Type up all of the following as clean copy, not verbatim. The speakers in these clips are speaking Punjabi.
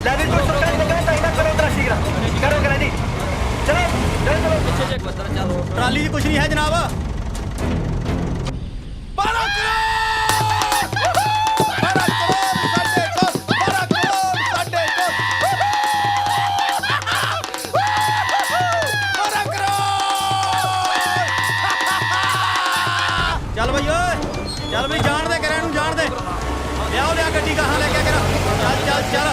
लेवल को सरकार ने कहा ताइना करो तलाशी करो करा जी चलो चलो चलो पीछे चेक बंदर चलो ट्राली जी कुछ नहीं है जनाब 12 चल भाई ओए चल भाई जान दे करे नु जान दे लियाओ लिया गड्डी कहां लेके करा चल चल चल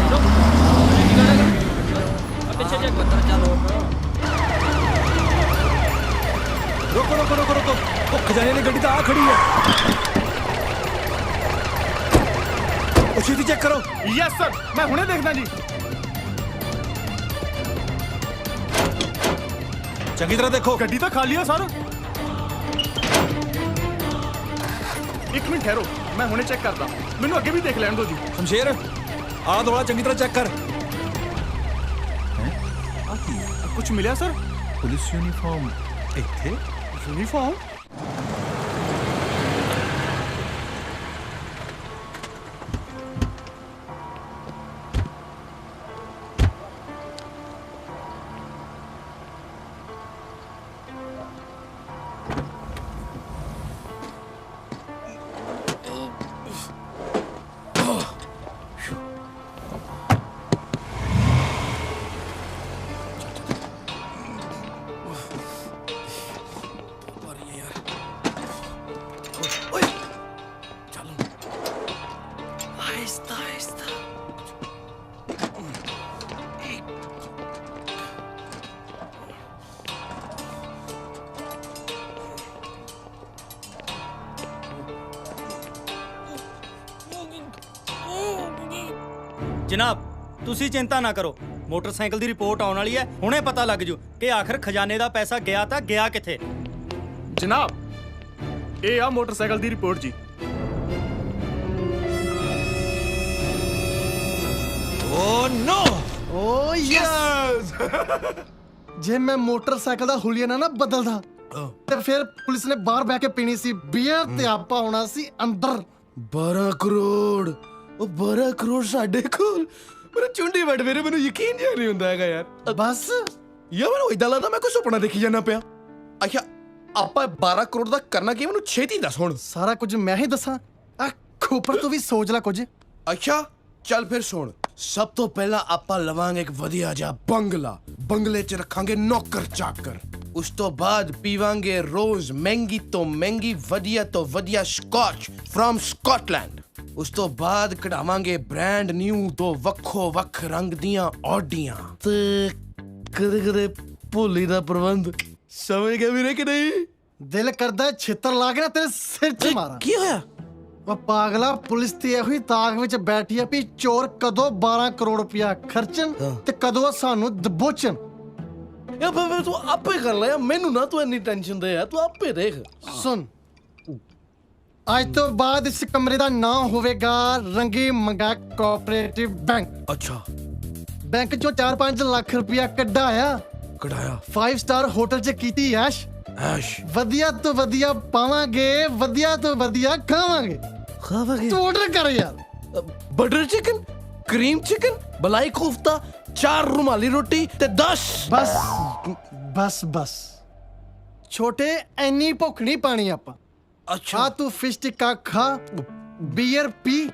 रोक पीछे चेक बंदर चलो रुको रुको रुको रुको ओ खजाने ने गड्डी तो आ खड़ी है ओ छेती चेक करो यस सर मैं हुणे देखदा जी चंगी तरह देखो गड्डी तो खाली है सर एक मिनट ठहरो मैं हुणे चेक करदा मैनू अगे भी देख लैण दो जी शमशेर आला दोला चंगी तरह चेक कर कुछ मिला सर पुलिस यूनिफॉर्म ਇੱਥੇ यूनिफॉर्म जनाब तुसी चिंता ना करो मोटरसाइकिल दी रिपोर्ट आने वाली है हुणे पता लग जू कि आखिर खजाने दा पैसा गया था गया किथे जनाब ये आ मोटरसाइकिल दी रिपोर्ट जी ਓ ਨੋ ਓ ਯੈਸ ਜੇ ਮੈਂ ਮੋਟਰਸਾਈਕਲ ਦਾ ਹੁਲੀਆ ਨਾ ਬਦਲਦਾ ਤੇ ਫਿਰ ਪੁਲਿਸ ਨੇ ਬਾਹਰ ਬਹਿ ਕੇ ਪੀਣੀ ਸੀ ਬੀਅਰ ਤੇ ਆਪਾਂ ਹੋਣਾ ਸੀ ਅੰਦਰ 12 ਕਰੋੜ ਉਹ 12 ਕਰੋੜ ਸਾਡੇ ਕੋਲ ਮੇਰੇ ਚੁੰਡੀ ਵੱਡ ਮੇਰੇ ਮੈਨੂੰ ਯਕੀਨ ਜਿਹਾ ਨਹੀਂ ਹੁੰਦਾ ਹੈਗਾ ਯਾਰ ਬਸ ਯਾਰ ਮੈਨੂੰ ਇਦਾਂ ਲੱਗਦਾ ਮੈਂ ਕੋਈ ਸੁਪਨਾ ਦੇਖੀ ਜਾਂਦਾ ਪਿਆ ਅੱਛਾ ਆਪਾਂ 12 ਕਰੋੜ ਦਾ ਕਰਨਾ ਕੀ ਮੈਨੂੰ ਛੇਤੀ ਦੱਸ ਹੁਣ ਸਾਰਾ ਕੁਝ ਮੈਂ ਹੀ ਦੱਸਾਂ ਆ ਖੋਪਰ ਤੂੰ ਵੀ ਸੋਚ ਲੈ ਕੁਝ ਅੱਛਾ ਚੱਲ ਫਿਰ ਸੁਣ ਸਭ ਤੋਂ ਪਹਿਲਾਂ ਆਪਾਂ ਲਵਾਂਗੇ ਇੱਕ ਵਧੀਆ ਜਿਹਾ ਬੰਗਲਾ ਬੰਗਲੇ 'ਚ ਰੱਖਾਂਗੇ ਨੌਕਰ ਚਾਕਰ ਉਸ ਤੋਂ ਬਾਅਦ ਪੀਵਾਂਗੇ ਰੋਜ਼ ਮਹਿੰਗੀ ਤੋਂ ਮਹਿੰਗੀ ਵਧੀਆ ਤੋਂ ਵਧੀਆ ਸਕਾਚ ਫਰਮ ਸਕਾਟਲੈਂਡ ਉਸ ਤੋਂ ਬਾਅਦ ਕਢਾਵਾਂਗੇ ਬ੍ਰਾਂਡ ਨਿਊ ਤੋਂ ਵੱਖੋ ਵੱਖ ਰੰਗ ਦੀਆਂ ਆਡੀਆਂ ਤੇ ਕਦੇ ਕਦੇ ਭੋਲੀ ਦਾ ਪ੍ਰਬੰਧ ਸਮਝ ਗਿਆ ਵੀਰੇ ਕਿ ਨਹੀਂ ਦਿਲ ਕਰਦਾ ਛਿੱਤਰ ਲਾ ਕੇ ਨਾ ਤੇਰੇ ਸਿਰ 'ਚ ਮਾਰਾਂ ਕੀ ਹੋਇਆ ਉਹ ਪਾਗਲਾ ਪੁਲਿਸ ਤੇ ਇਹੋ ਹੀ ਤਾਕ ਵਿੱਚ ਬੈਠੀ ਆ ਵੀ ਚੋਰ ਕਦੋਂ 12 ਕਰੋੜ ਰੁਪਇਆ ਖਰਚਣ ਤੇ ਕਦੋਂ ਸਾਨੂੰ ਦਬੋਚਣ ਯਾ ਫਿਰ ਤੂੰ ਆਪੇ ਕਰ ਲੈ ਮੈਨੂੰ ਨਾ ਤੂੰ ਇੰਨੀ ਟੈਨਸ਼ਨ ਦੇ ਯਾਰ ਤੂੰ ਆਪੇ ਦੇਖ ਸੁਣ ਅੱਜ ਤੋਂ ਬਾਅਦ ਇਸ ਕਮਰੇ ਦਾ ਨਾਮ ਹੋਵੇਗਾ ਰੰਗੀ ਮੰਗਾ ਕੋਆਪਰੇਟਿਵ ਬੈਂਕ ਅੱਛਾ ਬੈਂਕ ਚੋਂ 4-5 ਲੱਖ ਰੁਪਇਆ ਕੱਢਾਇਆ ਕਢਾਇਆ 5 ਸਟਾਰ ਹੋਟਲ 'ਚ ਕੀਤੀ ਐਸ਼ ਐਸ਼ ਵਧੀਆ ਤੋਂ ਵਧੀਆ ਪਾਵਾਂਗੇ ਵਧੀਆ ਤੋਂ ਵਧੀਆ ਖਾਵਾਂਗੇ ਤੂੰ ਆਰਡਰ ਕਰ ਯਾਰ ਬਟਰ ਚਿਕਨ ਕਰੀਮ ਚਿਕਨ ਬਲਾਈ ਕੋਫਤਾ 4 ਰੁਮਾਲੀ ਰੋਟੀ ਤੇ 10 ਬਸ ਬਸ ਬਸ ਛੋਟੇ ਐਨੀ ਭੁੱਖ ਨਹੀਂ ਪਾਣੀ ਆਪਾਂ ਅੱਛਾ ਆ ਤੂੰ ਫਿਸ਼ ਟਿੱਕਾ ਖਾ ਬੀਅਰ ਪੀ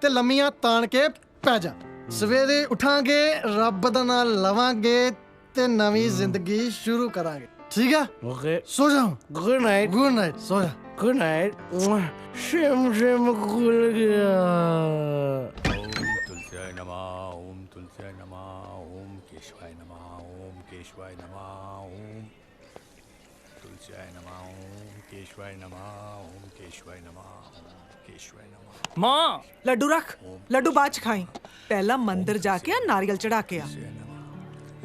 ਤੇ ਲੰਮੀਆਂ ਤਾਣ ਕੇ ਪੈ ਜਾ ਸਵੇਰੇ ਉਠਾਂਗੇ ਰੱਬ ਦਾ ਨਾਮ ਲਵਾਂਗੇ ਤੇ ਨਵੀਂ ਜ਼ਿੰਦਗੀ ਸ਼ੁਰੂ ਕਰਾਂਗੇ ਠੀਕ ਆ ਓਕੇ ਸੋ ਜਾ ਗੁੱਡ ਨਾਈਟ ਗੁੱਡ ਨਾਈਟ ਸੋ ਜਾ ਗੁੱਡ ਨਾਈਟ ਸ਼ਿਮ ਸ਼ਿਮ ਖੁੱਲ ਗਿਆ तुलस्याय नमः ओम तुलस्याय नमः ओम केशवाय नमः ओम केशवाय नमः ओम तुलस्याय नमः ओम केशवाय नमः ओम केशवाय नमः ओम केशवाय नमः माँ लड्डू रख लड्डू बाद च खाई पहला मंदिर जाके आ नारियल चढ़ा के आ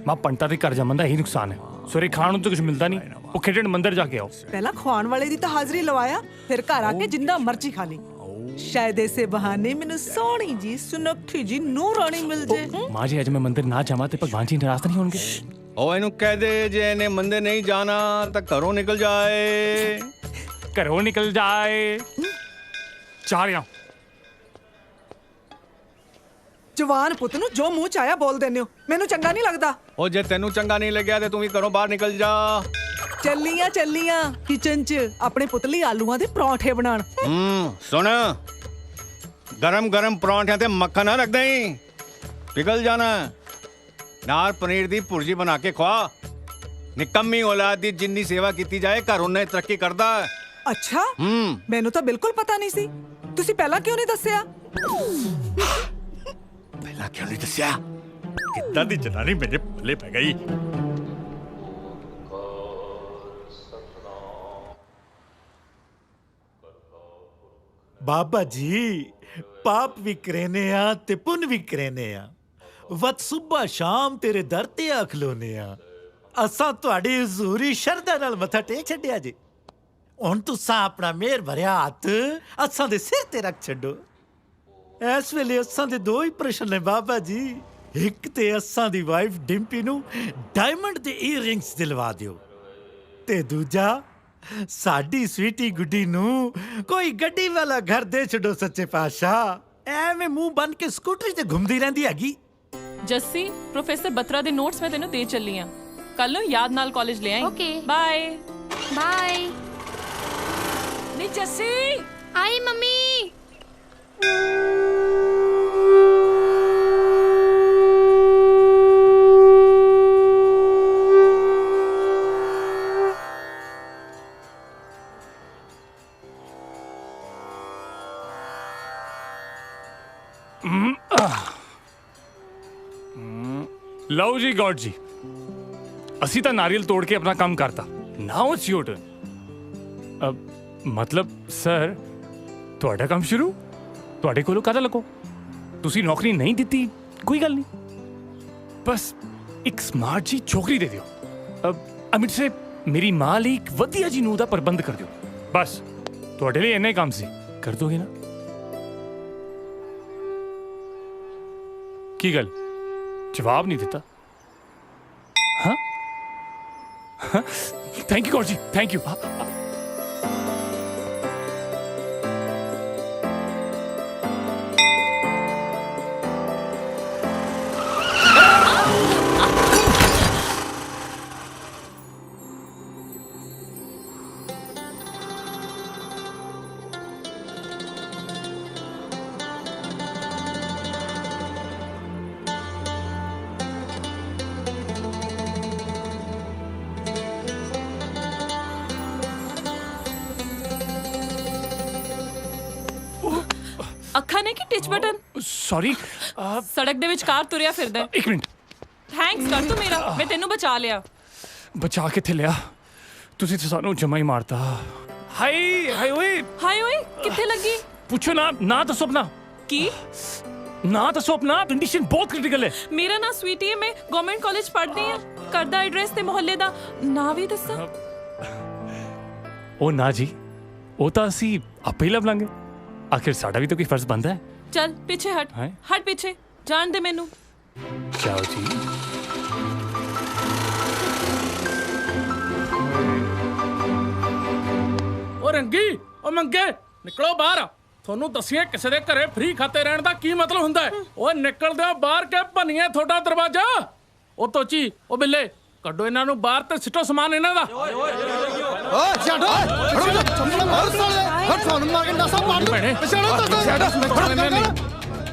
मां पंटा ਦੇ ਘਰ ਜੰਮਣ ਦਾ ਇਹੀ ਨੁਕਸਾਨ ਹੈ ਸਵੇਰੇ ਖਾਣ ਨੂੰ ਤਾਂ ਕੁਝ ਮਿਲਦਾ ਨਹੀਂ ਭੁੱਖੇ ਢਿੱਡ ਮੰਦਿਰ ਜਾ ਕੇ ਆਓ पहला खुआन वाले दी तो हाजिरी लवाया फिर घर आके जिंदा मर्जी खा ली शायद ऐसे बहाने मैनू सोहनी जी सुनखी जी नूर रानी मिल जाए ਮਾਂ ਜੀ ਅੱਜ ਮੈਂ ਮੰਦਿਰ ਨਾ ਜਾਵਾਂ ਤੇ ਭਗਵਾਨ ਜੀ ਨਾਰਾਜ਼ ਨਹੀਂ ਹੋਣਗੇ ਉਹ ਇਹਨੂੰ ਕਹਿ ਦੇ ਜੇ ਇਹਨੇ ਮੰਦਿਰ ਨਹੀਂ ਜਾਣਾ ਤਾਂ ਘਰੋਂ ਨਿਕਲ ਜਾਏ ਘਰੋਂ ਨਿਕਲ ਜਾਏ ਚਾਹ ਰਿਆ ਜਵਾਨ ਪੁੱਤ ਨੂੰ ਜੋ ਮੂੰਹ ਚ ਆਇਆ ਬੋਲ ਦਿੰਦੇ ਹੋ, ਮੈਨੂੰ ਚੰਗਾ ਨਹੀਂ ਲੱਗਦਾ। ਉਹ ਜੇ ਤੈਨੂੰ ਚੰਗਾ ਨਹੀਂ ਲੱਗਿਆ ਤੇ ਤੂੰ ਵੀ ਘਰੋਂ ਬਾਹਰ ਨਿਕਲ ਜਾ। ਚੱਲੀਆਂ ਕਿਚਨ 'ਚ ਆਪਣੇ ਪੁੱਤ ਲਈ ਆਲੂਆਂ ਦੇ ਪਰੌਂਠੇ ਬਣਾਉਣ। ਸੁਣ, ਗਰਮ ਗਰਮ ਪਰੌਂਠਿਆਂ ਤੇ ਮੱਖਣ ਨਾ ਰੱਖ ਦੇਈਂ, ਪਿਘਲ ਜਾਣਾ। ਨਾਲ ਪਨੀਰ ਦੀ ਭੁਰਜੀ ਬਣਾ ਕੇ ਖਵਾ। ਨਿਕੰਮੀ ਔਲਾਦ ਦੀ ਜਿੰਨੀ ਸੇਵਾ ਕੀਤੀ ਜਾਏ ਘਰ ਉਹਨੇ ਤਰੱਕੀ ਕਰਦਾ। ਅੱਛਾ, ਮੈਨੂੰ ਤਾਂ ਬਿਲਕੁਲ ਪਤਾ ਨਹੀਂ ਸੀ। ਤੁਸੀਂ ਪਹਿਲਾਂ ਕਿਉਂ ਨਹੀਂ ਦੱਸਿਆ? ਪਹਿਲਾਂ ਕਿਉਂ ਨਹੀਂ ਦੱਸਿਆ? ਕਿੱਦਾਂ ਦੀ ਜਨਾਨੀ ਮੇਰੇ ਪੱਲੇ ਪੈ ਗਈ। ਬਾਬਾ ਜੀ, ਪਾਪ ਵੀ ਕਰੇਨੇ ਆ ਤੇ ਪੁੰਨ ਵੀ ਕਰੇਨੇ ਆ। ਵਤ ਸੁਬਾ ਸ਼ਾਮ ਤੇਰੇ ਦਰ ਤੇ ਆ ਖਲੋਨੇ ਆ। ਅਸਾਂ ਤੁਹਾਡੀ ਹਜ਼ੂਰੀ ਸ਼ਰਧਾ ਨਾਲ ਮੱਥਾ ਟੇਕ ਛੱਡਿਆ ਜੀ। ਹੁਣ ਤੁਸੀਂ ਆਪਣਾ ਮਿਹਰ ਭਰਿਆ ਹੱਥ ਅਸਾਂ ਦੇ ਸਿਰ ਤੇ ਰੱਖ ਛੱਡੋ। ਇਸ ਵੇਲੇ ਅਸਾਂ ਦੇ ਦੋ ਹੀ ਪ੍ਰਸ਼ਨ ਨੇ ਬਾਬਾ ਜੀ। ਇੱਕ ਤੇ ਅਸਾਂ ਦੀ ਵਾਈਫ ਡਿੰਪੀ ਨੂੰ ਡਾਇਮੰਡ ਦੇ ਈਅਰਿੰਗਸ ਦਿਲਵਾ ਦਿਓ, ਤੇ ਦੂਜਾ ਸਾਡੀ ਸਵੀਟੀ ਗੁੱਡੀ ਨੂੰ ਕੋਈ ਗੱਡੀ ਵਾਲਾ ਘਰ ਦੇ ਛੱਡੋ। ਸੱਚੇ ਪਾਤਸ਼ਾਹ ਐਵੇਂ ਮੂੰਹ ਬੰਨ ਕੇ ਸਕੂਟਰੀ ਤੇ ਘੁੰਮਦੀ ਰਹਿੰਦੀ ਹੈਗੀ। ਜੱਸੀ, ਪ੍ਰੋਫੈਸਰ ਬਤਰਾ ਦੇ ਨੋਟਸ ਮੈਂ ਤੈਨੂੰ ਦੇ ਚੱਲੀ ਆ। ਕੱਲ ਨੂੰ ਯਾਦ ਨਾਲ ਕਾਲਜ ਲੈ ਆਈ। Okay bye bye. ਨੀ ਜੱਸੀ, ਆਈ ਮੰਮੀ। ਲਓ ਜੀ ਗॉड ਜੀ, ਅਸੀਂ ਤਾਂ ਨਾਰੀਅਲ ਤੋੜ ਕੇ ਆਪਣਾ ਕੰਮ ਕਰਤਾ। ਨਾਓ ਇਟਸ ਯੂਰ ਟਰਨ। ਮਤਲਬ ਸਰ, ਤੁਹਾਡਾ ਕੰਮ ਸ਼ੁਰੂ? ਤੁਹਾਡੇ ਕੋਲੋਂ ਕਾਹਦਾ ਲੱਗੋ? ਤੁਸੀਂ ਨੌਕਰੀ ਨਹੀਂ ਦਿੱਤੀ, ਕੋਈ ਗੱਲ ਨਹੀਂ, ਬਸ ਇੱਕ ਸਮਾਰਟ ਜੀ ਛੋਕਰੀ ਦੇ ਦਿਓ। ਅਮਿਤ ਸੇ ਮੇਰੀ ਮਾਂ ਲਈ ਇੱਕ ਵਧੀਆ ਜੀ ਨੂੰ ਦਾ ਪ੍ਰਬੰਧ ਕਰ ਦਿਓ। ਬਸ ਤੁਹਾਡੇ ਲਈ ਇੰਨਾ ਹੀ ਕੰਮ ਸੀ, ਕਰ ਦੋਗੇ ਨਾ? ਕੀ ਗੱਲ, ਜਵਾਬ ਨਹੀਂ ਦਿੱਤਾ? ਹਾਂ, ਥੈਂਕ ਯੂ ਗॉड ਜੀ, ਥੈਂਕ ਯੂ। ਅੱਖਾਂ ਨੇ ਕਿ ਟਿਚ ਬਟਨ? ਸੌਰੀ, ਸੜਕ ਦੇ ਵਿੱਚ ਕਾਰ ਤੁਰਿਆ ਫਿਰਦਾ। ਇੱਕ ਮਿੰਟ। ਥੈਂਕਸ ਕਰ ਤੂੰ ਮੇਰਾ, ਮੈਂ ਤੈਨੂੰ ਬਚਾ ਲਿਆ। ਬਚਾ ਕਿੱਥੇ ਲਿਆ? ਤੁਸੀਂ ਤਾਂ ਸਾਨੂੰ ਜਮਾ ਹੀ ਮਾਰਤਾ। ਹਾਏ ਹਾਏ ਓਏ, ਹਾਏ ਓਏ, ਕਿੱਥੇ ਲੱਗੀ? ਪੁੱਛੋ ਨਾ, ਨਾ ਦੱਸੋ ਆਪਣਾ। ਕੀ ਨਾ ਦੱਸੋ ਆਪਣਾ, ਕੰਡੀਸ਼ਨ ਬਹੁਤ ਕ੍ਰਿਟੀਕਲ ਹੈ। ਮੇਰਾ ਨਾਂ ਸਵੀਟੀ ਹੈ, ਮੈਂ ਗਵਰਨਮੈਂਟ ਕਾਲਜ ਪੜ੍ਹਦੀ ਆ। ਘਰ ਦਾ ਐਡਰੈਸ ਤੇ ਮੁਹੱਲੇ ਦਾ ਨਾਂ ਵੀ ਦੱਸਾਂ? ਉਹ ਨਾ ਜੀ, ਉਹ ਤਾਂ ਅਸੀਂ ਆਪੇ ਹੀ ਲੱਭ ਲਾਂਗੇ। ਆਖਿਰ ਸਾਡਾ ਵੀ ਤਾਂ ਕੋਈ ਫਰਜ਼ ਬਣਦਾ ਹੈ। ਚੱਲ ਪਿੱਛੇ ਹਟ, ਹੈਂ? ਹਟ ਪਿੱਛੇ, ਜਾਣ ਦੇ ਮੈਨੂੰ। ਜਾਓ ਜੀ। ਉਹ ਰੰਗੀ, ਉਹ ਮੰਗੇ, ਨਿਕਲੋ ਬਾਹਰ। ਤੁਹਾਨੂੰ ਦੱਸਿਆ ਕਿਸੇ ਦੇ ਘਰੇ ਫ੍ਰੀ ਖਾਤੇ ਰਹਿਣ ਦਾ ਕੀ ਮਤਲਬ ਹੁੰਦਾ ਹੈ? ਓਏ ਨਿਕਲਦੇ ਹੋ ਬਾਹਰ ਕੇ ਭੰਨੀਏ ਤੁਹਾਡਾ ਦਰਵਾਜ਼ਾ। ਉਹ ਤੋਚੀ, ਉਹ ਬਿੱਲੇ, ਕੱਢੋ ਇਹਨਾਂ ਨੂੰ ਬਾਹਰ ਤੇ ਸਿੱਟੋ ਸਮਾਨ ਇਹਨਾਂ ਦਾ। ਓਏ ਛੱਡ, ਓਏ ਚੰਬੜਾ ਮਾਰ ਸਾਲੇ। ਹਟ ਸਾਨੂੰ ਮਾਰ ਕੇ ਨਸਾ ਪਾੜ ਦੂੰ।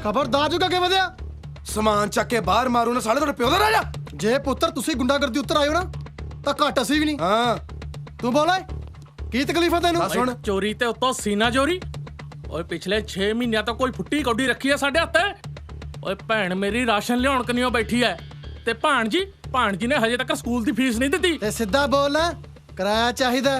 ਖਬਰਦਾਰ ਜੁਗਾ ਕੇ ਵਧਿਆ। ਸਮਾਨ ਚੱਕ ਕੇ ਬਾਹਰ ਮਾਰੂ ਨਾ ਸਾਲੇ, ਤੁਹਾਡੇ ਪਿਓ ਦਾ ਰਾਜਾ। ਜੇ ਪੁੱਤਰ ਤੁਸੀਂ ਗੁੰਡਾਗਰਦੀ ਉੱਤਰ ਆਇਓ ਨਾ ਤਾਂ ਘੱਟ ਅਸੀਂ ਵੀ ਨਹੀਂ। ਹਾਂ, ਤੂੰ ਬੋਲ ਓਏ, ਕੀ ਤਕਲੀਫ ਹੈ ਤੈਨੂੰ? ਸੁਣ, ਚੋਰੀ ਤੇ ਉੱਤੋਂ ਸੀਨਾ ਚੋਰੀ। ਓਏ ਪਿਛਲੇ 6 ਮਹੀਨਿਆਂ ਤੋਂ ਕੋਈ ਫੁੱਟੀ ਕੌਡੀ ਰੱਖੀ ਆ ਸਾਡੇ ਹੱਥੇ। ਓਏ ਭੈਣ ਮੇਰੀ ਰਾਸ਼ਨ ਲਿਆਉਣ ਕਨੀਓ ਬੈਠੀ ਐ, ਤੇ ਭਾਣਜੀ ਨੇ ਹਜੇ ਤੱਕ ਸਕੂਲ ਦੀ ਫੀਸ ਨਹੀਂ ਦਿੱਤੀ। ਤੇ ਸਿੱਧਾ ਬੋਲ ਨਾ, ਕਿਰਾਇਆ ਚਾਹੀਦਾ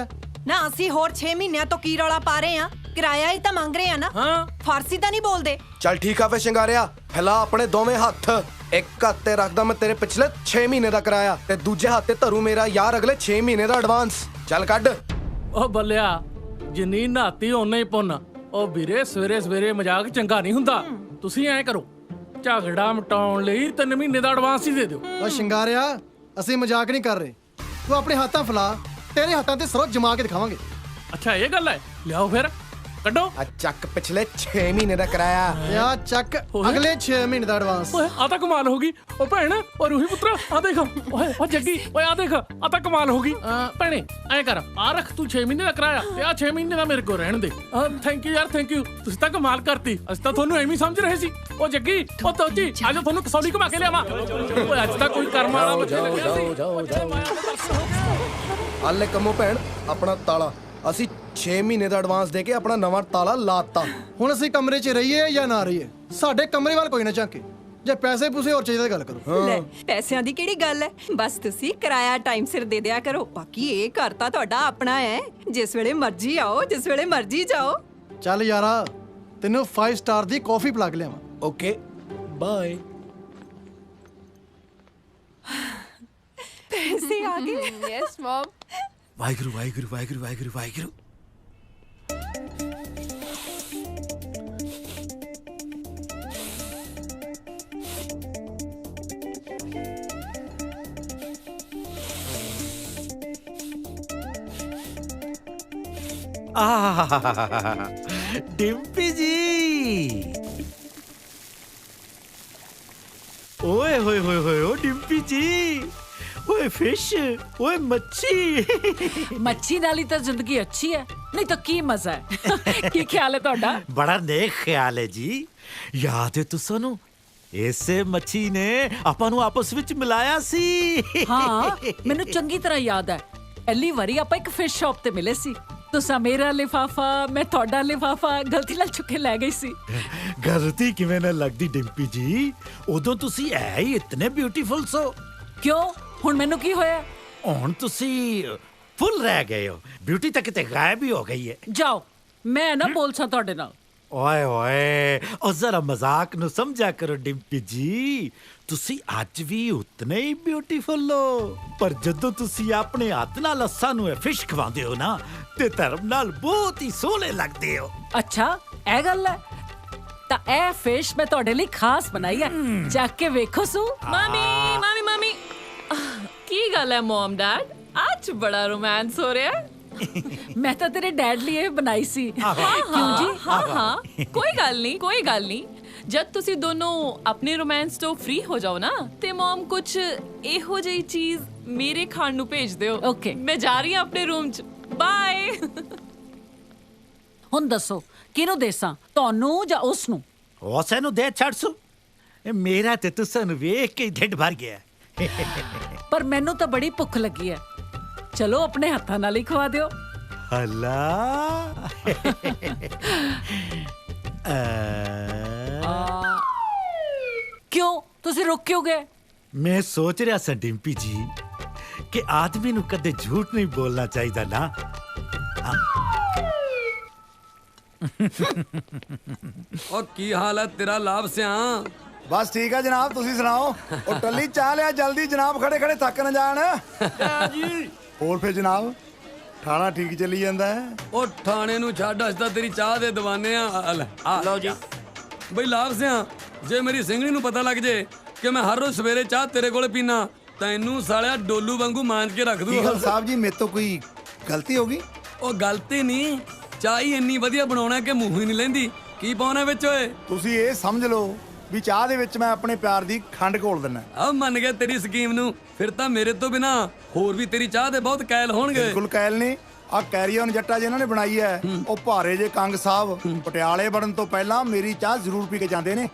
ਨਾ। ਅਸੀਂ ਹੋਰ 6 ਮਹੀਨਿਆਂ ਤੋਂ ਕੀ ਰੌਲਾ ਪਾ ਰਹੇ ਆ? ਕਿਰਾਇਆ ਹੀ ਤਾਂ ਮੰਗ ਰਹੇ ਆ ਨਾ। ਹਾਂ, ਫਾਰਸੀ ਤਾਂ ਨਹੀਂ ਬੋਲਦੇ। ਚੱਲ ਠੀਕ ਆ ਫੇ ਸ਼ਿੰਗਾਰਿਆ, ਫੈਲਾ ਆਪਣੇ ਦੋਵੇਂ ਹੱਥ। ਇੱਕ ਹੱਥ ਤੇ ਰੱਖਦਾ ਮੈਂ ਤੇਰੇ ਪਿਛਲੇ 6 ਮਹੀਨੇ ਦਾ ਕਿਰਾਇਆ, ਤੇ ਦੂਜੇ ਹੱਥ ਤੇ ਧਰੂ ਮੇਰਾ ਯਾਰ ਅਗਲੇ 6 ਮਹੀਨੇ ਦਾ ਐਡਵਾਂਸ। ਚੱਲ ਕੱਢ। ਉਹ ਬੱਲਿਆ, ਜਿੰਨੀ ਨਹਾਤੀ ਓਨਾ ਹੀ ਪੁੰਨ। ਉਹ ਵੀਰੇ, ਸਵੇਰੇ ਸਵੇਰੇ ਮਜ਼ਾਕ ਚੰਗਾ ਨਹੀਂ ਹੁੰਦਾ। ਤੁਸੀਂ ਐਂ ਕਰੋ, ਝਗੜਾ ਮਟਾਉਣ ਲਈ 3 ਮਹੀਨੇ ਦਾ ਐਡਵਾਂਸ ਹੀ ਦੇ ਦਿਓ। ਓ ਸ਼ਿੰਗਾਰਿਆ, ਅਸੀਂ ਮਜ਼ਾਕ ਨਹੀਂ ਕਰ ਰਹੇ। ਤੂੰ ਆਪਣੇ ਹੱਥਾਂ ਫਲਾ, ਤੇਰੇ ਹੱਥਾਂ ਤੇ ਸਰੋਤ ਜਮਾ ਕੇ ਦਿਖਾਵਾਂਗੇ। ਅੱਛਾ ਇਹ ਗੱਲ ਹੈ, ਲਿਆਓ ਫਿਰ। ਕੱਢੋ। ਚੱਕ ਪਿਛਲੇ 6 ਮਹੀਨੇ ਦਾ ਕਿਰਾਇਆ। ਆ ਚੱਕ ਅਗਲੇ 6 ਮਹੀਨੇ ਦਾ ਐਡਵਾਂਸ। ਓਏ ਆ ਤਾਂ ਕਮਾਲ ਹੋ ਗਈ। ਓ ਭੈਣ ਓ ਰੂਹੀ ਪੁੱਤਰਾ ਆ ਦੇਖ। ਓਏ ਓ ਜੱਗੀ ਓਏ ਆ ਦੇਖ ਆ ਤਾਂ ਕਮਾਲ ਹੋ ਗਈ। ਭੈਣੇ ਐ ਕਰ ਆ ਰੱਖ ਤੂੰ 6 ਮਹੀਨੇ ਦਾ ਕਿਰਾਇਆ ਤੇ ਆ 6 ਮਹੀਨੇ ਦਾ ਮੇਰੇ ਕੋਲ ਰਹਿਣ ਦੇ। ਥੈਂਕ ਯੂ ਯਾਰ ਥੈਂਕ ਯੂ। ਤੁਸੀਂ ਤਾਂ ਕਮਾਲ ਕਰਤੀ। ਅਸੀਂ ਤਾਂ ਤੁਹਾਨੂੰ ਐਵੇਂ ਹੀ ਸਮਝ ਰਹੇ ਸੀ। ਓ ਜੱਗੀ ਓ ਤੋਜੀ ਅੱਜ ਤੁਹਾਨੂੰ ਕਸੌਲੀ ਘੁਮਾ ਕੇ ਲਿਆਵਾਂ। ਓਏ ਅੱਜ ਤਾਂ ਕੋਈ ਕਰਮ ਵਾਲਾ ਬੱਚੇ ਲੱਗਿਆ ਸੀ। ਹਾਲੇ ਕੰਮੋ ਭੈਣ ਆਪਣਾ ਤਾਲਾ। ਅਸੀਂ 6 ਮਹੀਨੇ ਦਾ ਐਡਵਾਂਸ ਦੇ ਕੇ ਆਪਣਾ ਨਵਾਂ ਤਾਲਾ ਲਾਤਾ। ਹੁਣ ਅਸੀਂ ਕਮਰੇ 'ਚ ਰਹੀਏ ਜਾਂ ਨਾ ਰਹੀਏ, ਸਾਡੇ ਕਮਰੇ ਵੱਲ ਕੋਈ ਨਾ ਝਾਕੇ। ਜੇ ਪੈਸੇ ਪੂਸੇ ਹੋਰ ਚਾਹੀਦਾ ਗੱਲ ਕਰੋ। ਲੈ ਪੈਸਿਆਂ ਦੀ ਕਿਹੜੀ ਗੱਲ ਹੈ, ਬਸ ਤੁਸੀਂ ਕਿਰਾਇਆ ਟਾਈਮ ਸਿਰ ਦੇ ਦਿਆ ਕਰੋ। ਬਾਕੀ ਇਹ ਘਰ ਤਾਂ ਤੁਹਾਡਾ ਆਪਣਾ ਹੈ, ਜਿਸ ਵੇਲੇ ਮਰਜ਼ੀ ਆਓ ਜਿਸ ਵੇਲੇ ਮਰਜ਼ੀ ਜਾਓ। ਚੱਲ ਯਾਰਾ ਤੈਨੂੰ 5 ਸਟਾਰ ਦੀ ਕਾਫੀ ਪਿਲਾ ਕੇ ਲਿਆਵਾਂ। Okay bye. ਪੈਸੇ ਆ ਗਏ। Yes mom. ਵਾਹਿਗੁਰੂ ਵਾਹਿਗੁਰੂ ਵਾਹਿਗੁਰੂ ਵਾਹਿਗੁਰੂ ਵਾਹਿਗੁਰੂ। डिम्पी जी ओए होए होए होए ओ डिम्पी जी ओए फिश ओए मच्छी ਮੱਛੀ ਨਾਲ ਹੀ ਤਾਂ ਜ਼ਿੰਦਗੀ ਅੱਛੀ ਹੈ, ਨਹੀਂ ਤਾਂ ਕੀ ਮਜ਼ਾ ਹੈ। ਕੀ ਖਿਆਲ ਹੈ ਤੁਹਾਡਾ? बड़ा नेक ख्याल है जी। याद है तुसां नु ਇਸੇ ਮੱਛੀ ਨੇ ਆਪਾਂ ਨੂੰ ਆਪਸ ਵਿੱਚ ਮਿਲਾਇਆ ਸੀ। ਹਾਂ ਮੈਨੂੰ ਚੰਗੀ ਤਰ੍ਹਾਂ ਯਾਦ ਹੈ। ਪਹਿਲੀ ਵਾਰੀ ਆਪਾਂ ਇੱਕ ਫਿਸ਼ ਸ਼ਾਪ ਤੇ ਮਿਲੇ ਸੀ। ਤੁਸੀਂ ਮੇਰਾ ਲਿਫਾਫਾ ਮੈਂ ਤੁਹਾਡਾ ਲਿਫਾਫਾ ਗਲਤੀ ਨਾਲ ਚੁੱਕ ਕੇ ਲੈ ਗਈ ਸੀ। ਗਲਤੀ ਕਿਵੇਂ ਨਾ ਲੱਗਦੀ ਡਿੰਪੀ ਜੀ, ਉਦੋਂ ਤੁਸੀਂ ਐ ਹੀ ਇਤਨੇ ਬਿਊਟੀਫੁਲ ਸੋ। ਕਿਉਂ ਹੁਣ ਮੈਨੂੰ ਕੀ ਹੋਇਆ? ਹੁਣ ਤੁਸੀਂ ਫੁੱਲ ਰਹਿ ਗਏ ਹੋ, ਬਿਊਟੀ ਤਾਂ ਕਿਤੇ ਗਾਇਬ ਹੀ ਹੋ ਗਈ ਹੈ। ਜਾਓ ਮੈਂ ਨਾ ਬੋਲ ਸਾਂ ਤੁਹਾਡੇ ਨਾਲ। ਓਏ ਓਏ ਉਹ ਜ਼ਰਾ ਮਜ਼ਾਕ ਨੂੰ ਸਮਝਿਆ ਕਰੋ ਡਿੰਪੀ ਜੀ, ਤੁਸੀਂ ਅੱਜ ਵੀ ਉਤਨੇ ਹੀ ਬਿਊਟੀਫੁਲ ਹੋ, ਪਰ ਜਦੋਂ ਤੁਸੀਂ ਆਪਣੇ ਹੱਥ ਨਾਲ ਅੱਸਾਂ ਨੂੰ ਇਹ ਫਿਸ਼ ਖਵਾਉਂਦੇ ਹੋ ਨਾ ਤੇ ਧਰਮ ਨਾਲ ਬਹੁਤ ਹੀ ਸੋਹਣੇ ਲੱਗਦੇ ਹੋ। ਅੱਛਾ ਇਹ ਗੱਲ ਹੈ, ਤਾਂ ਇਹ ਫਿਸ਼ ਮੈਂ ਤੁਹਾਡੇ ਲਈ ਖਾਸ ਬਣਾਈ ਹੈ, ਚੱਕ ਕੇ ਵੇਖੋ ਸੂ। ਮਾਮੀ ਕੀ ਗੱਲ ਹੈ ਮਮ ਡੈਡ, ਅੱਜ ਬੜਾ ਰੋਮਾਂਸ ਹੋ ਰਿਹਾ ਹੈ। ਮੈਂ ਤਾਂ ਤੇਰੇ ਡੈਡ ਲਈ ਇਹ ਬਣਾਈ ਸੀ। ਕਿਉਂ ਜੀ? ਹਾਂ ਕੋਈ ਗੱਲ ਨਹੀਂ। ਜਦ ਤੁਸੀਂ ਦੋਨੋਂ ਆਪਣੇ ਰੋਮਾਂਸ ਤੋਂ ਫ੍ਰੀ ਹੋ ਜਾਓ ਨਾ ਤੇ ਮਮ ਕੁਝ ਇਹੋ ਜਿਹੀ ਚੀਜ਼ ਮੇਰੇ ਖਾਣ ਨੂੰ ਭੇਜ ਦਿਓ। Okay. ਮੈਂ ਜਾ ਰਹੀ ਹਾਂ ਆਪਣੇ ਰੂਮ 'ਚ। ਬਾਏ। ਹੁਣ ਦੱਸੋ ਕਿਹਨੂੰ ਦੇਸਾਂ, ਤੁਹਾਨੂੰ ਜਾਂ ਉਸ ਨੂੰ? ਉਸੇ ਨੂੰ ਦੇ ਛੱਡ ਸੂ, ਇਹ ਮੇਰਾ ਤੇ ਤੁਸਾਂ ਨੂੰ ਵੇਖ ਕੇ ਢਿੱਡ ਭਰ ਗਿਆ। ਪਰ ਮੈਨੂੰ ਤਾਂ ਬੜੀ ਭੁੱਖ ਲੱਗੀ ਹੈ, ਚਲੋ ਆਪਣੇ ਹੱਥਾਂ ਨਾਲ ਹੀ ਖਵਾ ਦਿਓ। ਹਲਾ ਕਿਉਂ ਤੁਸੀਂ ਰੁਕ ਕਿਉਂ ਗਏ? ਮੈਂ ਸੋਚ ਰਿਹਾ ਸਾਂ ਡਿੰਪੀ ਜੀ ਕਿ ਆਦਮੀ ਨੂੰ ਕਦੇ ਝੂਠ ਨਹੀਂ ਬੋਲਣਾ ਚਾਹੀਦਾ ਨਾ। ਉਹ ਕੀ ਹਾਲ ਹੈ ਤੇਰਾ ਲਾਭ ਸਿਆ? ਬਸ ਠੀਕ ਹੈ ਜਨਾਬ, ਤੁਸੀਂ ਸੁਣਾਓ? ਉਹ ਟੱਲੀ ਚਾਹ ਲਿਆ ਜਲਦੀ ਜਨਾਬ, ਖੜੇ ਖੜੇ ਥੱਕ ਨਾ ਜਾਣ। ਜੀ ਹੋਰ ਫਿਰ ਜਨਾਬ ਖਾਣਾ ਠੀਕ ਚੱਲੀ ਜਾਂਦਾ ਹੈ? ਉਹ ਥਾਣੇ ਨੂੰ ਛੱਡ, ਅਸੀਂ ਤਾਂ ਤੇਰੀ ਚਾਹ ਦੇ دیਵਾਨੇ ਆ ਲਓ ਜੀ। ਬਈ ਲਾਭ ਸਿਆ, ਜੇ ਮੇਰੀ ਸਿੰਘਣੀ ਨੂੰ ਪਤਾ ਲੱਗ ਜੇ ਕਿ ਮੈਂ ਹਰ ਰੋਜ਼ ਸਵੇਰੇ ਚਾਹ ਤੇਰੇ ਕੋਲੇ ਪੀਣਾ, ਤੈਨੂੰ ਸਾਲਿਆ ਡੋਲੂ ਵਾਂਗੂ ਮਾਂਜ ਕੇ ਰੱਖ ਦੂ। ਕੀ ਗੱਲ ਸਾਹਿਬ ਜੀ, ਮੇਰੇ ਤੋਂ ਕੋਈ ਗਲਤੀ ਹੋ ਗਈ? ਉਹ ਗਲਤੀ ਨਹੀਂ, ਚਾਹ ਹੀ ਇੰਨੀ ਵਧੀਆ ਬਣਾਉਣਾ ਕਿ ਮੂੰਹ ਹੀ ਨਹੀਂ ਲੈਂਦੀ। ਕੀ ਪਾਉਣਾ ਵਿੱਚ ਓਏ? ਤੁਸੀਂ ਇਹ ਸਮਝ ਲਓ ਵੀ ਚਾਹ ਦੇ ਵਿੱਚ ਮੈਂ ਆਪਣੇ ਪਿਆਰ ਦੀ ਖੰਡ ਘੋਲ ਦਿੰਦਾ। ਆ ਮੰਨ ਗਿਆ ਤੇਰੀ ਸਕੀਮ ਨੂੰ, ਫਿਰ ਤਾਂ ਮੇਰੇ ਤੋਂ ਬਿਨਾ ਹੋਰ ਵੀ ਤੇਰੀ ਚਾਹ ਦੇ ਬਹੁਤ ਕੈਲ ਹੋਣਗੇ। ਬਿਲਕੁਲ ਕੈਲ ਨੇ। ਆ ਕੈਰੀਅਨ ਜੱਟਾ ਜਿਹਨਾਂ ਨੇ ਬਣਾਈ ਹੈ, ਉਹ ਭਾਰੇ ਜੇ ਕੰਗ ਸਾਹਿਬ ਪਟਿਆਲੇ ਵੜਨ ਤੋਂ ਪਹਿਲਾਂ ਮੇਰੀ ਚਾਹ ਜ਼ਰੂਰ ਪੀ ਕੇ ਜਾਂਦੇ ਨੇ।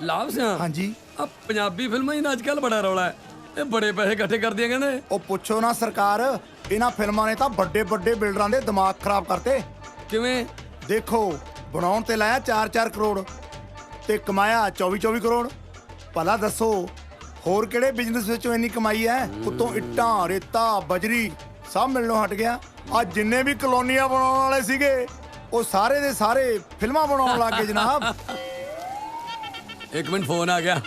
ਲਾਭ ਸਿਆ, ਹਾਂਜੀ ਆ ਪੰਜਾਬੀ ਫਿਲਮਾਂ ਹੀ ਅੱਜ ਕੱਲ ਬੜਾ ਰੌਲਾ ਹੈ, ਇਹ ਬੜੇ ਪੈਸੇ ਇਕੱਠੇ ਕਰਦੀਆਂ ਕਹਿੰਦੇ। ਉਹ ਪੁੱਛੋ ਨਾ ਸਰਕਾਰ, ਇਹਨਾਂ ਫਿਲਮਾਂ ਨੇ ਤਾਂ ਵੱਡੇ ਵੱਡੇ ਬਿਲਡਰਾਂ ਦੇ ਦਿਮਾਗ ਖਰਾਬ ਕਰਤੇ। ਕਿਵੇਂ? ਦੇਖੋ ਬਣਾਉਣ ਤੇ ਲਾਇਆ 4-4 ਕਰੋੜ ਤੇ ਕਮਾਇਆ 24-24 ਕਰੋੜ। ਭਲਾ ਦੱਸੋ ਹੋਰ ਕਿਹੜੇ ਬਿਜ਼ਨਸ ਵਿੱਚੋਂ ਇੰਨੀ ਕਮਾਈ ਹੈ? ਉੱਤੋਂ ਇੱਟਾਂ ਰੇਤਾ ਬਜਰੀ ਸਭ ਮਿਲਣੋਂ ਹਟ ਗਿਆ। ਆ ਜਿੰਨੇ ਵੀ ਕਲੋਨੀਆਂ ਬਣਾਉਣ ਵਾਲੇ ਸੀਗੇ ਉਹ ਸਾਰੇ ਦੇ ਸਾਰੇ ਫਿਲਮਾਂ ਬਣਾਉਣ ਲੱਗ ਗਏ ਜਨਾਬ। ਇੱਕ ਮਿੰਟ ਫੋਨ ਆ ਗਿਆ।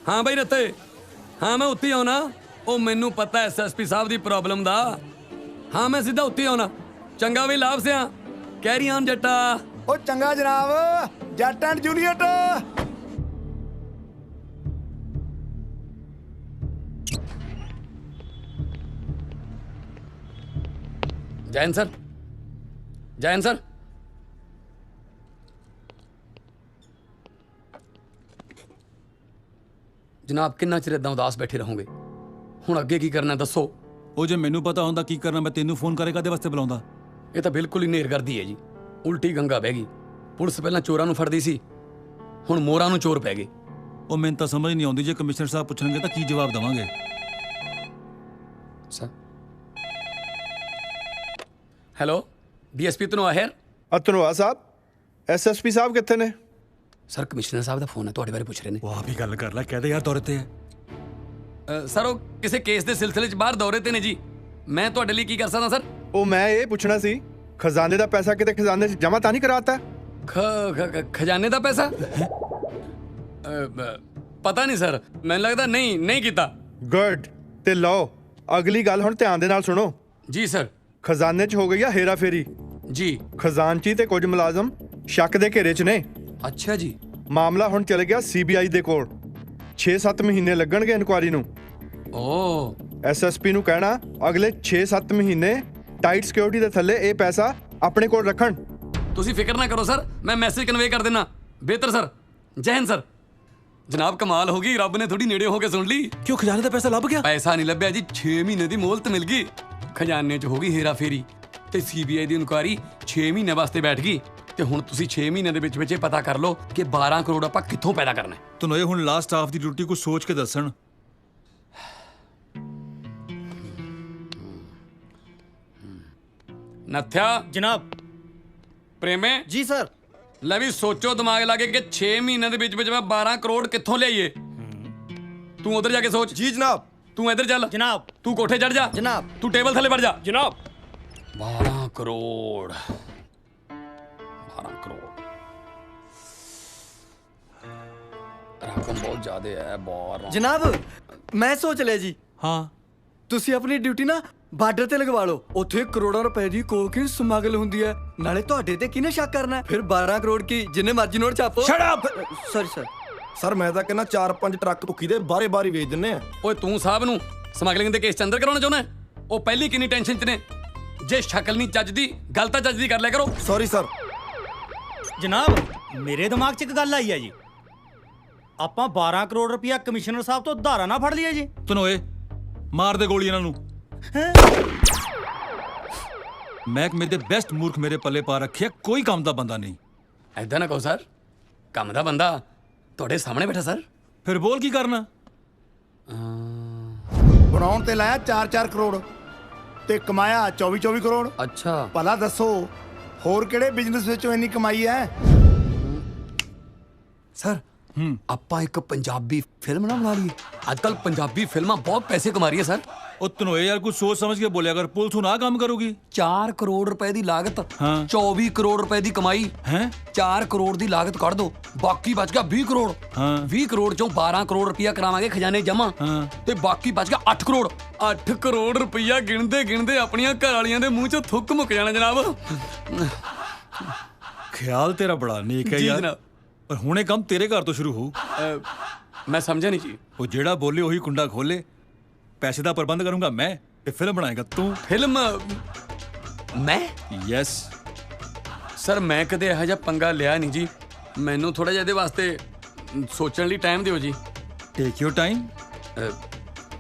ਹਾਂ ਬਈ ਰੱਤੇ, ਹਾਂ ਮੈਂ ਉੱਥੇ ਆਉਣਾ। ਉਹ ਮੈਨੂੰ ਪਤਾ ਐਸਐਸਪੀ ਸਾਹਿਬ ਦੀ ਪ੍ਰੋਬਲਮ ਦਾ। ਹਾਂ ਮੈਂ ਸਿੱਧਾ ਉੱਥੇ ਆਉਣਾ। ਚੰਗਾ ਵੀ ਲਾਭ ਸਿਆ, ਕੈਰੀ ਔਨ ਜੱਟਾ। ਉਹ ਚੰਗਾ ਜਨਾਬ, ਜੱਟ and Juliet. Jain sir, Jain sir. जनाब किन्ना चिर इदां उदास बैठे रहोगे? हुण अगे की करना दसो। ਉਹ ਜੇ ਮੈਨੂੰ ਪਤਾ ਹੁੰਦਾ ਕੀ ਕਰਨਾ ਮੈਂ ਤੈਨੂੰ ਫੋਨ ਕਰੇ ਕਾਦੇ ਵਾਸਤੇ ਬੁਲਾਉਂਦਾ? ਇਹ ਤਾਂ ਬਿਲਕੁਲ ਹੀ ਨੇਰਗਰਦੀ ਹੈ ਜੀ। ਉਲਟੀ ਗੰਗਾ ਬਹਿ ਗਈ। ਪੁਲਿਸ ਪਹਿਲਾਂ ਚੋਰਾਂ ਨੂੰ ਫੜਦੀ ਸੀ, ਹੁਣ ਮੋਰਾਂ ਨੂੰ ਚੋਰ ਪੈ ਗਏ। ਉਹ ਮੈਨੂੰ ਤਾਂ ਸਮਝ ਨਹੀਂ ਆਉਂਦੀ, ਜੇ ਕਮਿਸ਼ਨਰ ਸਾਹਿਬ ਪੁੱਛਣਗੇ ਤਾਂ ਕੀ ਜਵਾਬ ਦੇਵਾਂਗੇ? ਸਰ ਹੈਲੋ, ਡੀਐਸਪੀ ਧਨੋਆ ਹੈ? ਧਨੋਆ ਸਾਹਿਬ, ਐਸਐਸਪੀ ਸਾਹਿਬ ਕਿੱਥੇ ਨੇ? ਸਰ ਕਮਿਸ਼ਨਰ ਸਾਹਿਬ ਦਾ ਫੋਨ ਹੈ, ਤੁਹਾਡੇ ਬਾਰੇ ਪੁੱਛ ਰਹੇ ਨੇ। ਉਹ ਆਪ ਹੀ ਗੱਲ ਕਰ ਲੈ, ਕਹਦੇ ਯਾਰ ਦੌਰੇ ਤੇ ਹੈ। ਸਰ ਉਹ ਕਿਸੇ ਕੇਸ ਦੇ ਸਿਲਸਿਲੇ 'ਚ ਬਾਹਰ ਦੌਰੇ ਤੇ ਨੇ ਜੀ। ਮੈਂ ਤੁਹਾਡੇ ਲਈ ਕੀ ਕਰ ਸਕਦਾ ਸਰ? ਉਹ ਮੈਂ ਇਹ ਪੁੱਛਣਾ ਸੀ, ਖਜ਼ਾਨੇ ਦਾ ਪੈਸਾ ਕਿਤੇ ਖਜ਼ਾਨੇ 'ਚ ਜਮ੍ਹਾਂ ਤਾਂ ਨਹੀਂ ਕਰਾਤਾ? ਖਜ਼ਾਨੇ ਦਾ ਪੈਸਾ? ਪਤਾ ਨਹੀਂ ਸਰ, ਮੈਨੂੰ ਲੱਗਦਾ ਨਹੀਂ ਕੀਤਾ। ਗੁੱਡ। ਤੇ ਲਓ ਅਗਲੀ ਗੱਲ ਹੁਣ ਧਿਆਨ ਦੇ ਨਾਲ ਸੁਣੋ। ਜੀ ਸਰ। ਖਜ਼ਾਨੇ 'ਚ ਹੋ ਗਈ ਆ ਹੇਰਾ ਫੇਰੀ ਜੀ। ਖਜ਼ਾਨਚੀ ਤੇ ਕੁਝ ਮੁਲਾਜ਼ਮ ਸ਼ੱਕ ਦੇ ਘੇਰੇ 'ਚ ਨੇ। ਅੱਛਾ ਜੀ। ਮਾਮਲਾ ਹੁਣ ਚਲੇ ਗਿਆ ਸੀਬੀਆਈ ਦੇ ਕੋਲ। 6-7 ਮਹੀਨੇ ਲੱਗਣਗੇ ਇਨਕੁਆਰੀ ਨੂੰ। ਓ ਐਸਐਸਪੀ ਨੂੰ ਕਹਿਣਾ ਅਗਲੇ 6-7 ਮਹੀਨੇ ਟਾਈਟ ਸਿਕਿਉਰਿਟੀ ਦੇ ਥੱਲੇ ਇਹ ਪੈਸਾ ਆਪਣੇ ਕੋਲ ਰੱਖਣ। ਤੁਸੀਂ ਫਿਕਰ ਨਾ ਕਰੋ ਸਰ, ਮੈਂ ਮੈਸੇਜ ਕਨਵੇ ਕਰ ਦੇਣਾ। ਬਿਹਤਰ ਸਰ। ਜੈ ਹਿੰਦ ਸਰ। ਜਨਾਬ ਕਮਾਲ ਹੋ ਗਈ, ਰੱਬ ਨੇ ਥੋੜੀ ਨੇੜੇ ਹੋ ਕੇ ਸੁਣ ਲਈ। ਕਿਉਂ ਖਜ਼ਾਨੇ ਦਾ ਪੈਸਾ ਲੱਭ ਗਿਆ? ਪੈਸਾ ਨਹੀਂ ਲੱਭਿਆ ਜੀ, 6 ਮਹੀਨੇ ਦੀ ਮੋਹਲਤ ਮਿਲ ਗਈ। ਖਜ਼ਾਨੇ 'ਚ ਹੋ ਗਈ ਹੇਰਾ ਫੇਰੀ ਤੇ ਸੀਬੀਆਈ ਦੀ ਇਨਕੁਆਰੀ 6 ਮਹੀਨੇ ਵਾਸਤੇ ਬੈਠ ਗਈ। ਤੇ ਹੁਣ ਤੁਸੀਂ 6 ਮਹੀਨਿਆਂ ਦੇ ਵਿੱਚ ਇਹ ਪਤਾ ਕਰ ਲਓ ਕਿ 12 ਕਰੋੜ ਆਪਾਂ ਕਿੱਥੋਂ ਪੈਦਾ ਕਰਨਾ ਹੈ। ਤੁਹਾਨੂੰ ਇਹ ਹੁਣ ਲਾਸਟ ਹਾਫ ਦੀ ਡਿਊਟੀ ਕੁਝ ਸੋਚ ਕੇ ਦੱਸਣ। ਨਥਿਆ ਜਨਾਬ। ਪ੍ਰੇਮੇ ਜੀ ਸਰ। ਲੈ ਵੀ ਸੋਚੋ ਦਿਮਾਗ ਲਾ ਕੇ ਕਿ 6 ਮਹੀਨਿਆਂ ਦੇ ਵਿੱਚ ਮੈਂ 12 ਕਰੋੜ ਕਿੱਥੋਂ ਲਿਆਈਏ। ਤੂੰ ਉਧਰ ਜਾ ਕੇ ਸੋਚ। ਜੀ ਜਨਾਬ। ਤੂੰ ਇੱਧਰ ਚੱਲ ਜਨਾਬ। ਤੂੰ ਕੋਠੇ ਚੜ ਜਾ ਜਨਾਬ। ਤੂੰ ਟੇਬਲ ਥੱਲੇ ਵੜ ਜਾ ਜਨਾਬ। 12 ਕਰੋੜ 12 ਕਰੋੜ ਰਕਮ ਬਹੁਤ ਜ਼ਿਆਦਾ ਹੈ। 12 ਜਨਾਬ ਮੈਂ ਸੋਚ ਲਿਆ ਜੀ। ਹਾਂ ਤੁਸੀਂ ਆਪਣੀ ਡਿਊਟੀ ਨਾ ਬਾਰਡਰ ਤੇ ਲਗਵਾ ਲਓ। ਉੱਥੇ ਕਰੋੜਾਂ ਰੁਪਏ ਦੀ ਕੋਕੀਨ ਸਮਗਲ ਹੁੰਦੀ ਹੈ। ਨਾਲੇ ਤੁਹਾਡੇ ਤੇ ਕਿਹਨੇ ਸ਼ੱਕ ਕਰਨਾ ਹੈ? ਫਿਰ 12 ਕਰੋੜ ਕੀ ਜਿੰਨੇ ਮਰਜ਼ੀ ਨੋਟ ਛਾਪੋ। Shut up. Sorry sir. Sir ਮੈਂ ਤਾਂ ਕਹਿੰਦਾ 4-5 ਟਰੱਕ ਭੁੱਕੀ ਦੇ ਬਾਰੇ-ਬਾਰੀ ਵੇਚ ਦਿੰਨੇ ਆ। ਓਏ ਤੂੰ ਸਾਹਿਬ ਨੂੰ ਸਮਗਲਿੰਗ ਦੇ ਕੇਸ ਚ ਅੰਦਰ ਕਰਾਉਣਾ ਚਾਹੁੰਦਾ? ਉਹ ਪਹਿਲੀ ਕਿੰਨੀ ਟੈਨਸ਼ਨ ਚ ਨੇ। ਜੇ ਸ਼ਕਲ ਨਹੀਂ ਚੱਜਦੀ ਗੱਲ ਤਾਂ ਚੱਜਦੀ ਕਰ ਲਿਆ ਕਰੋ। Sorry sir. ਜਨਾਬ ਮੇਰੇ ਦਿਮਾਗ 'ਚ ਇੱਕ ਗੱਲ ਆਈ ਹੈ ਜੀ। ਆਪਾਂ 12 ਕਰੋੜ ਰੁਪਇਆ ਕਮਿਸ਼ਨਰ ਸਾਹਿਬ ਤੋਂ ਉਧਾਰਾ ਨਾ ਫੜ ਲਈਏ ਜੀ। ਧਨੋਏ ਮਾਰ ਦੇ ਗੋਲੀ ਇਹਨਾਂ ਨੂੰ। ਮਹਿਕਮੇ ਦੇ ਬੈਸਟ ਮੂਰਖ ਮੇਰੇ ਪੱਲੇ ਪਾ ਰੱਖਿਆ, ਕੋਈ ਕੰਮ ਦਾ ਬੰਦਾ ਨਹੀਂ। ਐਦਾਂ ਨਾ ਕਹੋ ਸਰ, ਕੰਮ ਦਾ ਬੰਦਾ ਤੁਹਾਡੇ ਸਾਹਮਣੇ ਬੈਠਾ ਸਰ। ਫਿਰ ਬੋਲ ਕੀ ਕਰਨਾ? ਬਣਾਉਣ ਤੇ ਲਾਇਆ 4-4 ਕਰੋੜ ਤੇ ਕਮਾਇਆ 24-24 ਕਰੋੜ। ਅੱਛਾ ਭਲਾ ਦੱਸੋ ਹੋਰ ਕਿਹੜੇ ਬਿਜ਼ਨਸ ਵਿੱਚੋਂ ਇੰਨੀ ਕਮਾਈ ਹੈ? ਸਰ ਆਪਾਂ ਇੱਕ ਪੰਜਾਬੀ ਫਿਲਮ ਨਾ ਬਣਾ ਲਈਏ। ਅੱਜ ਕੱਲ ਪੰਜਾਬੀ ਫਿਲਮਾਂ ਬਹੁਤ ਪੈਸੇ ਕਮਾ ਰਹੀ ਹੈ ਸਰ। ਉਹ ਧਨੋਏ ਯਾਰ ਕੁਝ ਸੋਚ ਸਮਝ ਕੇ ਬੋਲਿਆ ਕਰ, ਪੁਲਿਸ ਹੁਣ ਆਹ ਕੰਮ ਕਰੂਗੀ। 4 ਕਰੋੜ ਰੁਪਏ ਦੀ ਲਾਗਤ, ਹਾਂ 24 ਕਰੋੜ ਰੁਪਏ ਦੀ ਕਮਾਈ ਹੈ। 4 ਕਰੋੜ ਦੀ ਲਾਗਤ ਕੱਢ ਦੋ, ਬਾਕੀ ਬਚ ਗਿਆ 20 ਕਰੋੜ। ਹਾਂ 20 ਕਰੋੜ ਚੋਂ 12 ਕਰੋੜ ਰੁਪਇਆ ਕਰਾਵਾਂਗੇ ਖਜ਼ਾਨੇ ਜਮਾ ਤੇ ਬਾਕੀ ਬਚ ਗਿਆ 8 ਕਰੋੜ। 8 ਕਰੋੜ ਰੁਪਇਆ ਗਿਣਦੇ ਗਿਣਦੇ ਆਪਣੀਆਂ ਘਰ ਵਾਲੀਆਂ ਦੇ ਮੂੰਹ ਚੋਂ ਥੁੱਕ ਮੁੱਕ ਜਾਣਾ ਜਨਾਬ। ਖਿਆਲ ਤੇਰਾ ਬੜਾ ਨੇਕ ਹੈ ਜੀ ਯਾਰ, ਜਨਾਬ। ਪਰ ਹੁਣ ਇਹ ਕੰਮ ਤੇਰੇ ਘਰ ਤੋਂ ਸ਼ੁਰੂ ਹੋਊ। ਮੈਂ ਸਮਝਿਆ ਨਹੀਂ ਜੀ। ਉਹ ਜਿਹੜਾ ਬੋਲੇ ਉਹੀ ਕੁੰਡਾ ਖੋਲੇ। ਪੈਸੇ ਦਾ ਪ੍ਰਬੰਧ ਕਰੂੰਗਾ ਮੈਂ ਤੇ ਫਿਲਮ ਬਣਾਏਗਾ ਤੂੰ। ਫਿਲਮ ਮੈਂ? ਯੈਸ ਸਰ ਮੈਂ ਕਦੇ ਇਹੋ ਜਿਹਾ ਪੰਗਾ ਲਿਆ ਨਹੀਂ ਜੀ। ਮੈਨੂੰ ਥੋੜਾ ਜਿਹਾ ਇਹਦੇ ਵਾਸਤੇ ਸੋਚਣ ਲਈ ਟਾਈਮ ਦਿਓ ਜੀ। ਟੇਕ ਯੂਰ ਟਾਈਮ।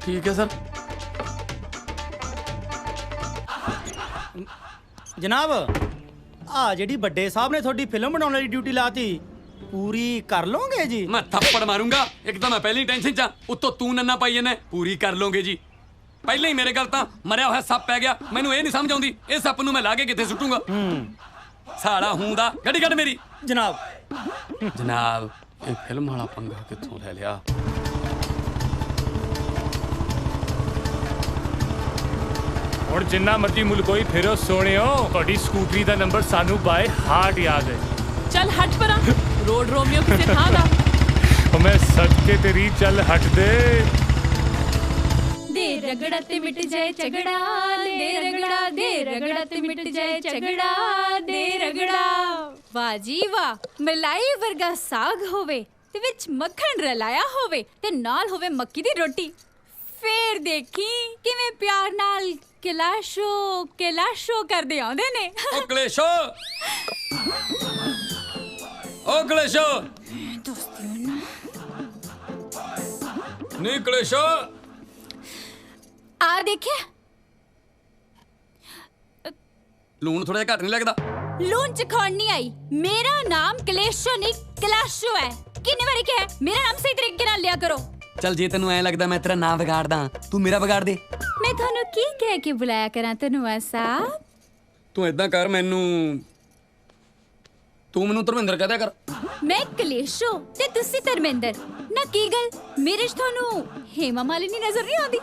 ਠੀਕ ਹੈ ਸਰ। ਜਨਾਬ ਆ ਜਿਹੜੀ ਵੱਡੇ ਸਾਹਿਬ ਨੇ ਤੁਹਾਡੀ ਫਿਲਮ ਬਣਾਉਣ ਵਾਲੀ ਡਿਊਟੀ ਲਾਤੀ, ਪੂਰੀ ਕਰ ਲਓਗੇ ਜੀ? ਮੈਂ ਥੱਪੜ ਮਾਰੂੰਗਾ। ਇੱਕ ਤਾਂ ਮੈਂ ਪਹਿਲੀ ਟੈਨਸ਼ਨ 'ਚ ਆ, ਉੱਤੋਂ ਤੂੰ ਨੰਨਾ ਪਾਈ ਇਹਨੇ। ਪੂਰੀ ਕਰ ਲਓਗੇ ਜੀ। ਪਹਿਲਾਂ ਹੀ ਮੇਰੇ ਗੱਲ ਤਾਂ ਮਰਿਆ ਹੋਇਆ ਸੱਪ ਪੈ ਗਿਆ। ਮੈਨੂੰ ਇਹ ਨਹੀਂ ਸਮਝ ਆਉਂਦੀ ਇਹ ਸੱਪ ਨੂੰ ਮੈਂ ਲਾ ਕੇ ਕਿੱਥੇ ਸੁੱਟੂੰਗਾ। ਸਾਲਾ ਹੁੰਦਾ ਗੱਡੀ ਕੱਢ ਮੇਰੀ। ਜਨਾਬ ਜਨਾਬ ਇਹ ਫਿਲਮ ਵਾਲਾ ਪੰਗਾ ਕਿੱਥੋਂ ਲੈ ਲਿਆ? ਹੁਣ ਜਿੰਨਾ ਮਰਜ਼ੀ ਮੁਲਕ ਹੋਈ ਫਿਰੋ ਸੋਹਣਿਓ, ਤੁਹਾਡੀ ਸਕੂਟਰੀ ਦਾ ਨੰਬਰ ਸਾਨੂੰ ਬਾਏ ਹਾਰਟ ਯਾਦ ਹੈ। ਚੱਲ ਹਟ ਪਰਾਂ, ਰੋਡ ਰੋਮੀਓ ਕਿਸੇ ਥਾਂ ਦਾ। ਉਹ ਮੈਂ ਸਦਕੇ ਤੇਰੀ ਚੱਲ ਹਟ ਦੇ। ਦੇ ਰਗੜਾ ਤੇ ਮਿਟ ਜਾਏ ਝਗੜਾ, ਦੇ ਰਗੜਾ ਤੇ ਮਿਟ ਜਾਏ ਝਗੜਾ, ਦੇ ਰਗੜਾ। ਵਾਹ ਜੀ ਵਾਹ, ਮਲਾਈ ਵਰਗਾ ਸਾਗ ਹੋਵੇ ਤੇ ਵਿੱਚ ਮੱਖਣ ਰਲਾਇਆ ਹੋਵੇ ਤੇ ਨਾਲ ਹੋਵੇ ਮੱਕੀ ਦੀ ਰੋਟੀ। ਫੇਰ ਦੇਖੀ ਕਿਵੇਂ ਪਿਆਰ ਨਾਲ ਕਲਾਸ਼ੋ ਕਰਦੇ ਆਉਂਦੇ ਨੇ। ਓ ਕਲੇਸ਼ੋ, ਓ ਕਲੇਸ਼ੋ, ਨਹੀਂ ਕਲੇਸ਼ੋ, ਆ ਦੇਖਿਆ ਲੂਣ ਥੋੜਾ ਜਿਹਾ ਘੱਟ ਨਹੀਂ ਲੱਗਦਾ? ਲੂਣ ਚ ਖਾਣ ਨਹੀਂ ਆਈ। ਮੇਰਾ ਨਾਮ ਕਲੇਸ਼ੋ ਨਹੀਂ ਕਲਾਸ਼ੋ ਹੈ। ਕਿੰਨੇ ਵਾਰੀ ਕਿਹਾ ਮੇਰਾ ਨਾਮ ਸਹੀ ਤਰੀਕੇ ਨਾਲ ਲਿਆ ਕਰੋ। ਚੱਲ ਜੇ ਤੈਨੂੰ ਐ ਲੱਗਦਾ ਮੈਂ ਤੇਰਾ ਨਾਮ ਵਿਗਾੜਦਾ, ਤੂੰ ਮੇਰਾ ਵਿਗਾੜ ਦੇ। ਮੈਂ ਤੁਹਾਨੂੰ ਕੀ ਕਹਿ ਕੇ ਬੁਲਾਇਆ ਕਰਾਂ ਧਨਵਾ ਸਾਹਿਬ? ਤੂੰ ਏਦਾਂ ਕਰ, ਤੂੰ ਮੈਨੂੰ ਧਰਮਿੰਦਰ ਕਹਿ ਦਿਆ ਕਰ। ਮੈਂ ਕਲੇਸ਼ੋ ਤੇ ਤੁਸੀਂ ਧਰਮਿੰਦਰ। ਨਾ ਕੀ ਗੱਲ, ਮੇਰੇ 'ਚ ਤੁਹਾਨੂੰ ਹੇਮਾ ਮਾਲਿਨੀ ਨਜ਼ਰ ਨਹੀਂ ਆਉਂਦੀ?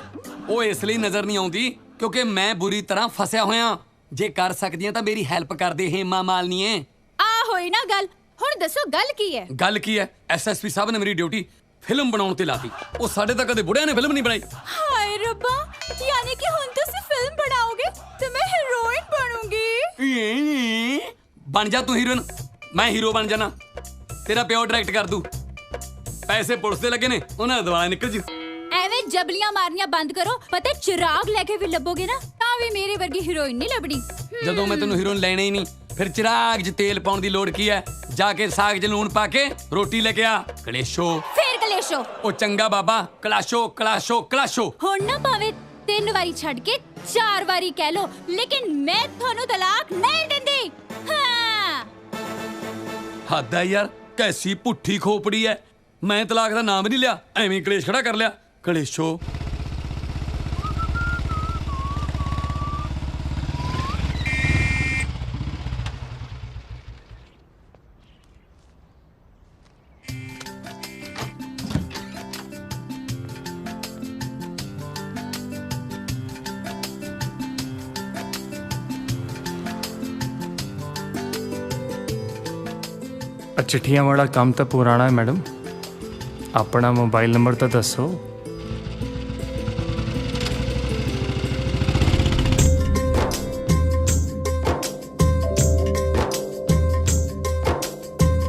ਉਹ ਇਸ ਲਈ ਨਜ਼ਰ ਨਹੀਂ ਆਉਂਦੀ ਕਿਉਂਕਿ ਮੈਂ ਬੁਰੀ ਤਰ੍ਹਾਂ ਫਸਿਆ ਹੋਇਆ। ਜੇ ਕਰ ਸਕਦੀਆਂ ਤਾਂ ਮੇਰੀ ਹੈਲਪ ਕਰ ਦੇ ਹੇਮਾ ਮਾਲਿਨੀਏ। ਆ ਹੋਈ ਨਾ ਗੱਲ। ਹੁਣ ਦੱਸੋ ਗੱਲ ਕੀ ਹੈ? ਗੱਲ ਕੀ ਹੈ? ਐਸਐਸਪੀ ਸਾਹਿਬ ਨੇ ਮੇਰੀ ਡਿਊਟੀ ਫਿਲਮ ਬਣਾਉਣ ਤੇ ਲਾਤੀ। ਉਹ ਸਾਡੇ ਤਾਂ ਕਦੇ ਬੁੜਿਆਂ ਨੇ ਫਿਲਮ ਨਹੀਂ ਬਣਾਈ। ਹਾਏ ਰੱਬਾ, ਯਾਨੀ ਕਿ ਹੁਣ ਤੁਸੀਂ ਫਿਲਮ ਬਣਾਓਗੇ ਤੇ ਮੈਂ ਹੀਰੋਇਨ ਬਣੂੰਗੀ। ਬਣ ਜਾ ਤੂੰ ਹੀਰੋਇਨ, ਮੈਂ ਹੀਰੋ ਬਣ ਜਾਣਾ। ਤੇਰਾ ਪਿਓ ਡਾਇਰੈਕਟ ਕਰ ਦੂ। ਪੈਸੇ ਪੁਲਿਸ ਦੇ ਲੱਗੇ ਨੇ, ਉਹਨਾਂ ਦਾ ਦੁਆਲਾ ਨਿਕਲ ਜੂ। ਐਵੇਂ ਜਬਲੀਆਂ ਮਾਰਨੀਆਂ ਬੰਦ ਕਰੋ। ਪਤਾ ਚਿਰਾਗ ਲੈ ਕੇ ਵੀ ਲੱਭੋਗੇ ਨਾ ਤਾਂ ਵੀ ਮੇਰੇ ਵਰਗੀ ਹੀਰੋਇਨ ਨਹੀਂ ਲੱਭਣੀ। ਜਦੋਂ ਮੈਂ ਤੈਨੂੰ ਹੀਰੋਇਨ ਲੈਣਾ ਹੀ ਨਹੀਂ, ਫਿਰ ਚਿਰਾਗ 'ਚ ਤੇਲ ਪਾਉਣ ਦੀ ਲੋੜ ਕੀ ਹੈ? ਜਾ ਕੇ ਸਾਗ 'ਚ ਲੂਣ ਪਾ ਕੇ ਰੋਟੀ ਲੈ ਕੇ ਆ। ਕਲੇਸ਼ੋ ਫੇਰ ਕਲੇਸ਼ੋ। ਉਹ ਚੰਗਾ ਬਾਬਾ, ਕਲਾਸ਼ੋ ਕਲਾਸ਼ੋ ਕਲਾਸ਼ੋ। ਹੁਣ ਨਾ ਭਾਵੇਂ 3 ਵਾਰੀ ਛੱਡ ਕੇ 4 ਵਾਰੀ ਕਹਿ ਲੋ, ਲੇਕਿਨ ਮੈਂ ਤੁਹਾਨੂੰ ਤਲਾਕ ਨਹੀਂ ਦਿੰਦੀ। ਹਾਂ ਹੱਦ ਹੈ ਯਾਰ, ਕੈਸੀ ਪੁੱਠੀ ਖੋਪੜੀ ਐ। ਮੈਂ ਤਲਾਕ ਦਾ ਨਾਮ ਨਹੀਂ ਲਿਆ, ਐਵੇਂ ਕਲੇਸ਼ ਖੜਾ ਕਰ ਲਿਆ। ਕਲੇਸ਼ੋ चिट्ठियां वाला काम तो पुराना है मैडम, अपना मोबाइल नंबर तो दसो।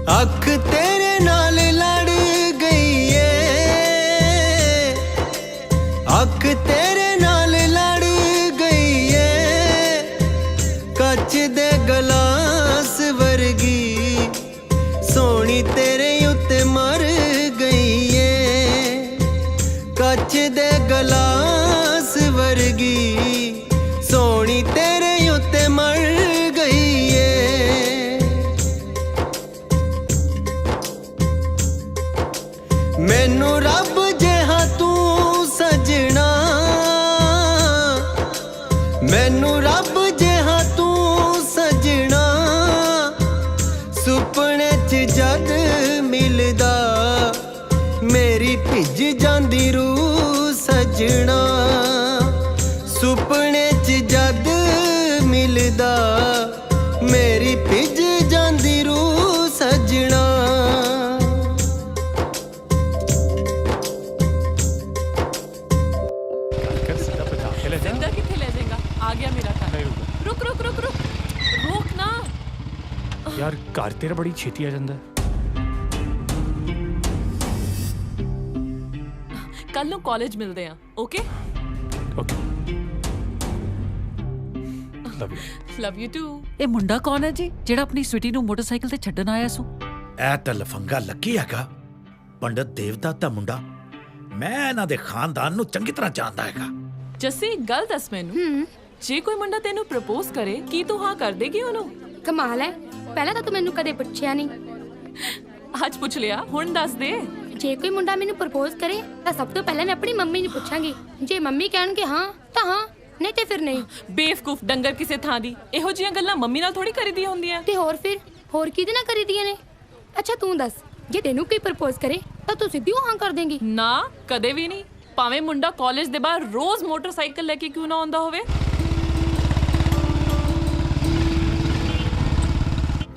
अख तेरे नाल लड़ गई है, अख तेरे नाल लड़ गई है, कच दे गलास वर्गी सोनी तेरे उत्ते मर गई है, कच दे गलास वर्गी सोनी तेरे उत्ते मर गई है। मैनू रब जिहा तू सजना, मैनू रब जिहा तू सजना, सुपने च जद मिलदा मेरी भिज जांदी रूह सजना, सुपने च जद मिलदा मेरी भिज जांदी रूह सजना। जिंदा किथे ले जाएगा? आ गया मेरा टाइम। रुक रुक रुक रुक रुक ना यार, घर तेरा बड़ी छेती आ जाता है। कल ਨੂੰ ਕਾਲਜ ਮਿਲਦੇ ਆ, ਓਕੇ? Love you to. ਇਹ ਮੁੰਡਾ ਕੌਣ ਹੈ ਜੀ ਜਿਹੜਾ ਆਪਣੀ ਸਵੀਟੀ ਨੂੰ ਮੋਟਰਸਾਈਕਲ ਤੇ ਛੱਡਣ ਆਇਆ ਸੂ? ਇਹ ਤਾਂ ਲਫੰਗਾ ਲੱਕੀ ਹੈਗਾ, ਪੰਡਤ ਦੇਵਦਾਸ ਦਾ ਮੁੰਡਾ। ਮੈਂ ਇਹਨਾਂ ਦੇ ਖਾਨਦਾਨ ਨੂੰ ਚੰਗੀ ਤਰ੍ਹਾਂ ਜਾਣਦਾ ਹੈਗਾ। ਜੱਸੀ, ਗੱਲ ਦੱਸ ਮੈਨੂੰ, ਜੇ ਕੋਈ ਮੁੰਡਾ ਤੈਨੂੰ ਪ੍ਰਪੋਜ਼ ਕਰੇ ਕੀ ਤੂੰ ਹਾਂ ਕਰ ਦੇਗੀ ਉਹਨੂੰ? ਕਮਾਲ ਹੈ, ਪਹਿਲਾਂ ਤਾਂ ਤੂੰ ਮੈਨੂੰ ਕਦੇ ਪੁੱਛਿਆ ਨਹੀਂ। ਅੱਜ ਪੁੱਛ ਲਿਆ, ਹੁਣ ਦੱਸ ਦੇ। ਜੇ ਕੋਈ ਮੁੰਡਾ ਮੈਨੂੰ ਪ੍ਰਪੋਜ਼ ਕਰੇ ਤਾਂ ਸਭ ਤੋਂ ਪਹਿਲਾਂ ਮੈਂ ਆਪਣੀ ਮੰਮੀ ਨੂੰ ਪੁੱਛਾਂਗੀ। ਜੇ ਮੰਮੀ ਕਹਿਣਗੇ ਹਾਂ ਤਾਂ ਹਾਂ, ਨਹੀਂ ਤੇ ਫਿਰ ਨਹੀਂ। ਬੇਵਕੂਫ ਡੰਗਰ ਕਿਸੇ ਥਾਂ ਦੀ। ਇਹੋ ਜਿਹੀਆਂ ਗੱਲਾਂ ਮੰਮੀ ਨਾਲ ਥੋੜੀ ਕਰੀਦੀਆਂ ਹੁੰਦੀਆਂ। ਤੇ ਹੋਰ ਫਿਰ ਹੋਰ ਕਿਹਦੇ ਨਾਲ ਕਰੀਦੀਆਂ ਨੇ? ਅੱਛਾ ਤੂੰ ਦੱਸ, ਜੇ ਤੈਨੂੰ ਕੋਈ ਪ੍ਰਪੋਜ਼ ਕਰੇ ਤਾਂ ਤੂੰ ਸਿੱਧੀ ਹਾਂ ਕਰ ਦੇਂਗੀ? ਨਾ, ਕਦੇ ਵੀ ਨਹੀਂ। ਭਾਵੇਂ ਮੁੰਡਾ ਕਾਲਜ ਦੇ ਬਾਹਰ ਰੋਜ਼ ਮੋਟਰਸਾਈਕਲ ਲੈ ਕੇ ਕਿਉਂ ਨਾ ਆਉਂਦਾ ਹੋਵੇ।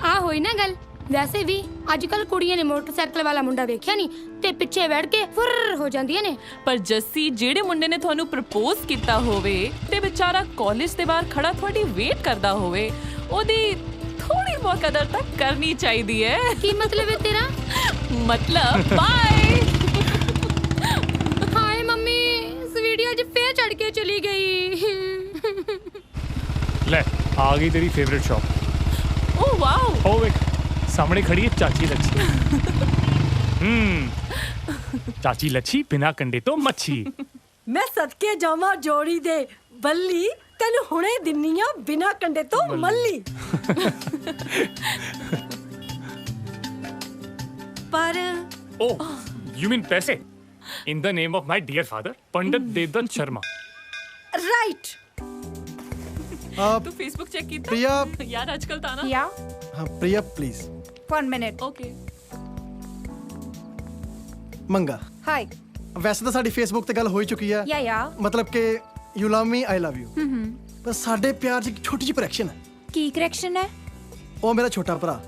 ਆ ਹੋਈ ਨਾ ਗੱਲ। ਵੈਸੇ ਵੀ ਅੱਜ ਕੱਲ ਕੁੜੀਆਂ ਨੇ ਮੋਟਰਸਾਈਕਲ ਵਾਲਾ ਮੁੰਡਾ ਵੇਖਿਆ ਨਹੀਂ ਤੇ ਪਿੱਛੇ ਬੈਠ ਕੇ ਫੁਰ ਹੋ ਜਾਂਦੀਆਂ ਨੇ। ਪਰ ਜੱਸੀ, ਜਿਹੜੇ ਮੁੰਡੇ ਨੇ ਤੁਹਾਨੂੰ ਪ੍ਰਪੋਜ਼ ਕੀਤਾ ਹੋਵੇ ਤੇ ਵਿਚਾਰਾ ਕਾਲਜ ਦੇ ਬਾਹਰ ਖੜਾ ਤੁਹਾਡੀ ਵੇਟ ਕਰਦਾ ਹੋਵੇ, ਉਹਦੀ ਥੋੜੀ ਬਹੁਤ ਕਦਰ ਤਾਂ ਕਰਨੀ ਚਾਹੀਦੀ ਹੈ। ਕੀ ਮਤਲਬ ਹੈ ਤੇਰਾ? ਮਤਲਬ ਬਾਏ। ਹਾਏ ਮੰਮੀ, ਇਸ ਵੀਡੀਓ 'ਚ ਫੇਰ ਚੜ ਕੇ ਚਲੀ ਗਈ। ले आ गई तेरी फेवरेट शॉप। ओह वाओ, ओ देख सामने खड़ी है चाची लच्छी। चाची लच्छी बिना कंडे तो मच्छी। मैं सदके जावा जोड़ी दे बल्ली तेन हुणे दिन्नी आ बिना कंडे तो मल्ली। पर ओ यू मीन पैसे? In the name of my dear father Pandit Devdutt Sharma. Right. तू फेसबुक चेक की प्रिया यार आजकल था ना। या हाँ प्रिया प्लीज 1 मिनट। ओके मंगा हाय। वैसे ਤਾਂ ਸਾਡੀ ਫੇਸਬੁੱਕ ਤੇ ਗੱਲ ਹੋ ਹੀ ਚੁੱਕੀ ਆ या ਮਤਲਬ ਕਿ you love me I love you ਪਰ ਸਾਡੇ ਪਿਆਰ 'ਚ ਇੱਕ ਛੋਟੀ ਜਿਹੀ ਕਰੈਕਸ਼ਨ ਹੈ। ਕੀ ਕਰੈਕਸ਼ਨ ਹੈ? ਉਹ ਮੇਰਾ ਛੋਟਾ ਭਰਾ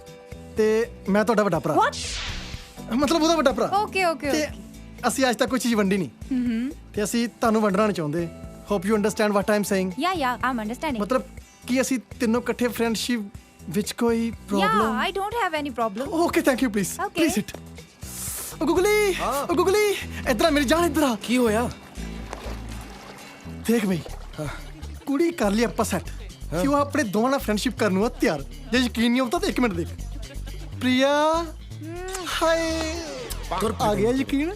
ਤੇ ਮੈਂ ਤੁਹਾਡਾ ਵੱਡਾ ਭਰਾ। ਮਤਲਬ ਉਹਦਾ ਵੱਡਾ ਭਰਾ। ਓਕੇ ਓਕੇ ਤੇ ਅਸੀਂ ਅੱਜ ਤੱਕ ਕੋਈ ਚੀਜ਼ ਵੰਡੀ ਨਹੀਂ ਤੇ ਅਸੀਂ ਤੁਹਾਨੂੰ ਵੰਡਣਾ ਨਹੀਂ ਚਾਹੁੰਦੇ। Hope you understand what I am saying. या आम अंडरस्टैंडिंग। ਮਤਲਬ ਕਿ ਅਸੀਂ ਤਿੰਨੋਂ ਇਕੱਠੇ ਫਰੈਂਡਸ਼ਿਪ ਵਿੱਚ ਕੋਈ या problem. I don't have any problem. Okay thank you please please it. ਓ ਗੁਗਲੀ ਓ ਗੁਗਲੀ ਇੱਧਰ ਆ ਮੇਰੀ ਜਾਨ ਇੱਧਰ ਆ। ਕੀ ਹੋਇਆ? ਦੇਖ ਬਈ ਕੁੜੀ ਕਰ ਲਈ ਆਪਾਂ ਸੈੱਟ ਕਿ ਉਹ ਆਪਣੇ ਦੋਵਾਂ ਨਾਲ ਫਰੈਂਡਸ਼ਿਪ ਕਰਨ ਨੂੰ ਆ ਤਿਆਰ। ਜੇ ਯਕੀਨ ਨਹੀਂ ਆਉਂਦਾ ਤਾਂ 1 ਮਿੰਟ ਦੇਖ। ਪ੍ਰਿਆ ਹਾਏ ਆ ਗਿਆ ਯਕੀਨ।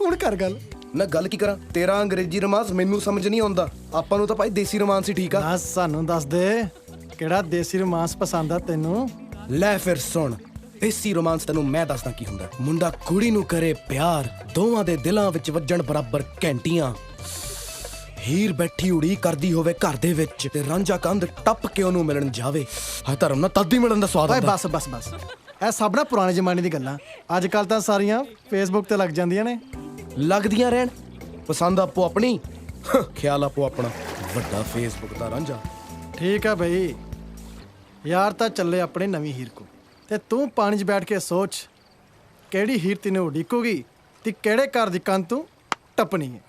ਹੁਣ ਕਰ ਗੱਲ। ਮੈਂ ਗੱਲ ਕੀ ਕਰਾਂ? ਤੇਰਾ ਅੰਗਰੇਜ਼ੀ ਰੋਮਾਂਸ ਮੈਨੂੰ ਸਮਝ ਨਹੀਂ ਆਉਂਦਾ। ਆਪਾਂ ਨੂੰ ਤਾਂ ਭਾਈ ਦੇਸੀ ਰੋਮਾਂਸ ਹੀ ਠੀਕ ਆ। ਬਸ ਸਾਨੂੰ ਦੱਸ ਦੇ ਕਿਹੜਾ ਦੇਸੀ ਰੋਮਾਂਸ ਪਸੰਦ ਆ ਤੈਨੂੰ। ਲੈ ਫਿਰ ਸੁਣ ਦੇਸੀ ਰੋਮਾਂਸ ਤੈਨੂੰ ਮੈਂ ਦੱਸਦਾ ਕੀ ਹੁੰਦਾ। ਮੁੰਡਾ ਕੁੜੀ ਨੂੰ ਕਰੇ ਪਿਆਰ, ਦੋਵਾਂ ਦੇ ਦਿਲਾਂ ਵਿੱਚ ਵੱਜਣ ਬਰਾਬਰ ਘੰਟੀਆਂ। ਹੀਰ ਬੈਠੀ ਉੜੀ ਕਰਦੀ ਹੋਵੇ ਘਰ ਦੇ ਵਿੱਚ ਤੇ ਰਾਂਝਾ ਕੰਧ ਟੱਪ ਕੇ ਉਹਨੂੰ ਮਿਲਣ ਜਾਵੇ। ਹਾਂ ਧਰਮ ਨਾਲ ਤਦ ਹੀ ਮਿਲਣ ਦਾ ਸਵਾਦ ਓਏ ਆਉਂਦਾ। ਬਸ ਬਸ ਬਸ ਇਹ ਸਭ ਨਾ ਪੁਰਾਣੇ ਜ਼ਮਾਨੇ ਦੀ ਗੱਲਾਂ। ਅੱਜ ਕੱਲ ਤਾਂ ਸਾਰੀਆਂ ਫੇਸਬੁੱਕ ਤੇ ਲੱਗ ਜਾਂਦੀਆਂ ਨੇ। ਲੱਗਦੀਆਂ ਰਹਿਣ। ਪਸੰਦ ਆਪੋ ਆਪਣੀ, ਖਿਆਲ ਆਪੋ ਆਪਣਾ। ਵੱਡਾ ਫੇਸਬੁੱਕ ਦਾ ਰਾਂਝਾ। ਠੀਕ ਆ ਬਈ ਯਾਰ ਤਾਂ ਚੱਲੇ ਆਪਣੇ ਨਵੀਂ ਹੀਰ ਕੋ ਤੇ ਤੂੰ ਪਾਣੀ 'ਚ ਬੈਠ ਕੇ ਸੋਚ ਕਿਹੜੀ ਹੀਰ ਤੈਨੂੰ ਉਡੀਕੂਗੀ ਤੇ ਕਿਹੜੇ ਘਰ ਦੀ ਕੰਧ ਤੂੰ ਟੱਪਣੀ ਹੈ।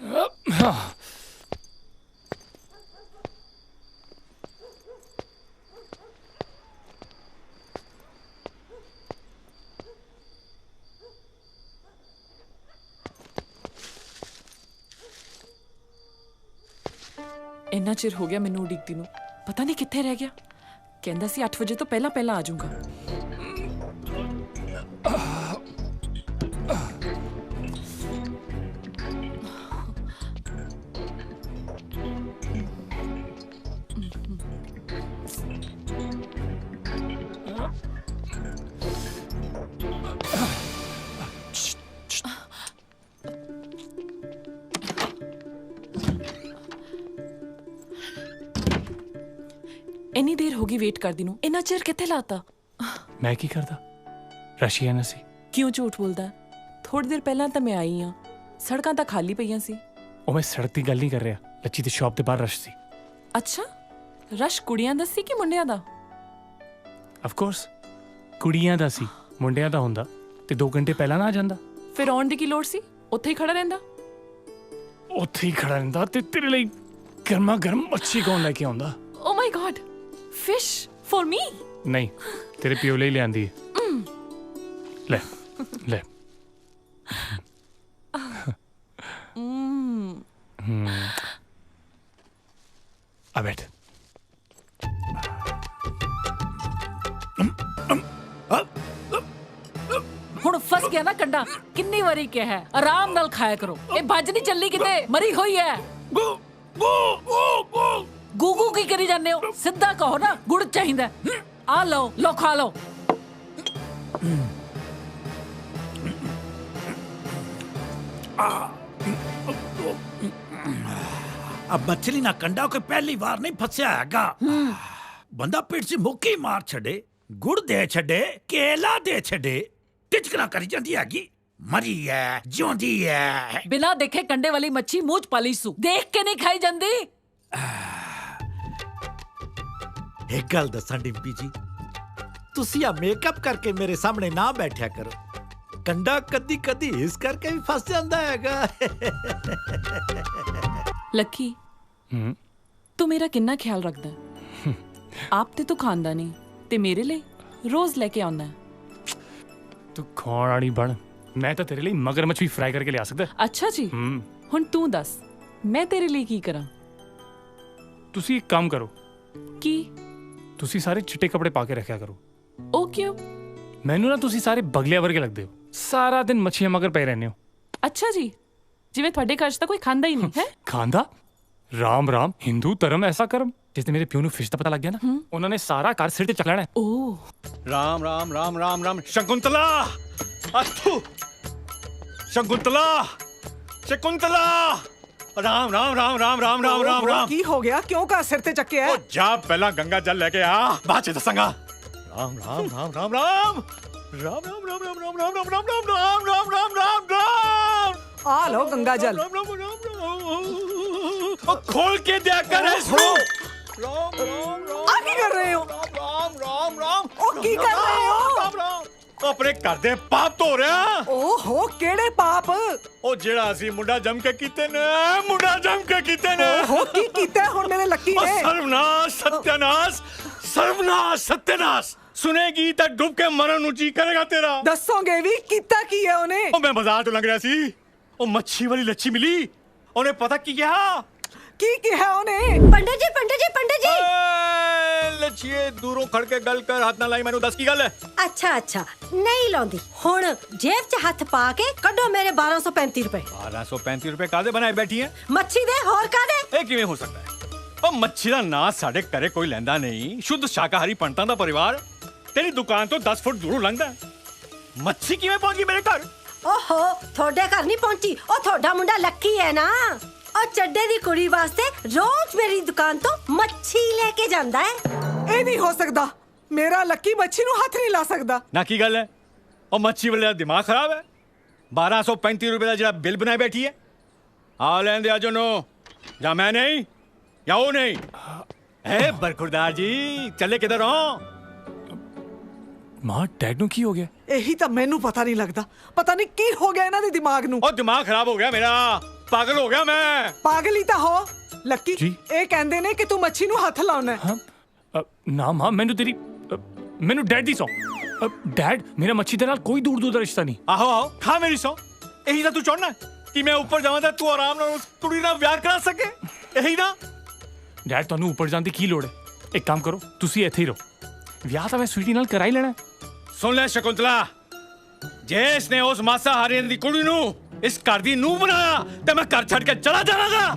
ਇੰਨਾ ਚਿਰ ਹੋ ਗਿਆ ਮੈਨੂੰ ਉਡੀਕਦੀ ਨੂੰ, ਪਤਾ ਨਹੀਂ ਕਿੱਥੇ ਰਹਿ ਗਿਆ। ਕਹਿੰਦਾ ਸੀ 8 ਵਜੇ ਤੋਂ ਪਹਿਲਾਂ ਪਹਿਲਾਂ ਆ ਜਾਊਂਗਾ। ਇੰਨੀ ਦੇਰ ਹੋ ਗਈ ਵੇਟ ਕਰਦੀ ਨੂੰ, ਇੰਨਾ ਚਿਰ ਕਿੱਥੇ ਲਾਤਾ? ਮੈਂ ਕੀ ਕਰਦਾ? ਰਸ਼ੀਆ ਨਾ ਸੀ। ਕਿਉਂ ਝੂਠ ਬੋਲਦਾ? ਥੋੜੀ ਦੇਰ ਪਹਿਲਾਂ ਤਾਂ ਮੈਂ ਆਈ ਆ, ਸੜਕਾਂ ਤਾਂ ਖਾਲੀ ਪਈਆਂ ਸੀ। ਉਹ ਮੈਂ ਸੜਕ ਦੀ ਗੱਲ ਨਹੀਂ ਕਰ ਰਿਹਾ, ਲੱਚੀ ਦੀ ਸ਼ਾਪ ਦੇ ਬਾਹਰ ਰਸ਼ ਸੀ। ਅੱਛਾ, ਰਸ਼ ਕੁੜੀਆਂ ਦਾ ਸੀ ਕਿ ਮੁੰਡਿਆਂ ਦਾ? ਆਫ ਕੋਰਸ ਕੁੜੀਆਂ ਦਾ ਸੀ। ਮੁੰਡਿਆਂ ਦਾ ਹੁੰਦਾ ਤੇ 2 ਘੰਟੇ ਪਹਿਲਾਂ ਨਾ ਆ ਜਾਂਦਾ। ਫਿਰ ਆਉਣ ਦੀ ਕੀ ਲੋੜ ਸੀ? ਉੱਥੇ ਹੀ ਖੜਾ ਰਹਿੰਦਾ। ਉੱਥੇ ਹੀ ਖੜਾ ਰਹਿੰਦਾ ਤੇ ਤੇਰੇ ਲਈ ਗਰਮਾ ਗਰਮ ਮੱਛੀ ਕੌਣ ਲੈ ਕੇ ਆਉਂਦਾ? ਓ ਮਾਈ ਗॉड, ਫਿਸ਼ ਫॉर मी? ਨਹੀਂ, ਤੇਰੇ ਪਿਓ ਲਈ ਲਿਆਂਦੀ ਹੈ। ਲੈ ਲੈ। ਆ ਬੈਠ। ਹੁਣ ਫਸ ਗਿਆ ਨਾ ਕੰਡਾ। ਕਿੰਨੀ ਵਾਰੀ ਕਿਹਾ ਹੈ, ਆਰਾਮ ਨਾਲ ਖਾਇਆ ਕਰੋ। ਇਹ ਭੱਜ ਨਹੀਂ ਚੱਲੀ ਕਿਤੇ, ਮਰੀ ਹੋਈ ਹੈ। ਗੂਗੂ ਕੀ ਕਰੀ ਜਾਂਦੇ ਹੋ? ਸਿੱਧਾ ਕਹੋ ਨਾ ਗੁੜ ਚਾਹੀਦਾ। ਆ ਲਓ ਲੋ ਖਾ ਲਓ। अब मछली ना कंडा कोई पहली बार नहीं फंसया हैगा। बंदा पेट से मुक्की मार छड़े, गुड़ दे छड़े, केला दे छड़े, टिचकना करी जांदी हैगी। मरी है, जिउंदी है। बिना देखे कंडे वाली मच्छी मूंछ पाली सू, देख के नहीं खाई जांदी। एक गल दसा डिम्पी जी, तुसी आ मेकअप करके मेरे सामने ना बैठा करो। कंडा कदी कदी इस करके भी फंस जांदा हैगा। ਲੱਕੀ, ਤੂੰ ਮੇਰਾ ਕਿੰਨਾ ਖਿਆਲ ਰੱਖਦਾ? ਆਪ ਤੇ ਤੂੰ ਖਾਂਦਾ ਨਹੀਂ ਤੇ ਮੇਰੇ ਲਈ ਰੋਜ਼ ਲੈ ਕੇ ਆਉਂਦਾ। ਤੂੰ ਖਾਣ ਵਾਲੀ ਬਣ, ਮੈਂ ਤਾਂ ਤੇਰੇ ਲਈ ਮਗਰਮੱਛ ਵੀ ਫਰਾਈ ਕਰਕੇ ਲਿਆ ਸਕਦਾ। ਅੱਛਾ ਜੀ, ਹੁਣ ਤੂੰ ਦੱਸ ਮੈਂ ਤੇਰੇ ਲਈ ਕੀ ਕਰਾਂ? ਤੁਸੀਂ ਇੱਕ ਕੰਮ ਕਰੋ, ਕੀ? ਤੁਸੀਂ ਸਾਰੇ ਚਿੱਟੇ ਕੱਪੜੇ ਪਾ ਕੇ ਰੱਖਿਆ ਕਰੋ। ਉਹ ਕਿਉਂ? ਮੈਨੂੰ ਨਾ ਤੁਸੀਂ ਸਾਰੇ ਬਗਲਿਆਂ ਵਰਗੇ ਲੱਗਦੇ ਹੋ, ਸਾਰਾ ਦਿਨ ਮੱਛੀਆਂ ਮਗਰ ਪਏ ਰਹਿੰਦੇ ਹੋ। ਅੱਛਾ ਜੀ, ਜਿਵੇਂ ਤੁਹਾਡੇ ਘਰ 'ਚ ਤਾਂ ਕੋਈ ਖਾਂਦਾ ਹੀ ਨਹੀਂ ਹੈ। ਖਾਂਦਾ? ਰਾਮ ਰਾਮ, ਹਿੰਦੂ ਧਰਮ ਐਸਾ ਕਰਮ। ਜਿਸ ਦਿਨ ਮੇਰੇ ਪਿਓ ਨੂੰ ਫਿਸ਼ ਦਾ ਪਤਾ ਲੱਗ ਗਿਆ ਨਾ, ਉਹਨਾਂ ਨੇ ਸਾਰਾ ਘਰ ਸਿਰ ਤੇ ਚੱਕ ਲੈਣਾ। ਓ राम राम राम राम राम शकुंतला अथु शकुंतला शकुंतला राम राम राम राम राम राम राम राम ਕੀ ਹੋ ਗਿਆ? ਕਿਉਂ ਘਰ ਸਿਰ ਤੇ ਚੱਕਿਆ? ओ जा पहला गंगा जल लेके आ, बाद च दसांगा। राम राम राम राम राम राम राम राम राम राम राम राम राम राम राम राम राम राम राम। आ लो गंगा जल। खोल के दिया कर इसको। आ की कर रहे हो? राम राम राम ओ की कर रहे हो? राम राम अपने घर दे पाप धो रहा। ओहो केड़े पाप? ओ जेड़ा ਅਸੀਂ ਮੁੰਡਾ ਜੰਮ ਕੇ ਕੀਤੇ ਨੇ, ਮੁੰਡਾ ਜੰਮ ਕੇ ਕੀਤੇ ਨੇ। ओहो की कीता है हुण मेरे लक्की ने? सर्वनाश सत्यानाश सर्वनाश सत्यानाश। सुनेगी ਤਾਂ ਡੁੱਬ ਕੇ ਮਰਨ ਨੂੰ ਜੀ ਕਰੇਗਾ ਤੇਰਾ। ਦੱਸੋਗੇ ਵੀ ਕੀਤਾ ਕੀ ਹੈ ਉਹਨੇ? ਉਹ ਮੈਂ ਬਾਜ਼ਾਰ ਤੋਂ ਲੰਘ ਰਿਹਾ ਸੀ, ਉਹ ਮੱਛੀ ਵਾਲੀ ਲੱਛੀ ਮਿਲੀ, ਉਹਨੇ ਪਤਾ ਕੀ ਕਿਹਾ? ਕੀ ਕਿਹਾ ਉਹਨੇ? ਪੰਡਿਤ ਜੀ ਪੰਡਿਤ ਜੀ ਪੰਡਿਤ ਜੀ। ਲੱਛੀਏ ਦੂਰੋਂ ਖੜ ਕੇ ਗੱਲ ਕਰ, ਹੱਥ ਨਾ ਲਾਈ, ਮੈਨੂੰ ਦੱਸ ਕੀ ਗੱਲ ਹੈ? ਅੱਛਾ ਅੱਛਾ ਨਹੀਂ ਲਾਉਂਦੀ। ਹੁਣ ਜੇਬ 'ਚ ਹੱਥ ਪਾ ਕੇ ਕੱਢੋ ਮੇਰੇ 1235 ਰੁਪਏ। 1235 ਰੁਪਏ ਕਾਦੇ ਬਣਾਏ ਬੈਠੀ ਹੈ? ਮੱਛੀ ਦੇ ਹੋਰ ਕਾਦੇ? ਇਹ ਕਿਵੇਂ ਹੋ ਸਕਦਾ ਹੈ? ਉਹ ਮੱਛੀ ਦਾ ਨਾਂ ਸਾਡੇ ਘਰੇ ਕੋਈ ਲੈਂਦਾ ਨਹੀਂ, ਸ਼ੁੱਧ ਸ਼ਾਕਾਹਾਰੀ ਪੰਡਤਾਂ ਦਾ ਪਰਿਵਾਰ। ਤੇਰੀ ਦੁਕਾਨ ਤੋਂ 10 ਫੁੱਟ ਦੂਰੋਂ ਲੰਘਦਾ, ਮੱਛੀ ਕਿਵੇਂ ਪਹੁੰਚੀ ਮੇਰੇ ਘਰ? ਓਹੋ ਤੁਹਾਡੇ ਘਰ ਨਹੀਂ ਪਹੁੰਚੀ, ਉਹ ਤੁਹਾਡਾ ਮੁੰਡਾ ਲੱਕੀ ਹੈ ਨਾ, ਉਹ ਚੱਡੇ ਦੀ ਕੁੜੀ ਵਾਸਤੇ ਰੋਜ਼ ਮੇਰੀ ਦੁਕਾਨ ਤੋਂ ਮੱਛੀ ਲੈ ਕੇ ਜਾਂਦਾ ਹੈ। ਇਹ ਨਹੀਂ ਹੋ ਸਕਦਾ, ਮੇਰਾ ਲੱਕੀ ਮੱਛੀ ਨੂੰ ਹੱਥ ਨਹੀਂ ਲਾ ਸਕਦਾ। ਨਾ ਕੀ ਗੱਲ ਹੈ? ਉਹ ਮੱਛੀ ਵਾਲੇ ਦਾ ਦਿਮਾਗ ਖਰਾਬ ਹੈ। 1235 ਰੁਪਏ ਦਾ ਜਿਹੜਾ ਬਿੱਲ ਬਣਾਏ ਬੈਠੀ ਹੈ, ਆ ਲੈਂਦੇ ਆਜੋ ਨੋ, ਜਾਂ ਮੈਂ ਨਹੀਂ ਜਾਂ ਉਹ ਨਹੀਂ। ਹੈ ਬਰਖੁਰਦਾਰ ਜੀ, ਚੱਲੇ ਕਿਧਰ ਹੋ? ਮਾਂ ਡੈਡ ਨੂੰ ਕੀ ਹੋ ਗਿਆ? ਇਹੀ ਤਾਂ ਮੈਨੂੰ ਪਤਾ ਨਹੀਂ ਲੱਗਦਾ, ਪਤਾ ਨਹੀਂ ਕੀ ਹੋ ਗਿਆ ਇਹਨਾਂ ਦੇ ਦਿਮਾਗ ਨੂੰ। ਉਹ ਦਿਮਾਗ ਖਰਾਬ ਹੋ ਗਿਆ ਮੇਰਾ, ਪਾਗਲ ਹੋ ਗਿਆ ਮੈਂ। ਪਾਗਲ ਹੀ ਤਾਂ ਹੋ ਲੱਕੀ। ਇਹ ਕਹਿੰਦੇ ਨੇ ਕਿ ਤੂੰ ਮੱਛੀ ਨੂੰ ਹੱਥ ਲਾਉਣਾ ਹੈ। ਨਾ ਮਾਂ, ਮੈਨੂੰ ਡੈਡ ਦੀ ਸੌ। ਡੈਡ, ਮੇਰਾ ਮੱਛੀ ਦੇ ਨਾਲ ਕੋਈ ਦੂਰ ਦੂਰ ਦਾ ਰਿਸ਼ਤਾ ਨਹੀਂ। ਆਹੋ ਆਹੋ ਖਾ ਮੇਰੀ ਸੌ। ਇਹੀ ਤਾਂ ਤੂੰ ਚਾਹੁੰਦਾ ਕਿ ਮੈਂ ਉੱਪਰ ਜਾਵਾਂ ਤਾਂ ਤੂੰ ਆਰਾਮ ਨਾਲ ਉਸ ਕੁੜੀ ਨਾਲ ਵਿਆਹ ਕਰਾ ਸਕੇ, ਇਹੀ ਨਾ? ਡੈਡ ਤੁਹਾਨੂੰ ਉੱਪਰ ਜਾਣ ਦੀ ਕੀ ਲੋੜ ਹੈ? ਇੱਕ ਕੰਮ ਕਰੋ, ਤੁਸੀਂ ਇੱਥੇ ਹੀ ਰਹੋ, ਵਿਆਹ ਤਾਂ ਮੈਂ ਸਵੀਟੀ ਨਾਲ ਕਰਾ ਹੀ ਲੈਣਾ। ਸੁਣ ਲੈ ਸ਼ਕੁੰਤਲਾ, ਜੇ ਇਸਨੇ ਉਸ ਮਾਸਾਹਾਰੀ ਦੀ ਕੁੜੀ ਨੂੰ ਇਸ ਘਰ ਦੀ ਨੂੰਹ ਬਣਾਇਆ ਤੇ ਮੈਂ ਘਰ ਛੱਡ ਕੇ ਚਲਾ ਜਾਵਾਂਗਾ।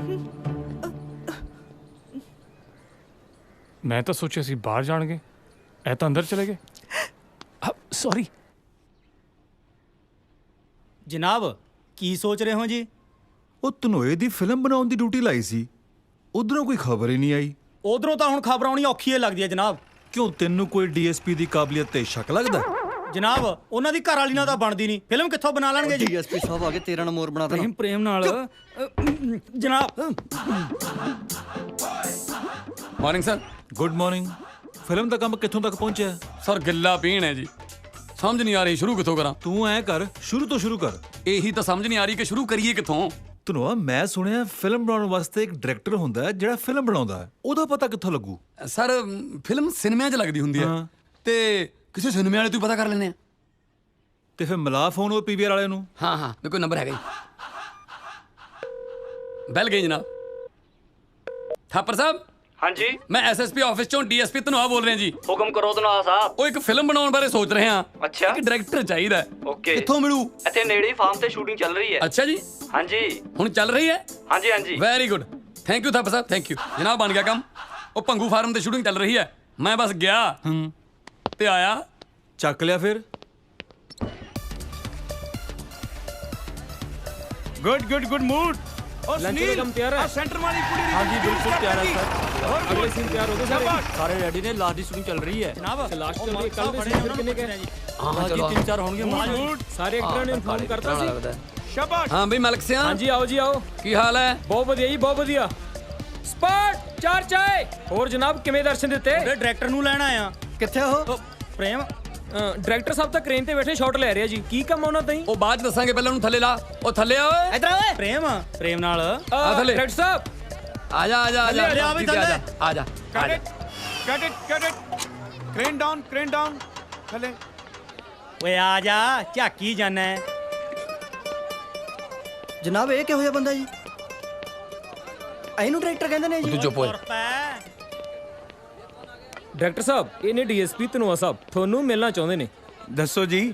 ਮੈਂ ਤਾਂ ਸੋਚਿਆ ਸੀ ਬਾਹਰ ਜਾਣਗੇ, ਇਹ ਤਾਂ ਅੰਦਰ ਚਲੇ ਗਏ। ਸੌਰੀ ਜਨਾਬ, ਕੀ ਸੋਚ ਰਹੇ ਹੋ ਜੀ? ਉਹ ਧਨੋਏ ਦੀ ਫਿਲਮ ਬਣਾਉਣ ਦੀ ਡਿਊਟੀ ਲਾਈ ਸੀ, ਉਧਰੋਂ ਕੋਈ ਖਬਰ ਹੀ ਨਹੀਂ ਆਈ। ਉਧਰੋਂ ਤਾਂ ਹੁਣ ਖਬਰ ਆਉਣੀ ਔਖੀ ਹੀ ਲੱਗਦੀ ਹੈ ਜਨਾਬ। ਕਿਉਂ, ਤੈਨੂੰ ਕੋਈ ਡੀਐਸਪੀ ਦੀ ਕਾਬਲੀਅਤ ਤੇ ਸ਼ੱਕ ਲੱਗਦਾ? ਜਨਾਬ, ਉਹਨਾਂ ਦੀ ਘਰ ਵਾਲੀ ਨਾਲ ਤਾਂ ਬਣਦੀ ਨਹੀਂ, ਫਿਲਮ ਕਿੱਥੋਂ ਬਣਾ ਲੈਣਗੇ ਜੀ? ਡੀਐਸਪੀ ਸਾਹਿਬ ਆ ਕੇ ਤੇਰਾ ਨਾਮ ਹੋਰ ਬਣਾ ਦੇਣਾ। ਪ੍ਰੇਮ ਨਾਲ ਜਨਾਬ। Morning sir. Good morning. Film ਦਾ ਕੰਮ ਕਿੱਥੋਂ ਤੱਕ ਪਹੁੰਚਿਆ? ਸਰ ਗਿੱਲਾ ਪੀਣ ਹੈ ਜੀ, ਸਮਝ ਨਹੀਂ ਆ ਰਹੀ ਸ਼ੁਰੂ ਕਿੱਥੋਂ ਕਰਾਂ। ਤੂੰ ਐ ਕਰ, ਸ਼ੁਰੂ ਤੋਂ ਸ਼ੁਰੂ ਕਰ। ਇਹੀ ਤਾਂ ਸਮਝ ਨਹੀਂ ਆ ਰਹੀ ਕਿ ਸ਼ੁਰੂ ਕਰੀਏ ਕਿੱਥੋਂ। ਧਨੋਆ, ਮੈਂ ਸੁਣਿਆ ਫਿਲਮ ਬਣਾਉਣ ਵਾਸਤੇ ਇੱਕ ਡਾਇਰੈਕਟਰ ਹੁੰਦਾ ਹੈ ਜਿਹੜਾ ਫਿਲਮ ਬਣਾਉਂਦਾ ਹੈ, ਉਹਦਾ ਪਤਾ ਕਿੱਥੋਂ ਲੱਗੂ? ਸਰ ਫਿਲਮ ਸਿਨੇਮਿਆਂ 'ਚ ਲੱਗਦੀ ਹੁੰਦੀ ਹੈ ਤੇ ਕਿਸੇ ਸਿਨੇਮੇ ਵਾਲੇ ਤੋਂ ਪਤਾ ਕਰ ਲੈਂਦੇ ਆ। ਤੇ ਫਿਰ ਮਿਲਾ ਫੋਨ ਉਹ ਪੀਵੀਆਰ ਵਾਲੇ ਨੂੰ। ਹਾਂ ਮੇਰੇ ਕੋਲ ਨੰਬਰ ਹੈਗਾ ਜੀ। ਬੈਲ ਗਈ ਜਨਾਬ। ਥਾਪਰ ਸਾਹਿਬ। ਹਾਂਜੀ, ਮੈਂ ਐਸਐਸਪੀ ਆਫਿਸ ਚੋਂ ਡੀਐਸਪੀ ਧਨੋਆ ਬੋਲ ਰਿਹਾ ਜੀ। ਹੁਕਮ ਕਰੋ ਧਨੋਆ ਸਾਹਿਬ। ਉਹ ਇੱਕ ਫਿਲਮ ਬਣਾਉਣ ਬਾਰੇ ਸੋਚ ਰਹੇ ਹਾਂ। ਅੱਛਾ। ਇੱਕ ਡਾਇਰੈਕਟਰ ਚਾਹੀਦਾ। ਓਕੇ। ਕਿੱਥੋਂ ਮਿਲੂ? ਇੱਥੇ ਨੇੜੇ ਹੀ ਫਾਰਮ ਤੇ ਸ਼ੂਟਿੰਗ ਚੱਲ ਰਹੀ ਹੈ। ਅੱਛਾ ਜੀ। ਹਾਂਜੀ। ਹੁਣ ਚੱਲ ਰਹੀ ਹੈ? ਹਾਂਜੀ ਹਾਂਜੀ। Very good, thank you Thapar Sahib, thank you ਜਨਾਬ। ਬਣ ਗਿਆ ਕੰਮ। ਉਹ ਭੰਗੂ ਫਾਰਮ ਤੇ ਸ਼ੂਟਿੰਗ ਚੱਲ ਰਹੀ ਹੈ, ਮੈਂ ਬਸ ਗਿਆ ਤੇ ਆਇਆ। ਚੱਕ ਲਿਆ ਫਿਰ? Good good good mood. और सुनील, काम तैयार है? सेंटर वाली पूरी हाँ जी बिल्कुल तैयार है सर। अगले सीन तैयार हो गए सारे रेडी ने, लास्ट की शूटिंग चल रही है जनाब। लास्ट चल रही है, कल भी सीन कितने के? हां जी 3-4 होंगे। सारे एक्टर ने इन्फॉर्म करता सी। शाबाश। हाँ भाई मलक सिंह। हाँ जी आओ जी आओ। की हाल है? बहुत बढ़िया जी, बहुत बढ़िया। स्पॉट 4 चाय। और जनाब किਵੇਂ दर्शन ਦਿੱਤੇ? डायरेक्टर ਨੂੰ ਲੈਣ ਆਇਆ। ਕਿੱਥੇ ਹੋ? ਪ੍ਰੇਮ ਡਾਇਰੈਕਟਰ ਸਾਹਿਬ ਤਾਂ ਕ੍ਰੇਨ ਤੇ ਬੈਠੇ ਸ਼ਾਟ ਲੈ ਰਹੇ ਆ ਜੀ। ਕੀ ਕੰਮ ਉਹਨਾਂ ਦਾ ਹੀ? ਉਹ ਬਾਅਦ ਚ ਦੱਸਾਂਗੇ, ਪਹਿਲਾਂ ਉਹਨੂੰ ਥੱਲੇ ਲਾ। ਉਹ ਥੱਲੇ ਆ ਓਏ। ਇਧਰ ਆ ਓਏ। ਪ੍ਰੇਮ ਨਾਲ ਆ ਥੱਲੇ। ਡਾਇਰੈਕਟਰ ਸਾਹਿਬ ਆ ਜਾ ਆ ਜਾ ਆ ਜਾ ਆ ਜਾ ਆ ਜਾ। Cut it. Crane down. थले। ਓਏ ਆ ਜਾ, ਝਾਕੀ ਜਾਣਾ। ਜਨਾਬ ਇਹ ਕਿਹੋ ਜਿਹਾ ਬੰਦਾ ਜੀ? ਇਹਨੂੰ ਡਾਇਰੈਕਟਰ ਕਹਿੰਦੇ ਨੇ ਜੀ। ਤੂੰ ਚੁੱਪ ਹੋਏ। ਡਾਇਰੈਕਟਰ ਸਾਹਿਬ ਇਹ ਨੇ ਡੀਐਸਪੀ ਧਨੋਆ ਸਾਹਿਬ ਤੁਹਾਨੂੰ ਮਿਲਣਾ ਚਾਹੁੰਦੇ ਨੇ। ਦੱਸੋ ਜੀ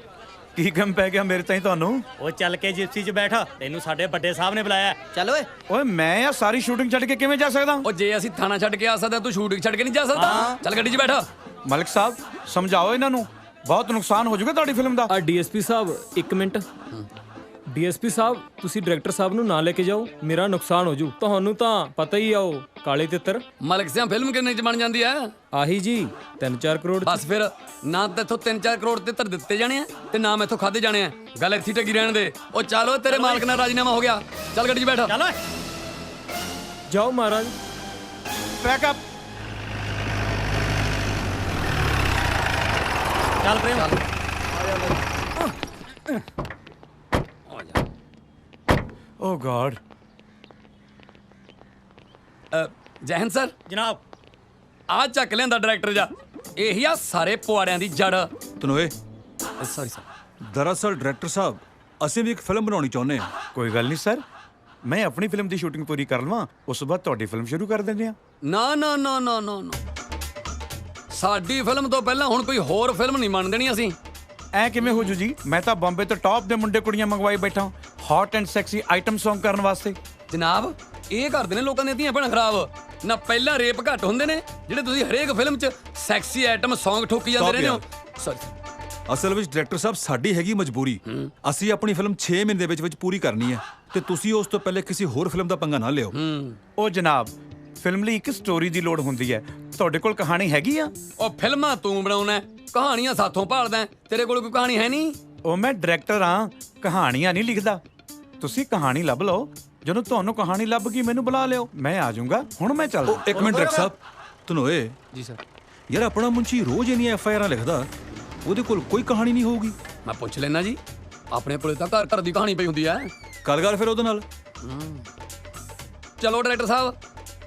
ਕੀ ਕੰਮ ਪੈ ਗਿਆ ਮੇਰੇ ਤਾਈਂ ਤੁਹਾਨੂੰ? ਉਹ ਚੱਲ ਕੇ ਜਿਪਸੀ 'ਚ ਬੈਠ, ਤੈਨੂੰ ਸਾਡੇ ਵੱਡੇ ਸਾਹਿਬ ਨੇ ਬੁਲਾਇਆ। ਚੱਲ ਓਏ। ਓਏ ਮੈਂ ਆ ਸਾਰੀ ਸ਼ੂਟਿੰਗ ਛੱਡ ਕੇ ਕਿਵੇਂ ਜਾ ਸਕਦਾ? ਉਹ ਜੇ ਅਸੀਂ ਥਾਣਾ ਛੱਡ ਕੇ ਆ ਸਕਦਾ ਤੂੰ ਸ਼ੂਟਿੰਗ ਛੱਡ ਕੇ ਨਹੀਂ ਜਾ ਸਕਦਾ। ਚੱਲ ਗੱਡੀ 'ਚ ਬੈਠ। ਮਲਿਕ ਸਾਹਿਬ ਸਮਝਾਓ ਇਹਨਾਂ ਨੂੰ, ਬਹੁਤ ਨੁਕਸਾਨ ਹੋ ਜਾਊਗਾ ਤੁਹਾਡੀ ਫਿਲਮ ਦਾ। ਡੀਐਸਪੀ ਸਾਹਿਬ 1 ਮਿੰਟ। ਡੀਐਸਪੀ ਸਾਹਿਬ ਤੁਸੀਂ ਡਾਇਰੈਕਟਰ ਸਾਹਿਬ ਨੂੰ ਨਾ ਲੈ ਕੇ ਜਾਓ, ਮੇਰਾ ਨੁਕਸਾਨ ਹੋ ਜੂ। ਤੁਹਾਨੂੰ ਤਾਂ ਪਤਾ ਹੀ ਆ ਉਹ ਕਾਲੇ ਤਿੱਤਰ। ਮਲਿਕ ਸਿਆਂ ਫਿਲਮ ਕਿੰਨੇ 'ਚ ਬਣ ਜਾਂਦੀ ਹੈ? ਆਹੀ ਜੀ 3-4 ਕਰੋੜ। ਬਸ ਫਿਰ ਨਾ ਤਾਂ ਇੱਥੋਂ 3-4 ਕਰੋੜ ਤਿੱਤਰ ਦਿੱਤੇ ਜਾਣੇ ਆ ਤੇ ਨਾ ਮੈਥੋਂ ਖਾਦੇ ਜਾਣੇ ਆ। ਗੱਲ ਇੱਥੇ ਟਕੀ ਰਹਿਣ ਦੇ। ਉਹ ਚਲੋ ਤੇਰੇ ਮਾਲਕ ਨਾਲ ਰਾਜੀਨਾਮਾ ਹੋ ਗਿਆ। ਚੱਲ ਗੱਡੀ 'ਚ ਬੈਠ। ਚੱਲ ਓਏ ਜਾਓ ਮਹਾਰਾਜ। Pack up. ਚੱਲ ਪ੍ਰੇਮ। ਓ ਗॉड। ਜੈ ਹਿੰਦ ਸਰ। ਜਨਾਬ ਆ ਚੱਕ ਲਿਆਂਦਾ ਡਾਇਰੈਕਟਰ ਜਾ। ਇਹੀ ਆ ਸਾਰੇ ਪੁਆੜਿਆਂ ਦੀ ਜੜ। ਤਨੋਏ ਸੌਰੀ ਸਰ। ਦਰਅਸਲ ਡਾਇਰੈਕਟਰ ਸਾਹਿਬ ਅਸੀਂ ਵੀ ਇੱਕ ਫਿਲਮ ਬਣਾਉਣੀ ਚਾਹੁੰਦੇ ਹਾਂ। ਕੋਈ ਗੱਲ ਨਹੀਂ ਸਰ, ਮੈਂ ਆਪਣੀ ਫਿਲਮ ਦੀ ਸ਼ੂਟਿੰਗ ਪੂਰੀ ਕਰ ਲਵਾਂ, ਉਸ ਤੋਂ ਬਾਅਦ ਤੁਹਾਡੀ ਫਿਲਮ ਸ਼ੁਰੂ ਕਰ ਦਿੰਦੇ ਆ। ਨਾ ਨਾ ਨਾ ਨਾ ਨਾ ਨਾ, ਸਾਡੀ ਫਿਲਮ ਤੋਂ ਪਹਿਲਾਂ ਹੁਣ ਕੋਈ ਹੋਰ ਫਿਲਮ ਨਹੀਂ ਬਣ ਦੇਣੀ ਅਸੀਂ। ਐ ਕਿਵੇਂ ਹੋ ਜੂ ਜੀ? ਮੈਂ ਤਾਂ ਬੰਬੇ ਤੋਂ ਟੌਪ ਦੇ ਮੁੰਡੇ ਕੁੜੀਆਂ ਮੰਗਵਾਈ ਬੈਠਾ, hot and sexy item Song ਕਰਨ ਵਾਸਤੇ। ਜਨਾਬ ਇਹ ਕਰਦੇ ਨੇ ਲੋਕਾਂ ਦੀਆਂ ਧੀਆਂ ਭੈਣਾਂ ਖਰਾਬ। ਨਾ ਪਹਿਲਾਂ ਰੇਪ ਘੱਟ ਹੁੰਦੇ ਨੇ ਜਿਹੜੇ ਤੁਸੀਂ ਹਰੇਕ ਫਿਲਮ 'ਚ ਸੈਕਸੀ ਆਈਟਮ Song ਠੋਕੀ ਜਾਂਦੇ ਰਹਿੰਦੇ ਹੋ। ਸੌਰੀ। ਅਸਲ ਵਿੱਚ ਡਾਇਰੈਕਟਰ ਸਾਹਿਬ ਸਾਡੀ ਹੈਗੀ ਮਜਬੂਰੀ। ਅਸੀਂ ਆਪਣੀ ਫਿਲਮ 6 ਮਹੀਨੇ ਦੇ ਵਿੱਚ ਪੂਰੀ ਕਰਨੀ ਹੈ ਤੇ ਤੁਸੀਂ ਉਸ ਤੋਂ ਪਹਿਲੇ ਕਿਸੇ ਹੋਰ ਫਿਲਮ ਦਾ ਪੰਗਾ ਨਾ ਲਿਓ। ਉਹ ਜਨਾਬ ਫਿਲਮ ਲਈ ਇੱਕ ਸਟੋਰੀ ਦੀ ਲੋੜ ਹੁੰਦੀ ਹੈ, ਤੁਹਾਡੇ ਕੋਲ ਕਹਾਣੀ ਹੈਗੀ ਆ? ਉਹ ਫਿਲਮਾਂ ਤੂੰ ਬਣਾਉਣਾ, ਕਹਾਣੀਆਂ ਸਾਥੋਂ ਭਾਲਦਾ। ਤੇਰੇ ਕੋਲ ਕੋਈ ਕਹਾਣੀ ਹੈ ਨਹੀਂ? ਉਹ ਮੈਂ ਡਾਇਰੈਕਟਰ ਹਾਂ, ਕਹਾਣੀਆਂ ਨਹੀਂ ਲਿਖਦਾ। ਤੁਸੀਂ ਕਹਾਣੀ ਲੱਭ ਲਓ, ਜਦੋਂ ਤੁਹਾਨੂੰ ਕਹਾਣੀ ਲੱਭ ਗਈ ਮੈਨੂੰ ਬੁਲਾ ਲਿਓ, ਮੈਂ ਆ ਜਾਊਂਗਾ। ਹੁਣ ਮੈਂ ਚੱਲਦਾ। ਇੱਕ ਮਿੰਟ ਡਾਇਰੈਕਟਰ ਸਾਹਿਬ। ਤਨੋਏ ਜੀ ਸਰ। ਯਾਰ ਆਪਣਾ ਮੁੰਸ਼ੀ ਰੋਜ਼ ਇੰਨੀਆਂ FIR ਲਿਖਦਾ, ਉਹਦੇ ਕੋਲ ਕੋਈ ਕਹਾਣੀ ਨਹੀਂ ਹੋਊਗੀ? ਮੈਂ ਪੁੱਛ ਲੈਣਾ ਜੀ, ਆਪਣੇ ਕੋਲੇ ਤਾਂ ਘਰ ਘਰ ਦੀ ਕਹਾਣੀ ਪਈ ਹੁੰਦੀ ਹੈ। ਗੱਲ ਫਿਰ ਉਹਦੇ ਨਾਲ। ਚਲੋ ਡਾਇਰੈਕਟਰ ਸਾਹਿਬ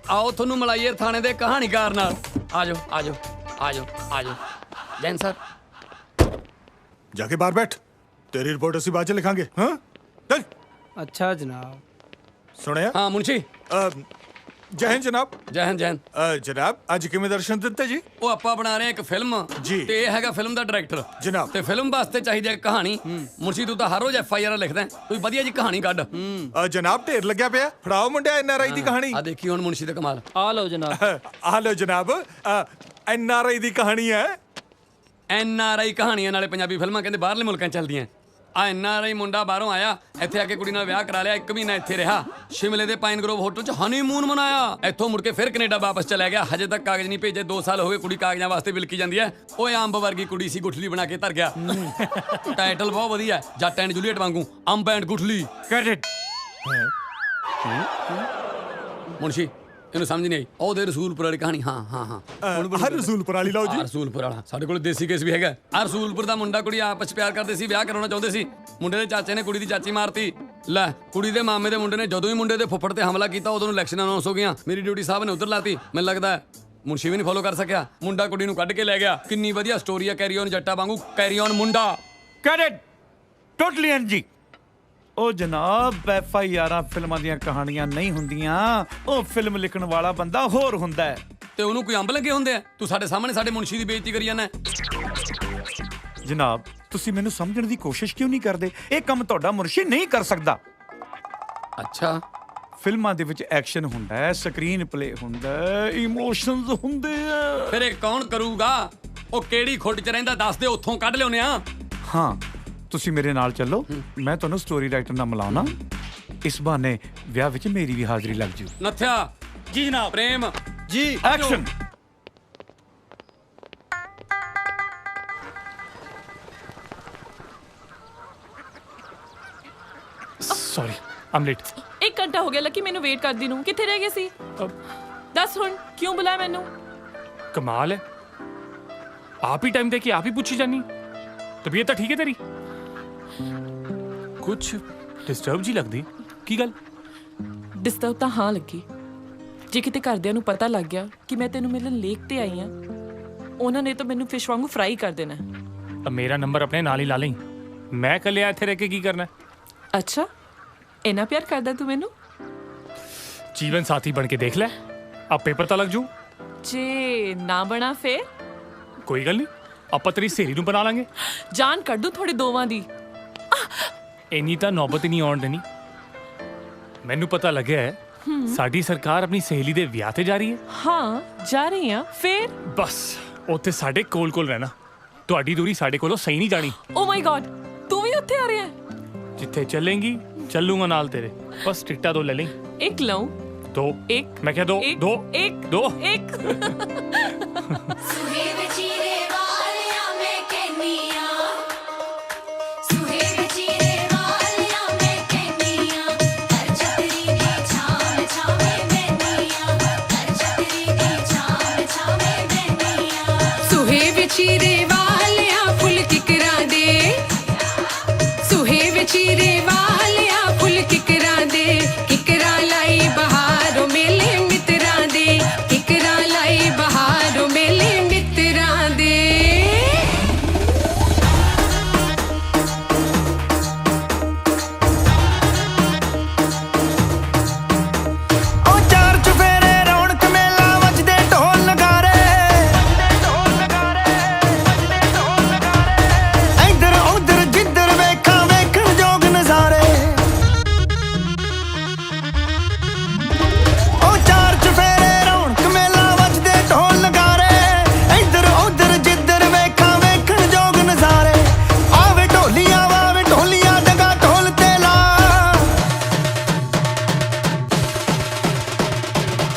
ਆਓ ਤੁਹਾਨੂੰ ਮਲਾਈਏ ਥਾਣੇ ਦੇ ਕਹਾਣੀਕਾਰ ਨਾਲ। ਆਜੋ ਆਜੋ ਆਜੋ ਆਜੋ। ਜੈਨ ਸਰ जाके बाहर बैठ, तेरी रिपोर्ट ਅਸੀਂ ਬਾਅਦ ਚ ਲਿਖਾਂਗੇ। ਹਾਂ ਚੱਲ। अच्छा जनाब। ਸੁਣਿਆ? ਹਾਂ ਮੁਨਸ਼ੀ। ਜੈ ਹਿੰਦ ਜਨਾਬ। ਜੈ ਹਿੰਦ। ਜੈ ਹਿੰਦ ਜਨਾਬ ਅੱਜ ਕਿਵੇਂ ਦਰਸ਼ਨ ਦਿੱਤੇ ਜੀ? ਉਹ ਆਪਾਂ ਬਣਾ ਰਹੇ ਇੱਕ ਫਿਲਮ ਜੀ ਤੇ ਇਹ ਹੈਗਾ ਫਿਲਮ ਦਾ ਡਾਇਰੈਕਟਰ ਜਨਾਬ। ਤੇ ਫਿਲਮ ਵਾਸਤੇ ਚਾਹੀਦੀ ਹੈ ਕਹਾਣੀ। ਮੁਨਸ਼ੀ ਤੂੰ ਤਾਂ ਹਰ ਰੋਜ਼ FIR ਲਿਖਦਾ, ਕੋਈ ਵਧੀਆ ਜੀ ਕਹਾਣੀ ਕੱਢ। ਜਨਾਬ ਢੇਰ ਲੱਗਿਆ ਪਿਆ, ਫੜਾਓ ਮੁੰਡਿਆ NRI ਦੀ ਕਹਾਣੀ। ਆ ਦੇਖੀ ਹੁਣ ਮੁਨਸ਼ੀ ਦਾ ਕਮਾਲ। आ लो जनाब। ਆ ਲਓ ਜਨਾਬ, NRI ਦੀ ਕਹਾਣੀ ਹੈ। NRI ਕਹਾਣੀਆਂ ਨਾਲੇ ਪੰਜਾਬੀ ਫਿਲਮਾਂ ਕਹਿੰਦੇ ਬਾਹਰਲੇ ਮੁਲਕਾਂ 'ਚ ਚੱਲਦੀਆਂ। ਆ NRI ਮੁੰਡਾ ਬਾਹਰੋਂ ਆਇਆ, ਇੱਥੇ ਆ ਕੇ ਕੁੜੀ ਨਾਲ ਵਿਆਹ ਕਰਾ ਲਿਆ, 1 ਮਹੀਨਾ ਇੱਥੇ ਰਿਹਾ, ਸ਼ਿਮਲੇ ਦੇ ਪਾਈਨ ਗਰੋਵ ਹੋਟਲ 'ਚ ਹਨੀਮੂਨ ਮਨਾਇਆ, ਇੱਥੋਂ ਮੁੜ ਕੇ ਫਿਰ ਕੈਨੇਡਾ ਵਾਪਸ ਚਲਾ ਗਿਆ। ਹਜੇ ਤੱਕ ਕਾਗਜ਼ ਨਹੀਂ ਭੇਜੇ, 2 ਸਾਲ ਹੋ ਗਏ, ਕੁੜੀ ਕਾਗਜ਼ਾਂ ਵਾਸਤੇ ਬਿਲਕੀ ਜਾਂਦੀ ਹੈ। ਓਏ ਅੰਬ ਵਰਗੀ ਕੁੜੀ ਸੀ, ਗੁਠਲੀ ਬਣਾ ਕੇ ਧਰ ਗਿਆ। ਟਾਈਟਲ ਬਹੁਤ ਵਧੀਆ, ਜੱਟ ਐਂਡ ਜੂਲੀਅਟ ਵਾਂਗੂ, ਅੰਬ ਐਂਡ ਗੁਠਲੀ। ਮੁਨਸ਼ੀ ਇਹਨੂੰ ਸਮਝ ਨਹੀਂ ਆਈ। ਉਹਦੇ ਰਸੂਲਪੁਰ ਵਾਲੀ ਕਹਾਣੀ। ਹਾਂ ਹਾਂ ਹਾਂ ਹਰ ਰਸੂਲਪੁਰ ਵਾਲੀ ਲਓ ਜੀ। ਰਸੂਲਪੁਰ ਵਾਲਾ ਸਾਡੇ ਕੋਲ ਦੇਸੀ ਕੇਸ ਵੀ ਹੈਗਾ। ਆ ਰਸੂਲਪੁਰ ਦਾ ਮੁੰਡਾ ਕੁੜੀ ਆਪਸ ਚ ਪਿਆਰ ਕਰਦੇ ਸੀ, ਵਿਆਹ ਕਰਾਉਣਾ ਚਾਹੁੰਦੇ ਸੀ। ਮੁੰਡੇ ਦੇ ਚਾਚੇ ਨੇ ਕੁੜੀ ਦੀ ਚਾਚੀ ਮਾਰਤੀ। ਲੈ ਕੁੜੀ ਦੇ ਮਾਮੇ ਦੇ ਮੁੰਡੇ ਨੇ ਜਦੋਂ ਹੀ ਮੁੰਡੇ ਦੇ ਫੁੱਫੜ ਤੇ ਹਮਲਾ ਕੀਤਾ, ਉਦੋਂ ਨੂੰ ਇਲੈਕਸ਼ਨ ਅਨਾਉਂਸ ਹੋ ਗਈਆਂ। ਮੇਰੀ ਡਿਊਟੀ ਸਾਹਿਬ ਨੇ ਉਧਰ ਲਾਤੀ। ਮੈਨੂੰ ਲੱਗਦਾ ਮੁਨਸ਼ੀ ਵੀ ਨਹੀਂ ਫੋਲੋ ਕਰ ਸਕਿਆ। ਮੁੰਡਾ ਕੁੜੀ ਨੂੰ ਕੱਢ ਕੇ ਲੈ ਗਿਆ। ਕਿੰਨੀ ਵਧੀਆ ਸਟੋਰੀ ਆ, ਕੈਰੀ ਔਨ ਜੱਟਾ ਵਾਂਗੂ, ਕੈਰੀ ਔਨ ਮੁੰਡਾ। Cadet totally NG. ਉਹ ਜਨਾਬ FIR ਫਿਲਮਾਂ ਦੀਆਂ ਕਹਾਣੀਆਂ ਨਹੀਂ ਹੁੰਦੀਆਂ, ਉਹ ਫਿਲਮ ਲਿਖਣ ਵਾਲਾ ਬੰਦਾ ਹੋਰ ਹੁੰਦਾ ਹੈ। ਤੇ ਉਹਨੂੰ ਕੋਈ ਅੰਬ ਲੱਗੇ ਹੁੰਦੇ ਆ? ਤੂੰ ਸਾਡੇ ਸਾਹਮਣੇ ਸਾਡੇ ਮੁਨਸ਼ੀ ਦੀ ਬੇਇੱਜ਼ਤੀ ਕਰੀ ਜਾਂਦਾ। ਜਨਾਬ ਤੁਸੀਂ ਮੈਨੂੰ ਸਮਝਣ ਦੀ ਕੋਸ਼ਿਸ਼ ਕਿਉਂ ਨਹੀਂ ਕਰਦੇ? ਇਹ ਕੰਮ ਤੁਹਾਡਾ ਮੁਨਸ਼ੀ ਨਹੀਂ ਕਰ ਸਕਦਾ। ਅੱਛਾ ਫਿਲਮਾਂ ਦੇ ਵਿੱਚ ਐਕਸ਼ਨ ਹੁੰਦਾ ਹੈ, ਸਕਰੀਨ ਪਲੇ ਹੁੰਦਾ ਹੈ, ਇਮੋਸ਼ਨਸ ਹੁੰਦੇ ਆ। ਫਿਰ ਇਹ ਕੌਣ ਕਰੂਗਾ? ਉਹ ਕਿਹੜੀ ਖੁੱਡ 'ਚ ਰਹਿੰਦਾ ਦੱਸ ਦੇ, ਉੱਥੋਂ ਕੱਢ ਲਿਆਉਨੇ ਆ। ਹਾਂ ਤੁਸੀਂ ਮੇਰੇ ਨਾਲ ਚੱਲੋ, ਮੈਂ ਤੁਹਾਨੂੰ ਸਟੋਰੀ ਰਾਈਟਰ ਨਾਲ ਮਿਲਾਉਣਾ। ਇਸ ਬਹਾਨੇ ਵਿਆਹ ਵਿੱਚ ਮੇਰੀ ਵੀ ਹਾਜ਼ਰੀ ਲੱਗ ਜੂ। ਨੱਥਿਆ ਜੀ ਜਨਾਬ। ਪ੍ਰੇਮ ਜੀ ਐਕਸ਼ਨ। ਸੌਰੀ ਆਮ ਲੇਟ। 1 ਘੰਟਾ ਹੋ ਗਿਆ ਲੱਕੀ ਮੈਨੂੰ ਵੇਟ ਕਰਦੀ ਨੂੰ। ਕਿੱਥੇ ਰਹਿ ਗਏ ਸੀ? ਦੱਸ ਹੁਣ ਕਿਉਂ ਬੁਲਾਇਆ ਮੈਨੂੰ? ਕਮਾਲ ਹੈ, ਆਪ ਹੀ ਟਾਈਮ ਦੇ ਕੇ ਆਪ ਹੀ ਪੁੱਛੀ ਜਾਨੀ। ਤਬੀਅਤ ਤਾਂ ਠੀਕ ਹੈ ਤੇਰੀ? ਕੁਛ ਡਿਸਟਰਬ ਜੀ ਲੱਗਦੀ, ਕੀ ਗੱਲ? ਡਿਸਟਰਬ ਤਾਂ ਹਾਂ ਲੱਗੀ। ਜੇ ਕਿਤੇ ਘਰਦਿਆਂ ਨੂੰ ਪਤਾ ਲੱਗ ਗਿਆ ਕਿ ਮੈਂ ਤੈਨੂੰ ਮਿਲਣ ਲੇਕ ਤੇ ਆਈ ਆ, ਉਹਨਾਂ ਨੇ ਤਾਂ ਮੈਨੂੰ ਫਿਸ਼ ਵਾਂਗੂ ਫਰਾਈ ਕਰ ਦੇਣਾ। ਮੇਰਾ ਨੰਬਰ ਆਪਣੇ ਨਾਲ ਹੀ ਲਾ ਲਈ। ਮੈਂ ਇਕੱਲੇ ਇੱਥੇ ਰਹਿ ਕੇ ਕੀ ਕਰਨਾ? ਅੱਛਾ ਇੰਨਾ ਪਿਆਰ ਕਰਦਾ ਤੂੰ ਮੈਨੂੰ? ਜੀਵਨ ਸਾਥੀ ਬਣ ਕੇ ਦੇਖ ਲੈ, ਆਪ ਪੇਪਰ ਤਾਂ ਲੱਗ ਜੂ। ਜੇ ਨਾ ਬਣਾ ਫੇਰ? ਕੋਈ ਗੱਲ ਨਹੀਂ, ਆਪਾਂ ਤੇਰੀ ਸਹੇਲੀ ਨੂੰ ਬਣਾ ਲਾਂਗੇ। ਜਾਨ ਕੱਢ ਦੂੰ ਤੁਹਾਡੇ ਦੋਵਾਂ ਦੀ। ਇੰਨੀ ਤਾਂ ਨੌਬਤ ਹੀ ਨਹੀਂ ਆਉਣ ਦੇਣੀ। ਮੈਨੂੰ ਪਤਾ ਲੱਗਿਆ ਹੈ ਸਾਡੀ ਸਰਕਾਰ ਆਪਣੀ ਸਹੇਲੀ ਦੇ ਵਿਆਹ ਤੇ ਜਾ ਰਹੀ ਹੈ। ਹਾਂ ਜਾ ਰਹੀ ਆ। ਫਿਰ ਬਸ ਉੱਥੇ ਸਾਡੇ ਕੋਲ ਰਹਿਣਾ। ਤੁਹਾਡੀ ਦੂਰੀ ਸਾਡੇ ਕੋਲੋਂ ਸਹੀ ਨਹੀਂ ਜਾਣੀ। ਓ ਮਾਈ ਗॉड, ਤੂੰ ਵੀ ਉੱਥੇ ਆ ਰਿਹਾ ਹੈ? ਜਿੱਥੇ ਚੱਲੇਂਗੀ ਚੱਲੂਗਾ ਨਾਲ ਤੇਰੇ। ਬਸ ਟਿਕਟਾਂ 2 ਲੈ ਲਈ। ਇੱਕ ਲਊਂ? 2। ਇੱਕ। ਮੈਂ ਕਿਹਾ 2 2 ਇੱਕ 2 ਇੱਕ। ਚੀਰੇ ਵਾਲਿਆ ਫੁੱਲ ਕਿਕਰਾਂ ਦੇ, ਸੁਹੇ ਚੀਰੇ ਵਾਲਿਆ ਫੁੱਲ ਕਿਕਰਾਂ ਦੇ, ਕਿਕਰਾਂ ਲਾਈ ਬਹਾਰੋਂ ਮੇਲੇ ਮਿੱਤਰਾਂ ਦੇ, ਕਿਕਰਾਂ ਲਾਈ ਬਹਾਰੋਂ ਮੇਲੇ ਮਿੱਤਰਾਂ ਦੇ। ਉਹ ਚਾਰ ਚੁਫੇਰੇ ਰੌਣਕ ਮੇਲਾ ਵੱਜਦੇ ਢੋਲ ਨਗਾਰੇ, ਇੱਧਰ ਉੱਧਰ ਜਿੱਧਰ ਵੇਖਾਂ ਵੇਖਣ ਜੋਗ ਨਜ਼ਾਰੇ। ਉਹ ਚਾਰ ਚੁਫੇਰੇ ਰੌਣਕ ਮੇਲਾ ਵੱਜਦੇ ਢੋਲ ਨਗਾਰੇ, ਇੱਧਰ ਉੱਧਰ ਜਿੱਧਰ ਵੇਖਾਂ ਵੇਖਣ ਜੋਗ ਨਜ਼ਾਰੇ। ਆਵੇ ਢੋਲੀਆਂ ਵਾਵੇ ਢੋਲੀਆਂ ਡਗਾ ਢੋਲ ਤੇ ਲਾ,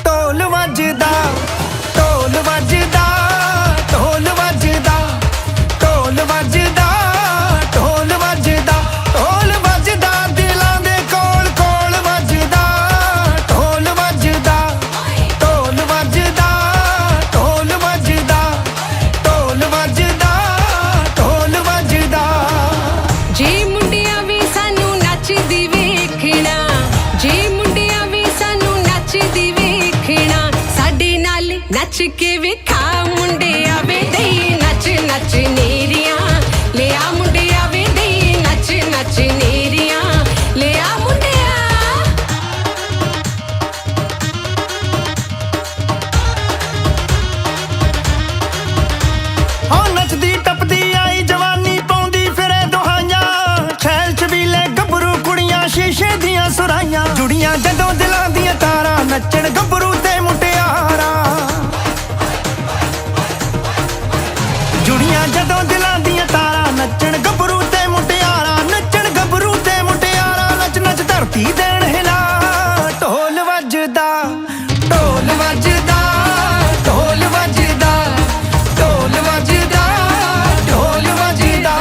ਢੋਲ ਵੱਜਦਾ ਢੋਲ ਵੱਜਦਾ ਢੋਲ ਵੱਜਦਾ ਢੋਲ ਵੱਜਦਾ ਢੋਲ ਵੱਜਦਾ ਢੋਲ ਵੱਜਦਾ ਦਿਲਾਂ ਦੇ ਕੋਲ ਕੋਲ ਵੱਜਦਾ ਢੋਲ ਵੱਜਦਾ ਢੋਲ ਵੱਜਦਾ ਢੋਲ ਵੱਜਦਾ ਢੋਲ ਵੱਜਦਾ ਢੋਲ ਵੱਜਦਾ। ਜੇ ਮੁੰਡਿਆਂ ਵੀ ਸਾਨੂੰ ਨੱਚਦੀ ਵੇਖਣਾ, ਜੇ ਮੁੰਡਿਆਂ ਵੀ ਸਾਨੂੰ ਨੱਚਦੀ ਵੇਖਣਾ, ਸਾਡੇ ਨਾਲ ਨੱਚ ਕੇ ਵੇਖਾ ਮੁੰਡਿਆਂ ਵੇ ਦਈ ਨੱਚ ਨੱਚ ਨੀਰੀਆਂ, ਲਿਆ ਮੁੰਡਿਆਂ ਵੇ ਦਈ ਨੱਚ ਨੱਚ ਨੀਰੀਆਂ, ਲਿਆ ਮੁੰਡਿਆਂ। ਹਾਂ ਨੱਚਦੀ ਟੱਪਦੀ ਆਈ ਜਵਾਨੀ ਪਾਉਂਦੀ ਫਿਰੇ ਦੁਹਾਈਆਂ, ਛੈਲ ਛਬੀਲੇ ਗੱਭਰੂ ਕੁੜੀਆਂ ਸ਼ੀਸ਼ੇ ਦੀਆਂ ਸੁਰਾਈਆਂ, ਜੁੜੀਆਂ ਜਦੋਂ ਦਿਲਾਂ ਦੀਆਂ ਤਾਰਾਂ ਨੱਚਣ ਗੱਭਰੂ ਤੇ ਮੁਟਿਆਰਾਂ, ਜੁੜੀਆਂ ਜਦੋਂ ਦਿਲਾਂ ਦੀਆਂ ਤਾਰਾਂ ਨੱਚਣ ਗੱਭਰੂ ਤੇ ਮੁਟਿਆਰਾਂ, ਨੱਚਣ ਗੱਭਰੂ ਤੇ ਮੁਟਿਆਰਾਂ, ਨੱਚ ਨੱਚ ਧਰਤੀ ਦੇਣ ਹਿਲਾ। ਢੋਲ ਵੱਜਦਾ ਢੋਲ ਵੱਜਦਾ ਢੋਲ ਵੱਜਦਾ ਢੋਲ ਵੱਜਦਾ ਢੋਲ ਵੱਜਦਾ।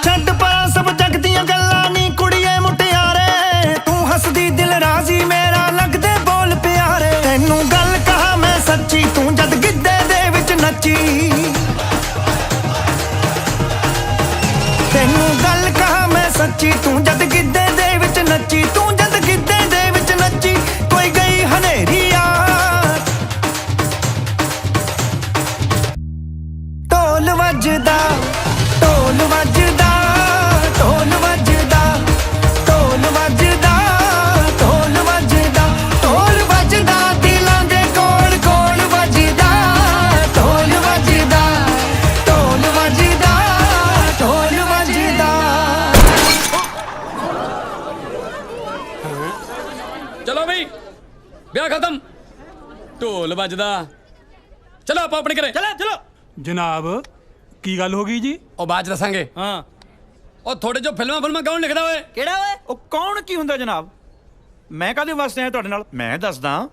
ਛੱਡ ਪਰਾਂ ਸਭ ਜਗ ਦੀਆਂ ਗੱਲਾਂ ਨੀ ਕੁੜੀਏ ਮੁਟਿਆਰੇ, ਤੂੰ ਹੱਸਦੀ ਦਿਲ ਰਾਜ਼ੀ ਮੇਰਾ ਲੱਗਦੇ ਬੋਲ ਪਿਆਰੇ। ਤੈਨੂੰ ਗੱਲ ਕਹਾਂ ਮੈਂ ਸੱਚੀ ਤੂੰ ਜਦ ਗਿੱਧੇ ਦੇ ਵਿੱਚ ਨੱਚੀ, ਤੈਨੂੰ ਗੱਲ ਕਹਾਂ ਮੈਂ ਸੱਚੀ ਤੂੰ ਜਦ ਗਿੱਧੇ ਦੇ ਵਿੱਚ ਨੱਚੀ, ਤੂੰ ਜਦ ਗਿੱਧੇ ਦੇ ਵਿੱਚ ਨੱਚੀ ਕੋਈ ਗਈ ਹਨੇਰੀ ਆ। ਢੋਲ ਵੱਜਦਾ ਢੋਲ ਵੱਜਦਾ ਢੋਲ ਵੱਜਦਾ ਢੋਲ ਵੱਜਦਾ ਢੋਲ ਵੱਜਦਾ ਢੋਲ ਵੱਜਦਾ ਦਿਲਾਂ ਦੇ ਕੋਲ ਕੋਲ ਵੱਜਦਾ ਢੋਲ ਵੱਜਦਾ ਢੋਲ ਵੱਜਦਾ ਢੋਲ ਵੱਜਦਾ। ਚਲੋ ਬਈ ਵਿਆਹ ਖਤਮ, ਢੋਲ ਵੱਜਦਾ, ਚਲੋ ਆਪਾਂ ਆਪਣੇ ਘਰੇ। ਚਲੋ ਚਲੋ। ਜਨਾਬ ਕੀ ਗੱਲ ਹੋ ਗਈ ਜੀ? ਉਹ ਬਾਅਦ ਚ ਦੱਸਾਂਗੇ। ਹਾਂ ਉਹ ਤੁਹਾਡੇ ਜੋ ਫਿਲਮਾਂ ਕੌਣ ਲਿਖਦਾ ਓਏ? ਕਿਹੜਾ ਓਏ? ਉਹ ਕੌਣ ਕੀ ਹੁੰਦਾ ਜਨਾਬ? ਮੈਂ ਕਾਹਦੇ ਵਾਸਤੇ ਆਇਆ ਤੁਹਾਡੇ ਨਾਲ? ਮੈਂ ਦੱਸਦਾ।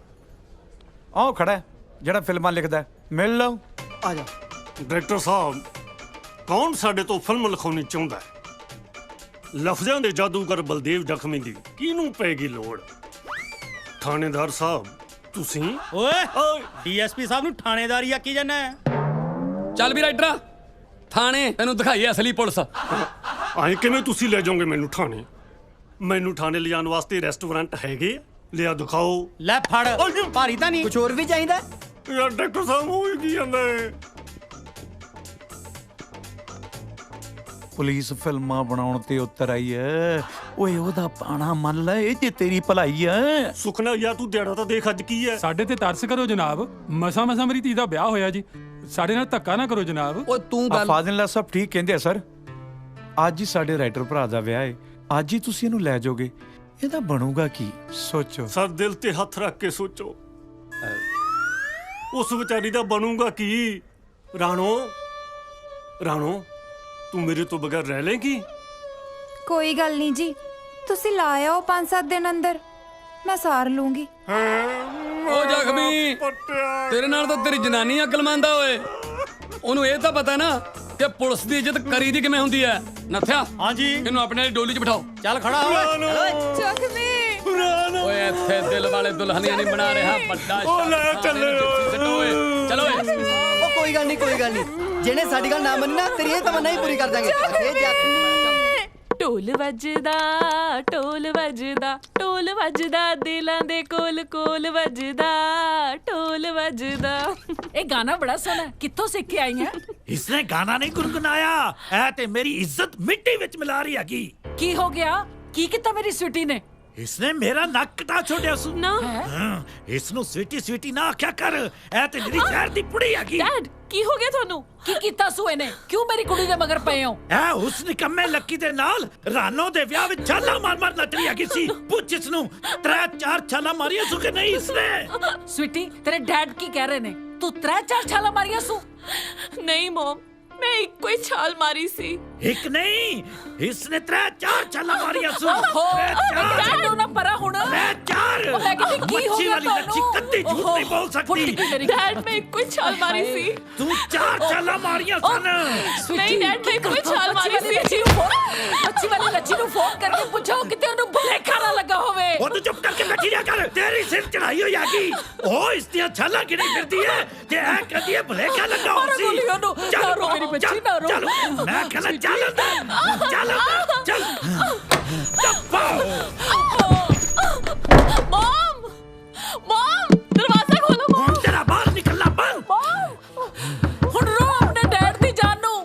ਆਹ ਖੜਾ ਹੈ, ਜਿਹੜਾ ਫਿਲਮਾਂ ਲਿਖਦਾ ਹੈ। ਮਿਲ ਲਓ। ਆ ਜਾ। ਡਾਇਰੈਕਟਰ ਸਾਹਿਬ, ਕੌਣ ਸਾਡੇ ਤੋਂ ਫਿਲਮ ਲਿਖਾਉਣੀ ਚਾਹੁੰਦਾ ਹੈ? ਲਫ਼ਜ਼ਾਂ ਦੇ ਜਾਦੂਗਰ ਬਲਦੇਵ ਜ਼ਖਮੀ ਦੀ ਕਿਹਨੂੰ ਪੈਗੀ ਲੋੜ? ਥਾਣੇਦਾਰ ਸਾਹਿਬ ਤੁਸੀਂ? ਓਏ ਡੀਐਸਪੀ ਸਾਹਿਬ ਨੂੰ ਥਾਣੇਦਾਰੀ ਆਕੀ ਜਾਨਾ ਹੈ? ਚੱਲ ਵੀ ਰਾਈਟਰਾ ਥਾਣੇ, ਤੈਨੂੰ ਦਿਖਾਈਏ ਅਸਲੀ ਪੁਲਿਸ। ਆਏ ਕਿਵੇਂ ਤੁਸੀਂ ਲੈ ਜਾਓਗੇ ਮੈਨੂੰ ਥਾਣੇ? ਮੈਨੂੰ ਥਾਣੇ ਲਿਜਾਣ ਵਾਸਤੇ ਰੈਸਟੋਰੈਂਟ ਹੈਗੇ? ਲਿਆ ਦਿਖਾਓ। ਲੈ ਫੜ। ਭਾਰੀ ਤਾਂ ਨਹੀਂ? ਕੁਝ ਹੋਰ ਵੀ ਚਾਹੀਦਾ? ਯਾਰ ਡਾਕਟਰ ਸਾਹਿਬ ਹੋ ਕੀ ਜਾਂਦਾ ਹੈ? ਪੁਲਿਸ ਫਿਲਮਾਂ ਬਣਾਉਣ ਤੇ ਉਤਰ ਆਈ ਐ। ਓਏ ਉਹਦਾ ਪਾਣਾ ਮੰਨ ਲੈ, ਇਹ ਜੇ ਤੇਰੀ ਭਲਾਈ ਐ। ਸੁਖਨਾ ਯਾ ਤੂੰ ਦਿਹਾੜਾ ਤਾਂ ਦੇਖ ਅੱਜ ਕੀ ਐ। ਸਾਡੇ ਤੇ ਤਰਸ ਕਰੋ ਜਨਾਬ, ਮਸਾਂ ਮੇਰੀ ਧੀ ਦਾ ਵਿਆਹ ਹੋਇਆ ਜੀ। ਸਾਡੇ ਨਾਲ ਧੱਕਾ ਨਾ ਕਰੋ ਜਨਾਬ। ਓਏ ਤੂੰ ਗੱਲ ਫਾਜ਼ਿਲਾ ਸਾਹਿਬ ਠੀਕ ਕਹਿੰਦੇ ਆ ਸਰ। ਅੱਜ ਹੀ ਸਾਡੇ ਰਾਈਟਰ ਭਰਾ ਦਾ ਵਿਆਹ ਹੈ, ਅੱਜ ਹੀ ਤੁਸੀਂ ਇਹਨੂੰ ਲੈ ਜਾਓਗੇ, ਇਹਦਾ ਬਣੂਗਾ ਕੀ? ਸੋਚੋ ਸਰ, ਦਿਲ ਤੇ ਹੱਥ ਰੱਖ ਕੇ ਸੋਚੋ, ਉਸ ਵਿਚਾਰੀ ਦਾ ਬਣੂਗਾ ਕੀ? ਰਾਣੋ ਤੂੰ ਮੇਰੇ ਤੋਂ ਬਗੈਰ ਰਹਿ ਲੇਗੀ? ਕੋਈ ਗੱਲ ਨਹੀਂ ਜੀ, ਤੁਸੀਂ ਲਾਇਆ 5-7 ਦਿਨ ਅੰਦਰ, ਮੈਂ ਸਾਰ ਲੂੰਗੀ। ਓ ਜ਼ਖਮੀ, ਤੇਰੇ ਨਾਲ ਤਾਂ ਤੇਰੀ ਜਨਾਨੀ ਅਕਲਮੰਦ ਆ ਓਏ। ਉਹਨੂੰ ਇਹ ਤਾਂ ਪਤਾ ਨਾ ਕਿ ਪੁਲਿਸ ਦੀ ਇੱਜ਼ਤ ਕਰੀਦੀ ਕਿਵੇਂ ਹੁੰਦੀ ਹੈ। ਨੱਥਿਆ, ਹਾਂਜੀ, ਇਹਨੂੰ ਆਪਣੇ ਵਾਲੀ ਡੋਲੀ 'ਚ ਬਿਠਾਓ। ਚੱਲ ਖੜਾ ਹੋ। ਜ਼ਖਮੀ ਓਏ ਇੱਥੇ ਦਿਲ ਵਾਲੇ ਦੁਲਹਨੀਆਂ ਨਹੀਂ ਬਣਾ ਰਿਹਾ, ਵੱਡਾ ਚਲੋ ਓਏ। ਉਹ ਕੋਈ ਗੱਲ ਨਹੀਂ, ਜਿਹਨੇ ਸਾਡੀ ਗੱਲ ਨਾ ਮੰਨੀ ਨਾ, ਤੇਰੀ ਇਹ ਤਮੰਨਾ ਹੀ ਪੂਰੀ ਕਰ ਦਾਂਗੇ। ਢੋਲ ਵੱਜਦਾ, ਢੋਲ ਵੱਜਦਾ, ਢੋਲ ਵੱਜਦਾ, ਦਿਲਾਂ ਦੇ ਕੋਲ ਕੋਲ ਵੱਜਦਾ, ਢੋਲ ਵੱਜਦਾ। ਇਹ ਗਾਣਾ ਬੜਾ ਸੋਹਣਾ, ਕਿੱਥੋਂ ਸਿੱਖ ਕੇ ਆਈ ਹੈ? ਇਸਨੇ ਗਾਣਾ ਨਹੀਂ ਗੁੰਗੁਨਾਇਆ, ਐ ਤੇ ਮੇਰੀ ਇੱਜ਼ਤ ਮਿੱਟੀ ਵਿੱਚ ਮਿਲਾ ਰਹੀ ਹੈਗੀ। ਕੀ ਹੋ ਗਿਆ? ਕੀ ਕੀਤਾ ਮੇਰੀ ਸਵੀਟੀ ਨੇ? ਇਸਨੇ ਮੇਰਾ ਨੱਕ ਕਟਾ ਛੋੜਿਆ ਸੂ ਨਾ। ਇਸ ਨੂੰ ਸਵੀਟੀ ਨਾ ਆਖਿਆ ਕਰ, ਐ ਤੇ ਮੇਰੀ ਜ਼ਹਿਰ ਦੀ ਪੁੜੀ ਹੈਗੀ। ਡੈਡ, ਕੀ ਹੋ ਗਿਆ ਤੁਹਾਨੂੰ? ਕੀ ਕੀਤਾ ਸੂ ਇਹਨੇ? ਕਿਉਂ ਮੇਰੀ ਕੁੜੀ ਦੇ ਮਗਰ ਪਏ ਹੋ? ਐ ਉਸ ਨਿਕੰਮੇ ਲੱਕੀ ਦੇ ਨਾਲ ਰਾਨੋ ਦੇ ਵਿਆਹ ਵਿੱਚ ਛਾਲਾ ਮਾਰ ਨੱਚ ਰਹੀ ਹੈਗੀ ਸੀ। ਪੁੱਛ ਇਸ ਨੂੰ 3-4 ਛਾਲਾ ਮਾਰੀਆਂ ਸੂ ਕਿ ਨਹੀਂ ਇਸਨੇ? ਸਵੀਟੀ, ਤੇਰੇ ਡੈਡ ਕੀ ਕਹਿ ਰਹੇ ਨੇ? ਤੂੰ 3-4 ਛਾਲਾ ਮਾਰੀਆਂ ਸੂ? ਨਹੀਂ ਮਮ, ਮੈਂ ਇੱਕੋ ਹੀ ਛਾਲ ਮਾਰੀ ਸੀ। ਇੱਕ ਨਹੀਂ, ਇਸਨੇ 3-4 ਛਾਲਾ ਮਾਰੀਆਂ ਸੂ। ਡੈਡ ਨੂੰ ਨਾ ਪਰਾ ਹੁਣ। 3-4 ਉਹ ਮੈਂ ਕਹਿੰਦੀ ਕੀ ਹੋ ਗਿਆ ਤੁਹਾਨੂੰ? ਲੱਕੀ ਕੱਦੀ ਝੂਠ ਨਹੀਂ ਬੋਲ ਸਕਦੀ। ਡੈਡ, ਮੈਂ ਇੱਕੋ ਹੀ ਛਾਲ ਮਾਰੀ ਸੀ। ਤੂੰ 4 ਛਾਲਾ ਮਾਰੀਆਂ ਸਨ। ਨਹੀਂ ਡੈਡ, ਮੈਂ ਇੱਕੋ ਹੀ ਛਾਲ ਮਾਰੀ ਸੀ। ਅੱਛੀ ਵਾਲੀ ਲੱਚੀ ਨੂੰ ਫੋਨ ਕਰਕੇ ਪੁੱਛੋ ਕਿਤੇ ਉਹਨੂੰ ਭੁਲੇਖਾ ਨਾ ਲੱਗਾ ਹੋਵੇ। ਉਹ ਤੂੰ ਚੁੱਪ ਕਰਕੇ ਬੈਠੀ ਰਿਹਾ ਕਰ, ਤੇਰੀ ਸਿਰ ਚੜਾਈ ਹੋਈ ਹੈਗੀ। ਉਹ ਇਸ ਦੀਆਂ ਛਾਲਾਂ ਗਿਣੀ ਫਿਰਦੀ ਹੈ ਤੇ ਐ ਕਹਦੀ ਹੈ ਭੁਲੇਖਾ ਲੱਗਾ ਹੋ ਸੀ। ਚਲੋ ਮੇਰੀ ਬੱਚੀ ਨਾ ਰੋ। ਚਲ ਮੈਂ ਕਹਿੰਦਾ ਚੱਲ ਚੱਲ ਮਮ, ਦਰਵਾਜ਼ਾ ਖੋਲੋ। ਹੁਣ ਤੇਰਾ ਬਾਹਰ ਨਿਕਲਣਾ ਬੰਦ। ਹੁਣ ਰੋ ਆਪਣੇ ਡੈਡ ਦੀ ਜਾਨ ਨੂੰ।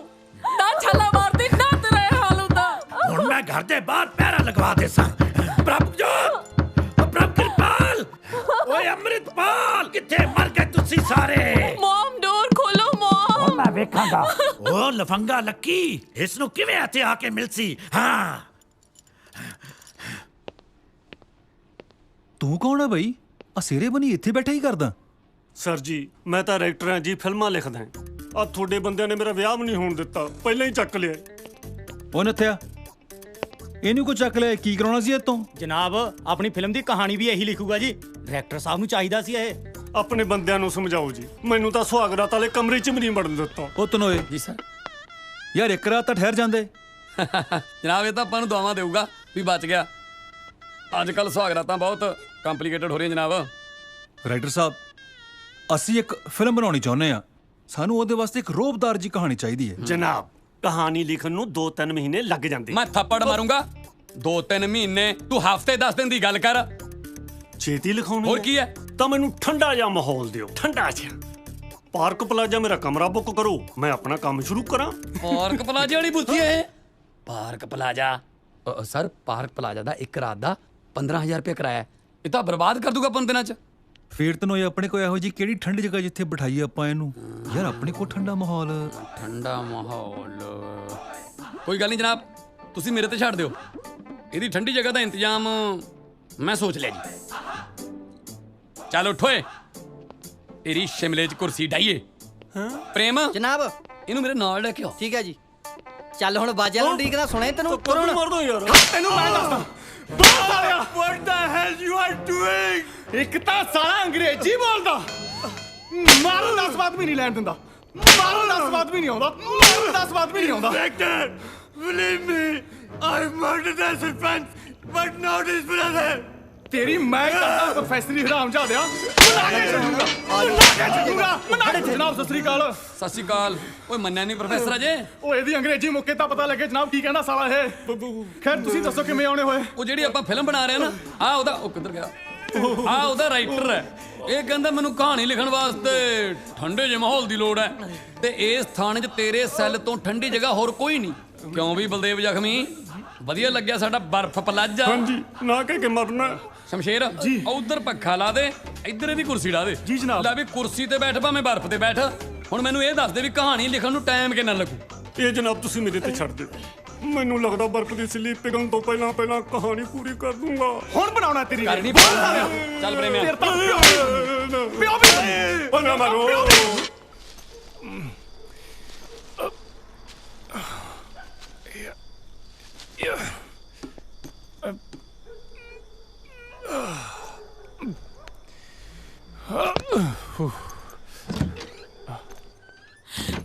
ਨਾ ਛਾਲਾ ਮਾਰਦੀ, ਨਾ ਤੇਰਾ ਇਹ ਹਾਲ ਹੁੰਦਾ। ਹੁਣ ਮੈਂ ਘਰ ਦੇ ਬਾਹਰ ਪਹਿਰਾ ਲਗਵਾ ਦੇ ਸਾਂ। ਪ੍ਰਭ ਕਿਰਪਾਲ, ਓਏ ਅੰਮ੍ਰਿਤਪਾਲ, ਕਿੱਥੇ ਮਰ ਗਏ ਤੁਸੀਂ ਸਾਰੇ? ਮਮ, ਡੋਰ ਖੋਲੋ ਮਮ। ਮੈਂ ਵੇਖਾਂਗਾ ਉਹ ਲਫੰਗਾ ਲੱਕੀ ਇਸ ਨੂੰ ਕਿਵੇਂ ਇੱਥੇ ਆ ਕੇ ਮਿਲਸੀ। ਹਾਂ, ਤੂੰ ਕੌਣ ਹੈ ਬਈ? ਆ ਸਿਰੇ ਬਣੀ ਇੱਥੇ ਬੈਠਾ ਹੀ ਕਰਦਾ? ਸਰ ਜੀ, ਮੈਂ ਤਾਂ ਰਾਈਟਰ ਹਾਂ ਜੀ, ਫਿਲਮਾਂ ਲਿਖਦਾ। ਆ ਤੁਹਾਡੇ ਬੰਦਿਆਂ ਨੇ ਮੇਰਾ ਵਿਆਹ ਵੀ ਨਹੀਂ ਹੋਣ ਦਿੱਤਾ, ਪਹਿਲਾਂ ਹੀ ਚੱਕ ਲਿਆ। ਉਹ ਨੱਥਿਆ, ਇਹਨੂੰ ਕੋ ਚੱਕ ਲਿਆ? ਕੀ ਕਰਾਉਣਾ ਸੀ ਇਹ ਤੋਂ? ਜਨਾਬ, ਆਪਣੀ ਫਿਲਮ ਦੀ ਕਹਾਣੀ ਵੀ ਇਹੀ ਲਿਖੂਗਾ ਜੀ। ਡਾਇਰੈਕਟਰ ਸਾਹਿਬ ਨੂੰ ਚਾਹੀਦਾ ਸੀ ਇਹ। ਆਪਣੇ ਬੰਦਿਆਂ ਨੂੰ ਸਮਝਾਓ ਜੀ, ਮੈਨੂੰ ਤਾਂ ਸੁਹਾਗਰਾਤ ਵਾਲੇ ਕਮਰੇ 'ਚ ਵੀ ਨਹੀਂ ਵੜਨ ਦਿੱਤਾ। ਉਹ ਤਨੋਏ ਜੀ ਸਰ। ਯਾਰ ਇੱਕ ਰਾਤ ਤਾਂ ਠਹਿਰ ਜਾਂਦੇ। ਜਨਾਬ, ਇਹ ਤਾਂ ਆਪਾਂ ਨੂੰ ਦੁਆਵਾਂ ਦੇਊਗਾ ਵੀ ਬਚ ਗਿਆ। ਅੱਜ ਕੱਲ ਸੁਹਾਗਰਾਤਾਂ ਬਹੁਤ ਕੰਪਲਿਕੇਟਡ ਹੋ ਰਹੀਆਂ ਜਨਾਬ। ਰਾਈਟਰ ਸਾਹਿਬ, ਅਸੀਂ ਇੱਕ ਫਿਲਮ ਬਣਾਉਣੀ ਚਾਹੁੰਦੇ ਆ, ਸਾਨੂੰ ਉਹਦੇ ਵਾਸਤੇ ਇੱਕ ਰੋਬਦਾਰ ਜੀ ਕਹਾਣੀ ਚਾਹੀਦੀ ਹੈ। ਜਨਾਬ, ਕਹਾਣੀ ਲਿਖਣ ਨੂੰ 2-3 ਮਹੀਨੇ ਲੱਗ ਜਾਂਦੇ। ਮੈਂ ਥੱਪੜ ਮਾਰੂੰਗਾ। 2-3 ਮਹੀਨੇ? ਤੂੰ ਹਫ਼ਤੇ 10 ਦਿਨ ਦੀ ਗੱਲ ਕਰ। ਛੇਤੀ ਲਿਖਾਉਣੀ ਹੋਰ ਕੀ ਹੈ? ਤਾਂ ਮੈਨੂੰ ਠੰਡਾ ਜਿਹਾ ਮਾਹੌਲ ਦਿਓ, ਠੰਡਾ ਜਿਹਾ। ਪਾਰਕ ਪਲਾਜ਼ਾ ਮੇਰਾ ਕਮਰਾ ਬੁੱਕ ਕਰੋ, ਮੈਂ ਆਪਣਾ ਕੰਮ ਸ਼ੁਰੂ ਕਰਾਂ। ਪਾਰਕ ਪਲਾਜ਼ਾ ਵਾਲੀ ਬੁੱਧੀ ਹੈ? Park plaza sir, park plaza ਦਾ ਇੱਕ ਰਾਤ ਦਾ 15,000 ਰੁਪਏ ਕਿਰਾਇਆ। ਇਹ ਤਾਂ ਬਰਬਾਦ ਕਰ ਦੂਗਾ 5 ਦਿਨਾਂ 'ਚ। ਫੇਰ ਤਨੋਏ ਆਪਣੇ ਕੋਲ ਇਹੋ ਜੀ ਕਿਹੜੀ ਠੰਡੀ ਜਗ੍ਹਾ ਜਿੱਥੇ ਬਿਠਾਈਏ ਆਪਾਂ ਇਹਨੂੰ? ਯਾਰ ਆਪਣੇ ਕੋਲ ਠੰਡਾ ਮਾਹੌਲ। ਕੋਈ ਗੱਲ ਨਹੀਂ ਜਨਾਬ, ਤੁਸੀਂ ਮੇਰੇ ਤੇ ਛੱਡ ਦਿਓ। ਇਹਦੀ ਠੰਡੀ ਜਗ੍ਹਾ ਦਾ ਇੰਤਜ਼ਾਮ ਮੈਂ ਸੋਚ ਲਿਆ ਜੀ। ਚੱਲ ਉੱਠੋਏ, ਤੇਰੀ ਸ਼ਿਮਲੇ 'ਚ ਕੁਰਸੀ ਡਾਈਏ। ਪ੍ਰੇਮ ਜਨਾਬ, ਇਹਨੂੰ ਮੇਰੇ ਨਾਲ ਲੈ ਕੇ ਆਓ। ਠੀਕ ਹੈ ਜੀ। ਚੱਲ ਹੁਣ ਬਾਜਾ ਨੂੰ ਡੀਕਦਾ ਸੁਣੇ ਤੈਨੂੰ। ਕਦੋਂ ਮਰ ਦੋ ਯਾਰ, ਤੈਨੂੰ ਮੈਂ ਦੱਸਦਾ। What the hell you are doing? ਇੱਕ ਤਾਂ ਸਾਲਾ ਅੰਗਰੇਜ਼ੀ ਬੋਲਦਾ, ਮਾਰਨ ਦਾ ਸਵਾਦ ਵੀ ਨਹੀਂ ਲੈਣ ਦਿੰਦਾ, ਮਾਰਨ ਦਾ ਸਵਾਦ ਵੀ ਨਹੀਂ ਆਉਂਦਾ, ਮਾਰਨ ਦਾ ਸਵਾਦ ਵੀ ਨਹੀਂ ਆਉਂਦਾ। Inspector, believe me, I murdered that suspense, but not his brother. ਤੇਰੀ ਮੈਂ ਕਰਦਾ ਪ੍ਰੋਫੈਸਰ ਦੀ ਹਰਾਮ ਜਾਦਿਆ। ਬੁਲਾ ਕੇ ਛੱਡੂਗਾ। ਜਨਾਬ ਸਤਿ ਸ੍ਰੀ ਅਕਾਲ। ਸਤਿ ਸ਼੍ਰੀ ਅਕਾਲ। ਓਏ ਮੰਨਿਆ ਨਹੀਂ ਪ੍ਰੋਫੈਸਰ ਅਜੇ? ਉਹ ਇਹਦੀ ਅੰਗਰੇਜ਼ੀ ਮੁੱਕੇ ਤਾਂ ਪਤਾ ਲੱਗੇ ਜਨਾਬ ਕੀ ਕਹਿੰਦਾ ਸਾਲਾ ਇਹ। ਖੈਰ ਤੁਸੀਂ ਦੱਸੋ ਕਿਵੇਂ ਆਉਣੇ ਹੋਏ? ਉਹ ਜਿਹੜੀ ਆਪਾਂ ਫਿਲਮ ਬਣਾ ਰਹੇ ਆ ਨਾ, ਆ ਉਹਦਾ, ਉਹ ਕਿੱਧਰ ਗਿਆ? ਆ ਉਹਦਾ ਰਾਈਟਰ ਹੈ। ਇਹ ਕਹਿੰਦਾ ਮੈਨੂੰ ਕਹਾਣੀ ਲਿਖਣ ਵਾਸਤੇ ਠੰਡੇ ਜਿਹੇ ਮਾਹੌਲ ਦੀ ਲੋੜ ਹੈ, ਤੇ ਇਸ ਥਾਣੇ 'ਚ ਤੇਰੇ ਸੈੱਲ ਤੋਂ ਠੰਡੀ ਜਗ੍ਹਾ ਹੋਰ ਕੋਈ ਨਹੀਂ। ਕਿਉਂ ਵੀ ਬਲਦੇਵ ਜ਼ਖਮੀ? ਵਧੀਆ ਲੱਗਿਆ ਸਾਡਾ ਬਰਫ਼ ਪਲਾਜ਼ਾ? ਹਾਂਜੀ, ਨਾ ਕਹਿ ਕੇ ਮਰਨਾ। ਸ਼ਮਸ਼ੇਰ ਜੀ, ਉਧਰ ਪੱਖਾ ਲਾ ਦੇ, ਇੱਧਰ ਇਹਦੀ ਕੁਰਸੀ ਲਾ ਦੇ। ਜੀ ਜਨਾਬ। ਲੈ ਵੀ ਕੁਰਸੀ ਤੇ ਬੈਠ ਭਾਵੇਂ ਬਰਫ਼ ਤੇ ਬੈਠ, ਹੁਣ ਮੈਨੂੰ ਇਹ ਦੱਸ ਦੇ ਵੀ ਕਹਾਣੀ ਲਿਖਣ ਨੂੰ ਟਾਈਮ ਕਿੰਨਾ ਲੱਗੂ? ਇਹ ਜਨਾਬ ਤੁਸੀਂ ਮੇਰੇ ਤੇ ਛੱਡ ਦਿਓ। ਮੈਨੂੰ ਲੱਗਦਾ ਬਰਫ਼ ਦੀ ਸਿੱਲੀ ਪਿਘਲਣ ਤੋਂ ਪਹਿਲਾਂ ਪਹਿਲਾਂ ਕਹਾਣੀ ਪੂਰੀ ਕਰ ਦੂੰਗਾ। ਹੁਣ ਬਣਾਉਣਾ ਤੇਰੀ ਕਰਨੀ ਚੱਲ ਪ੍ਰੇਮਿਆ। ਤੇਰੇ ਤਾਂ ਪਿਓ ਵੀ ਉਹ ਨਾ ਮਾਰੋ।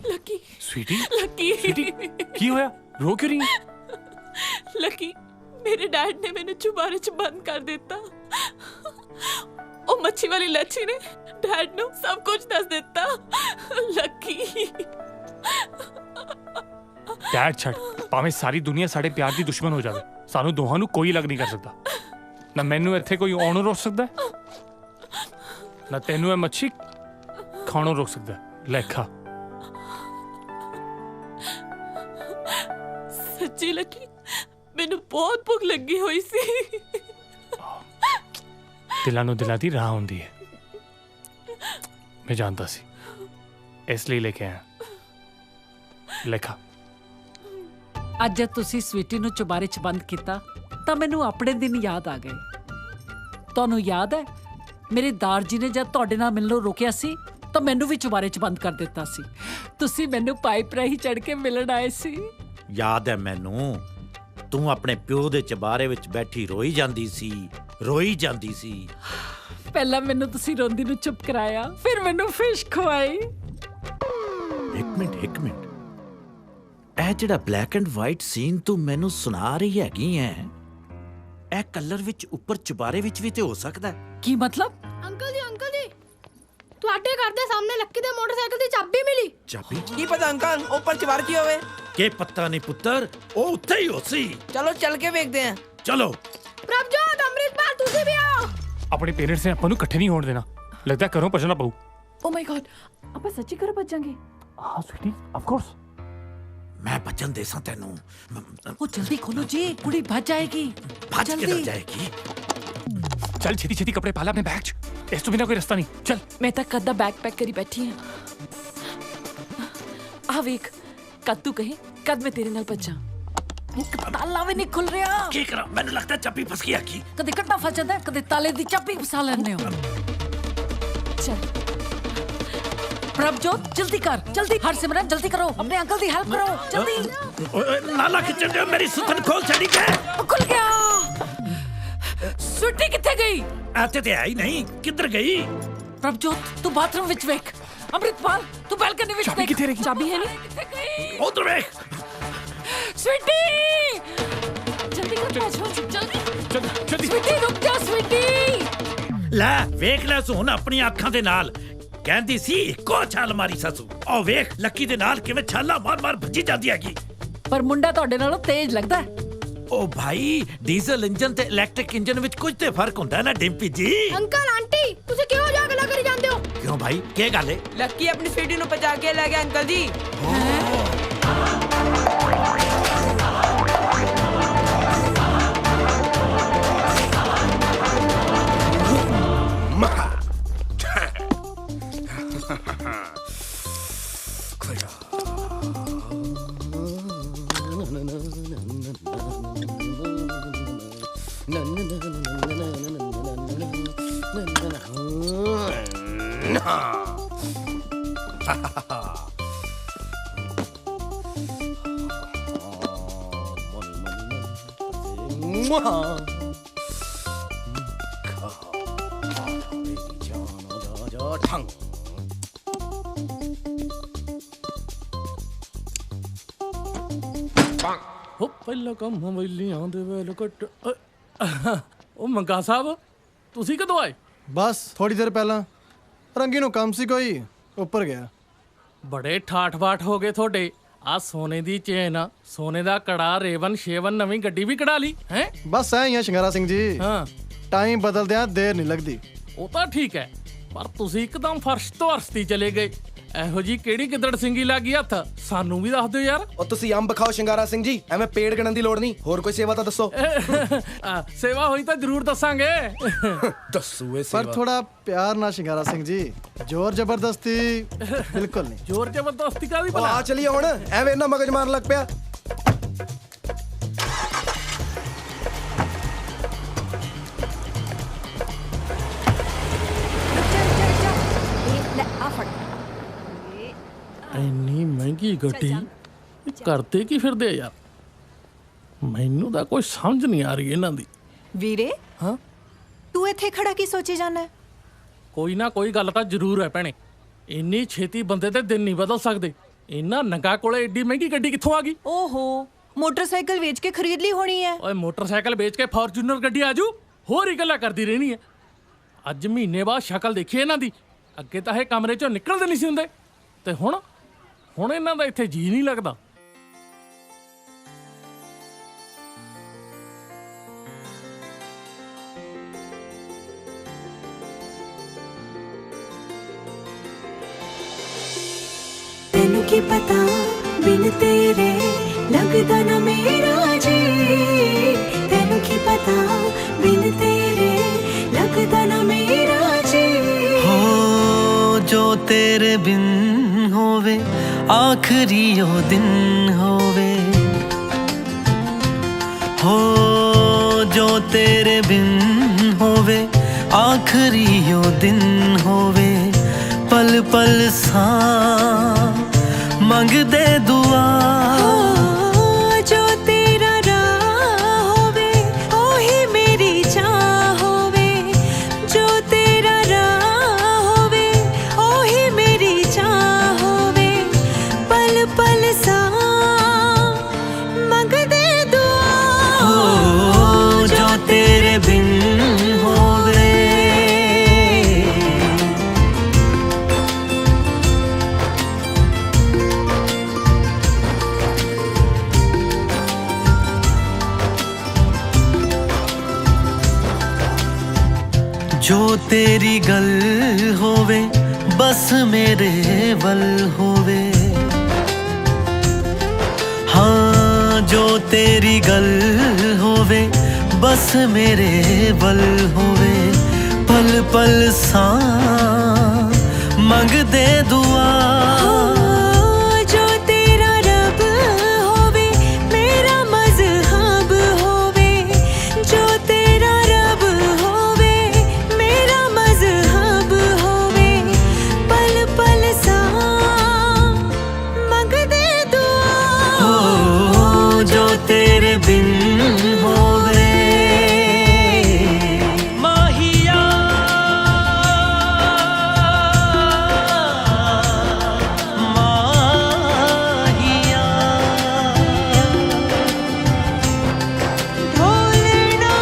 ਲੱਕੀ स्वीटी ਲੱਕੀ ਕੀ ਹੋਇਆ? ਰੋ ਕਿਉਂ ਰਹੀ ਹੈ? ਲੱਕੀ ਮੇਰੇ ਡੈਡ ਨੇ ਮੈਨੂੰ ਚੁਬਾਰੇ 'ਚ ਬੰਦ ਕਰ ਦਿੱਤਾ। ਉਹ ਮੱਛੀ ਵਾਲੀ ਲੱਛੀ ਨੇ ਡੈਡ ਨੂੰ ਸਭ ਕੁਝ ਦੱਸ ਦਿੱਤਾ। ਲੱਕੀ ਡੈਡ ਛੱਡ, ਭਾਵੇਂ ਸਾਰੀ ਦੁਨੀਆ ਸਾਡੇ ਪਿਆਰ ਦੀ ਦੁਸ਼ਮਣ ਹੋ ਜਾਵੇ, ਸਾਨੂੰ ਦੋਹਾਂ ਨੂੰ ਕੋਈ ਅਲੱਗ ਨਹੀਂ ਕਰ ਸਕਦਾ। ਨਾ ਮੈਨੂੰ ਇੱਥੇ ਕੋਈ ਆਉਣੋਂ ਰੋਕ ਸਕਦਾ, ਨਾ ਤੈਨੂੰ ਇਹ ਮੱਛੀ ਖਾਣੋਂ ਰੋਕ ਸਕਦਾ। ਲੈ ਖਾ। ਸੱਚੀ ਲੱਕੀ ਮੈਨੂੰ ਬਹੁਤ ਭੁੱਖ ਲੱਗੀ ਹੋਈ ਸੀ। ਦਿਲਾਂ ਨੂੰ ਦਿਲਾਂ ਦੀ ਰਾਹ ਹੁੰਦੀ ਹੈ, ਮੈਂ ਜਾਣਦਾ ਸੀ, ਇਸ ਲਈ ਲੈ ਕੇ ਆਇਆ। ਲੈ ਖਾ। ਅੱਜ ਜਦ ਤੁਸੀਂ ਸਵੀਟੀ ਨੂੰ ਚੁਬਾਰੇ 'ਚ ਬੰਦ ਕੀਤਾ ਤਾਂ ਮੈਨੂੰ ਆਪਣੇ ਦਿਨ ਯਾਦ ਆ ਗਏ। ਤੁਹਾਨੂੰ ਯਾਦ ਹੈ ਮੇਰੇ ਦਾਰ ਜੀ ਨੇ ਜਦ ਤੁਹਾਡੇ ਨਾਲ ਮਿਲਣੋਂ ਰੋਕਿਆ ਸੀ ਤਾਂ ਮੈਨੂੰ ਵੀ ਚੁਬਾਰੇ 'ਚ ਬੰਦ ਕਰ ਦਿੱਤਾ ਸੀ। ਤੁਸੀਂ ਮੈਨੂੰ ਪਾਈਪ ਰਾਹੀਂ ਚੜ੍ਹ ਕੇ ਮਿਲਣ ਆਏ ਸੀ। ਯਾਦ ਹੈ ਮੈਨੂੰ, ਤੂੰ ਆਪਣੇ ਪਿਓ ਦੇ ਚਬਾਰੇ ਵਿੱਚ ਬੈਠੀ ਰੋਈ ਜਾਂਦੀ ਸੀ। ਪਹਿਲਾਂ ਮੈਨੂੰ ਤੁਸੀਂ ਰੋਂਦੀ ਨੂੰ ਚੁੱਪ ਕਰਾਇਆ, ਫਿਰ ਮੈਨੂੰ ਫਿਸ਼ ਖਵਾਈ। ਇੱਕ ਮਿੰਟ ਇਹ ਜਿਹੜਾ ਬਲੈਕ ਐਂਡ ਵਾਈਟ ਸੀਨ ਤੂੰ ਮੈਨੂੰ ਸੁਣਾ ਰਹੀ ਹੈਗੀ ਐ, ਇਹ ਕਲਰ ਵਿੱਚ ਉੱਪਰ ਚੁਬਾਰੇ ਵਿੱਚ ਵੀ ਤੇ ਹੋ ਸਕਦਾ ਹੈ। ਕੀ ਮਤਲਬ? ਅੰਕਲ ਜੀ ਤੁਹਾਡੇ ਘਰ ਦੇ ਸਾਹਮਣੇ ਲੱਕੀ ਦੇ ਮੋਟਰਸਾਈਕਲ ਦੀ ਚਾਬੀ ਮਿਲੀ। ਚਾਬੀ? ਕੀ ਪਤਾ ਅੰਕਲ ਉੱਪਰ ਚਵਾਰ ਕੀ ਹੋਵੇ। ਕੀ ਪਤਾ ਨਹੀਂ ਪੁੱਤਰ, ਉਹ ਉੱਥੇ ਹੀ ਹੋ ਸੀ। ਚਲੋ ਚੱਲ ਕੇ ਵੇਖਦੇ ਹਾਂ। ਚਲੋ। ਪ੍ਰਭਜੋਤ, ਅੰਮ੍ਰਿਤਪਾਲ, ਤੁਸੀਂ ਵੀ ਆਓ। ਆਪਣੇ ਪੇਰੈਂਟਸ ਨੇ ਆਪਾਂ ਨੂੰ ਇਕੱਠੇ ਨਹੀਂ ਹੋਣ ਦੇਣਾ, ਲੱਗਦਾ ਘਰੋਂ ਭੱਜਣਾ ਪਊ। ਓ ਮਾਈ ਗॉड, ਆਪਾਂ ਸੱਚੀ ਘਰੋਂ ਭੱਜਾਂਗੇ? ਹਾਂ ਸਵੀਟੀ, ਆਫ ਕੋਰਸ। ਮੈਂ ਬਚਨ ਦੇ ਸਾਂ ਤੈਨੂੰ। ਉਹ ਜਲਦੀ ਖੋਲੋ ਜੀ, ਕੁੜੀ ਭੱਜ ਜਾਏਗੀ। ਭੱਜ ਕਿੱਧਰ ਜਾਏਗੀ? ਚੱਲ ਛੇਤੀ ਛੇਤੀ ਕੱਪੜੇ ਪਾ ਲੈ ਆਪਣੇ ਬੈਗ 'ਚ, ਇਸ ਤੋਂ ਬਿਨਾਂ ਕੋਈ ਰਸਤਾ ਨਹੀਂ। ਚੱਲ। ਮੈਂ ਤਾਂ ਕਦ ਦਾ ਬੈਗ ਪੈਕ ਕਰੀ ਬੈਠੀ ਹਾਂ। ਆ ਵੇਖ, ਕਦ ਤੂੰ ਕਹੇ ਕਦ ਮੈਂ ਤੇਰੇ ਨਾਲ ਭੱਜਾਂ। ਇੱਕ ਤਾਲਾ ਵੀ ਨਹੀਂ ਖੁੱਲ ਰਿਹਾ। ਕੀ ਕਰਾਂ? ਮੈਨੂੰ ਲੱਗਦਾ ਚਾਬੀ ਫਸ ਗਈ ਕੀ। ਕਦੇ ਕੱਟਾ ਫਸ ਜਾਂਦਾ, ਕਦੇ ਤਾਲੇ ਦੀ ਚਾਬੀ ਫਸਾ ਲੈਂਦੇ ਹੋ। ਚੱਲ ਪ੍ਰਭਜੋਤ ਜਲਦੀ ਕਰ, ਜਲਦੀ। ਹਰਸਿਮਰਨ ਜਲਦੀ ਕਰੋ, ਆਪਣੇ ਅੰਕਲ ਦੀ ਹੈਲਪ ਕਰੋ, ਜਲਦੀ। ਨਾਲਾ ਖਿੱਚਣ ਦਿਓ, ਮੇਰੀ ਸੁਤਨ ਖੋਲ ਛੜੀ ਕੇ। ਖੁੱਲ ਗਿਆ। ਸਵੀਟੀ ਕਿੱਥੇ ਗਈ? ਆਤੇ ਤੇ ਆਈ ਨਹੀਂ, ਕਿੱਧਰ ਗਈ? ਪ੍ਰਭਜੋਤ ਤੂੰ ਬਾਥਰੂਮ ਵਿੱਚ ਵੇਖ। ਅੰਮ੍ਰਿਤਪਾਲ ਤੂੰ ਬਾਲਕਨੀ ਵਿੱਚ ਚਾਬੀ ਕਿੱਥੇ ਰਹੀ? ਚਾਬੀ ਹੈ ਨਹੀਂ। ਉਧਰ ਵੇਖ। ਸਵੀਟੀ ਜਲਦੀ ਕਰ, ਜਲਦੀ। ਸਵੀਟੀ ਰੁਕ ਜਾ, ਸਵੀਟੀ। ਲੈ ਵੇਖ ਲੈ ਸੁਣ ਆਪਣੀਆਂ ਅੱਖਾਂ ਦੇ ਨਾਲ। ਕਹਿੰਦੀ ਸੀ ਇੱਕੋ ਛਾਲ ਮਾਰੀ ਸਸੂ। ਉਹ ਵੇਖ ਲੱਕੀ ਦੇ ਨਾਲ ਕਿਵੇਂ ਛਾਲਾ ਮਾਰ ਭੱਜੀ ਜਾਂਦੀ ਹੈਗੀ। ਪਰ ਮੁੰਡਾ ਤੁਹਾਡੇ ਨਾਲੋਂ ਤੇਜ਼ ਲੱਗਦਾ ਹੈ। ਉਹ ਭਾਈ ਡੀਜ਼ਲ ਇੰਜਨ ਤੇ ਇਲੈਕਟ੍ਰਿਕ ਇੰਜਨ ਵਿੱਚ ਕੁਝ ਤੇ ਫਰਕ ਹੁੰਦਾ ਨਾ ਡਿੰਪੀ ਜੀ। ਅੰਕਲ ਆਂਟੀ ਤੁਸੀਂ ਕਿਉਂ ਜਾ ਗੱਲਾਂ ਕਰੀ ਜਾਂਦੇ ਹੋ? ਕਿਉਂ ਭਾਈ, ਕੀ ਗੱਲ ਹੈ? ਲੱਕੀ ਆਪਣੀ ਸਵੀਟੀ ਨੂੰ ਬਚਾ ਕੇ ਲੈ ਗਿਆ ਅੰਕਲ ਜੀ। ਉਹ ਪਹਿਲਾ ਕੰਮ ਹਵੇਲੀਆਂ ਦੇ ਵੇਲ ਕੱਟ। ਉਹ ਮੰਗਾ ਸਾਹਿਬ, ਤੁਸੀਂ ਕਦੋਂ ਆਏ? ਬਸ ਥੋੜੀ ਦੇਰ ਪਹਿਲਾਂ। ਰੰਗੀ ਨੂੰ ਕੰਮ ਸੀ ਕੋਈ, ਉੱਪਰ ਗਿਆ। ਬੜੇ ਠਾਠ-ਬਾਠ ਹੋ ਗਏ ਤੁਹਾਡੇ। ਆ ਸੋਨੇ ਦੀ ਚੇਨ, ਸੋਨੇ ਦਾ ਕੜਾ, ਰੇਵਨ ਸ਼ੇਵਨ, ਨਵੀਂ ਗੱਡੀ ਵੀ ਕਢਾ ਲਈ ਹੈ। ਬਸ ਐ ਹੀ ਆ ਸ਼ਿੰਗਾਰਾ ਸਿੰਘ ਜੀ। ਹਾਂ, ਟਾਈਮ ਬਦਲਦਿਆਂ ਦੇਰ ਨਹੀਂ ਲੱਗਦੀ। ਉਹ ਤਾਂ ਠੀਕ ਹੈ, ਪਰ ਤੁਸੀਂ ਇੱਕਦਮ ਫਰਸ਼ ਤੋਂ ਅਰਸ਼ਤੀ ਚਲੇ ਗਏ। ਇਹੋ ਜੀ ਕਿਹੜੀ ਗਿੱਦੜ ਸਿੰਘੀ ਲੱਗੀ ਹੱਥ ਸਾਨੂੰ ਵੀ ਦੱਸ ਦਿਓ ਯਾਰ। ਉਹ ਤੁਸੀਂ ਅੰਬ ਖਾਓ ਸ਼ਿੰਗਾਰਾ ਸਿੰਘ ਜੀ, ਐਵੇਂ ਪੇੜ ਗਣਨ ਦੀ ਲੋੜ ਨਹੀਂ। ਹੋਰ ਕੋਈ ਸੇਵਾ ਤਾਂ ਦੱਸੋ। ਸੇਵਾ ਹੋਈ ਤਾਂ ਜ਼ਰੂਰ ਦੱਸਾਂਗੇ। ਦੱਸੂ ਇਹ ਪਰ ਥੋੜਾ ਪਿਆਰ ਨਾਲ ਸ਼ਿੰਗਾਰਾ ਸਿੰਘ ਜੀ, ਜ਼ੋਰ ਜ਼ਬਰਦਸਤੀ ਬਿਲਕੁਲ ਨਹੀਂ। ਜ਼ੋਰ ਜ਼ਬਰਦਸਤੀ ਕਾਹਦੀ ਉਹ ਆ ਚਲੀਏ ਹੁਣ, ਐਵੇਂ ਨਾ ਮਗਜ ਮਾਰਨ ਲੱਗ ਪਿਆ। ਇੰਨੀ ਮਹਿੰਗੀ ਗੱਡੀ ਕਰਦੇ ਕੀ ਫਿਰਦੇ ਆ ਯਾਰ? ਮੈਨੂੰ ਤਾਂ ਕੋਈ ਸਮਝ ਨਹੀਂ ਆ ਰਹੀ ਇਹਨਾਂ ਦੀ। ਵੀਰੇ ਹਾਂ ਤੂੰ ਇੱਥੇ ਖੜਾ ਕੀ ਸੋਚੀ ਜਾਂਦਾ? ਕੋਈ ਨਾ ਕੋਈ ਗੱਲ ਤਾਂ ਜ਼ਰੂਰ ਹੈ ਭੈਣੇ। ਇੰਨੀ ਛੇਤੀ ਬੰਦੇ ਤੇ ਦਿਨ ਨਹੀਂ ਬਦਲ ਸਕਦੇ। ਇਹਨਾਂ ਨੰਗਾ ਕੋਲੇ ਏਡੀ ਮਹਿੰਗੀ ਗੱਡੀ ਕਿੱਥੋਂ ਆ ਗਈ? ਓਹੋ ਮੋਟਰਸਾਈਕਲ ਵੇਚ ਕੇ ਖਰੀਦ ਲਈ ਹੋਣੀ ਹੈ। ਓਏ ਮੋਟਰਸਾਈਕਲ ਵੇਚ ਕੇ ਫਾਰਚੂਨਰ ਗੱਡੀ ਆਜੂ, ਹੋਰ ਹੀ ਗੱਲਾਂ ਕਰਦੀ ਰਹਿਣੀ ਹੈ। ਅੱਜ ਮਹੀਨੇ ਬਾਅਦ ਸ਼ਕਲ ਦੇਖੀ ਇਹਨਾਂ ਦੀ। ਅੱਗੇ ਤਾਂ ਇਹ ਕਮਰੇ ਚੋਂ ਨਿਕਲਦੇ ਨਹੀਂ ਸੀ ਹੁੰਦੇ, ਤੇ ਹੁਣ ਇਹਨਾਂ ਦਾ ਇੱਥੇ ਜੀ ਨਹੀਂ ਲੱਗਦਾ। ਤੈਨੂੰ ਕੀ ਪਤਾ ਬਿਨ ਤੇਰੇ ਲੱਗਦਾ ਨਾ ਮੇਰਾ ਜੀ। ਤੈਨੂੰ ਕੀ ਪਤਾ ਬਿਨ ਤੇਰੇ ਲੱਗਦਾ ਨਾ ਮੇਰਾ ਜੀ। ਹੋ ਜੋ ਤੇਰੇ ਬਿਨ ਹੋਵੇ ਆਖਰੀ ਉਹ ਦਿਨ ਹੋਵੇ। ਹੋ ਜੋ ਤੇਰੇ ਬਿਨ ਹੋਵੇ ਆਖਰੀ ਉਹ ਦਿਨ ਹੋਵੇ। ਪਲ ਪਲ ਸਾਂ ਮੰਗਦੇ ਦੁਆ। ਜੋ ਤੇਰਾ ਰਾਹ ਹੋਵੇ ਉਹੀ ਮੇਰੀ ਚਾਹ ਹੋਵੇ। ਜੋ ਤੇਰਾ ਰਾਹ ਹੋਵੇ ਉਹੀ ਮੇਰੀ ਚਾਹ ਹੋਵੇ। ਪਲ ਪਲ ਸਾਂ ਮੰਗਦੇ ਦੁਆ। ਜੋ ਤੇਰੇ ਬਿਨ ਹੋਵੇ। ਜੋ ਤੇਰੀ ਗੱਲ ਹੋਵੇ ਬਸ ਮੇਰੇ ਵੱਲ ਹੋਵੇ। ਹਾਂ ਜੋ ਤੇਰੀ ਗੱਲ ਹੋਵੇ ਬਸ ਮੇਰੇ ਵੱਲ ਹੋਵੇ। ਪਲ ਪਲ ਸਾਂ ਮੰਗਦੇ ਦੁਆ। ਜੋ ਤੇਰਾ ਰੱਬ ਹੋਵੇ ਮੇਰਾ ਮਜ਼ਹਬ ਹੋਵੇ। ਜੋ ਤੇਰਾ ਰੱਬ ਹੋਵੇ ਮੇਰਾ ਮਜ਼ਹਬ ਹੋਵੇ। ਪਲ ਪਲ ਸਾਂ ਮੰਗਦੇ ਦੁਆ। ਜੋ ਤੇਰੇ ਬਿਨ ਹੋਵੇ। ਮਾਹੀਆ ਮਾਹੀਆ ਢੋਲਣਾ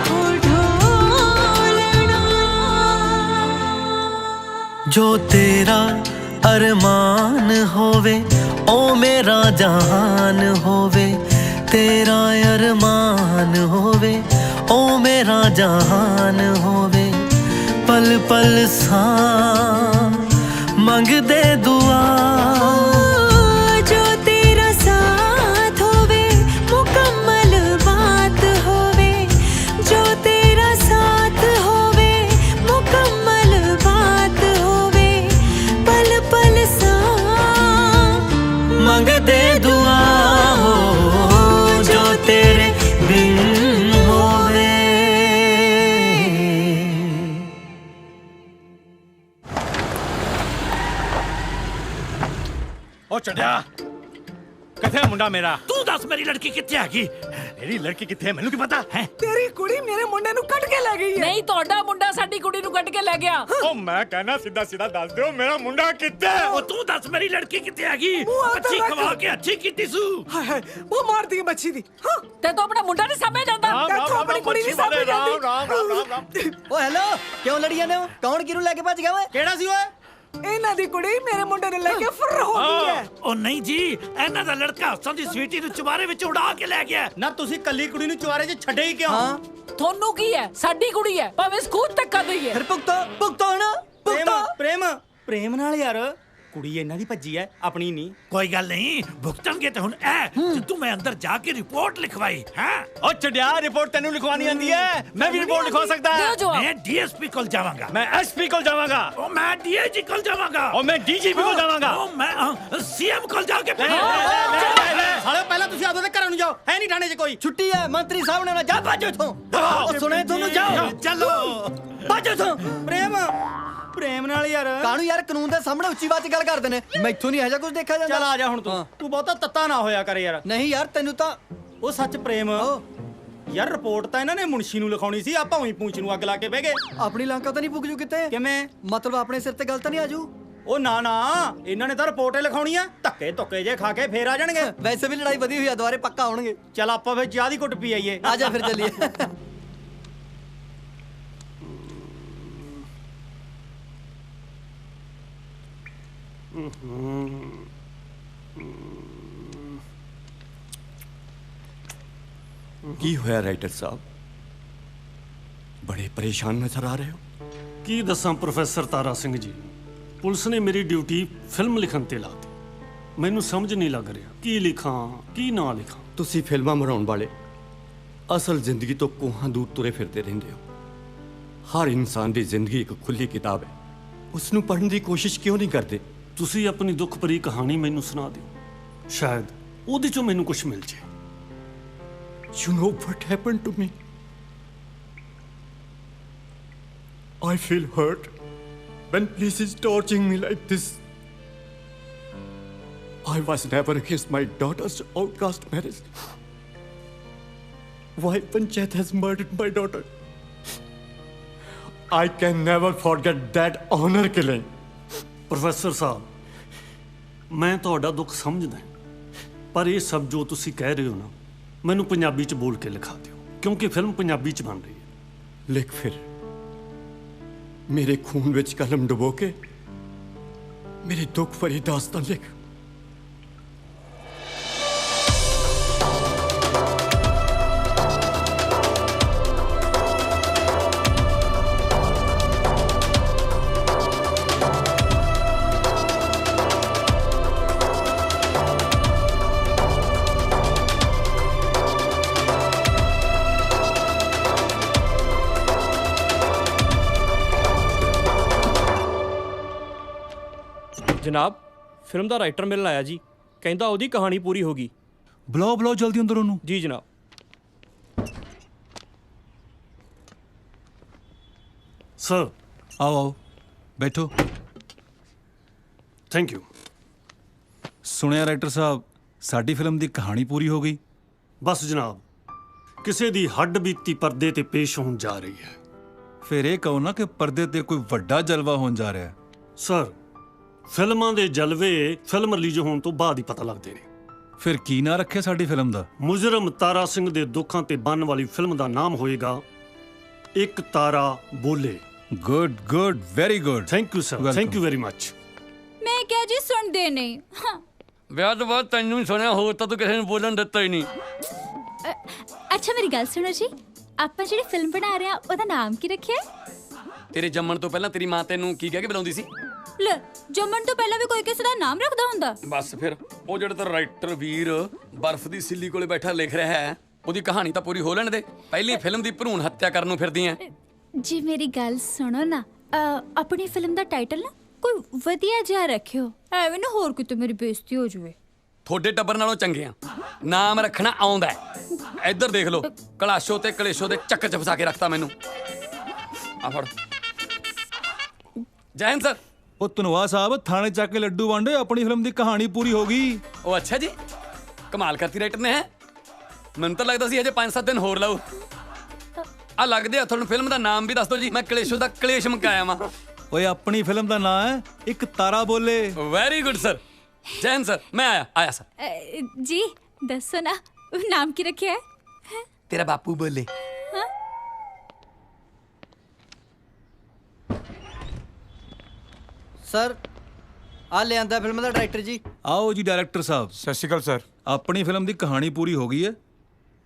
ਹੋ ਢੋਲਣਾ। ਜੋ ਤੇਰਾ ਅਰਮਾਨ ਹੋਵੇ ਉਹ ਮੇਰਾ ਜਹਾਨ ਹੋਵੇ। ਤੇਰਾ ਅਰਮਾਨ ਹੋਵੇ ਉਹ ਮੇਰਾ ਜਹਾਨ ਹੋਵੇ। ਪਲ ਪਲ ਸਾਂ ਮੰਗਦੇ ਦੁਆ। ਜੋ ਤੇਰਾ ਸਾਥ ਹੋਵੇ ਮੁਕੰਮਲ ਬਾਤ ਹੋਵੇ। ਜੋ ਤੇਰਾ ਸਾਥ ਹੋਵੇ ਮੁਕੰਮਲ ਬਾਤ ਹੋਵੇ। ਪਲ ਪਲ ਸਾਂ ਮੰਗਦੇ ਦੁਆ। ਜੋ ਤੇਰੇ ਬਿਨ ਹੋਵੇ। ਉਹ ਛੱਡਿਆ ਕਿੱਥੇ ਆ ਮੁੰਡਾ ਮੇਰਾ? ਤੂੰ ਦੱਸ ਮੇਰੀ ਲੜਕੀ ਕਿੱਥੇ ਆ ਗਈ? ਮੇਰੀ ਲੜਕੀ ਕਿੱਥੇ ਹੈ ਮੈਨੂੰ ਕੀ ਪਤਾ ਹੈ? ਤੇਰੀ ਕੁੜੀ ਮੇਰੇ ਮੁੰਡੇ ਨੂੰ ਕੱਢ ਕੇ ਲੈ ਗਈ ਹੈ। ਨਹੀਂ ਤੁਹਾਡਾ ਮੁੰਡਾ ਸਾਡੀ ਕੁੜੀ ਨੂੰ ਕੱਢ ਕੇ ਲੈ ਗਿਆ। ਉਹ ਮੈਂ ਕਹਿਣਾ ਸਿੱਧਾ ਸਿੱਧਾ ਦੱਸ ਦਿਓ ਮੇਰਾ ਮੁੰਡਾ ਕਿੱਥੇ ਹੈ? ਉਹ ਤੂੰ ਦੱਸ ਮੇਰੀ ਲੜਕੀ ਕਿੱਥੇ ਆ ਗਈ? ਅੱਛੀ ਖਵਾ ਕੇ ਅੱਛੀ ਕੀਤੀ ਸੂ। ਉਹ ਮਾਰਦੀ ਹੈ ਬੱਚੀ ਦੀ। ਤੇ ਤੂੰ ਆਪਣਾ ਮੁੰਡਾ ਨਹੀਂ ਸਾਂਭਿਆ ਜਾਂਦਾ। ਤੇ ਤੂੰ ਆਪਣੀ ਕੁੜੀ ਨਹੀਂ ਸਾਂਭੀ ਜਾਂਦੀ। ਓ ਹੈਲੋ, ਕਿਉਂ ਲੜੀ ਜਾਂਦੇ ਹੋ? ਕੌਣ ਕਿਹਨੂੰ ਲੈ ਕੇ ਭੱਜ ਗਿਆ ਓਏ? ਕਿਹੜਾ ਸੀ ਓਏ? ਇਹਨਾਂ ਦੀ ਕੁੜੀ ਮੇਰੇ ਮੁੰਡੇ ਨੂੰ ਲੈ ਕੇ ਫੁਰ ਹੋ ਗਈ ਹੈ। ਉਹ ਨਹੀਂ ਜੀ, ਇਹਨਾਂ ਦਾ ਲੜਕਾ ਹੱਸਾਂ ਦੀ ਸਵੀਟੀ ਨੂੰ ਚੁਬਾਰੇ ਵਿੱਚ ਉਡਾ ਕੇ ਲੈ ਗਿਆ। ਨਾ ਤੁਸੀਂ ਕੱਲੀ ਕੁੜੀ ਨੂੰ ਚੁਬਾਰੇ 'ਚ ਛੱਡੇ ਹੀ ਕਿਉਂ? ਤੁਹਾਨੂੰ ਕੀ ਹੈ? ਸਾਡੀ ਕੁੜੀ ਹੈ, ਭਾਵੇਂ ਸਕੂਲ ਧੱਕਾ ਦਈਏ। ਫਿਰ ਭੁਗਤੋ ਨਾ ਪ੍ਰੇਮ ਪ੍ਰੇਮ ਨਾਲ ਯਾਰ ਕੁੜੀ ਇਹਨਾਂ ਦੀ ਭੱਜੀ ਐ, ਆਪਣੀ ਨਹੀਂ। ਕੋਈ ਗੱਲ ਨਹੀਂ, ਭੁਗਤਣਗੇ ਤੇ ਹੁਣ ਐ ਜਦੋਂ ਮੈਂ ਅੰਦਰ ਜਾ ਕੇ ਰਿਪੋਰਟ ਲਿਖਵਾਈ ਹੈ। ਓ ਛੱਡਿਆ, ਰਿਪੋਰਟ ਤੈਨੂੰ ਲਿਖਵਾਣੀ ਆਂਦੀ ਐ? ਮੈਂ ਵੀ ਰਿਪੋਰਟ ਲਿਖਵਾ ਸਕਦਾ। ਮੈਂ ਡੀਐਸਪੀ ਕੋਲ ਜਾਵਾਂਗਾ। ਮੈਂ ਐਸਪੀ ਕੋਲ ਜਾਵਾਂਗਾ। ਓ ਮੈਂ ਡੀਆਈਜੀ ਕੋਲ ਜਾਵਾਂਗਾ। ਓ ਮੈਂ ਡੀਜੀਪੀ ਕੋਲ ਜਾਵਾਂਗਾ। ਓ ਮੈਂ ਸੀਐਮ ਕੋਲ ਜਾ ਕੇ ਸਾਲੇ ਪਹਿਲਾਂ ਤੁਸੀਂ ਆਪਦੇ ਘਰਾਂ ਨੂੰ ਜਾਓ, ਹੈ ਨਹੀਂ ਥਾਣੇ 'ਚ ਕੋਈ। ਛੁੱਟੀ ਹੈ, ਮੰਤਰੀ ਸਾਹਿਬ ਨੇ ਨਾ ਜਾ ਭੱਜੋ ਇਥੋਂ। ਸੁਣੇ ਤੁਹਾਨੂੰ, ਜਾਓ ਚਲੋ ਭੱਜੋ ਇਥੋਂ। ਪ੍ਰੇਮ ਨਾਲ ਯਾਰ ਕਾਹਨੂੰ ਯਾਰ, ਕਾਨੂੰਨ ਦੇ ਸਾਹਮਣੇ ਉੱਚੀ ਬਾਤ ਗੱਲ ਕਰਦੇ ਨੇ। ਮੈਥੋਂ ਨਹੀਂ ਇਹੋ ਜਿਹਾ ਕੁਝ ਦੇਖਿਆ ਜਾਂਦਾ। ਚੱਲ ਆ ਜਾ ਹੁਣ ਤੂੰ ਬਹੁਤਾ ਤੱਤਾ ਨਾ ਹੋਇਆ ਕਰ ਯਾਰ। ਨਹੀਂ ਯਾਰ, ਤੈਨੂੰ ਤਾਂ ਉਹ ਸੱਚ ਪ੍ਰੇਮ ਯਾਰ, ਰਿਪੋਰਟ ਤਾਂ ਇਹਨਾਂ ਨੇ ਮੁਨਸ਼ੀ ਨੂੰ ਲਿਖਾਉਣੀ ਸੀ, ਆਪਾਂ ਉਹੀ ਪੂੰਛ ਨੂੰ ਅੱਗ ਲਾ ਕੇ ਬਹਿ ਗਏ। ਆਪਣੀ ਲੰਕਾ ਤਾਂ ਨਹੀਂ ਪੁੱਗ ਜੂ ਕਿਤੇ? ਕਿਵੇਂ ਮਤਲਬ ਆਪਣੇ ਸਿਰ ਤੇ ਗਲਤ ਨਹੀਂ ਆਜੂ? ਉਹ ਨਾ ਇਹਨਾਂ ਨੇ ਤਾਂ ਰਿਪੋਰਟ ਹੀ ਲਿਖਾਉਣੀ ਆ, ਧੱਕੇ ਧੁੱਕੇ ਜੇ ਖਾ ਕੇ ਫੇਰ ਆ ਜਾਣਗੇ। ਵੈਸੇ ਵੀ ਲੜਾਈ ਵਧੀ ਹੋਈ ਆ, ਦੁਬਾਰੇ ਪੱਕਾ ਆਉਣਗੇ। ਚੱਲ ਆਪਾਂ ਫੇਰ ਚਾਹ ਦੀ ਘੁੱਟ ਪੀ ਆਈਏ। ਆ ਜਾ ਫਿਰ ਚੱਲੀਏ। ਕੀ ਹੋਇਆ ਰਾਈਟਰ ਸਾਹਿਬ, ਬੜੇ ਪਰੇਸ਼ਾਨ ਨਜ਼ਰ ਆ ਰਹੇ ਹੋ। ਕੀ ਦੱਸਾਂ ਪ੍ਰੋਫੈਸਰ ਤਾਰਾ ਸਿੰਘ ਜੀ, ਪੁਲਿਸ ਨੇ ਮੇਰੀ ਡਿਊਟੀ ਫਿਲਮ ਲਿਖਣ ਤੇ ਲਾਤੀ। ਮੈਨੂੰ ਸਮਝ ਨਹੀਂ ਲੱਗ ਰਿਹਾ ਕੀ ਲਿਖਾਂ ਕੀ ਨਾ ਲਿਖਾਂ। ਤੁਸੀਂ ਫਿਲਮਾਂ ਬਣਾਉਣ ਵਾਲੇ ਅਸਲ ਜ਼ਿੰਦਗੀ ਤੋਂ ਕੋਹਾਂ ਦੂਰ ਤੁਰੇ ਫਿਰਦੇ ਰਹਿੰਦੇ ਹੋ। ਹਰ ਇਨਸਾਨ ਦੀ ਜ਼ਿੰਦਗੀ ਇੱਕ ਖੁੱਲੀ ਕਿਤਾਬ ਹੈ, ਉਸ ਨੂੰ ਪੜ੍ਹਨ ਦੀ ਕੋਸ਼ਿਸ਼ ਕਿਉਂ ਨਹੀਂ ਕਰਦੇ? ਤੁਸੀਂ ਆਪਣੀ ਦੁੱਖ ਭਰੀ ਕਹਾਣੀ ਮੈਨੂੰ ਸੁਣਾ ਦਿਓ, ਸ਼ਾਇਦ ਉਹਦੇ ਚੋਂ ਮੈਨੂੰ ਕੁਝ ਮਿਲ ਜਾਏ। You know what happened to me? I feel hurt when police is torturing me like this. I was never against my daughter's outcast marriage. Why Panchayat has murdered my daughter? I can never forget that honor killing. Professor ਸਾਹਿਬ, ਮੈਂ ਤੁਹਾਡਾ ਦੁੱਖ ਸਮਝਦਾ, ਪਰ ਇਹ ਸਭ ਜੋ ਤੁਸੀਂ ਕਹਿ ਰਹੇ ਹੋ ਨਾ, ਮੈਨੂੰ ਪੰਜਾਬੀ ਚ ਬੋਲ ਕੇ ਲਿਖਾ ਦਿਓ, ਕਿਉਂਕਿ ਫਿਲਮ ਪੰਜਾਬੀ ਚ ਬਣ ਰਹੀ ਹੈ। ਲਿਖ ਫਿਰ, ਮੇਰੇ ਖੂਨ ਵਿੱਚ ਕਲਮ ਡੁਬੋ ਕੇ ਮੇਰੀ ਦੁੱਖ ਭਰੀ ਦਾਸਤਾਨ ਲਿਖ। ਜਨਾਬ, ਫਿਲਮ ਦਾ ਰਾਈਟਰ ਮਿਲਣ ਆਇਆ ਜੀ, ਕਹਿੰਦਾ ਉਹਦੀ ਕਹਾਣੀ ਪੂਰੀ ਹੋ ਗਈ। ਬੁਲਾਓ ਜਲਦੀ ਅੰਦਰ ਉਹਨੂੰ। ਜੀ ਜਨਾਬ। ਸਰ ਆਓ ਬੈਠੋ। Thank you. ਸੁਣਿਆ ਰਾਈਟਰ ਸਾਹਿਬ, ਸਾਡੀ ਫਿਲਮ ਦੀ ਕਹਾਣੀ ਪੂਰੀ ਹੋ ਗਈ। ਬਸ ਜਨਾਬ, ਕਿਸੇ ਦੀ ਹੱਡ ਬੀਤੀ ਪਰਦੇ ਤੇ ਪੇਸ਼ ਹੋਣ ਜਾ ਰਹੀ ਹੈ। ਫਿਰ ਇਹ ਕਹੋ ਨਾ ਕਿ ਪਰਦੇ ਤੇ ਕੋਈ ਵੱਡਾ ਜਲਵਾ ਹੋਣ ਜਾ ਰਿਹਾ ਹੈ। ਸਰ, ਫਿਲਮਾਂ ਦੇ ਜਲਵੇ ਫਿਲਮ ਰਿਲੀਜ਼ ਹੋਣ ਤੋਂ ਬਾਅਦ ਹੀ ਪਤਾ ਲੱਗਦੇ ਨੇ। ਫਿਰ ਕੀ ਨਾਂ ਰੱਖਿਆ ਸਾਡੀ ਫਿਲਮ ਦਾ? ਮੁਜਰਮ ਤਾਰਾ ਸਿੰਘ ਦੇ ਦੁੱਖਾਂ ਤੇ ਬਣਨ ਵਾਲੀ ਫਿਲਮ ਦਾ ਨਾਮ ਹੋਏਗਾ ਇੱਕ ਤਾਰਾ ਬੋਲੇ। Good very good. Thank you sir, thank you very much. ਮੈਂ ਕਿਹਾ ਜੀ ਸੁਣਦੇ ਨਹੀਂ। ਵਿਆਹ ਤੋਂ ਬਾਅਦ ਤੈਨੂੰ ਹੀ ਸੁਣਿਆ, ਹੋਰ ਤਾਂ ਤੂੰ ਕਿਸੇ ਨੂੰ ਬੋਲਣ ਦਿੱਤਾ ਹੀ ਨਹੀਂ। ਅੱਛਾ ਮੇਰੀ ਗੱਲ ਸੁਣੋ ਜੀ, ਆਪਾਂ ਜਿਹੜੀ ਫਿਲਮ ਬਣਾ ਰਹੇ ਆ ਉਹਦਾ ਨਾਮ ਕੀ ਰੱਖਿਆ? ਤੇਰੇ ਜੰਮਣ ਤੋਂ ਪਹਿਲਾਂ ਤੇਰੀ ਮਾਂ ਤੈਨੂੰ ਕੀ ਕਹਿ ਕੇ ਬੁਲਾਉਂਦੀ ਸੀ? ਲੈ, ਜੰਮਣ ਤੋਂ ਪਹਿਲਾਂ ਵੀ ਕੋਈ ਕਿਸੇ ਦਾ ਨਾਮ ਰੱਖਦਾ ਹੁੰਦਾ? ਬਸ ਫਿਰ ਉਹ ਜਿਹੜਾ ਤਾਂ ਰਾਈਟਰ ਵੀਰ ਬਰਫ਼ ਦੀ ਸਿੱਲੀ ਕੋਲੇ ਬੈਠਾ ਲਿਖ ਰਿਹਾ ਹੈ, ਉਹਦੀ ਕਹਾਣੀ ਤਾਂ ਪੂਰੀ ਹੋ ਲੈਣ ਦੇ। ਪਹਿਲੀ ਫਿਲਮ ਦੀ ਭਰੂਣ ਹੱਤਿਆ ਕਰਨ ਨੂੰ ਫਿਰਦੀ ਐ। ਜੀ ਮੇਰੀ ਗੱਲ ਸੁਣੋ ਨਾ, ਆਪਣੀ ਫਿਲਮ ਦਾ ਟਾਈਟਲ ਨਾ ਕੋਈ ਵਧੀਆ ਜਿਹਾ ਰੱਖਿਓ, ਐਵੇਂ ਨਾ ਹੋਰ ਕਿਤੇ ਮੇਰੀ ਬੇਇੱਜ਼ਤੀ ਹੋ ਜਾਵੇ। ਤੁਹਾਡੇ ਟੱਬਰ ਨਾਲੋਂ ਚੰਗੇ ਆ, ਨਾਮ ਰੱਖਣਾ ਆਉਂਦਾ ਹੈ। ਇੱਧਰ ਦੇਖ ਲਓ, ਕਲਾਸ਼ੋ ਤੇ ਕਲੇਸ਼ੋ ਦੇ ਚੱਕਰ ਚ ਫਸਾ ਕੇ ਰੱਖਤਾ ਮੈਨੂੰ। ਆ ਫੜ। ਜੈ ਹਿੰਦ ਸਰ। ਉਹ ਧਨਵਾ ਸਾਹਿਬ, ਥਾਣੇ ਚੱਕ ਕੇ ਲੱਡੂ ਵੰਡੇ, ਆਪਣੀ ਫਿਲਮ ਦੀ ਕਹਾਣੀ ਪੂਰੀ ਹੋ ਗਈ। ਉਹ ਅੱਛਾ ਜੀ, ਕਮਾਲ ਕਰਤੀ ਰਾਈਟਰ ਨੇ। ਹੈ ਮੈਨੂੰ ਤਾਂ ਲੱਗਦਾ ਸੀ ਅਜੇ 5-7 ਦਿਨ ਹੋਰ ਲਾਓ। ਆ ਲੱਗਦੇ ਆ ਤੁਹਾਨੂੰ ਫਿਲਮ ਦਾ ਨਾਮ ਵੀ ਦੱਸ ਦਿਓ ਜੀ, ਮੈਂ ਕਲੇਸ਼ੋ ਦਾ ਕਲੇਸ਼ ਮੁਕਾਇਆ ਵਾਂ। ਓਏ ਆਪਣੀ ਫਿਲਮ ਦਾ ਨਾਮ ਹੈ ਇੱਕ ਤਾਰਾ ਬੋਲੇ। Very good sir. Jai Hind sir. ਮੈਂ ਆਇਆ ਸਰ। ਜੀ ਦੱਸੋ ਨਾ, ਨਾਮ ਕੀ ਰੱਖਿਆ ਹੈ? ਤੇਰਾ ਬਾਪੂ ਬੋਲੇ। ਸਰ, ਆ ਲਿਆਂਦਾ ਫਿਲਮ ਦਾ ਡਾਇਰੈਕਟਰ ਜੀ। ਆਓ ਜੀ ਡਾਇਰੈਕਟਰ ਸਾਹਿਬ। ਸਤਿ ਸ਼੍ਰੀ ਅਕਾਲ ਸਰ। ਆਪਣੀ ਫਿਲਮ ਦੀ ਕਹਾਣੀ ਪੂਰੀ ਹੋ ਗਈ ਹੈ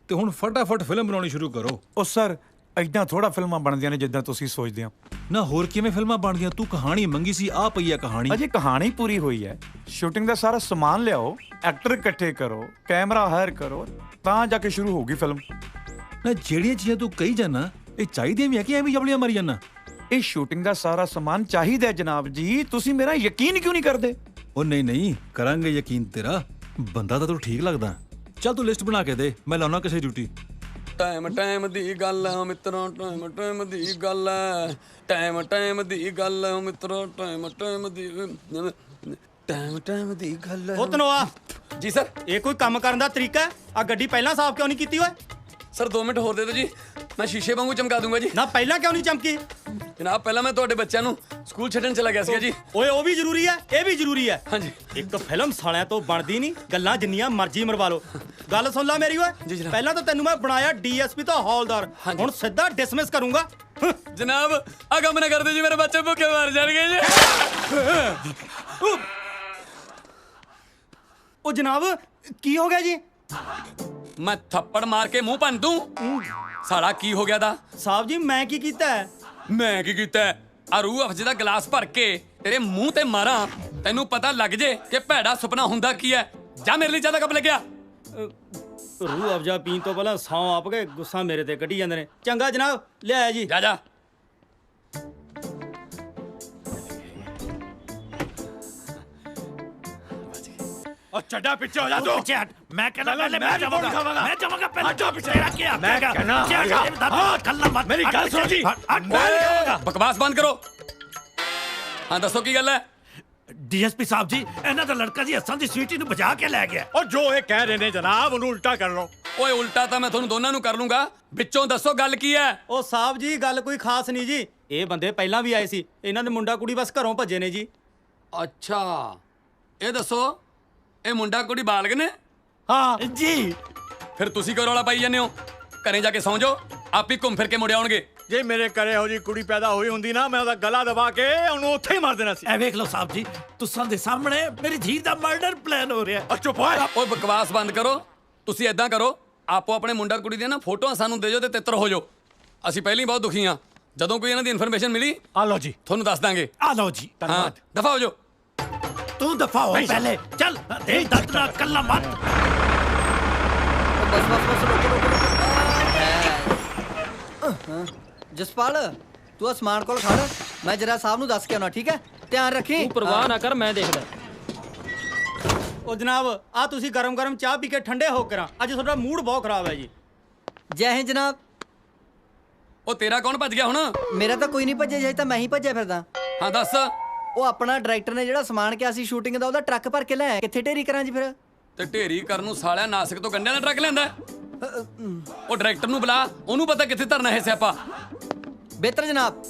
ਤੇ ਹੁਣ ਫਟਾਫਟ ਫਿਲਮ ਬਣਾਉਣੀ ਸ਼ੁਰੂ ਕਰੋ। ਉਹ ਸਰ, ਐਦਾਂ ਥੋੜਾ ਫਿਲਮਾਂ ਬਣਦੀਆਂ ਨੇ ਜਿੱਦਾਂ ਤੁਸੀਂ ਸੋਚਦੇ ਹੋ। ਨਾ ਹੋਰ ਕਿਵੇਂ ਫਿਲਮਾਂ ਬਣਦੀਆਂ? ਤੂੰ ਕਹਾਣੀ ਮੰਗੀ ਸੀ, ਆ ਪਈ ਆ ਕਹਾਣੀ। ਅਜੇ ਕਹਾਣੀ ਪੂਰੀ ਹੋਈ ਹੈ। ਸ਼ੂਟਿੰਗ ਦਾ ਸਾਰਾ ਸਮਾਨ ਲਿਆਓ, ਐਕਟਰ ਇਕੱਠੇ ਕਰੋ, ਕੈਮਰਾ ਹਾਇਰ ਕਰੋ, ਤਾਂ ਜਾ ਕੇ ਸ਼ੁਰੂ ਹੋਊਗੀ ਫਿਲਮ। ਨਾ ਜਿਹੜੀਆਂ ਚੀਜ਼ਾਂ ਤੂੰ ਕਹੀ ਜਾਣਾ ਇਹ ਚਾਹੀਦੀਆਂ ਵੀ ਹੈ ਕਿ ਐਵੇਂ ਜਬਲੀਆਂ ਮਾਰੀ ਜਾਣਾ? ਇਹ ਸ਼ੂਟਿੰਗ ਦਾ ਸਾਰਾ ਸਮਾਨ ਚਾਹੀਦਾ ਜਨਾਬ ਜੀ, ਤੁਸੀਂ ਮੇਰਾ ਯਕੀਨ ਕਿਉਂ ਨਹੀਂ ਕਰਦੇ? ਉਹ ਨਹੀਂ ਕਰਾਂਗੇ ਯਕੀਨ ਤੇਰਾ। ਬੰਦਾ ਤਾਂ ਤੂੰ ਠੀਕ ਲੱਗਦਾ। ਚੱਲ ਤੂੰ ਲਿਸਟ ਬਣਾ ਕੇ ਦੇ, ਮੈਂ ਲਾਉਣਾ ਕਿਸੇ ਡਿਊਟੀ। ਟਾਈਮ ਦੀ ਗੱਲ ਆ ਮਿੱਤਰੋ, ਟਾਈਮ ਦੀ ਗੱਲ ਆ, ਟਾਈਮ ਦੀ ਗੱਲ ਆ ਮਿੱਤਰੋ, ਟਾਈਮ ਦੀ ਗੱਲ ਆ। ਉਹ ਤਨੋਆ ਜੀ ਸਰ, ਇਹ ਕੋਈ ਕੰਮ ਕਰਨ ਦਾ ਤਰੀਕਾ ਹੈ? ਆ ਗੱਡੀ ਪਹਿਲਾਂ ਸਾਫ਼ ਕਿਉਂ ਨਹੀਂ ਕੀਤੀ ਓਏ? ਸਰ 2 ਮਿੰਟ ਹੋਰ ਦੇ ਦਿਓ ਜੀ, ਮੈਂ ਸ਼ੀਸ਼ੇ ਵਾਂਗੂ ਚਮਕਾ ਦੂੰਗਾ ਜੀ। ਨਾ ਪਹਿਲਾਂ ਕਿਉਂ ਨਹੀਂ ਚਮਕੀ? ਜਨਾਬ ਪਹਿਲਾਂ ਮੈਂ ਤੁਹਾਡੇ ਬੱਚਿਆਂ ਨੂੰ ਸਕੂਲ ਛੱਡਣ ਚਲਾ ਗਿਆ ਸੀਗਾ ਜੀ। ਓਏ ਉਹ ਵੀ ਜ਼ਰੂਰੀ ਹੈ, ਇਹ ਵੀ ਜ਼ਰੂਰੀ ਹੈ। ਹਾਂਜੀ। ਇੱਕ ਫਿਲਮ ਸਾਲਿਆਂ ਤੋਂ ਬਣਦੀ ਨਹੀਂ, ਗੱਲਾਂ ਜਿੰਨੀਆਂ ਮਰਜ਼ੀ ਮਰਵਾ ਲਓ। ਗੱਲ ਸੁਣ ਲੈ ਮੇਰੀ ਓਏ, ਪਹਿਲਾਂ ਤਾਂ ਤੈਨੂੰ ਮੈਂ ਬਣਾਇਆ ਡੀਐਸਪੀ ਤੋਂ ਹੌਲਦਾਰ, ਹੁਣ ਸਿੱਧਾ ਡਿਸਮਿਸ ਕਰੂੰਗਾ। ਜਨਾਬ ਆ ਕੰਮ ਨਾ ਕਰਦੇ ਜੀ, ਮੇਰੇ ਬੱਚੇ ਭੁੱਖੇ ਮਰ ਜਾਣਗੇ ਜੀ। ਉਹ ਜਨਾਬ ਕੀ ਹੋ ਗਿਆ ਜੀ? ਮੈਂ ਥੱਪੜ ਮਾਰ ਕੇ ਮੂੰਹ ਭੰਨ ਦੂੰ। ਸਾਲਾ ਕੀ ਹੋ ਗਿਆ ਦਾ? ਸਾਹਿਬ ਜੀ ਮੈਂ ਕੀ ਕੀਤਾ ਹੈ? ਮੈਂ ਕੀ ਕੀਤਾ? ਆ ਰੂਹ ਅਫਜੇ ਦਾ ਗਲਾਸ ਭਰ ਕੇ ਤੇਰੇ ਮੂੰਹ ਤੇ ਮਾਰਾਂ, ਤੈਨੂੰ ਪਤਾ ਲੱਗ ਜੇ ਕਿ ਭੈੜਾ ਸੁਪਨਾ ਹੁੰਦਾ ਕੀ ਹੈ। ਜਾ ਮੇਰੇ ਲਈ ਜ਼ਿਆਦਾ ਕੱਪ ਲੱਗਿਆ। ਰੂਹ ਅਫਜਾ ਪੀਣ ਤੋਂ ਪਹਿਲਾਂ ਸੌਂ ਆਪ ਕੇ ਗੁੱਸਾ ਮੇਰੇ ਤੇ ਕੱਢੀ ਜਾਂਦੇ ਨੇ। ਚੰਗਾ ਜਨਾਬ ਲਿਆਇਆ ਜੀ। ਜਾ ਉਹ ਛੱਡਾ ਪਿੱਛੇ ਹੋ ਜਾ ਤੂੰ। ਮੈਂ ਕਹਿੰਦਾ ਪਹਿਲੇ ਮੈਂ ਜਾਵਾਂਗਾ, ਮੈਂ ਜਾਵਾਂਗਾ ਪਹਿਲੇ। ਅੱਛਾ ਪਿੱਛੇ ਰੱਖ ਕੇ ਮੈਂ ਕਹਿੰਦਾ ਹਾਂ ਕੱਲਾ ਮਤ। ਮੇਰੀ ਗੱਲ ਸੁਣੋ ਜੀ, ਬਕਵਾਸ ਬੰਦ ਕਰੋ। ਹਾਂ ਦੱਸੋ ਕੀ ਗੱਲ ਹੈ? ਡੀਐਸਪੀ ਸਾਹਿਬ ਜੀ, ਇਹਨਾਂ ਦਾ ਲੜਕਾ ਜੀ ਹੱਸਾਂ ਦੀ ਸਵੀਟੀ ਨੂੰ ਬਚਾ ਕੇ ਲੈ ਗਿਆ। ਉਹ ਜੋ ਇਹ ਕਹਿ ਰਹੇ ਨੇ ਜਨਾਬ ਉਹਨੂੰ ਉਲਟਾ ਕਰ ਲਓ। ਓਏ ਉਲਟਾ ਤਾਂ ਮੈਂ ਤੁਹਾਨੂੰ ਦੋਨਾਂ ਨੂੰ ਕਰ ਲੂੰਗਾ, ਵਿੱਚੋਂ ਦੱਸੋ ਗੱਲ ਕੀ ਹੈ? ਉਹ ਸਾਹਿਬ ਜੀ ਗੱਲ ਕੋਈ ਖਾਸ ਨਹੀਂ ਜੀ, ਇਹ ਬੰਦੇ ਪਹਿਲਾਂ ਵੀ ਆਏ ਸੀ, ਇਹਨਾਂ ਦੇ ਮੁੰਡਾ ਕੁੜੀ ਬਸ ਘਰੋਂ ਭੱਜੇ ਨੇ ਜੀ। ਅੱਛਾ ਇਹ ਦੱਸੋ ਇਹ ਮੁੰਡਾ ਕੁੜੀ ਬਾਲਗ ਨੇ? ਹਾਂ ਜੀ। ਫਿਰ ਤੁਸੀਂ ਕਿਉਂ ਰੌਲਾ ਪਾਈ ਜਾਂਦੇ ਹੋ? ਘਰੇ ਜਾ ਕੇ ਸੌਂ ਜਾਓ, ਆਪ ਹੀ ਘੁੰਮ ਫਿਰ ਕੇ ਮੁੜ ਆਉਣਗੇ। ਜੇ ਮੇਰੇ ਘਰੇ ਇਹੋ ਜੀ ਕੁੜੀ ਪੈਦਾ ਹੋਈ ਹੁੰਦੀ ਨਾ, ਮੈਂ ਉਹਦਾ ਗਲਾ ਦਬਾ ਕੇ ਉਹਨੂੰ ਉੱਥੇ ਹੀ ਮਾਰ ਦੇਣਾ ਸੀ। ਐ ਵੇਖ ਲਓ ਸਾਹਿਬ ਜੀ, ਤੁਸਾਂ ਦੇ ਸਾਹਮਣੇ ਮੇਰੀ ਧੀ ਦਾ ਮਰਡਰ ਪਲਾਨ ਹੋ ਰਿਹਾ। ਚੁੱਪ ਓਏ ਬਕਵਾਸ ਬੰਦ ਕਰੋ। ਤੁਸੀਂ ਏਦਾਂ ਕਰੋ, ਆਪੋ ਆਪਣੇ ਮੁੰਡਾ ਕੁੜੀ ਦੀਆਂ ਨਾ ਫੋਟੋਆਂ ਸਾਨੂੰ ਦੇ ਜਾਓ ਤੇ ਤਿੱਤਰ ਹੋ ਜਾਓ। ਅਸੀਂ ਪਹਿਲਾਂ ਹੀ ਬਹੁਤ ਦੁਖੀ ਹਾਂ, ਜਦੋਂ ਕੋਈ ਇਹਨਾਂ ਦੀ ਇਨਫੋਰਮੇਸ਼ਨ ਮਿਲੀ ਆ ਲਓ ਜੀ, ਤੁਹਾਨੂੰ ਦੱਸ ਦਾਂਗੇ। ਆ ਲਓ ਜੀ। ਹਾਂ ਦਫਾ ਹੋ ਜਾਓ। ਤੂੰ ਦਫਾ ਹੋ ਪਹਿਲੇ, ਚੱਲ ਦੇ ਦਰਦ ਨਾਲ ਕੱਲਾ ਮਤ। ਜਸਪਾਲ ਤੂੰ ਅਸਮਾਨ ਕੋਲ ਖੜ, ਮੈਂ ਜਰਾ ਸਾਹਿਬ ਨੂੰ ਦੱਸ ਕੇ ਆਉਣਾ, ਠੀਕ ਹੈ? ਧਿਆਨ ਰੱਖੀ। ਤੂੰ ਪਰਵਾਹ ਨਾ ਕਰ, ਮੈਂ ਦੇਖਦਾ। ਉਹ ਜਨਾਬ ਆ ਤੁਸੀਂ ਗਰਮ ਚਾਹ ਪੀ ਕੇ ਠੰਡੇ ਹੋ ਕਰਾਂ, ਅੱਜ ਤੁਹਾਡਾ ਮੂਡ ਬਹੁਤ ਖਰਾਬ ਹੈ ਜੀ। ਜੈ ਹਿੰਦ ਜਨਾਬ। ਉਹ ਤੇਰਾ ਕੌਣ ਭੱਜ ਗਿਆ ਹੁਣ? ਮੇਰਾ ਤਾਂ ਕੋਈ ਨਹੀਂ ਭੱਜਿਆ, ਜੇ ਤਾਂ ਮੈਂ ਹੀ ਭੱਜਿਆ ਫਿਰਦਾ। ਹਾਂ ਦੱਸ। ਉਹ ਆਪਣਾ ਡਾਇਰੈਕਟਰ ਨੇ ਜਿਹੜਾ ਸਮਾਨ ਕਿਹਾ ਸੀ ਸ਼ੂਟਿੰਗ ਦਾ, ਉਹਦਾ ਟਰੱਕ ਭਰ ਕੇ ਲੈ ਕਿੱਥੇ ਢੇਰੀ ਕਰਾਂ ਜੀ ਫਿਰ? ਤੇ ਢੇਰੀ ਕਰਨ ਨੂੰ ਸਾਲਿਆ ਨਾਸਿਕ ਤੋਂ ਗੰਡਿਆਂ ਦਾ ਟਰੱਕ ਲੈਂਦਾ। ਉਹ ਡਾਇਰੈਕਟਰ ਨੂੰ ਬੁਲਾ, ਉਹਨੂੰ ਪਤਾ ਕਿੱਥੇ ਧਰਨਾ ਹੈ ਸਿਆਪਾ। ਬਿਹਤਰ ਜਨਾਬ।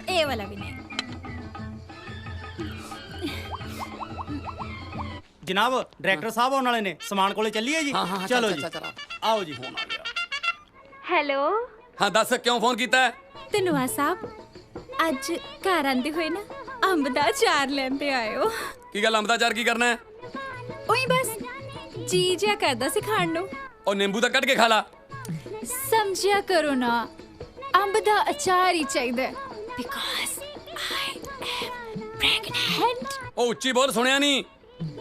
ਇਹ ਵਾਲਾ ਵੀ ਨਹੀਂ। ਜਨਾਬ ਡਾਇਰੈਕਟਰ ਸਾਹਿਬ ਆਉਣ ਵਾਲੇ ਨੇ, ਸਮਾਨ ਕੋਲੇ ਚੱਲੀਏ ਜੀ? ਚਲੋ ਜੀ ਆਓ ਜੀ। ਫੋਨ ਆ ਗਿਆ। ਹੈਲੋ ਹਾਂ ਦੱਸ ਕਿਉਂ ਫੋਨ ਕੀਤਾ ਹੈ? ਧਨਵਾ ਸਾਹਿਬ ਅੱਜ ਘਰ ਆਂਦੇ ਹੋਏ ਨਾ ਅੰਬ ਦਾ ਅਚਾਰ ਲੈਂਦੇ ਆਇਓ। ਕੀ ਗੱਲ ਅੰਬ ਦਾ ਅਚਾਰ ਕੀ ਕਰਨਾ ਹੈ? ਉਹੀ ਬਸ ਜੀ ਜਿਆ ਕਰਦਾ ਸੀ ਖਾਣ ਨੂੰ। ਉਹ ਨਿੰਬੂ ਤਾਂ ਕੱਢ ਕੇ ਖਾ ਲਾ। ਸਮਝਿਆ ਕਰੋ ਨਾ, ਅੰਬ ਦਾ ਅਚਾਰ ਹੀ ਚਾਹੀਦਾ ਬਿਕਾਜ਼ ਆਈ ਐਮ ਪ੍ਰੈਗਨੈਂਟ। ਉਹ ਉੱਚੀ ਬੋਲ, ਸੁਣਿਆ ਨਹੀਂ।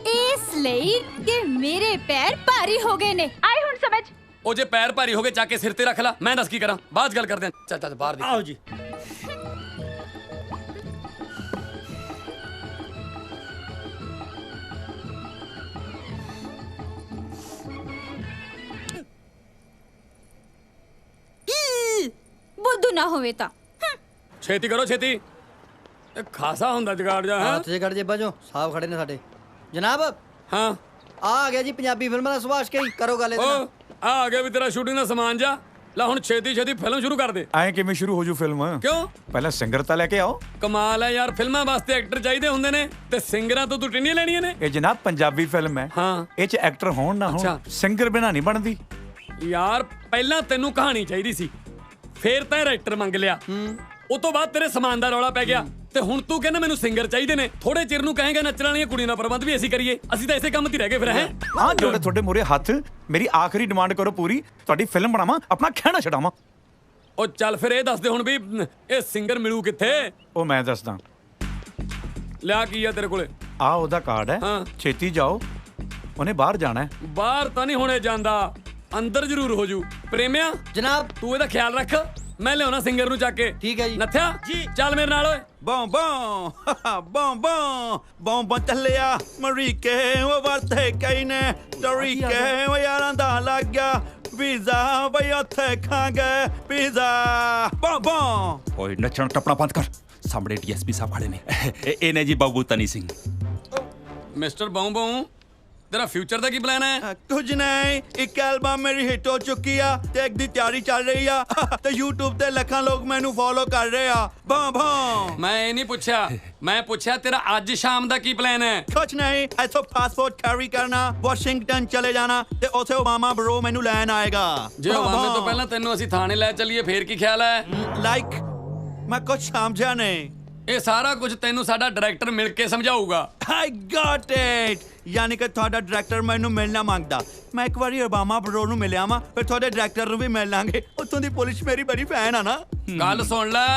ਇਸ ਲਈ ਕਿ ਮੇਰੇ ਪੈਰ ਭਾਰੀ ਹੋ ਗਏ ਨੇ। ਆਈ ਹੁਣ ਸਮਝ। ਉਹ ਜੇ ਪੈਰ ਭਾਰੀ ਹੋ ਗਏ ਚੱਕ ਕੇ ਸਿਰ ਤੇ ਰੱਖ ਲੈ, ਮੈਂ ਦੱਸ ਕੀ ਕਰਾਂ? ਬਾਅਦ 'ਚ ਗੱਲ ਕਰਦੇ ਹਾਂ। ਚੱਲ ਬਾਹਰ ਦੀ। ਆਓ ਜੀ। ਬੁੱਧੂ ਨਾ ਹੋਵੇ ਤਾਂ ਛੇਤੀ ਕਰੋ ਛੇਤੀ। ਇਹ ਖਾਸਾ ਹੁੰਦਾ ਜਗਾੜ ਜਾ। ਹਾਂ ਤੁਸੀਂ ਕੱਢ ਜੇਬਾਂ ਚੋਂ, ਸਾਹਿਬ ਖੜੇ ਨੇ ਸਾਡੇ। ਜਨਾਬ ਹਾਂ ਆ ਗਿਆ ਜੀ ਪੰਜਾਬੀ ਫਿਲਮਾਂ ਦਾ ਸੁਭਾਸ਼ ਕਈ, ਕਰੋ ਗੱਲ ਇਹਦੇ ਨਾਲ। ਆ ਗਿਆ ਵੀ ਤੇਰਾ ਸ਼ੂਟਿੰਗ ਦਾ ਸਮਾਨ ਜਾ। ਲੈ ਹੁਣ ਛੇਤੀ ਫਿਲਮ ਸ਼ੁਰੂ ਕਰ ਦੇ। ਐਂ ਕਿਵੇਂ ਸ਼ੁਰੂ ਹੋ ਜੂ ਫਿਲਮ? ਕਿਉਂ? ਪਹਿਲਾਂ ਸਿੰਗਰ ਤਾਂ ਲੈ ਕੇ ਆਓ। ਕਮਾਲ ਹੈ ਯਾਰ, ਫਿਲਮਾਂ ਵਾਸਤੇ ਐਕਟਰ ਚਾਹੀਦੇ ਹੁੰਦੇ ਨੇ ਤੇ ਸਿੰਗਰਾਂ ਤੋਂ ਤੂੰ ਟਿੰਡੀਆਂ ਲੈਣੀਆਂ ਨੇ। ਇਹ ਜਨਾਬ ਪੰਜਾਬੀ ਫਿਲਮ ਹੈ। ਹਾਂ ਇਹ 'ਚ ਐਕਟਰ ਹੋਣ ਨਾ ਹੋਣ, ਸਿੰਗਰ ਬਿਨਾਂ ਨਹੀਂ ਬਣਦੀ। ਯਾਰ ਪਹਿਲਾਂ ਤੈਨੂੰ ਕਹਾਣੀ ਚਾਹੀਦੀ ਸੀ, ਫੇਰ ਤਾਂ ਰਾਈਟਰ ਮੰਗ ਲਿਆ, ਉਹ ਤੋਂ ਬਾਅਦ ਤੇਰੇ ਸਮਾਨ ਦਾ ਰੌਲਾ ਪੈ ਗਿਆ, ਤੇ ਹੁਣ ਤੂੰ ਕਹਿੰਦਾ ਮੈਨੂੰ ਸਿੰਗਰ ਚਾਹੀਦੇ ਨੇ। ਥੋੜੇ ਚਿਰ ਨੂੰ ਕਹੇਗਾ ਨੱਚਣ ਵਾਲੀਆਂ ਕੁੜੀਆਂ ਦਾ ਪ੍ਰਬੰਧ ਵੀ ਅਸੀਂ ਕਰੀਏ। ਅਸੀਂ ਤਾਂ ਇਸੇ ਕੰਮ 'ਤੇ ਹੀ ਰਹਿ ਗਏ ਫਿਰ ਹੈ। ਹਾਂ ਜੋੜੇ ਤੁਹਾਡੇ ਮੂਹਰੇ ਹੱਥ, ਮੇਰੀ ਆਖਰੀ ਡਿਮਾਂਡ ਕਰੋ ਪੂਰੀ, ਤੁਹਾਡੀ ਫਿਲਮ ਬਣਾਵਾਂ, ਆਪਣਾ ਖਹਿਣਾ ਛਡਾਵਾਂ। ਉਹ ਚੱਲ ਫਿਰ ਇਹ ਦੱਸ ਦੇ ਹੁਣ ਵੀ ਇਹ ਸਿੰਗਰ ਮਿਲੂ ਕਿੱਥੇ? ਉਹ ਮੈਂ ਦੱਸਦਾ। ਲਿਆ ਕੀ ਆ ਤੇਰੇ ਕੋਲੇ? ਆ ਉਹਦਾ ਕਾਰਡ ਹੈ, ਛੇਤੀ ਜਾਓ, ਉਹਨੇ ਬਾਹਰ ਜਾਣਾ ਹੈ। ਬਾਹਰ ਤਾਂ ਨਹੀਂ ਹੁਣੇ ਜਾਂਦਾ, ਅੰਦਰ ਜ਼ਰੂਰ ਹੋ ਜੂ। ਪ੍ਰੇਮਿਆ ਜਨਾਬ ਤੂੰ ਇਹਦਾ ਖਿਆਲ ਰੱਖ, ਮੈਂ ਲਿਆਉਣਾ ਸਿੰਗਰ ਨੂੰ ਚੱਕ ਕੇ। ਠੀਕ ਹੈ ਜੀ। ਨੱਥਿਆ ਜੀ ਚੱਲ ਮੇਰੇ ਨਾਲ ਓਏ। ਬੋਂ ਬੋਂ ਬੋਂ ਬੋਂ ਬੋਂ ਬੋਂ ਚੱਲਿਆ ਮਰੀਕੇ ਉਹ ਵਰਤੇ ਕਈ ਨੇ ਡਰੀਕੇ ਉਹ ਯਾਰਾਂ ਦਾ ਲੱਗ ਗਿਆ ਪੀਜ਼ਾ ਬਈ ਉੱਥੇ ਖਾਂਗੇ ਪੀਜ਼ਾ। ਬੋਂ ਬੋਂ ਓਏ ਨੱਚਣ ਟੱਪਣਾ ਬੰਦ ਕਰ, ਸਾਹਮਣੇ ਡੀਐਸਪੀ ਸਾਹਿਬ ਖੜੇ ਨੇ। ਇਹ ਨੇ ਜੀ ਬਾਬੂ ਤਨੀ ਸਿੰਘ। ਮਿਸਟਰ ਬਾਉ ਤੇਰਾ ਫਿਊਚਰ ਦਾ ਕੀ ਪਲਾਨ ਹੈ? ਕੁਝ ਨਹੀਂ, ਇੱਕ ਐਲਬਮ ਮੇਰੀ ਹਿੱਟ ਹੋ ਚੁੱਕੀ ਆ ਤੇ ਇੱਕ ਦੀ ਤਿਆਰੀ ਚੱਲ ਰਹੀ ਆ ਤੇ YouTube ਤੇ ਲੱਖਾਂ ਲੋਕ ਮੈਨੂੰ ਫੋਲੋ ਕਰ ਰਹੇ ਆ। ਬੋਂ ਬੋਂ ਮੈਂ ਇਹ ਨਹੀਂ ਪੁੱਛਿਆ, ਮੈਂ ਪੁੱਛਿਆ ਤੇਰਾ ਅੱਜ ਸ਼ਾਮ ਦਾ ਕੀ ਪਲਾਨ ਹੈ? ਕੁਝ ਨਹੀਂ, ਇੱਥੋਂ ਪਾਸਪੋਰਟ ਕੈਰੀ ਕਰਨਾ, ਵਾਸ਼ਿੰਗਟਨ ਚਲੇ ਜਾਣਾ ਤੇ ਉੱਥੇ ਓਬਾਮਾ ਬਰੋ ਮੈਨੂੰ ਲੈਣ ਆਏਗਾ। ਜੇ ਓਬਾਮੇ ਤੋਂ ਪਹਿਲਾਂ ਤੈਨੂੰ ਅਸੀਂ ਥਾਣੇ ਲੈ ਚੱਲੀਏ ਫੇਰ ਕੀ ਖਿਆਲ ਹੈ? ਲਾਈਕ ਮੈਂ ਕੁਝ ਸਮਝਿਆ ਨਹੀਂ। ਇਹ ਸਾਰਾ ਕੁਝ ਤੈਨੂੰ ਸਾਡਾ ਡਾਇਰੈਕਟਰ ਮਿਲ ਕੇ ਸਮਝਾਊਗਾ। I got it। ਯਾਨੀ ਕਿ ਤੁਹਾਡਾ ਡਾਇਰੈਕਟਰ ਮੈਨੂੰ ਮਿਲਣਾ ਮੰਗਦਾ, ਮੈਂ ਇੱਕ ਵਾਰੀ ਓਬਾਮਾ ਬਰੋ ਨੂੰ ਮਿਲਿਆ ਵਾਂ, ਫਿਰ ਤੁਹਾਡੇ ਡਾਇਰੈਕਟਰ ਨੂੰ ਵੀ ਮਿਲ ਲਾਂਗੇ। ਉੱਥੋਂ ਦੀ ਪੁਲਿਸ ਮੇਰੀ ਬੜੀ ਫੈਨ ਆ ਨਾ। ਗੱਲ ਸੁਣ ਲੈ,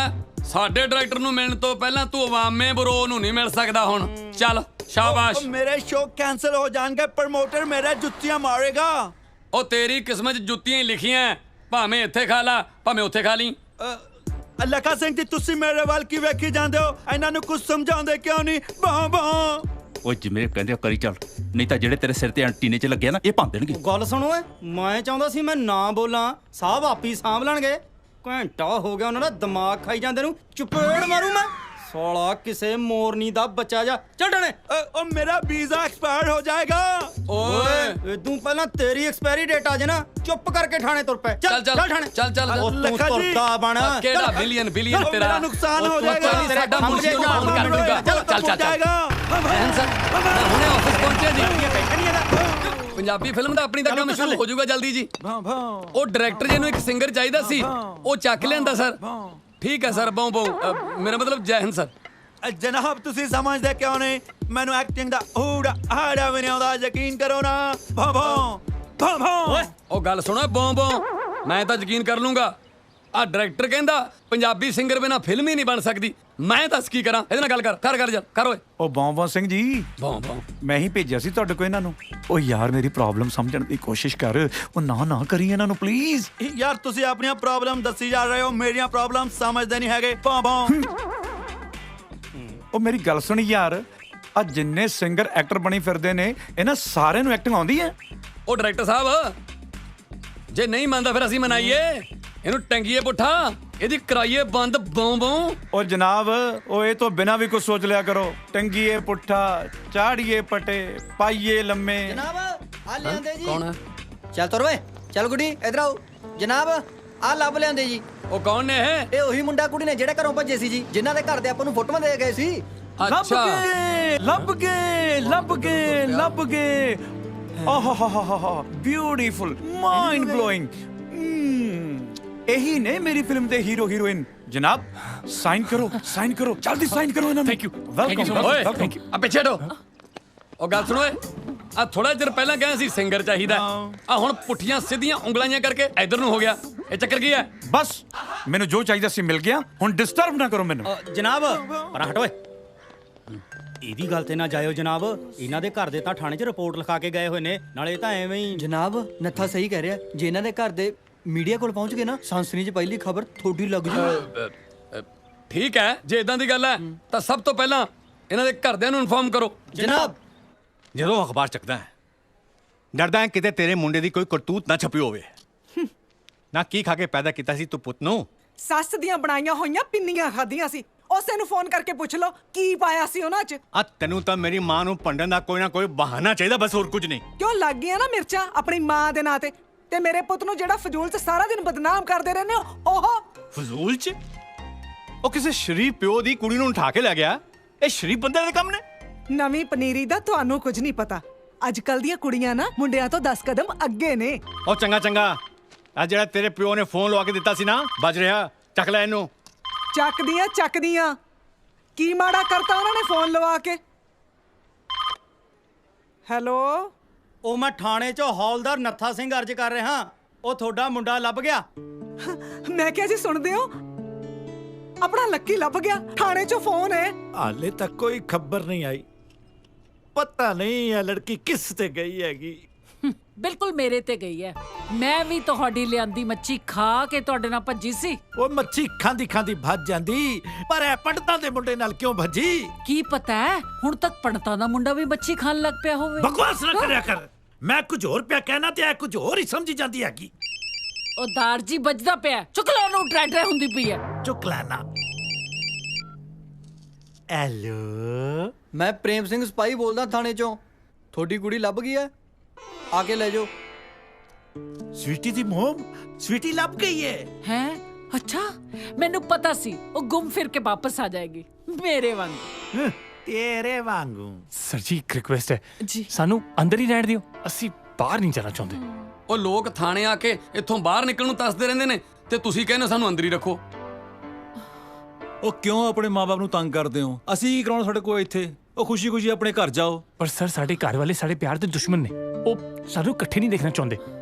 ਸਾਡੇ ਡਾਇਰੈਕਟਰ ਨੂੰ ਮਿਲਣ ਤੋਂ ਪਹਿਲਾਂ ਤੂੰ ਓਬਾਮੇ ਬਰੋ ਨੂੰ ਨਹੀਂ ਮਿਲ ਸਕਦਾ। ਹੁਣ ਚੱਲ ਸ਼ਾਬਾਸ਼। ਮੇਰੇ ਸ਼ੋਅ ਕੈਂਸਲ ਹੋ ਜਾਣਗੇ, ਪ੍ਰਮੋਟਰ ਮੇਰੇ ਜੁੱਤੀਆਂ ਮਾਰੇਗਾ। ਉਹ ਤੇਰੀ ਕਿਸਮਤ 'ਚ ਜੁੱਤੀਆਂ ਹੀ ਲਿਖੀਆਂ, ਭਾਵੇਂ ਇੱਥੇ ਖਾ ਲਾ ਭਾਵੇਂ ਉੱਥੇ ਖਾ ਲਈ। ਲੱਖਾ ਸਿੰਘ ਜੀ ਤੁਸੀਂ ਮੇਰੇ ਵੱਲ ਕੀ ਵੇਖੀ ਜਾਂਦੇ ਹੋ? ਇਹਨਾਂ ਨੂੰ ਕੁਝ ਸਮਝਾਉਂਦੇ ਕਿਉਂ ਨਹੀਂ? ਬਾਂ ਬਾਂ ਓਏ ਜਿਵੇਂ ਕਹਿੰਦੇ ਕਰੀ ਚੱਲ, ਨਹੀਂ ਤਾਂ ਜਿਹੜੇ ਤੇਰੇ ਸਿਰ ਤੇ ਐਂਟੀਨੇ 'ਚ ਲੱਗੇ ਨਾ ਇਹ ਭੰਨ ਦੇਣਗੇ। ਗੱਲ ਸੁਣ ਓਏ, ਮੈਂ ਚਾਹੁੰਦਾ ਸੀ ਮੈਂ ਨਾ ਬੋਲਾਂ, ਸਾਹਿਬ ਆਪੀ ਸਾਂਭ ਲੈਣਗੇ। ਘੰਟਾ ਹੋ ਗਿਆ ਉਹਨਾਂ ਦਾ ਦਿਮਾਗ ਖਾਈ ਜਾਂਦੇ ਨੂੰ, ਚਪੇੜ ਮਾਰੂ ਮੈਂ। ਸਾਲਾ ਕਿਸੇ ਮੋਰਨੀ ਦਾ ਬੱਚਾ ਜਾ। ਚੱਲ ਟਾਣੇ। ਉਹ ਮੇਰਾ ਵੀਜ਼ਾ ਐਕਸਪਾਇਰ ਹੋ ਜਾਏਗਾ। ਓਏ ਇਦੋਂ ਪਹਿਲਾਂ ਤੇਰੀ ਐਕਸਪਾਇਰੀ ਡੇਟ ਆ ਜੇ ਨਾ, ਚੁੱਪ ਕਰਕੇ ਠਾਣੇ ਤੁਰ ਪੈ। ਚੱਲ ਚੱਲ ਠਾਣੇ। ਚੱਲ ਚੱਲ ਉਹ ਤੂੰ ਤੁਰਦਾ ਬਣ। ਕਿਹੜਾ ਬਿਲੀਅਨ ਤੇਰਾ ਮੇਰਾ ਨੁਕਸਾਨ ਹੋ ਜਾਏਗਾ। ਸਾਡਾ ਮੁਰਸ਼ੀ ਨੂੰ ਫੋਨ ਕਰ ਦੂੰਗਾ। ਚੱਲ ਚੱਲ ਚੱਲ ਹੁਣੇ ਆਫਿਸ ਪਹੁੰਚਿਆ ਜੀ। ਪੰਜਾਬੀ ਫਿਲਮ ਦਾ ਆਪਣੀ ਦਾ ਕੰਮ ਸ਼ੁਰੂ ਹੋ ਜਾਊਗਾ ਜਲਦੀ ਜੀ। ਉਹ ਡਾਇਰੈਕਟਰ ਜੀ ਨੂੰ ਇੱਕ ਸਿੰਗਰ ਚਾਹੀਦਾ ਸੀ, ਉਹ ਚੱਕ ਲਿਆਂਦਾ ਸਰ। ਠੀਕ ਹੈ ਸਰ। ਬਹੁ ਮੇਰਾ ਮਤਲਬ ਜੈ ਹਿੰਦ ਸਰ। ਜਨਾਬ ਤੁਸੀਂ ਸਮਝਦੇ ਕਿਉਂ ਨਹੀਂ? ਮੈਨੂੰ ਐਕਟਿੰਗ ਦਾ ਆੜਾ ਵੀ ਨਹੀਂ ਆਉਂਦਾ, ਯਕੀਨ ਕਰੋ ਨਾ। ਭੋਂ ਭੋਂ ਭੋਂ ਭੋਂ ਉਹ ਗੱਲ ਸੁਣੋ ਬਹੁ ਮੈਂ ਤਾਂ ਯਕੀਨ ਕਰ ਲੂੰਗਾ। ਆ ਡਾਇਰੈਕਟਰ ਕਹਿੰਦਾ ਪੰਜਾਬੀ ਸਿੰਗਰ ਬਿਨਾ ਫਿਲਮ ਹੀ ਨਹੀਂ ਬਣ ਸਕਦੀ। ਮੈਂ ਦੱਸ ਕੀ ਕਰਾਂ? ਇਹਦੇ ਨਾਲ ਗੱਲ ਕਰ ਓਏ। ਉਹ ਬੌਂ ਸਿੰਘ ਜੀ, ਮੈਂ ਹੀ ਭੇਜਿਆ ਸੀ ਤੁਹਾਡੇ ਕੋਲ ਇਹਨਾਂ ਨੂੰ। ਉਹ ਯਾਰ ਮੇਰੀ ਪ੍ਰੋਬਲਮ ਸਮਝਣ ਦੀ ਕੋਸ਼ਿਸ਼ ਕਰ। ਉਹ ਨਾ ਕਰੀ ਇਹਨਾਂ ਨੂੰ ਪਲੀਜ਼। ਯਾਰ ਤੁਸੀਂ ਆਪਣੀਆਂ ਪ੍ਰੋਬਲਮ ਦੱਸੀ ਜਾ ਰਹੇ ਹੋ, ਮੇਰੀਆਂ ਪ੍ਰੋਬਲਮ ਸਮਝਦੇ ਨਹੀਂ ਹੈਗੇ। ਭੌਂ ਉਹ ਮੇਰੀ ਗੱਲ ਸੁਣ ਯਾਰ, ਆ ਜਿੰਨੇ ਸਿੰਗਰ ਐਕਟਰ ਬਣੀ ਫਿਰਦੇ ਨੇ ਇਹਨਾਂ ਸਾਰਿਆਂ ਨੂੰ ਐਕਟਿੰਗ ਆਉਂਦੀ ਹੈ? ਉਹ ਡਾਇਰੈਕਟਰ ਸਾਹਿਬ ਜੇ ਨਹੀਂ ਮੰਨਦਾ ਫਿਰ ਅਸੀਂ ਮਨਾਈਏ, ਇਹਨੂੰ ਟੰਗੀਏ ਪੁੱਠਾ, ਇਹਦੀ ਕਰਾਈਏ ਬੰਦ। ਬਹੁ ਉਹ ਜਨਾਬ ਉਹ ਇਹ ਤੋਂ ਬਿਨਾਂ ਵੀ ਕੁਝ ਸੋਚ ਲਿਆ ਕਰੋ। ਟੰਗੀਏ ਪੁੱਠਾ, ਚਾੜੀਏ ਪਟੇ, ਪਾਈਏ ਲੰਮੇ। ਜਨਾਬ ਆ ਲਿਆਂਦੇ ਜੀ। ਕੌਣ ਹੈ? ਚੱਲ ਤੁਰ ਓਏ, ਚੱਲ ਗੁੱਡੀ ਇਧਰ ਆਓ। ਜਨਾਬ ਆ ਲੱਭ ਲਿਆਂਦੇ ਜੀ। ਉਹ ਕੌਣ ਨੇ ਇਹ ਉਹੀ ਮੁੰਡਾ ਕੁੜੀ ਨੇ ਜਿਹੜੇ ਘਰੋਂ ਭੱਜੇ ਸੀ ਜੀ, ਜਿਨ੍ਹਾਂ ਦੇ ਘਰ ਦੇ ਆਪਾਂ ਨੂੰ ਫੋਟੋਆਂ ਦੇ ਗਏ ਸੀ। ਅੱਛਾ ਲੱਭ ਗਏ। ਆਹਾਹਾਹਾ ਬਿਊਟੀਫੁਲ, ਮਾਈਂਡ ਬਲੋਇੰਗ। ਇਹੀ ਨੇ ਮੇਰੀ ਫਿਲਮ ਦੇ ਹੀਰੋ ਹੀਰੋਇਨ। ਜਨਾਬ ਸਾਈਨ ਕਰੋ ਜਲਦੀ ਸਾਈਨ ਕਰੋ ਇਹਨਾਂ ਨੂੰ। ਥੈਂਕ ਯੂ ਓਏ ਆ ਪਿੱਛੇ ਹਟੋ। ਉਹ ਗੱਲ ਸੁਣੋ ਓਏ, ਆ ਥੋੜਾ ਚਿਰ ਪਹਿਲਾਂ ਕਹਿੰਦਾ ਸੀ ਸਿੰਗਰ ਚਾਹੀਦਾ, ਆ ਹੁਣ ਪੁੱਠੀਆਂ ਸਿੱਧੀਆਂ ਉਂਗਲਾਂ ਕਰਕੇ ਇਧਰ ਨੂੰ ਹੋ ਗਿਆ। ਇਹ ਚੱਕਰ ਕੀ ਹੈ? ਬਸ ਮੈਨੂੰ ਜੋ ਚਾਹੀਦਾ ਸੀ ਮਿਲ ਗਿਆ, ਹੁਣ ਡਿਸਟਰਬ ਨਾ ਕਰੋ ਮੈਨੂੰ। ਜਨਾਬ ਪਰ ਹਟ ਓਏ, ਇਹਦੀ ਗੱਲ ਤੇ ਨਾ ਜਾਇਓ ਜਨਾਬ। ਇਹਨਾਂ ਦੇ ਘਰ ਦੇ ਤਾਂ ਥਾਣੇ 'ਚ ਰਿਪੋਰਟ ਲਿਖਾ ਕੇ ਗਏ ਹੋਏ ਨੇ, ਨਾਲੇ ਤਾਂ ਐਵੇਂ ਹੀ। ਜਨਾਬ ਨੱਥਾ ਸਹੀ ਕਹਿ ਰਿਹਾ, ਜੇ ਇਹਨਾਂ ਦੇ ਘਰ ਦੇ ਮੀਡੀਆ ਕੋਲ ਪਹੁੰਚ ਗਏ ਨਾ, ਸੰਸਨੀ 'ਚ ਪਹਿਲੀ ਖਬਰ ਥੋੜੀ ਲੱਗ ਜੂ। ਠੀਕ ਹੈ, ਜੇ ਇਦਾਂ ਦੀ ਗੱਲ ਹੈ ਤਾਂ ਸਭ ਤੋਂ ਪਹਿਲਾਂ ਇਹਨਾਂ ਦੇ ਘਰਦਿਆਂ ਨੂੰ ਇਨਫੋਰਮ ਕਰੋ। ਜਨਾਬ ਜਦੋਂ ਅਖਬਾਰ ਚੱਕਦਾ ਹੈ ਡਰਦਾ ਹੈ ਕਿਤੇ ਤੇਰੇ ਮੁੰਡੇ ਦੀ ਕੋਈ ਕਰਤੂਤ ਨਾ ਛਪੀ ਹੋਵੇ। ਨਾ ਕੀ ਖਾ ਕੇ ਪੈਦਾ ਕੀਤਾ ਸੀ ਤੂੰ ਪੁੱਤ ਨੂੰ? ਸੱਸ ਦੀਆਂ ਬਣਾਈਆਂ ਹੋਈਆਂ ਪਿੰਨੀਆਂ ਖਾਧੀਆਂ ਸੀ। ਉਸੇ ਨੂੰ ਫੋਨ ਕਰਕੇ ਪੁੱਛ ਲਓ ਕੀ ਪਾਇਆ ਸੀ ਉਹਨਾਂ 'ਚ। ਆ ਤੈਨੂੰ ਤਾਂ ਮੇਰੀ ਮਾਂ ਨੂੰ ਭੰਡਣ ਦਾ ਕੋਈ ਨਾ ਕੋਈ ਬਹਾਨਾ ਚਾਹੀਦਾ, ਬਸ ਹੋਰ ਕੁਝ ਨਹੀਂ। ਕਿਉਂ ਲੱਗ ਗਈਆਂ ਨਾ ਮਿਰਚਾਂ ਆਪਣੀ ਮਾਂ ਦੇ ਨਾਂ ਤੇ ਮੇਰੇ ਪੁੱਤ ਨੂੰ ਜਿਹੜਾ ਫਜ਼ੂਲ 'ਚ ਸਾਰਾ ਦਿਨ ਬਦਨਾਮ ਕਰਦੇ ਰਹਿੰਦੇ ਹੋ। ਉਹ ਫਜ਼ੂਲ 'ਚ ਉਹ ਕਿਸੇ ਸ਼ਰੀਫ ਪਿਓ ਦੀ ਕੁੜੀ ਨੂੰ ਉਠਾ ਕੇ ਲੈ ਗਿਆ। ਇਹ ਸ਼ਰੀਫ ਬੰਦੇ ਦੇ ਕੰਮ ਨੇ। ਨਵੀਂ ਪਨੀਰੀ ਦਾ ਤੁਹਾਨੂੰ ਕੁਝ ਨਹੀਂ ਪਤਾ। ਅੱਜ ਕੱਲ ਦੀਆਂ ਕੁੜੀਆਂ ਨਾ ਮੁੰਡਿਆਂ ਤੋਂ 10 ਕਦਮ ਅੱਗੇ ਨੇ। ਉਹ ਚੰਗਾ ਆ ਜਿਹੜਾ ਤੇਰੇ ਪਿਓ ਨੇ ਫੋਨ ਲਵਾ ਕੇ ਦਿੱਤਾ ਸੀ ਨਾ, ਵੱਜ ਰਿਹਾ, ਚੱਕ ਲੈ ਇਹਨੂੰ। ਚੱਕਦੀਆਂ ਕੀ ਮਾੜਾ ਕਰਤਾ ਉਹਨਾਂ ਨੇ ਫੋਨ ਲਵਾ ਕੇ? ਹੈਲੋ, ਉਹ ਮੈਂ ਥਾਣੇ 'ਚੋਂ ਹੌਲਦਾਰ ਨੱਥਾ ਸਿੰਘ ਅਰਜ ਕਰ ਰਿਹਾ। ਉਹ ਤੁਹਾਡਾ ਮੁੰਡਾ ਲੱਭ ਗਿਆ। ਮੈਂ ਕਿਹਾ ਜੀ ਸੁਣਦੇ ਹੋ, ਆਪਣਾ ਲੱਕੀ ਲੱਭ ਗਿਆ। ਥਾਣੇ 'ਚੋਂ ਫੋਨ ਹੈ। ਹਾਲੇ ਤੱਕ ਕੋਈ ਖਬਰ ਨਹੀਂ ਆਈ। ਪਤਾ ਨਹੀਂ ਇਹ ਲੜਕੀ ਕਿਸ ਤੇ ਗਈ ਹੈਗੀ। ਬਿਲਕੁਲ ਮੇਰੇ ਤੇ ਗਈ ਹੈ। ਮੈਂ ਵੀ ਤੁਹਾਡੀ ਲਿਆਂਦੀ ਮੱਛੀ ਖਾ ਕੇ ਤੁਹਾਡੇ ਨਾਲ ਭੱਜੀ ਸੀ। ਉਹ ਮੱਛੀ ਖਾਂਦੀ ਖਾਂਦੀ ਭੱਜ ਜਾਂਦੀ, ਪਰ ਇਹ ਪੰਡਤਾਂ ਦੇ ਮੁੰਡੇ ਨਾਲ ਕਿਉਂ ਭੱਜੀ? ਕੀ ਪਤਾ ਹੈ, ਹੁਣ ਤੱਕ ਪੰਡਤਾਂ ਦਾ ਮੁੰਡਾ ਵੀ ਮੱਛੀ ਖਾਣ ਲੱਗ ਪਿਆ ਹੋਵੇ। ਬਕਵਾਸ ਨਾ ਕਰਿਆ ਕਰ। ਮੈਂ ਕੁਝ ਹੋਰ ਪਿਆ ਕਹਿਣਾ ਤੇ ਇਹ ਕੁਝ ਹੋਰ ਹੀ ਸਮਝੀ ਜਾਂਦੀ ਹੈਗੀ। ਉਹ ਦਾਰਜੀ ਵੱਜਦਾ ਪਿਆ, ਚੁੱਕ ਲੈ ਉਹਨੂੰ, ਟਰੈਕਟਰ ਹੁੰਦੀ ਪਈ ਹੈ। ਚੁੱਕ ਲੈਣਾ। ਹੈਲੋ, ਮੈਂ ਪ੍ਰੇਮ ਸਿੰਘ ਸਪਾਈ ਬੋਲਦਾ ਥਾਣੇ ਚੋਂ। ਤੁਹਾਡੀ ਕੁੜੀ ਲੱਭ ਗਈ ਹੈ, ਆ ਕੇ ਲੈ ਜਾਓ। ਸਵੀਟੀ ਦੀ ਮੋਮ, ਸਵੀਟੀ ਲੱਭ ਗਈ ਹੈ। ਹੈ? ਅੱਛਾ, ਮੈਨੂੰ ਪਤਾ ਸੀ ਉਹ ਗੁੰਮ ਫਿਰ ਕੇ ਵਾਪਸ ਆ ਜਾਏਗੀ ਮੇਰੇ ਵਾਂਗ। ਤੇਰੇ ਵਾਂਗੂ। ਸਰ ਜੀ ਇੱਕ ਰਿਕੁਐਸਟ ਹੈ ਜੀ, ਸਾਨੂੰ ਅੰਦਰ ਹੀ ਰਹਿਣ ਦਿਓ, ਅਸੀਂ ਬਾਹਰ ਨਹੀਂ ਜਾਣਾ ਚਾਹੁੰਦੇ। ਉਹ ਲੋਕ ਥਾਣੇ ਆ ਕੇ ਇੱਥੋਂ ਬਾਹਰ ਨਿਕਲਣ ਨੂੰ ਤਰਸਦੇ ਰਹਿੰਦੇ ਨੇ ਤੇ ਤੁਸੀਂ ਕਹਿੰਦੇ ਹੋ ਸਾਨੂੰ ਅੰਦਰ ਹੀ ਰੱਖੋ। ਉਹ ਕਿਉਂ ਆਪਣੇ ਮਾਪੇ ਨੂੰ ਤੰਗ ਕਰਦੇ ਹੋ? ਅਸੀਂ ਕੀ ਕਰਾਉਣਾ ਤੁਹਾਡੇ ਕੋਲ ਇੱਥੇ? ਉਹ ਖੁਸ਼ੀ-ਖੁਸ਼ੀ ਆਪਣੇ ਘਰ ਜਾਓ। ਪਰ ਸਰ ਸਾਡੇ ਘਰ ਵਾਲੇ ਸਾਡੇ ਪਿਆਰ ਦੇ ਦੁਸ਼ਮਣ ਨੇ, ਉਹ ਸਾਨੂੰ ਇਕੱਠੇ ਨਹੀਂ ਦੇਖਣਾ ਚਾਹੁੰਦੇ।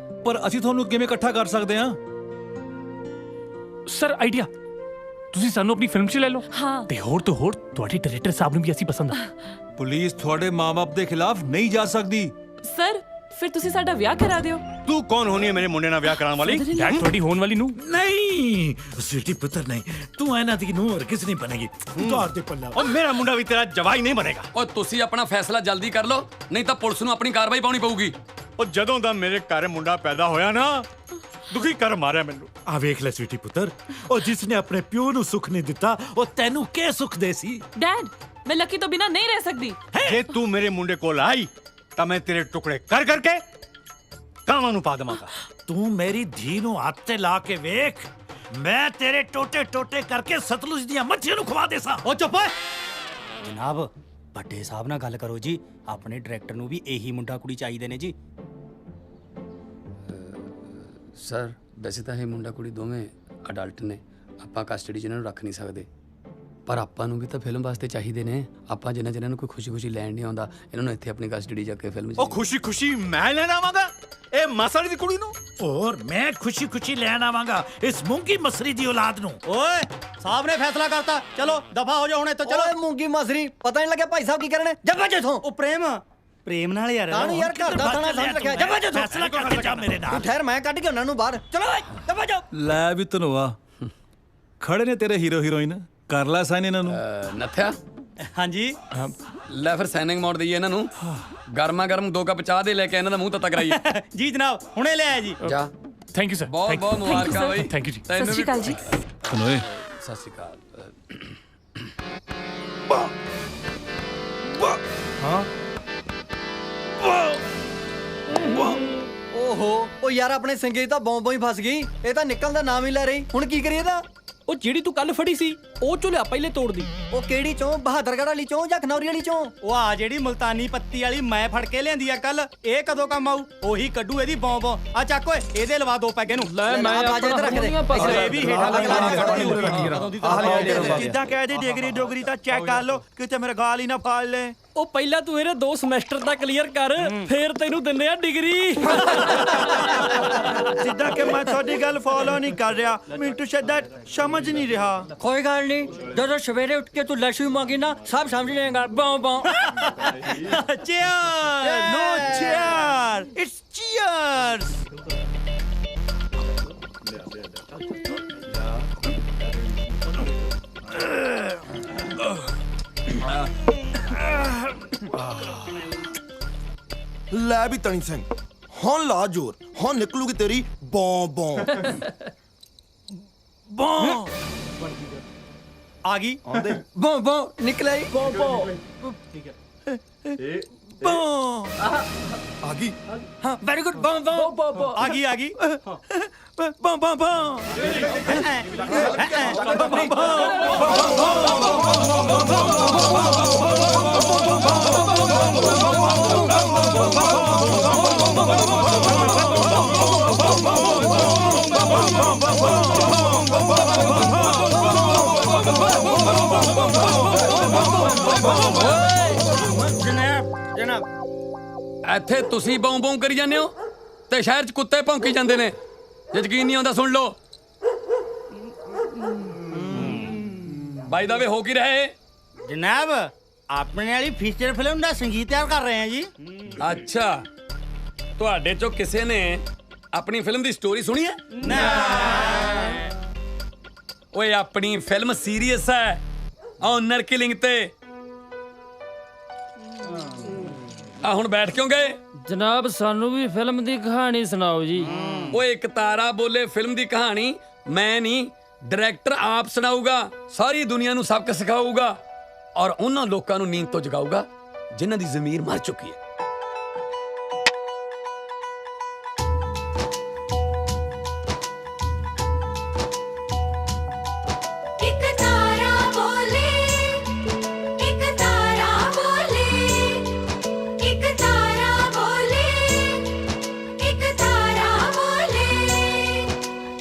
ਪਰ ਅਸੀਂ ਤੁਹਾਨੂੰ ਕਿਵੇਂ ਇਕੱਠਾ ਕਰ ਸਕਦੇ ਹਾਂ? ਸਰ ਆਈਡੀਆ, ਤੁਸੀਂ ਸਾਨੂੰ ਆਪਣੀ ਫਿਲਮ 'ਚ ਲੈ ਲਓ। ਹਾਂ, ਤੇ ਹੋਰ ਤੋਂ ਹੋਰ ਤੁਹਾਡੇ ਡਾਇਰੈਕਟਰ ਸਾਹਿਬ ਨੂੰ ਵੀ ਅਸੀਂ ਪਸੰਦ ਆ। ਪੁਲਿਸ ਤੁਹਾਡੇ ਮਾਪੇ ਦੇ ਖਿਲਾਫ ਨਹੀਂ ਜਾ ਸਕਦੀ। ਸਰ ਫਿਰ ਤੁਸੀਂ ਸਾਡਾ ਵਿਆਹ ਕਰਾ ਦਿਓ। ਤੂੰ ਕੌਣ ਹੋਣੀ ਹੈ ਮੇਰੇ ਮੁੰਡੇ ਨਾਲ ਵਿਆਹ ਕਰਾਉਣ ਵਾਲੀ? ਡੈਡ ਤੁਹਾਡੀ ਹੋਣ ਵਾਲੀ ਨੂੰ ਨਹੀਂ, ਸਵੀਟੀ ਪੁੱਤਰ ਨਹੀਂ, ਤੂੰ ਇਹਨਾਂ ਦੀ ਨੂੰਹ ਕਿਸ ਨਹੀਂ ਬਣੇਗੀ। ਤੌਰ ਤੇ ਪੱਲਾ। ਉਹ ਮੇਰਾ ਮੁੰਡਾ ਵੀ ਤੇਰਾ ਜਵਾਈ ਨਹੀਂ ਬਣੇਗਾ। ਉਹ ਤੁਸੀਂ ਆਪਣਾ ਫੈਸਲਾ ਜਲਦੀ ਕਰ ਲਓ, ਨਹੀਂ ਤਾਂ ਪੁਲਿਸ ਨੂੰ ਆਪਣੀ ਕਾਰਵਾਈ ਪਾਉਣੀ ਪਊਗੀ। ਉਹ ਜਦੋਂ ਦਾ ਮੇਰੇ ਘਰ ਮੁੰਡਾ ਪੈਦਾ ਹੋਇਆ ਨਾ, ਦੁਖੀ ਕਰ ਮਾਰਿਆ ਮੈਨੂੰ। ਆ ਵੇਖ ਲੈ ਸਵੀਟੀ ਪੁੱਤਰ, ਉਹ ਜਿਸ ਨੇ ਆਪਣੇ ਪਿਓ ਨੂੰ ਸੁੱਖ ਨਹੀਂ ਦਿੱਤਾ, ਉਹ ਤੈਨੂੰ ਕੀ ਸੁੱਖ ਦੇ ਸੀ? ਡੈਡ ਮੈਂ ਲੱਕੀ ਤੋਂ ਬਿਨਾ ਨਹੀਂ ਰਹਿ ਸਕਦੀ। ਜੇ ਤੂੰ ਮੇਰੇ ਮੁੰਡੇ ਕੋਲ ਆਈ ਤਾਂ ਮੈਂ ਤੇਰੇ ਟੁਕੜੇ ਕਰ ਕਰਕੇ ਕਾਵਾਂ ਨੂੰ ਪਾ ਦੇਵਾਂਗਾ। ਤੂੰ ਮੇਰੀ ਧੀ ਨੂੰ ਹੱਥ ਤੇ ਲਾ ਕੇ ਵੇਖ, ਮੈਂ ਤੇਰੇ ਟੋਟੇ ਟੋਟੇ ਕਰਕੇ ਸਤਲੁਜ ਦੀਆਂ ਮੱਛੀਆਂ ਨੂੰ ਖਵਾ ਦੇਸਾਂ। ਉਹ ਚੁੱਪ ਓਏ ਜਨਾਬ, ਵੱਡੇ ਸਾਹਿਬ ਨਾਲ ਗੱਲ ਕਰੋ ਜੀ। ਆਪਣੇ ਡਾਇਰੈਕਟਰ ਨੂੰ ਵੀ ਇਹੀ ਮੁੰਡਾ ਕੁੜੀ ਚਾਹੀਦੇ ਨੇ ਜੀ। ਸਰ ਵੈਸੇ ਤਾਂ ਇਹ ਮੁੰਡਾ ਕੁੜੀ ਦੋਵੇਂ ਅਡਲਟ ਨੇ, ਆਪਾਂ ਕਸਟਡੀ 'ਚ ਇਹਨਾਂ ਨੂੰ ਰੱਖ ਨਹੀਂ ਸਕਦੇ, ਪਰ ਆਪਾਂ ਨੂੰ ਵੀ ਤਾਂ ਫਿਲਮ ਵਾਸਤੇ ਚਾਹੀਦੇ ਨੇ। ਆਪਾਂ ਜਿੰਨਾ ਜਿਹਨਾਂ ਨੂੰ ਕੋਈ ਖੁਸ਼ੀ-ਖੁਸ਼ੀ ਲੈਣ ਨਹੀਂ ਆਉਂਦਾ, ਇਹਨਾਂ ਨੂੰ ਇੱਥੇ ਆਪਣੀ ਕਸਟਡੀ 'ਚ ਕੇ ਫਿਲਮ 'ਚ। ਉਹ ਖੁਸ਼ੀ-ਖੁਸ਼ੀ ਮੈਂ ਲੈਣ ਆਵਾਂਗਾ ਇਹ ਮਸਲ ਦੀ ਕੁੜੀ ਨੂੰ? ਔਰ ਮੈਂ ਖੁਸ਼ੀ-ਖੁਸ਼ੀ ਲੈਣ ਆਵਾਂਗਾ ਇਸ ਮੂੰਗੀ ਮਸਰੀ ਦੀ ਔਲਾਦ ਨੂੰ। ਓਏ ਸਾਹਿਬ ਨੇ ਫੈਸਲਾ ਕਰਤਾ, ਚਲੋ ਦਫਾ ਹੋ ਜਾ ਹੁਣ ਇੱਥੋਂ। ਚਲੋ। ਓਏ ਮੂੰਗੀ ਮਸਰੀ, ਪਤਾ ਨਹੀਂ ਲੱਗਿਆ ਭਾਈ ਸਾਹਿਬ ਕੀ ਕਰਨੇ। ਜੱਬਾ ਜਿੱਥੋਂ। ਉਹ ਪ੍ਰੇਮ ਨਾਲ ਯਾਰ। ਕਾਹਨੂੰ ਯਾਰ, ਘਰ ਦਾ ਥਾਣਾ ਸਮਝ ਰੱਖਿਆ। ਜੱਬਾ ਜਿੱਥੋਂ। ਫੈਸਲਾ ਕਰਕੇ ਜਾ ਮੇਰੇ ਨਾਲ। ਤੂੰ ਠਹਿਰ, ਮੈਂ ਕੱਢ ਕੇ ਉਹਨਾਂ ਨੂੰ ਬਾਹਰ। ਚਲੋ ਓਏ ਜੱਬਾ ਜਾ। ਲੈ ਵੀ ਧਨਵਾ, ਖੜੇ ਨੇ ਤੇਰੇ ਹੀਰੋ ਹੀਰੋਇਨ, ਕਰ ਲੈ ਸਾਈਨ ਇਹਨਾਂ ਨੂੰ। ਨੱਥਿਆ। ਹਾਂਜੀ ਲੈ ਫਿਰ ਸਾਈਨਿੰਗ ਮੋਡ ਦਈਏ ਇਹਨਾਂ ਨੂੰ। ਗਰਮਾ ਗਰਮ 2 ਕੱਪ ਚਾਹ ਦੇ ਲੈ ਕੇ ਇਹਨਾਂ ਦਾ ਮੂੰਹ ਤੱਤਾ ਕਰਾਈਏ। ਜੀ ਜਨਾਬ, ਹੁਣੇ ਲੈ ਆਇਆ ਜੀ। ਜਾ। Thank you sir. ਬਹੁਤ ਬਹੁਤ ਮੁਬਾਰਕਾਂ ਬਾਈ। ਥੈਂਕ ਯੂ ਜੀ। ਸਤਿ ਸ਼੍ਰੀ ਅਕਾਲ ਜੀ। ਧਨੋਏ ਸਤਿ ਸ਼੍ਰੀ ਅਕਾਲ। ਹਾਂ। ਓਹੋ, ਉਹ ਯਾਰ ਆਪਣੇ ਸਿੰਗੇ ਤਾਂ ਬੌਂਬੋਂ ਹੀ ਫਸ ਗਈ। ਇਹ ਤਾਂ ਨਿਕਲਣ ਦਾ ਨਾਮ ਹੀ ਲੈ ਰਹੀ। ਹੁਣ ਕੀ ਕਰੀਏ ਇਹਦਾ? ਉਹ ਜਿਹੜੀ ਤੂੰ ਕੱਲ ਫੜੀ ਸੀ ਉਹ ਚੋਂ ਪਹਿਲੇ ਤੋੜਦੀ। ਉਹ ਕਿਹੜੀ ਚੋਂ? ਬਹਾਦਰਗੜ੍ਹ ਵਾਲੀ ਚੋਂ ਜਾਂ ਖਨੌਰੀ ਵਾਲੀ ਚੋਂ? ਉਹ ਆ ਜਿਹੜੀ ਮੁਲਤਾਨੀ ਪੱਤੀ ਵਾਲੀ ਮੈਂ ਫੜ ਕੇ ਲਿਆਂਦੀ ਆ ਕੱਲ। ਇਹ ਕਦੋਂ ਕੰਮ ਆਊ? ਉਹੀ ਕੱਢੂ ਇਹਦੀ ਬੌਂਬ। ਆ ਚੱਕ ਓਏ, ਇਹਦੇ ਲਵਾ 2 ਪੈਗੇ ਨੂੰ। ਲੈ ਮੈਂ ਬਾਜੇ ਤੇ ਰੱਖ ਦੇ। ਇਹ ਵੀ ਹੇਠਾਂ ਜਿੱਦਾਂ ਕਹਿ ਡਿਗਰੀ ਡੋਗਰੀ ਤਾਂ ਚੈੱਕ ਕਰ ਲਓ, ਕਿਤੇ ਮੇਰੇ ਗਾਲ ਹੀ ਨਾ ਫਾੜ ਲੈ। ਉਹ ਪਹਿਲਾਂ ਤੂੰ ਇਹਦੇ 2 ਸਮੈਸਟਰ ਤਾਂ ਕਲੀਅਰ ਕਰ, ਫੇਰ ਤੈਨੂੰ ਦਿੰਦੇ ਆ ਡਿਗਰੀ। ਜਿੱਦਾਂ ਕਿ ਮੈਂ ਤੁਹਾਡੀ ਗੱਲ ਫੋਲੋ ਨਹੀਂ ਕਰ ਰਿਹਾ, ਮੈਨੂੰ ਸ਼ੱਦਤ ਸਮਝ ਨਹੀਂ ਰਿਹਾ। ਕੋਈ ਗੱਲ ਨਹੀਂ, ਜਦੋਂ ਸਵੇਰੇ ਉੱਠ ਕੇ ਤੂੰ ਲਸ਼ੂ ਮੰਗੀ ਨਾ, ਸਭ ਸਮਝ ਲੇਗਾ। ਬੌਂ ਬੌਂ। Cheers! No cheer! It's cheers! ਲੈ ਵੀ ਤਣੀ ਸਿੰਘ, ਹੁਣ ਲਾ ਜ਼ੋਰ, ਹੁਣ ਨਿਕਲੂਗੀ ਤੇਰੀ ਬੌਂ ਬੌਂ। ਬੌਂ ਆ ਗਈ। ਬੌਂ ਬੌਂ ਨਿਕਲਿਆ ਹੀ। ਬੌਂ ਬੌਂ। ਬੌਂ ਆ ਗਈ। ਹਾਂ, ਵੈਰੀ ਗੁੱਡ। ਬੌਂ ਬੌਂ। ਆ ਗਈ, ਆ ਗਈ। ਬੌਂ ਬੌਂ ਬੌਂ। ਜਨਾਬ ਇੱਥੇ ਤੁਸੀਂ ਬੌਂ ਬੌਂ ਕਰੀ ਜਾਂਦੇ ਹੋ ਤੇ ਸ਼ਹਿਰ 'ਚ ਕੁੱਤੇ ਭੌਂਕੀ ਜਾਂਦੇ ਨੇ। ਜੇ ਯਕੀਨ ਨਹੀਂ ਆਉਂਦਾ ਸੁਣ ਲਓ। ਬਾਈ ਦਾ ਵੇ ਹੋ ਕੀ ਰਹੇ? ਜਨਾਬ ਆਪਣੇ ਵਾਲੀ ਫੀਚਰ ਫਿਲਮ ਦਾ ਸੰਗੀਤ ਤਿਆਰ ਕਰ ਰਹੇ ਹਾਂ ਜੀ। ਅੱਛਾ, ਤੁਹਾਡੇ ਚੋਂ ਕਿਸੇ ਨੇ ਆਪਣੀ ਫਿਲਮ ਦੀ ਸਟੋਰੀ ਸੁਣੀ ਹੈ? ਓਏ ਆਪਣੀ ਫਿਲਮ ਸੀਰੀਅਸ ਹੈ, ਓਨਰ ਕਿਲਿੰਗ ਤੇ। ਆ ਹੁਣ ਬੈਠ ਕਿਉਂ ਗਏ? ਜਨਾਬ ਸਾਨੂੰ ਵੀ ਫਿਲਮ ਦੀ ਕਹਾਣੀ ਸੁਣਾਓ ਜੀ। ਓਏ ਇੱਕ ਤਾਰਾ ਬੋਲੇ ਫਿਲਮ ਦੀ ਕਹਾਣੀ ਮੈਂ ਨਹੀਂ, ਡਾਇਰੈਕਟਰ ਆਪ ਸੁਣਾਊਗਾ। ਸਾਰੀ ਦੁਨੀਆ ਨੂੰ ਸਬਕ ਸਿਖਾਊਗਾ ਔਰ ਉਹਨਾਂ ਲੋਕਾਂ ਨੂੰ ਨੀਂਦ ਤੋਂ ਜਗਾਊਗਾ ਜਿਨ੍ਹਾਂ ਦੀ ਜ਼ਮੀਰ ਮਰ ਚੁੱਕੀ ਹੈ।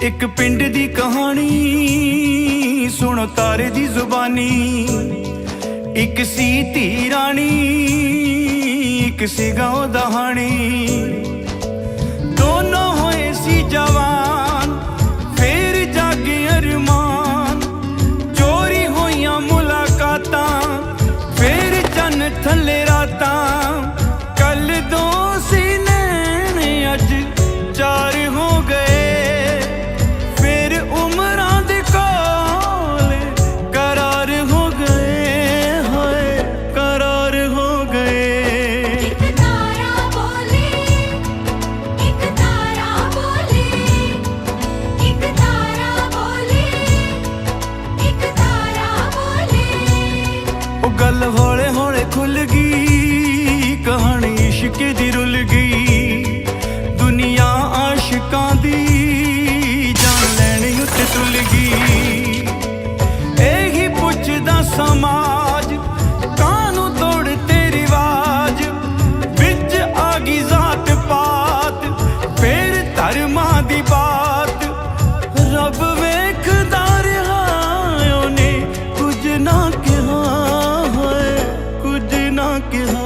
ਇੱਕ ਪਿੰਡ ਦੀ ਕਹਾਣੀ ਸੁਣੋ ਤਾਰੇ ਦੀ ਜ਼ੁਬਾਨੀ। ਇੱਕ ਸੀ ਧੀ ਰਾਣੀ, ਇੱਕ ਸੀ ਗਾਉਂ ਦਹਾਣੀ। ਦੋਨੋਂ ਹੋਏ ਸੀ ਜਵਾਨ, ਫੇਰ ਜਾਗੇ ਅਰਮਾਨ। ਚੋਰੀ ਹੋਈਆਂ ਮੁਲਾਕਾਤਾਂ, ਫੇਰ ਚੰਨ ਥੱਲੇ ਰਾਤਾਂ। ਕੱਲ ਦੋ ਸੀ ਨੈਣ, ਅੱਜ ਚਾਰ ਹੋ ਗਏ। ਉਮਰਾਂ ਦੇ ਕੋਲ ਕਰਾਰ ਹੋ ਗਏ, ਹੋਏ ਕਰਾਰ ਹੋ ਗਏ। ਇੱਕ ਤਾਰਾ ਬੋਲੇ, ਇੱਕ ਤਾਰਾ ਬੋਲੇ, ਇੱਕ ਤਾਰਾ ਬੋਲੇ, ਇੱਕ ਤਾਰਾ ਬੋਲੇ। ਉਹ ਗੱਲ ਹੌਲੇ ਹੌਲੇ ਖੁੱਲ ਗਈ, ਕਹਾਣੀ ਇਸ਼ਕ ਦੀ ਰੁੱਲ ਗਈ। ਦੁਨੀਆ ਆਸ਼ਿਕਾਂ ਦੀ ਤੁਲ ਗਈ। ਇਹੀ ਪੁੱਛਦਾ ਸਮਾਜ, ਕਾਹਨੂੰ ਤੋੜਤੇ ਰਿਵਾਜ। ਵਿੱਚ ਆ ਗਈ ਜ਼ਾਤ ਪਾਤ, ਫੇਰ ਧਰਮਾਂ ਦੀ ਬਾਤ। ਰੱਬ ਵੇਖਦਾ ਰਿਹਾ, ਉਹਨੇ ਕੁਝ ਨਾ ਕਿਹਾ, ਹੋਏ ਕੁਝ ਨਾ ਕਿਹਾ।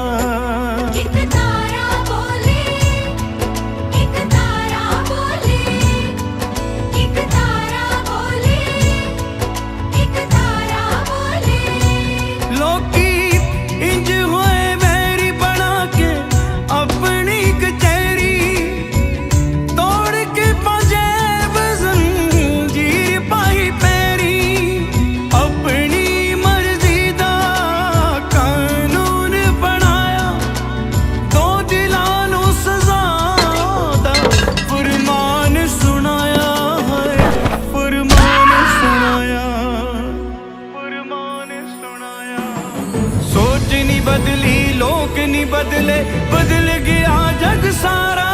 बदल गया जग सारा।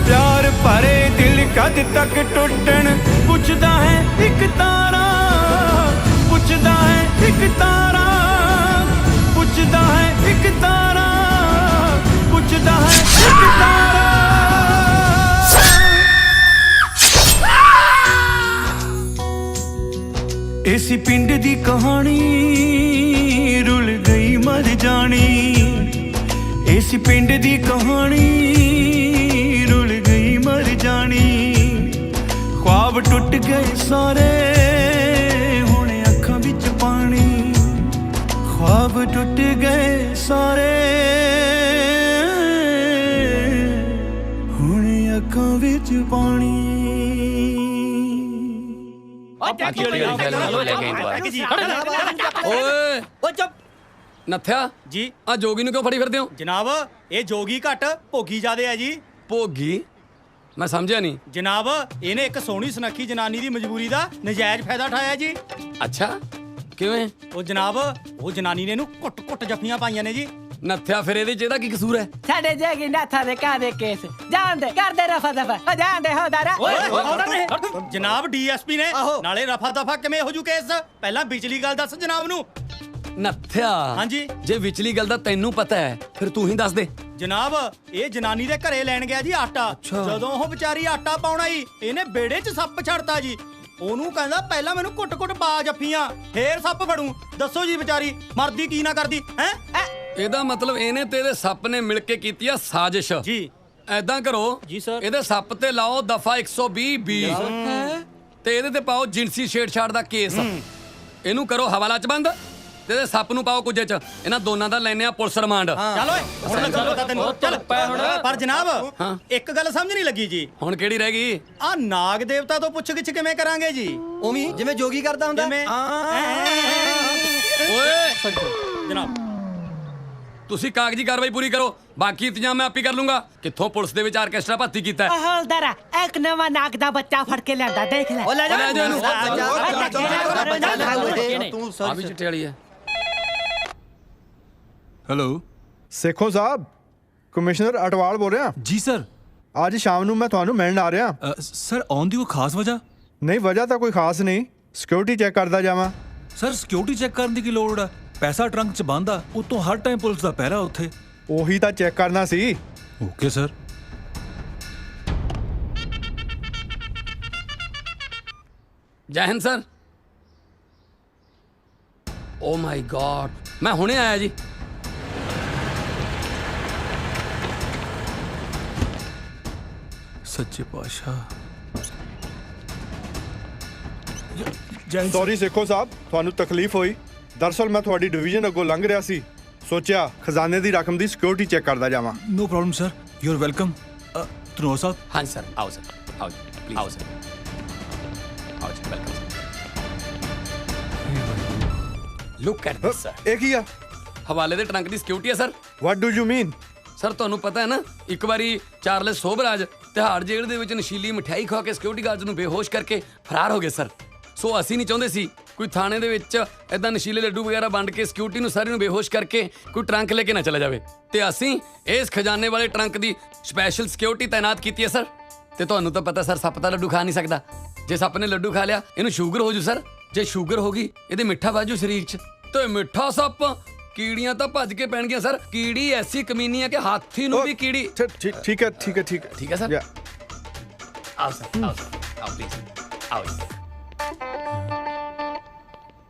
प्यार भरे दिल कद तक टुटन, पुछदा है एक तारा, पुछदा है एक तारा, पुछदा है एक तारा, पुछदा है एक तारा। इसी पिंड दी कहानी रुल गई मर जानी। इस पिंड दी कहानी रुल गई मर जानी। ख्वाब टुट गए सारे, हुणे अखां विच पानी। ख्वाब टुट गए सारे, हुणे अखां विच पानी। ਓਏ ਚੁੱਪ ਨੱਥਿਆ ਜੀ। ਆ ਜੋਗੀ ਨੂੰ ਕਿਉਂ ਫੜੀ ਫਿਰਦੇ ਹੋ? ਜਨਾਬ ਇਹ ਜੋਗੀ ਘੱਟ ਭੋਗੀ ਜ਼ਿਆਦੇ ਆ ਜੀ। ਭੋਗੀ? ਮੈਂ ਸਮਝਿਆ ਨਹੀਂ। ਜਨਾਬ ਇਹਨੇ ਇੱਕ ਸੋਹਣੀ ਸੁਨੱਖੀ ਜਨਾਨੀ ਦੀ ਮਜਬੂਰੀ ਦਾ ਨਜਾਇਜ਼ ਫਾਇਦਾ ਉਠਾਇਆ ਜੀ। ਅੱਛਾ ਕਿਵੇਂ? ਉਹ ਜਨਾਬ ਉਹ ਜਨਾਨੀ ਨੇ ਇਹਨੂੰ ਘੁੱਟ-ਘੁੱਟ ਜੱਫੀਆਂ ਪਾਈਆਂ ਨੇ ਜੀ। ਨੱਥਿਆ ਫਿਰ ਇਹਦੇ 'ਚ ਇਹਦਾ ਕੀ ਕਸੂਰ ਹੈ? ਸਾਡੇ ਜੇਗੀ ਨਾਥਾ ਦੇ ਕਾਦੇ ਕੇਸ ਜਾਣਦੇ ਕਰਦੇ ਰਫਾ ਦਫਾ ਹੋ ਜਾਂਦੇ ਹੋ ਦਾਰਾ। ਜਨਾਬ ਡੀਐਸਪੀ ਨੇ ਨਾਲੇ ਰਫਾ ਦਫਾ ਕਿਵੇਂ ਹੋ ਜੂ ਕੇਸ? ਪਹਿਲਾਂ ਵਿਚਲੀ ਗੱਲ ਦੱਸ ਜਨਾਬ ਨੂੰ। ਨੱਥਿਆ ਹਾਂਜੀ ਜੇ ਵਿਚਲੀ ਗੱਲ ਦਾ ਤੈਨੂੰ ਪਤਾ ਹੈ ਫਿਰ ਤੂੰ ਹੀ ਦੱਸ ਦੇ। ਜਨਾਬ ਇਹ ਜਨਾਨੀ ਦੇ ਘਰੇ ਲੈਣ ਗਿਆ ਜੀ ਆਟਾ। ਜਦੋਂ ਉਹ ਵਿਚਾਰੀ ਆਟਾ ਪਾਉਣ ਆਈ ਇਹਨੇ ਬੇੜੇ 'ਚ ਸੱਪ ਛੱਡਤਾ ਜੀ। ਉਹਨੂੰ ਕਹਿੰਦਾ ਪਹਿਲਾਂ ਮੈਨੂੰ ਕੁੱਟ-ਕੁੱਟ ਪਾ ਜੱਫੀਆਂ ਫੇਰ ਸੱਪ ਫੜੂ। ਦੱਸੋ ਜੀ ਵਿਚਾਰੀ ਮਰਦੀ ਕੀ ਨਾ ਕਰਦੀ ਹੈ। ਇਹਦਾ ਮਤਲਬ ਇਹਨੇ ਤੇ ਇਹਦੇ ਸੱਪ ਨੇ ਮਿਲ ਕੇ ਕੀਤੀ ਆ ਸਾਜ਼ਿਸ਼ ਜੀ। ਐਦਾਂ ਕਰੋ ਜੀ ਸਰ, ਇਹਦੇ ਸੱਪ ਤੇ ਲਾਓ ਦਫਾ 120B ਤੇ ਇਹਦੇ ਤੇ ਪਾਓ ਜਿਨਸੀ ਛੇੜਛਾੜ ਦਾ ਕੇਸ। ਇਹਨੂੰ ਕਰੋ ਹਵਾਲਾ ਚ ਬੰਦ ਤੇ ਇਹਦੇ ਸੱਪ ਨੂੰ ਪਾਓ ਕੁਝੇ ਚ। ਇਹਨਾਂ ਦੋਨਾਂ ਦਾ ਲੈਨੇ ਆ ਪੁਲਿਸ ਰਿਮਾਂਡ। ਚੱਲ ਓਏ ਹੁਣ ਲੱਗਾ ਪਤਾ ਤੈਨੂੰ। ਚੱਲ ਪਰ ਜਨਾਬ ਇੱਕ ਗੱਲ ਸਮਝ ਨਹੀਂ ਲੱਗੀ ਜੀ। ਹੁਣ ਕਿਹੜੀ ਰਹਿ ਗਈ? ਆ ਨਾਗ ਦੇਵਤਾ ਤੋਂ ਪੁੱਛ ਗਿੱਛ ਕਿਵੇਂ ਕਰਾਂਗੇ ਜੀ? ਉਮੀ ਜਿਵੇਂ ਜੋਗੀ ਕਰਦਾ ਹੁੰਦਾ। ਓਏ ਜਨਾਬ ਤੁਸੀਂ ਕਾਗਜ਼ੀ ਕਾਰਵਾਈ ਪੂਰੀ ਕਰੋ, ਬਾਕੀ ਇੰਤਜ਼ਾਮ ਮੈਂ ਆਪੇ ਕਰ ਲੂੰਗਾ। ਕਿੱਥੋਂ ਪੁਲਿਸ ਦੇ ਵਿੱਚ ਆਰਕੈਸਟਰਾ ਭਰਤੀ ਕੀਤਾ ਹੈ? ਹੌਲਦਾਰਾ ਇੱਕ ਨਵਾਂ ਨਾਗ ਦਾ ਬੱਚਾ ਫੜ ਕੇ ਲਿਆਂਦਾ, ਦੇਖ ਲੈ। ਉਹ ਲੈ ਜਾ ਇਹਨੂੰ। ਤੂੰ ਆ ਵੀ ਚਿੱਟੇ ਵਾਲੀ ਹੈ। हेलो ਸੇਖੋਂ ਸਾਹਿਬ, ਕਮਿਸ਼ਨਰ ਅਟਵਾਲ ਬੋਲ ਰਿਹਾ। ਜੀ ਸਰ। ਅੱਜ ਸ਼ਾਮ ਨੂੰ ਮੈਂ ਤੁਹਾਨੂੰ ਮਿਲਣ ਆ ਰਿਹਾ। ਸਰ ਆਉਣ ਦੀ ਕੋਈ ਖਾਸ ਵਜ੍ਹਾ? ਨਹੀਂ, ਵਜ੍ਹਾ ਤਾਂ ਕੋਈ ਖਾਸ ਨਹੀਂ, ਸਿਕਿਉਰਿਟੀ ਚੈੱਕ ਕਰਦਾ ਜਾਵਾਂ। ਸਰ ਸਿਕਿਉਰਿਟੀ ਚੈੱਕ ਕਰਨ ਦੀ ਕੀ ਲੋੜ ਆ? ਪੈਸਾ ਟਰੰਕ 'ਚ ਬੰਦ ਆ, ਉਤੋਂ ਹਰ ਟਾਈਮ ਪੁਲਿਸ ਦਾ ਪਹਿਰਾ ਉੱਥੇ। ਉਹੀ ਤਾਂ ਚੈੱਕ ਕਰਨਾ ਸੀ। Okay sir. Jai Hind sir. Oh my god, ਮੈਂ ਹੁਣੇ ਆਇਆ ਜੀ। ਸੱਚੇ ਪਾਤਸ਼ਾਹ। ਸੌਰੀ ਸੇਖੋਂ ਸਾਹਿਬ, ਤੁਹਾਨੂੰ ਤਕਲੀਫ ਹੋਈ। ਦਰਅਸਲ ਮੈਂ ਤੁਹਾਡੀ ਡਿਵੀਜ਼ਨ ਅੱਗੋਂ ਲੰਘ ਰਿਹਾ ਸੀ, ਸੋਚਿਆ ਖਜ਼ਾਨੇ ਦੀ ਰਕਮ ਦੀ ਸਿਕਿਉਰਿਟੀ ਚੈੱਕ ਕਰਦਾ ਜਾਵਾਂ। No problem sir, you are welcome. Dhanoa ਸਾਹਿਬ। ਹਾਂਜੀ ਸਰ, ਆਓ ਸਰ, ਆਓ ਜੀ, ਪਲੀਜ਼ ਆਓ ਸਰ, ਆਓ ਜੀ, welcome sir. Look at this sir. ਇਹ ਕੀ ਆ? ਹਵਾਲੇ ਦੇ ਟਰੰਕ ਦੀ ਸਿਕਿਉਰਿਟੀ ਹੈ sir. What do you mean? Sir ਤੁਹਾਨੂੰ ਪਤਾ ਹੈ ਨਾ, ਇੱਕ ਵਾਰੀ ਚਾਰਲਸ ਸੋਬਰਾਜ ਤਿਹਾੜ ਜੇਲ੍ਹ ਦੇ ਵਿੱਚ ਨਸ਼ੀਲੀ ਮਠਿਆਈ ਖਾ ਕੇ ਸਿਕਿਉਰਿਟੀ ਗਾਰਡਸ ਨੂੰ ਬੇਹੋਸ਼ ਕਰਕੇ ਫਰਾਰ ਹੋ ਗਏ ਸਰ। ਸੋ ਅਸੀਂ ਨਹੀਂ ਚਾਹੁੰਦੇ ਸੀ ਕੋਈ ਥਾਣੇ ਦੇ ਵਿੱਚ ਇਦਾਂ ਨਸ਼ੀਲੇ ਲੱਡੂ ਵਗੈਰਾ ਵੰਡ ਕੇ ਸਿਕਿਉਰਿਟੀ ਨੂੰ ਸਾਰੀ ਨੂੰ ਬੇਹੋਸ਼ ਕਰਕੇ ਕੋਈ ਟਰੰਕ ਲੈ ਕੇ ਨਾ ਚਲਾ ਜਾਵੇ। ਤੇ ਅਸੀਂ ਇਸ ਖਜ਼ਾਨੇ ਵਾਲੇ ਟਰੰਕ ਦੀ ਸਪੈਸ਼ਲ ਸਿਕਿਉਰਿਟੀ ਤਾਇਨਾਤ ਕੀਤੀ ਹੈ ਸਰ। ਤੇ ਤੁਹਾਨੂੰ ਤਾਂ ਪਤਾ ਸਰ, ਸੱਪ ਤਾਂ ਲੱਡੂ ਖਾ ਨਹੀਂ ਸਕਦਾ। ਜੇ ਸੱਪ ਨੇ ਲੱਡੂ ਖਾ ਲਿਆ, ਇਹਨੂੰ ਸ਼ੂਗਰ ਹੋ ਜੂ ਸਰ। ਜੇ ਸ਼ੂਗਰ ਹੋ ਗਈ, ਇਹਦੇ ਮਿੱਠਾ ਬਾਜੂ ਸਰੀਰ 'ਚ। ਤੇ ਮਿੱਠਾ ਸੱਪ, ਕੀੜੀਆਂ ਤਾਂ ਭੱਜ ਕੇ ਪੈਣਗੀਆਂ ਸਰ। ਕੀੜੀ ਐਸੀ ਕਮੀਨੀ ਹੈ ਕਿ ਹਾਥੀ ਨੂੰ ਵੀ ਕੀੜੀ। ਠੀਕ ਹੈ ਠੀਕ ਹੈ ਠੀਕ ਹੈ ਠੀਕ ਹੈ ਸਰ। ਆਓ ਸਰ, ਆਓ ਸਰ, ਆਓ ਪਲੀਜ਼, ਆਓ ਜੀ।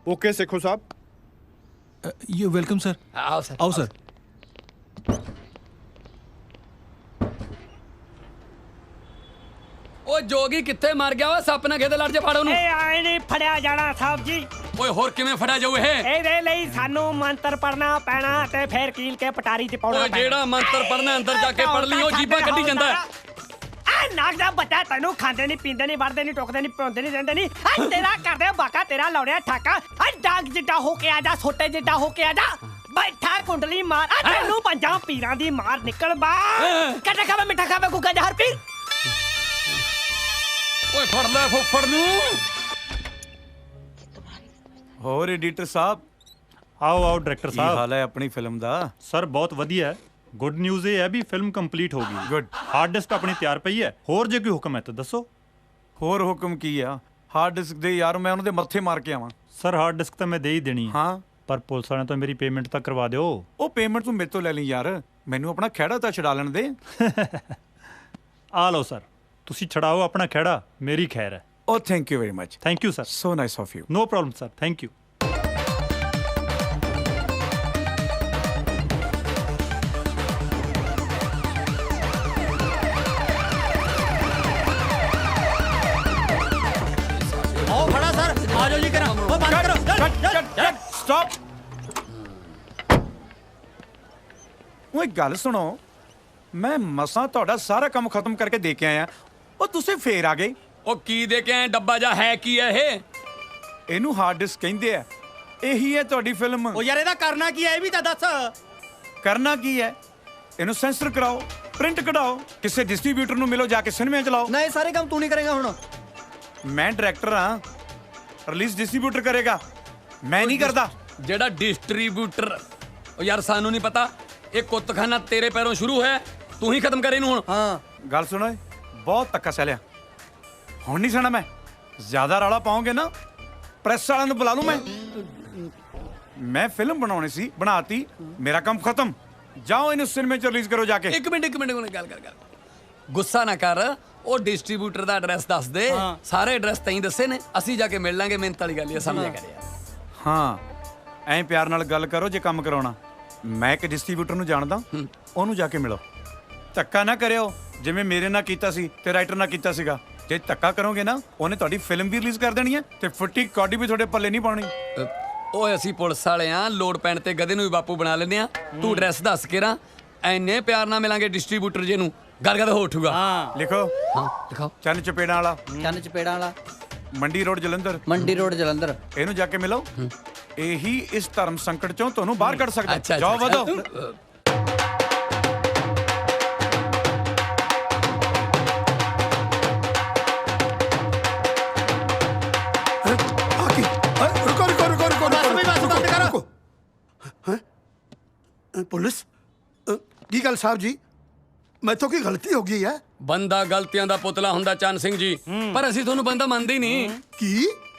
Okay Sekhon Sahib. You welcome sir. ਆਓ ਸਰ, ਆਓ ਸਰ। ਓਏ ਜੋਗੀ ਕਿੱਥੇ ਮਰ ਗਿਆ ਵਾ? ਸੱਪ ਨਾਲ ਖੇਤੇ ਲੜ ਜੇ, ਫੜ ਉਹਨੂੰ। ਇਹ ਆਏ ਨਹੀਂ ਫੜਿਆ ਜਾਣਾ ਸਾਹਿਬ ਜੀ। ਓਏ ਹੋਰ ਕਿਵੇਂ ਫੜਿਆ ਜਾਊ ਇਹ? ਇਹਦੇ ਲਈ ਸਾਨੂੰ ਮੰਤਰ ਪੜਨਾ ਪੈਣਾ ਤੇ ਫਿਰ ਕੀਲ ਕੇ ਪਟਾਰੀ 'ਚ ਪਾਉਣਾ ਓਏ ਪੈਣਾ। ਜਿਹੜਾ ਮੰਤਰ ਪੜਨਾ ਅੰਦਰ ਜਾ ਕੇ ਪੜ ਲਈ, ਉਹ ਜੀਬਾਂ ਕੱਢੀ ਜਾਂਦਾ ਹੈ। ਆ ਨਾਗ ਦਾ ਬੱਚਾ ਤੈਨੂੰ ਖਾਂਦੇ ਨਹੀਂ, ਪੀਂਦੇ ਨਹੀਂ, ਵੜਦੇ ਨਹੀਂ, ਟੋਕਦੇ ਨਹੀਂ, ਪਿਉਂਦੇ ਨਹੀਂ, ਰਹਿੰਦੇ ਨਹੀਂ। ਆ ਤੇਰਾ ਕਰਦੇ ਬਾਕਾ, ਤੇਰਾ ਲਾਉਣਿਆ ਠਾਕਾ। ਆ ਡਾਂਗ ਜਿੱਡਾ ਹੋ ਕੇ ਆ ਜਾ, ਛੋਟੇ ਜਿੱਡਾ ਹੋ ਕੇ ਆ ਜਾ। ਬੈਠਾ ਕੁੰਡਲੀ ਮਾਰ, ਆ ਤੈਨੂੰ ਪੰਜਾਂ ਪੀਰਾਂ ਦੀ ਮਾਰ ਨਿਕਲ ਬਾਹਰ। ਕੱਟਾ ਖਾਵੇ, ਮਿੱਠਾ ਖਾਵੇ, ਗੁੱਗਾ ਜਹਰ ਪੀਰ। ਓਏ ਫੜ ਲੈ ਫੁੱਫੜ ਨੂੰ। ਹੋਰ ਐਡੀਟਰ ਸਾਹਿਬ, ਆਓ ਆਓ ਡਾਇਰੈਕਟਰ ਸਾਹਿਬ। ਕੀ ਹਾਲ ਹੈ ਆਪਣੀ ਫਿਲਮ ਦਾ? ਸਰ ਬਹੁਤ ਵਧੀਆ ਹੈ। ਗੁੱਡ ਨਿਊਜ਼ ਇਹ ਹੈ ਵੀ ਫਿਲਮ ਕੰਪਲੀਟ ਹੋ ਗਈ। ਗੁੱਡ। ਹਾਰਡ ਡਿਸਕ ਆਪਣੀ ਤਿਆਰ ਪਈ ਹੈ। ਹੋਰ ਜੇ ਕੋਈ ਹੁਕਮ ਹੈ ਤਾਂ ਦੱਸੋ। ਹੋਰ ਹੁਕਮ ਕੀ ਆ? ਹਾਰਡ ਡਿਸਕ ਦੇ ਯਾਰ, ਮੈਂ ਉਹਨਾਂ ਦੇ ਮੱਥੇ ਮਾਰ ਕੇ ਆਵਾਂ। ਸਰ ਹਾਰਡ ਡਿਸਕ ਤਾਂ ਮੈਂ ਦੇ ਹੀ ਦੇਣੀ ਹੈ। ਹਾਂ, ਪਰ ਪੁਲਿਸ ਵਾਲਿਆਂ ਤੋਂ ਮੇਰੀ ਪੇਮੈਂਟ ਤਾਂ ਕਰਵਾ ਦਿਓ। ਉਹ ਪੇਮੈਂਟ ਤੂੰ ਮੇਰੇ ਤੋਂ ਲੈ ਲਈ ਯਾਰ, ਮੈਨੂੰ ਆਪਣਾ ਖਹਿੜਾ ਤਾਂ ਛਡਾ ਲੈਣ ਦੇ। ਆ ਲਓ ਸਰ, ਤੁਸੀਂ ਛਡਾਓ ਆਪਣਾ ਖਹਿੜਾ, ਮੇਰੀ ਖੈਰ ਹੈ। Oh, thank you very much. Thank you, sir. So nice of you. No problem, sir. Thank you. आओ खड़ा सर, आ जाओ जी करा। ओ बंद करो। चल स्टॉप। ਉਹ ਗੱਲ ਸੁਣੋ, ਮੈਂ ਮਸਾਂ ਤੁਹਾਡਾ ਸਾਰਾ ਕੰਮ ਖਤਮ ਕਰਕੇ ਦੇ ਕੇ ਆਇਆ, ਉਹ ਤੁਸੀਂ ਫੇਰ ਆ ਗਏ। ਉਹ ਕੀ ਦੇ ਕੇ ਆਏ? ਡੱਬਾ ਜਾ ਹੈ ਕੀ ਹੈ ਇਹ? ਇਹਨੂੰ ਹਾਰਡ ਡਿਸਕ ਕਹਿੰਦੇ ਆ। ਇਹੀ ਹੈ ਤੁਹਾਡੀ ਫਿਲਮ। ਉਹ ਯਾਰ ਇਹਦਾ ਕਰਨਾ ਕੀ ਹੈ, ਇਹ ਵੀ ਤਾਂ ਦੱਸ। ਕਰਨਾ ਕੀ ਹੈ? ਇਹਨੂੰ ਸੈਂਸਰ ਕਰਾਓ, ਪ੍ਰਿੰਟ ਕਢਾਓ, ਕਿਸੇ ਡਿਸਟ੍ਰੀਬਿਊਟਰ ਨੂੰ ਮਿਲੋ, ਜਾ ਕੇ ਸਿਨੇਮਾ ਚਲਾਓ। ਨਾ ਇਹ ਸਾਰੇ ਕੰਮ ਤੂੰ ਨਹੀਂ ਕਰੇਗਾ ਹੁਣ। ਮੈਂ ਡਾਇਰੈਕਟਰ ਹਾਂ, ਰਿਲੀਜ਼ ਡਿਸਟ੍ਰੀਬਿਊਟਰ ਕਰੇਗਾ, ਮੈਂ ਨਹੀਂ ਕਰਦਾ। ਜਿਹੜਾ ਡਿਸਟ੍ਰੀਬਿਊਟਰ, ਉਹ ਯਾਰ ਸਾਨੂੰ ਨਹੀਂ ਪਤਾ। ਇਹ ਕੁੱਤਖਾਨਾ ਤੇਰੇ ਪੈਰੋਂ ਸ਼ੁਰੂ ਹੈ, ਤੂੰ ਹੀ ਖਤਮ ਕਰ ਇਹਨੂੰ ਹੁਣ। ਹਾਂ ਗੱਲ ਸੁਣੋ, ਬਹੁਤ ਧੱਕਾ ਸਹਿਲਿਆ, ਹੁਣ ਨਹੀਂ ਸਹਿਣਾ ਮੈਂ। ਜ਼ਿਆਦਾ ਰੌਲਾ ਪਾਓਗੇ ਨਾ, ਪ੍ਰੈਸ ਵਾਲਿਆਂ ਨੂੰ ਬੁਲਾ ਲੂੰ ਮੈਂ ਫਿਲਮ ਬਣਾਉਣੀ ਸੀ, ਬਣਾਤੀ, ਮੇਰਾ ਕੰਮ ਖਤਮ। ਜਾਓ ਇਹਨੂੰ ਸਿਨੇਮੇ ਚ ਰਿਲੀਜ਼ ਕਰੋ ਜਾ ਕੇ। ਇੱਕ ਮਿੰਟ ਗੱਲ ਕਰ। ਗੁੱਸਾ ਨਾ ਕਰ, ਉਹ ਡਿਸਟ੍ਰੀਬਿਊਟਰ ਦਾ ਐਡਰੈਸ ਦੱਸ ਦੇ। ਸਾਰੇ ਐਡਰੈਸ ਤੈਂ ਦੱਸੇ ਨੇ, ਅਸੀਂ ਜਾ ਕੇ ਮਿਲ ਲਾਂਗੇ। ਮਿਹਨਤ ਵਾਲੀ ਗੱਲ ਹੀ ਆ, ਸਮਝਿਆ ਕਰ ਯਾਰ। ਹਾਂ ਐਂ ਪਿਆਰ ਨਾਲ ਗੱਲ ਕਰੋ ਜੇ ਕੰਮ ਕਰਾਉਣਾ। ਮੈਂ ਇੱਕ ਡਿਸਟ੍ਰੀਬਿਊਟਰ ਨੂੰ ਜਾਣਦਾ, ਉਹਨੂੰ ਜਾ ਕੇ ਮਿਲੋ। ਧੱਕਾ ਨਾ ਕਰਿਓ ਜਿਵੇਂ ਮੇਰੇ ਨਾਲ ਕੀਤਾ ਸੀ ਤੇ ਰਾਈਟਰ ਨਾਲ ਕੀਤਾ ਸੀਗਾ। ਜੇ ਧੱਕਾ ਕਰੋਗੇ ਨਾ, ਉਹਨੇ ਤੁਹਾਡੀ ਫਿਲਮ ਵੀ ਰਿਲੀਜ਼ ਕਰ ਦੇਣੀ ਹੈ ਤੇ ਫੁੱਟੀ ਕੌਡੀ ਵੀ ਤੁਹਾਡੇ ਪੱਲੇ ਨਹੀਂ ਪਾਉਣੀ। ਓਏ ਅਸੀਂ ਪੁਲਿਸ ਵਾਲੇ ਆ, ਲੋੜ ਪੈਣ ਤੇ ਗਧੇ ਨੂੰ ਵੀ ਬਾਪੂ ਬਣਾ ਲੈਂਦੇ ਆ। ਤੂੰ ਐਡਰੈਸ ਦੱਸ ਕੇ ਰਾਂ, ਐਨੇ ਪਿਆਰ ਨਾਲ ਮਿਲਾਂਗੇ ਡਿਸਟ੍ਰੀਬਿਊਟਰ ਜੇ ਨੂੰ, ਗੱਲ ਹੋ ਉਠੂਗਾ। ਹਾਂ ਲਿਖੋ। ਹਾਂ ਲਿਖੋ। ਚੰਨ ਚਪੇੜਾਂ ਵਾਲਾ, ਚੰਨ ਚਪੇੜਾਂ ਵਾਲਾ, ਮੰਡੀ ਰੋਡ ਜਲੰਧਰ। ਮੰਡੀ ਰੋਡ ਜਲੰਧਰ। ਇਹਨੂੰ ਜਾ ਕੇ ਮਿਲੋ। ਇਹੀ ਇਸ ਧਰਮ ਸੰਕਟ ਚੋਂ ਤੁਹਾਨੂੰ ਬਾਹਰ ਕੱਢ ਸਕਦਾ। ਜਾਓ ਵਧੋ। ਪੁਲਿਸ ਕੀ ਗੱਲ ਸਾਹਿਬ ਜੀ, ਮੈਥੋਂ ਕੀ ਗਲਤੀ ਹੋ ਗਈ ਹੈ? ਬੰਦਾ ਗਲਤੀਆਂ ਦਾ ਪੁਤਲਾ ਹੁੰਦਾ ਚੰਨ ਸਿੰਘ ਜੀ, ਪਰ ਅਸੀਂ ਤੁਹਾਨੂੰ ਬੰਦਾ ਮੰਨਦੇ ਹੀ ਨਹੀਂ। ਕੀ?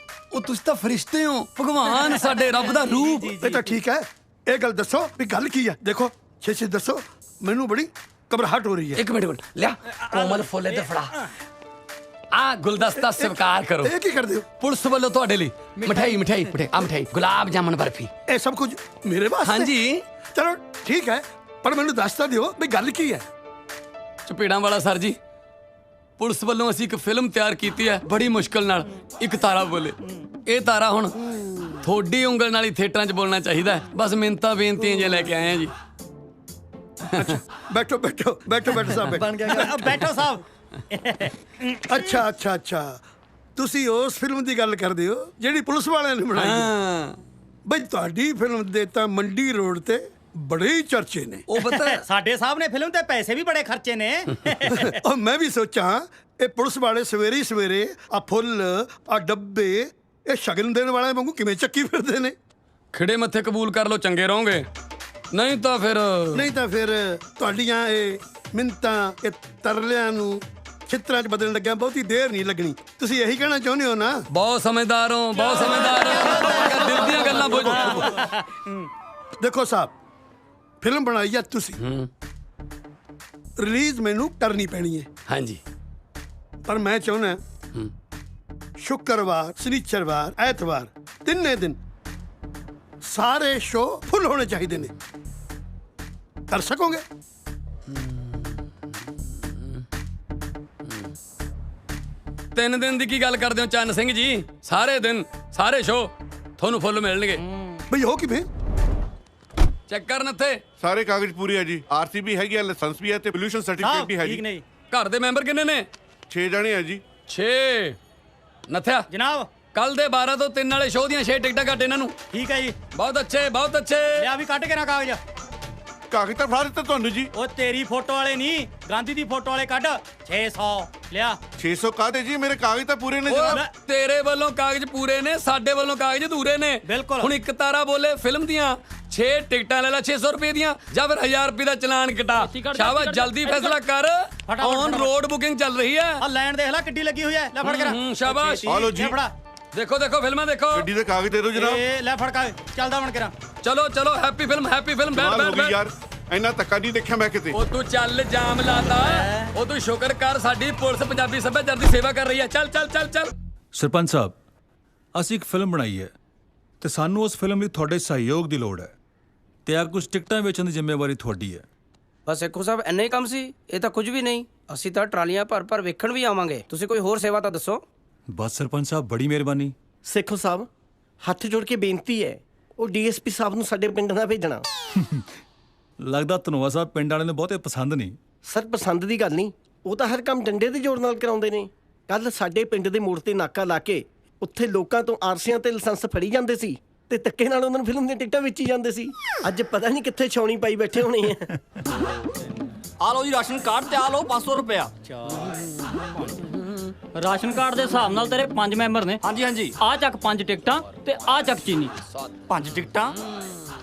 ਉਹ ਤੁਸੀਂ ਤਾਂ ਫਰਿਸ਼ਤੇ ਹੋ, ਭਗਵਾਨ ਸਾਡੇ ਰੱਬ ਦਾ ਰੂਪ। ਇਹ ਤਾਂ ਠੀਕ ਹੈ, ਇਹ ਗੱਲ ਦੱਸੋ ਵੀ ਗੱਲ ਕੀ ਹੈ? ਦੇਖੋ ਛੇ ਦੱਸੋ, ਮੈਨੂੰ ਬੜੀ ਘਬਰਾਹਟ ਹੋ ਰਹੀ ਹੈ। ਇੱਕ ਮਿੰਟ ਲਿਆ ਕੋਮਲ ਫੁੱਲ ਇੱਧਰ ਫੜਾ। ਆ ਗੁਲਦਸਤਾ ਸਵੀਕਾਰ ਕਰੋ। ਇਹ ਕੀ ਕਰਦੇ ਹੋ? ਪੁਲਿਸ ਵੱਲੋਂ ਤੁਹਾਡੇ ਲਈ ਮਠਾਈ ਆ ਮਠਾਈ, ਗੁਲਾਬ ਜਾਮਨ ਬਰਫੀ। ਇਹ ਸਭ ਕੁਝ ਮੇਰੇ ਵਾਸਤੇ? ਹਾਂਜੀ। ਚਲੋ ਠੀਕ ਹੈ, ਪਰ ਮੈਨੂੰ ਦੱਸ ਤਾਂ ਦਿਓ ਵੀ ਗੱਲ ਕੀ ਹੈ। ਚਪੇੜਾਂ ਵਾਲਾ ਸਰ ਜੀ, ਪੁਲਿਸ ਵੱਲੋਂ ਅਸੀਂ ਇੱਕ ਫਿਲਮ ਤਿਆਰ ਕੀਤੀ ਹੈ ਬੜੀ ਮੁਸ਼ਕਲ ਨਾਲ। ਇੱਕ ਤਾਰਾ ਬੋਲੇ, ਇਹ ਤਾਰਾ ਹੁਣ ਥੋੜੀ ਉਂਗਲ ਨਾਲ ਹੀ ਥੀਏਟਰਾਂ 'ਚ ਬੋਲਣਾ ਚਾਹੀਦਾ। ਬਸ ਮਿੰਨਤਾਂ ਬੇਨਤੀਆਂ ਜੇ ਲੈ ਕੇ ਆਏ ਆ ਜੀ। ਬੈਠੋ ਬੈਠੋ ਬੈਠੋ ਬੈਠੋ ਸਾਹਿਬ, ਬਣ ਗਿਆ ਬੈਠੋ ਸਾਹਿਬ। ਅੱਛਾ ਤੁਸੀਂ ਉਸ ਫਿਲਮ ਦੀ ਗੱਲ ਕਰਦੇ ਹੋ ਜਿਹੜੀ ਪੁਲਿਸ ਵਾਲਿਆਂ ਨੇ ਬਣਾਈ ਹੈ? ਬਈ ਤੁਹਾਡੀ ਫਿਲਮ ਦੇ ਤਾਂ ਮੰਡੀ ਰੋਡ ਤੇ ਬੜੇ ਹੀ ਚਰਚੇ ਨੇ। ਉਹ ਪਤਾ ਸਾਡੇ ਸਾਹਿਬ ਨੇ ਫਿਲਮ ਤੇ ਪੈਸੇ ਵੀ ਬੜੇ ਖਰਚੇ ਨੇ। ਉਹ ਮੈਂ ਵੀ ਸੋਚਾਂ ਇਹ ਪੁਲਿਸ ਵਾਲੇ ਸਵੇਰੇ ਹੀ ਸਵੇਰੇ ਆ ਫੁੱਲ ਆ ਡੱਬੇ ਇਹ ਸ਼ਗਨ ਦੇਣ ਵਾਲਿਆਂ ਵਾਂਗੂ ਕਿਵੇਂ ਚੱਕੀ ਫਿਰਦੇ ਨੇ? ਖਿੜੇ ਮੱਥੇ ਕਬੂਲ ਕਰ ਲੋ, ਚੰਗੇ ਰਹੋਗੇ। ਨਹੀਂ ਤਾਂ ਫਿਰ ਤੁਹਾਡੀਆਂ ਇਹ ਮਿੰਤਾਂ ਇਹ ਤਰਲਿਆਂ ਨੂੰ ਚਿੱਤਰਾਂ 'ਚ ਬਦਲਣ ਲੱਗਿਆ ਬਹੁਤੀ ਦੇਰ ਨਹੀਂ ਲੱਗਣੀ। ਤੁਸੀਂ ਇਹੀ ਕਹਿਣਾ ਚਾਹੁੰਦੇ ਹੋ ਨਾ? ਬਹੁਤ ਸਮਝਦਾਰ ਹੋ, ਬਹੁਤ ਸਮਝਦਾਰ ਹੋ। ਦਿਲ ਦੀਆਂ ਗੱਲਾਂ ਬੁੱਝ। ਦੇਖੋ ਸਾਹਿਬ, ਫਿਲਮ ਬਣਾਈ ਆ ਤੁਸੀਂ, ਰਿਲੀਜ਼ ਮੈਨੂੰ ਕਰਨੀ ਪੈਣੀ ਹੈ। ਹਾਂਜੀ, ਪਰ ਮੈਂ ਚਾਹੁੰਦਾ ਸ਼ੁੱਕਰਵਾਰ, ਸ਼ਨੀਚਰਵਾਰ, ਐਤਵਾਰ ਤਿੰਨੇ ਦਿਨ ਸਾਰੇ ਸ਼ੋਅ ਫੁੱਲ ਹੋਣੇ ਚਾਹੀਦੇ ਨੇ। ਕਰ ਸਕੋਗੇ? ਤਿੰਨ ਦਿਨ ਦੀ ਕੀ ਗੱਲ ਕਰਦੇ ਹੋ ਚੰਨ ਸਿੰਘ ਜੀ? ਸਾਰੇ ਦਿਨ ਸਾਰੇ ਸ਼ੋਅ ਤੁਹਾਨੂੰ ਫੁੱਲ ਮਿਲਣਗੇ। ਬਈ ਹੋ ਕਿਵੇਂ? ਚੈੱਕ ਕਰਨ ਇੱਥੇ ਸਾਰੇ ਕਾਗਜ਼ ਪੂਰੇ ਆ ਜੀ। ਆਰਸੀ ਵੀ ਹੈਗੀ ਆ, ਲਾਇਸੈਂਸ ਵੀ ਹੈ ਤੇ ਪੋਲੂਸ਼ਨ ਸਰਟੀਫਿਕੇਟ ਵੀ ਹੈ ਜੀ। ਘਰ ਦੇ ਮੈਂਬਰ ਕਿੰਨੇ ਨੇ? 6 ਜਣੇ ਆ ਜੀ। 6 ਨਥਿਆ ਜਨਾਬ, ਕੱਲ ਦੇ 12 ਤੋਂ 3 ਵਾਲੇ ਸ਼ੋਅ ਦੀਆਂ 6 ਟਿਕਟਾਂ ਕੱਟ ਇਹਨਾਂ ਨੂੰ। ਠੀਕ ਹੈ ਜੀ। ਬਹੁਤ ਅੱਛੇ, ਬਹੁਤ ਅੱਛੇ। ਲਿਆ ਵੀ ਕੱਢ ਕੇ ਨਾ ਕਾਗਜ਼। ਕਾਗਜ਼ ਤਾਂ ਫੜਾ ਦਿੱਤੇ ਤੁਹਾਨੂੰ ਜੀ। ਉਹ ਤੇਰੀ ਫੋਟੋ ਵਾਲੇ ਨਹੀਂ, ਗਾਂਧੀ ਦੀ ਫੋਟੋ ਵਾਲੇ ਕੱਢ। 600 ਲਿਆ। 600 ਕਾਹਦੇ ਜੀ? ਮੇਰੇ ਕਾਗਜ਼ ਤਾਂ ਪੂਰੇ ਨੇ ਜਨਾਬ। ਤੇਰੇ ਵੱਲੋਂ ਕਾਗਜ਼ ਪੂਰੇ ਨੇ, ਸਾਡੇ ਵੱਲੋਂ ਕਾਗਜ਼ ਅਧੂਰੇ ਨੇ। ਬਿਲਕੁਲ। ਹੁਣ ਇੱਕ ਤਾਰਾ ਬੋਲੇ ਫਿਲਮ ਦੀਆਂ 6 ਟਿਕਟਾਂ ਲੈ ਲੈ 600 ਰੁਪਏ ਦੀਆਂ, ਜਾਂ ਫਿਰ 1000 ਰੁਪਏ ਦਾ ਚਲਾਨ ਕਟਾ। ਸ਼ਾਬਾਸ਼, ਜਲਦੀ ਫੈਸਲਾ ਕਰ। ਔਨ ਰੋਡ ਬੁਕਿੰਗ ਚੱਲ ਰਹੀ ਹੈ। ਆ ਲਾਈਨ ਦੇਖ ਲੈ ਕਿੱਡੀ ਲੱਗੀ ਹੋਈ ਹੈ। ਲੈ ਫੜ ਕੇ ਸ਼ਾਬਾਸ਼। ਆ ਲਓ ਜੀ। ਦੇਖੋ ਫਿਲਮਾਂ ਦੇਖੋ। ਗੱਡੀ ਦੇ ਕਾਗਜ਼ ਦੇ ਦਿਓ ਜਨਾਬ। ਇਹ ਲੈ ਫੜ ਕੇ ਚੱਲਦਾ ਬਣ ਕੇ। ਚਲੋ ਹੈਪੀ ਫਿਲਮ ਬੈਠ ਯਾਰ, ਇੰਨਾ ਧੱਕਾ ਨਹੀਂ ਦੇਖਿਆ ਮੈਂ ਕਿਤੇ। ਉਹ ਤੂੰ ਚੱਲ, ਜਾਮ ਲਾਤਾ। ਉਹ ਤੂੰ ਸ਼ੁਕਰ ਕਰ ਸਾਡੀ ਪੁਲਿਸ ਪੰਜਾਬੀ ਸੱਭਿਆਚਾਰ ਦੀ ਸੇਵਾ ਕਰ ਰਹੀ ਹੈ। ਚੱਲ। ਸਰਪੰਚ ਸਾਹਿਬ, ਅਸੀਂ ਇੱਕ ਫਿਲਮ ਬਣਾਈ ਹੈ ਤੇ ਸਾਨੂੰ ਉਸ ਫਿਲਮ ਲਈ ਤੁਹਾਡੇ ਸਹਿਯੋਗ ਦੀ ਲੋੜ ਹੈ ਤੇ ਆ ਕੁਝ ਟਿਕਟਾਂ ਵੇਚਣ ਦੀ ਜ਼ਿੰਮੇਵਾਰੀ ਤੁਹਾਡੀ ਹੈ। ਬਸ ਇੱਕੋ ਸਾਹਿਬ ਇੰਨਾ ਹੀ ਕੰਮ ਸੀ? ਇਹ ਤਾਂ ਕੁਝ ਵੀ ਨਹੀਂ, ਅਸੀਂ ਤਾਂ ਟਰਾਲੀਆਂ ਭਰ ਵੇਖਣ ਵੀ ਆਵਾਂਗੇ। ਤੁਸੀਂ ਕੋਈ ਹੋਰ ਸੇਵਾ ਤਾਂ ਦੱਸੋ। ਬਸ ਸਰਪੰਚ ਸਾਹਿਬ, ਬੜੀ ਮਿਹਰਬਾਨੀ। ਸੇਖੋ ਸਾਹਿਬ, ਹੱਥ ਜੋੜ ਕੇ ਬੇਨਤੀ ਹੈ, ਉਹ ਡੀਐਸਪੀ ਸਾਹਿਬ ਨੂੰ ਸਾਡੇ ਪਿੰਡ ਨਾ ਭੇਜਣਾ। ਲੱਗਦਾ ਧਨੋਆ ਸਾਹਿਬ ਪਿੰਡ ਵਾਲਿਆਂ ਨੂੰ ਬਹੁਤੇ ਪਸੰਦ ਨਹੀਂ। ਸਰ, ਪਸੰਦ ਦੀ ਗੱਲ ਨਹੀਂ, ਉਹ ਤਾਂ ਹਰ ਕੰਮ ਡੰਡੇ ਦੇ ਜ਼ੋਰ ਨਾਲ ਕਰਾਉਂਦੇ ਨੇ। ਕੱਲ ਸਾਡੇ ਪਿੰਡ ਦੇ ਮੋੜ ਤੇ ਨਾਕਾ ਲਾ ਕੇ ਉੱਥੇ ਲੋਕਾਂ ਤੋਂ ਆਰਸੀਆਂ ਤੇ ਲਾਇਸੈਂਸ ਫੜੀ ਜਾਂਦੇ ਸੀ ਤੇ ਧੱਕੇ ਨਾਲ ਉਹਨਾਂ ਨੂੰ ਫਿਲਮ ਦੀਆਂ ਟਿਕਟਾਂ ਵੇਚੀ ਜਾਂਦੇ ਸੀ। ਅੱਜ ਪਤਾ ਨਹੀਂ ਕਿੱਥੇ ਛਾਉਣੀ ਪਾਈ ਬੈਠੇ ਹੋਣੇ ਆ। ਆ ਲਓ ਜੀ ਰਾਸ਼ਨ ਕਾਰਡ ਤੇ ਆ ਲਓ 500 ਰੁਪਇਆ। ਰਾਸ਼ਨ ਕਾਰਡ ਦੇ ਹਿਸਾਬ ਨਾਲ ਤੇਰੇ 5 ਮੈਂਬਰ ਨੇ। ਹਾਂਜੀ। ਆ ਚੱਕ 5 ਟਿਕਟਾਂ ਤੇ ਆ ਚੱਕ ਚੀਨੀ। 5 ਟਿਕਟਾਂ?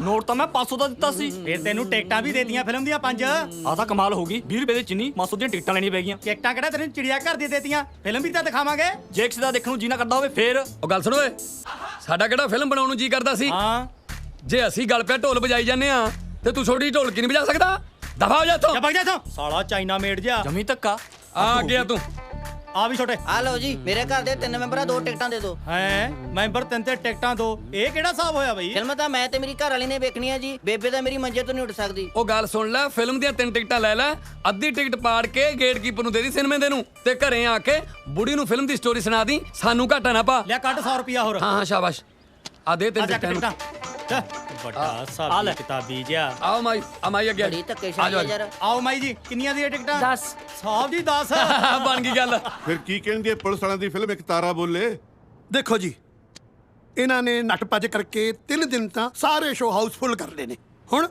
ਨੋਟ ਤਾਂ ਮੈਂ 500 ਦਾ ਦਿੱਤਾ ਸੀ। ਫਿਰ ਤੈਨੂੰ ਟਿਕਟਾਂ ਵੀ ਦੇਤੀਆਂ ਫਿਲਮ ਦੀਆਂ 5। ਆ ਤਾਂ ਕਮਾਲ ਹੋ ਗਈ, 20 ਰੁਪਏ ਦੀ ਚੀਨੀ 500 ਦੀਆਂ ਟਿਕਟਾਂ ਲੈਣੀਆਂ ਪੈ ਗਈਆਂ। ਟਿਕਟਾਂ ਕਿਹੜਾ ਤੈਨੂੰ ਚਿੜੀਆ ਘਰ ਦੀ ਦੇਤੀਆਂ? ਫਿਲਮ ਵੀ ਤਾਂ ਦਿਖਾਵਾਂਗੇ। ਜੇ ਕਿਸੇ ਦਾ ਦੇਖਣ ਨੂੰ ਜੀ ਨਾ ਕਰਦਾ ਹੋਵੇ ਫੇਰ। ਉਹ ਗੱਲ ਸੁਣ ਓਏ, ਸਾਡਾ ਕਿਹੜਾ ਫਿਲਮ ਬਣਾਉਣ ਨੂੰ ਜੀ ਕਰਦਾ ਸੀ? ਹਾਂ, ਜੇ ਅਸੀਂ ਗੱਲ ਪਿਆ ਢੋਲ ਵਜਾਈ ਜਾਂਦੇ ਆ ਤੇ ਤੂੰ ਛੋਟੀ ਢੋਲਕੀ ਨਹੀਂ ਵਜਾ ਸਕਦਾ? ਦਫਾ ਹੋ ਜਾ ਇੱਥੋਂ। ਜਾ ਭੱਜ ਜਾ ਇੱਥੋਂ, ਸਾਲਾ ਚਾਈਨਾ ਮੇਡ ਜਾ। ਜਮੀ ਧੱਕਾ। ਆ ਗਿਆ ਤੂੰ। ਆ ਵੀ ਛੋਟੇ ਆ ਲਓ ਜੀ ਮੇਰੇ ਘਰ ਦੇ 3 ਮੈਂਬਰਾਂ 2 ਟਿਕਟਾਂ ਦੇ ਦਿਓ। ਹੈ ਮੈਂਬਰ 3 ਤੇ ਟਿਕਟਾਂ 2 ਇਹ ਕਿਹੜਾ ਹਿਸਾਬ ਹੋਇਆ ਬਈ? ਫਿਲਮ ਤਾਂ ਮੈਂ ਤੇ ਮੇਰੀ ਘਰ ਵਾਲੀ ਨੇ ਵੇਖਣੀ ਆ ਜੀ, ਬੇਬੇ ਤਾਂ ਮੇਰੀ ਮੰਜੇ ਤੋਂ ਨਹੀਂ ਉੱਠ ਸਕਦੀ। ਉਹ ਗੱਲ ਸੁਣ ਲੈ, ਫਿਲਮ ਦੀਆਂ 3 ਟਿਕਟਾਂ ਲੈ ਲੈ, ਅੱਧੀ ਟਿਕਟ ਪਾੜ ਕੇ ਗੇਟਕੀਪਰ ਨੂੰ ਦੇ ਦੀ ਸਿਨੇਮੇ ਦੇ ਨੂੰ, ਤੇ ਘਰੇ ਆ ਕੇ ਬੁੜੀ ਨੂੰ ਫਿਲਮ ਦੀ ਸਟੋਰੀ ਸੁਣਾ ਦੀ, ਸਾਨੂੰ ਘਾਟਾ ਨਾ ਪਾ। ਲੈ ਕੱਢ 100 ਰੁਪਿਆ ਹੋਰ। ਹਾਂ ਸ਼ਾਬਾਸ਼, ਆ ਦੇ 3 ਟਿਕਟਾਂ। ਵੱਡਾ ਸਾਬੀ ਕਿਤਾਬੀ ਜਿਆ। ਆਓ ਮਾਈ, ਆ ਮਾਈ ਅੱਗੇ ਬੜੀ ਧੱਕੇਸ਼ਾਹੀ ਆ ਯਾਰ। ਆਓ ਮਾਈ ਜੀ, ਕਿੰਨੀਆਂ ਦੀਆਂ ਟਿਕਟਾਂ? 10। ਸਾਹਿਬ ਜੀ 10 ਬਣ ਗਈ ਗੱਲ। ਫਿਰ ਕੀ ਕਹਿੰਦੀ ਪੁਲਿਸ ਵਾਲਿਆਂ ਦੀ ਫਿਲਮ ਇੱਕ ਤਾਰਾ ਬੋਲੇ? ਦੇਖੋ ਜੀ, ਇਹਨਾਂ ਨੇ ਨੱਟ ਭੱਜ ਕਰਕੇ 3 ਦਿਨ ਤਾਂ ਸਾਰੇ ਸ਼ੋਅ ਹਾਊਸਫੁੱਲ ਕਰ ਲਏ ਨੇ। ਹੁਣ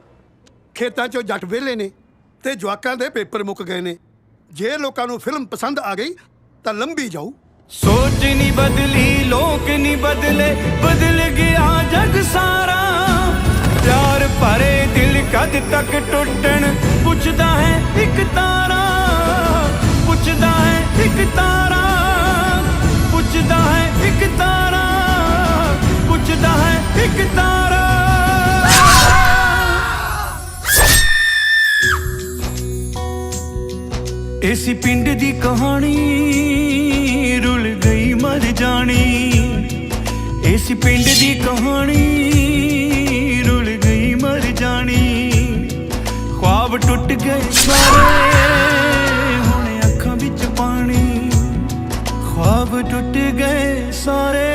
ਖੇਤਾਂ 'ਚੋਂ ਜੱਟ ਵਿਹਲੇ ਨੇ ਤੇ ਜਵਾਕਾਂ ਦੇ ਪੇਪਰ ਮੁੱਕ ਗਏ ਨੇ। ਜੇ ਲੋਕਾਂ ਨੂੰ ਫਿਲਮ ਪਸੰਦ ਆ ਗਈ ਤਾਂ ਲੰਬੀ ਜਾਊ। सोच नहीं बदली लोग नहीं बदले, बदल गया जग सारा। प्यार भरे दिल कद तक टुटन पुछदा है एक तारा, पुछदा है एक तारा, पुछदा है एक तारा, पुछदा है एक तारा। ऐसी पिंड दी कहानी रुल गई मर जानी, ऐसी पिंड दी कहानी रुल गई मर जानी। ख्वाब टुट गए सारे हुणे अखां विच पानी, ख्वाब टुट गए सारे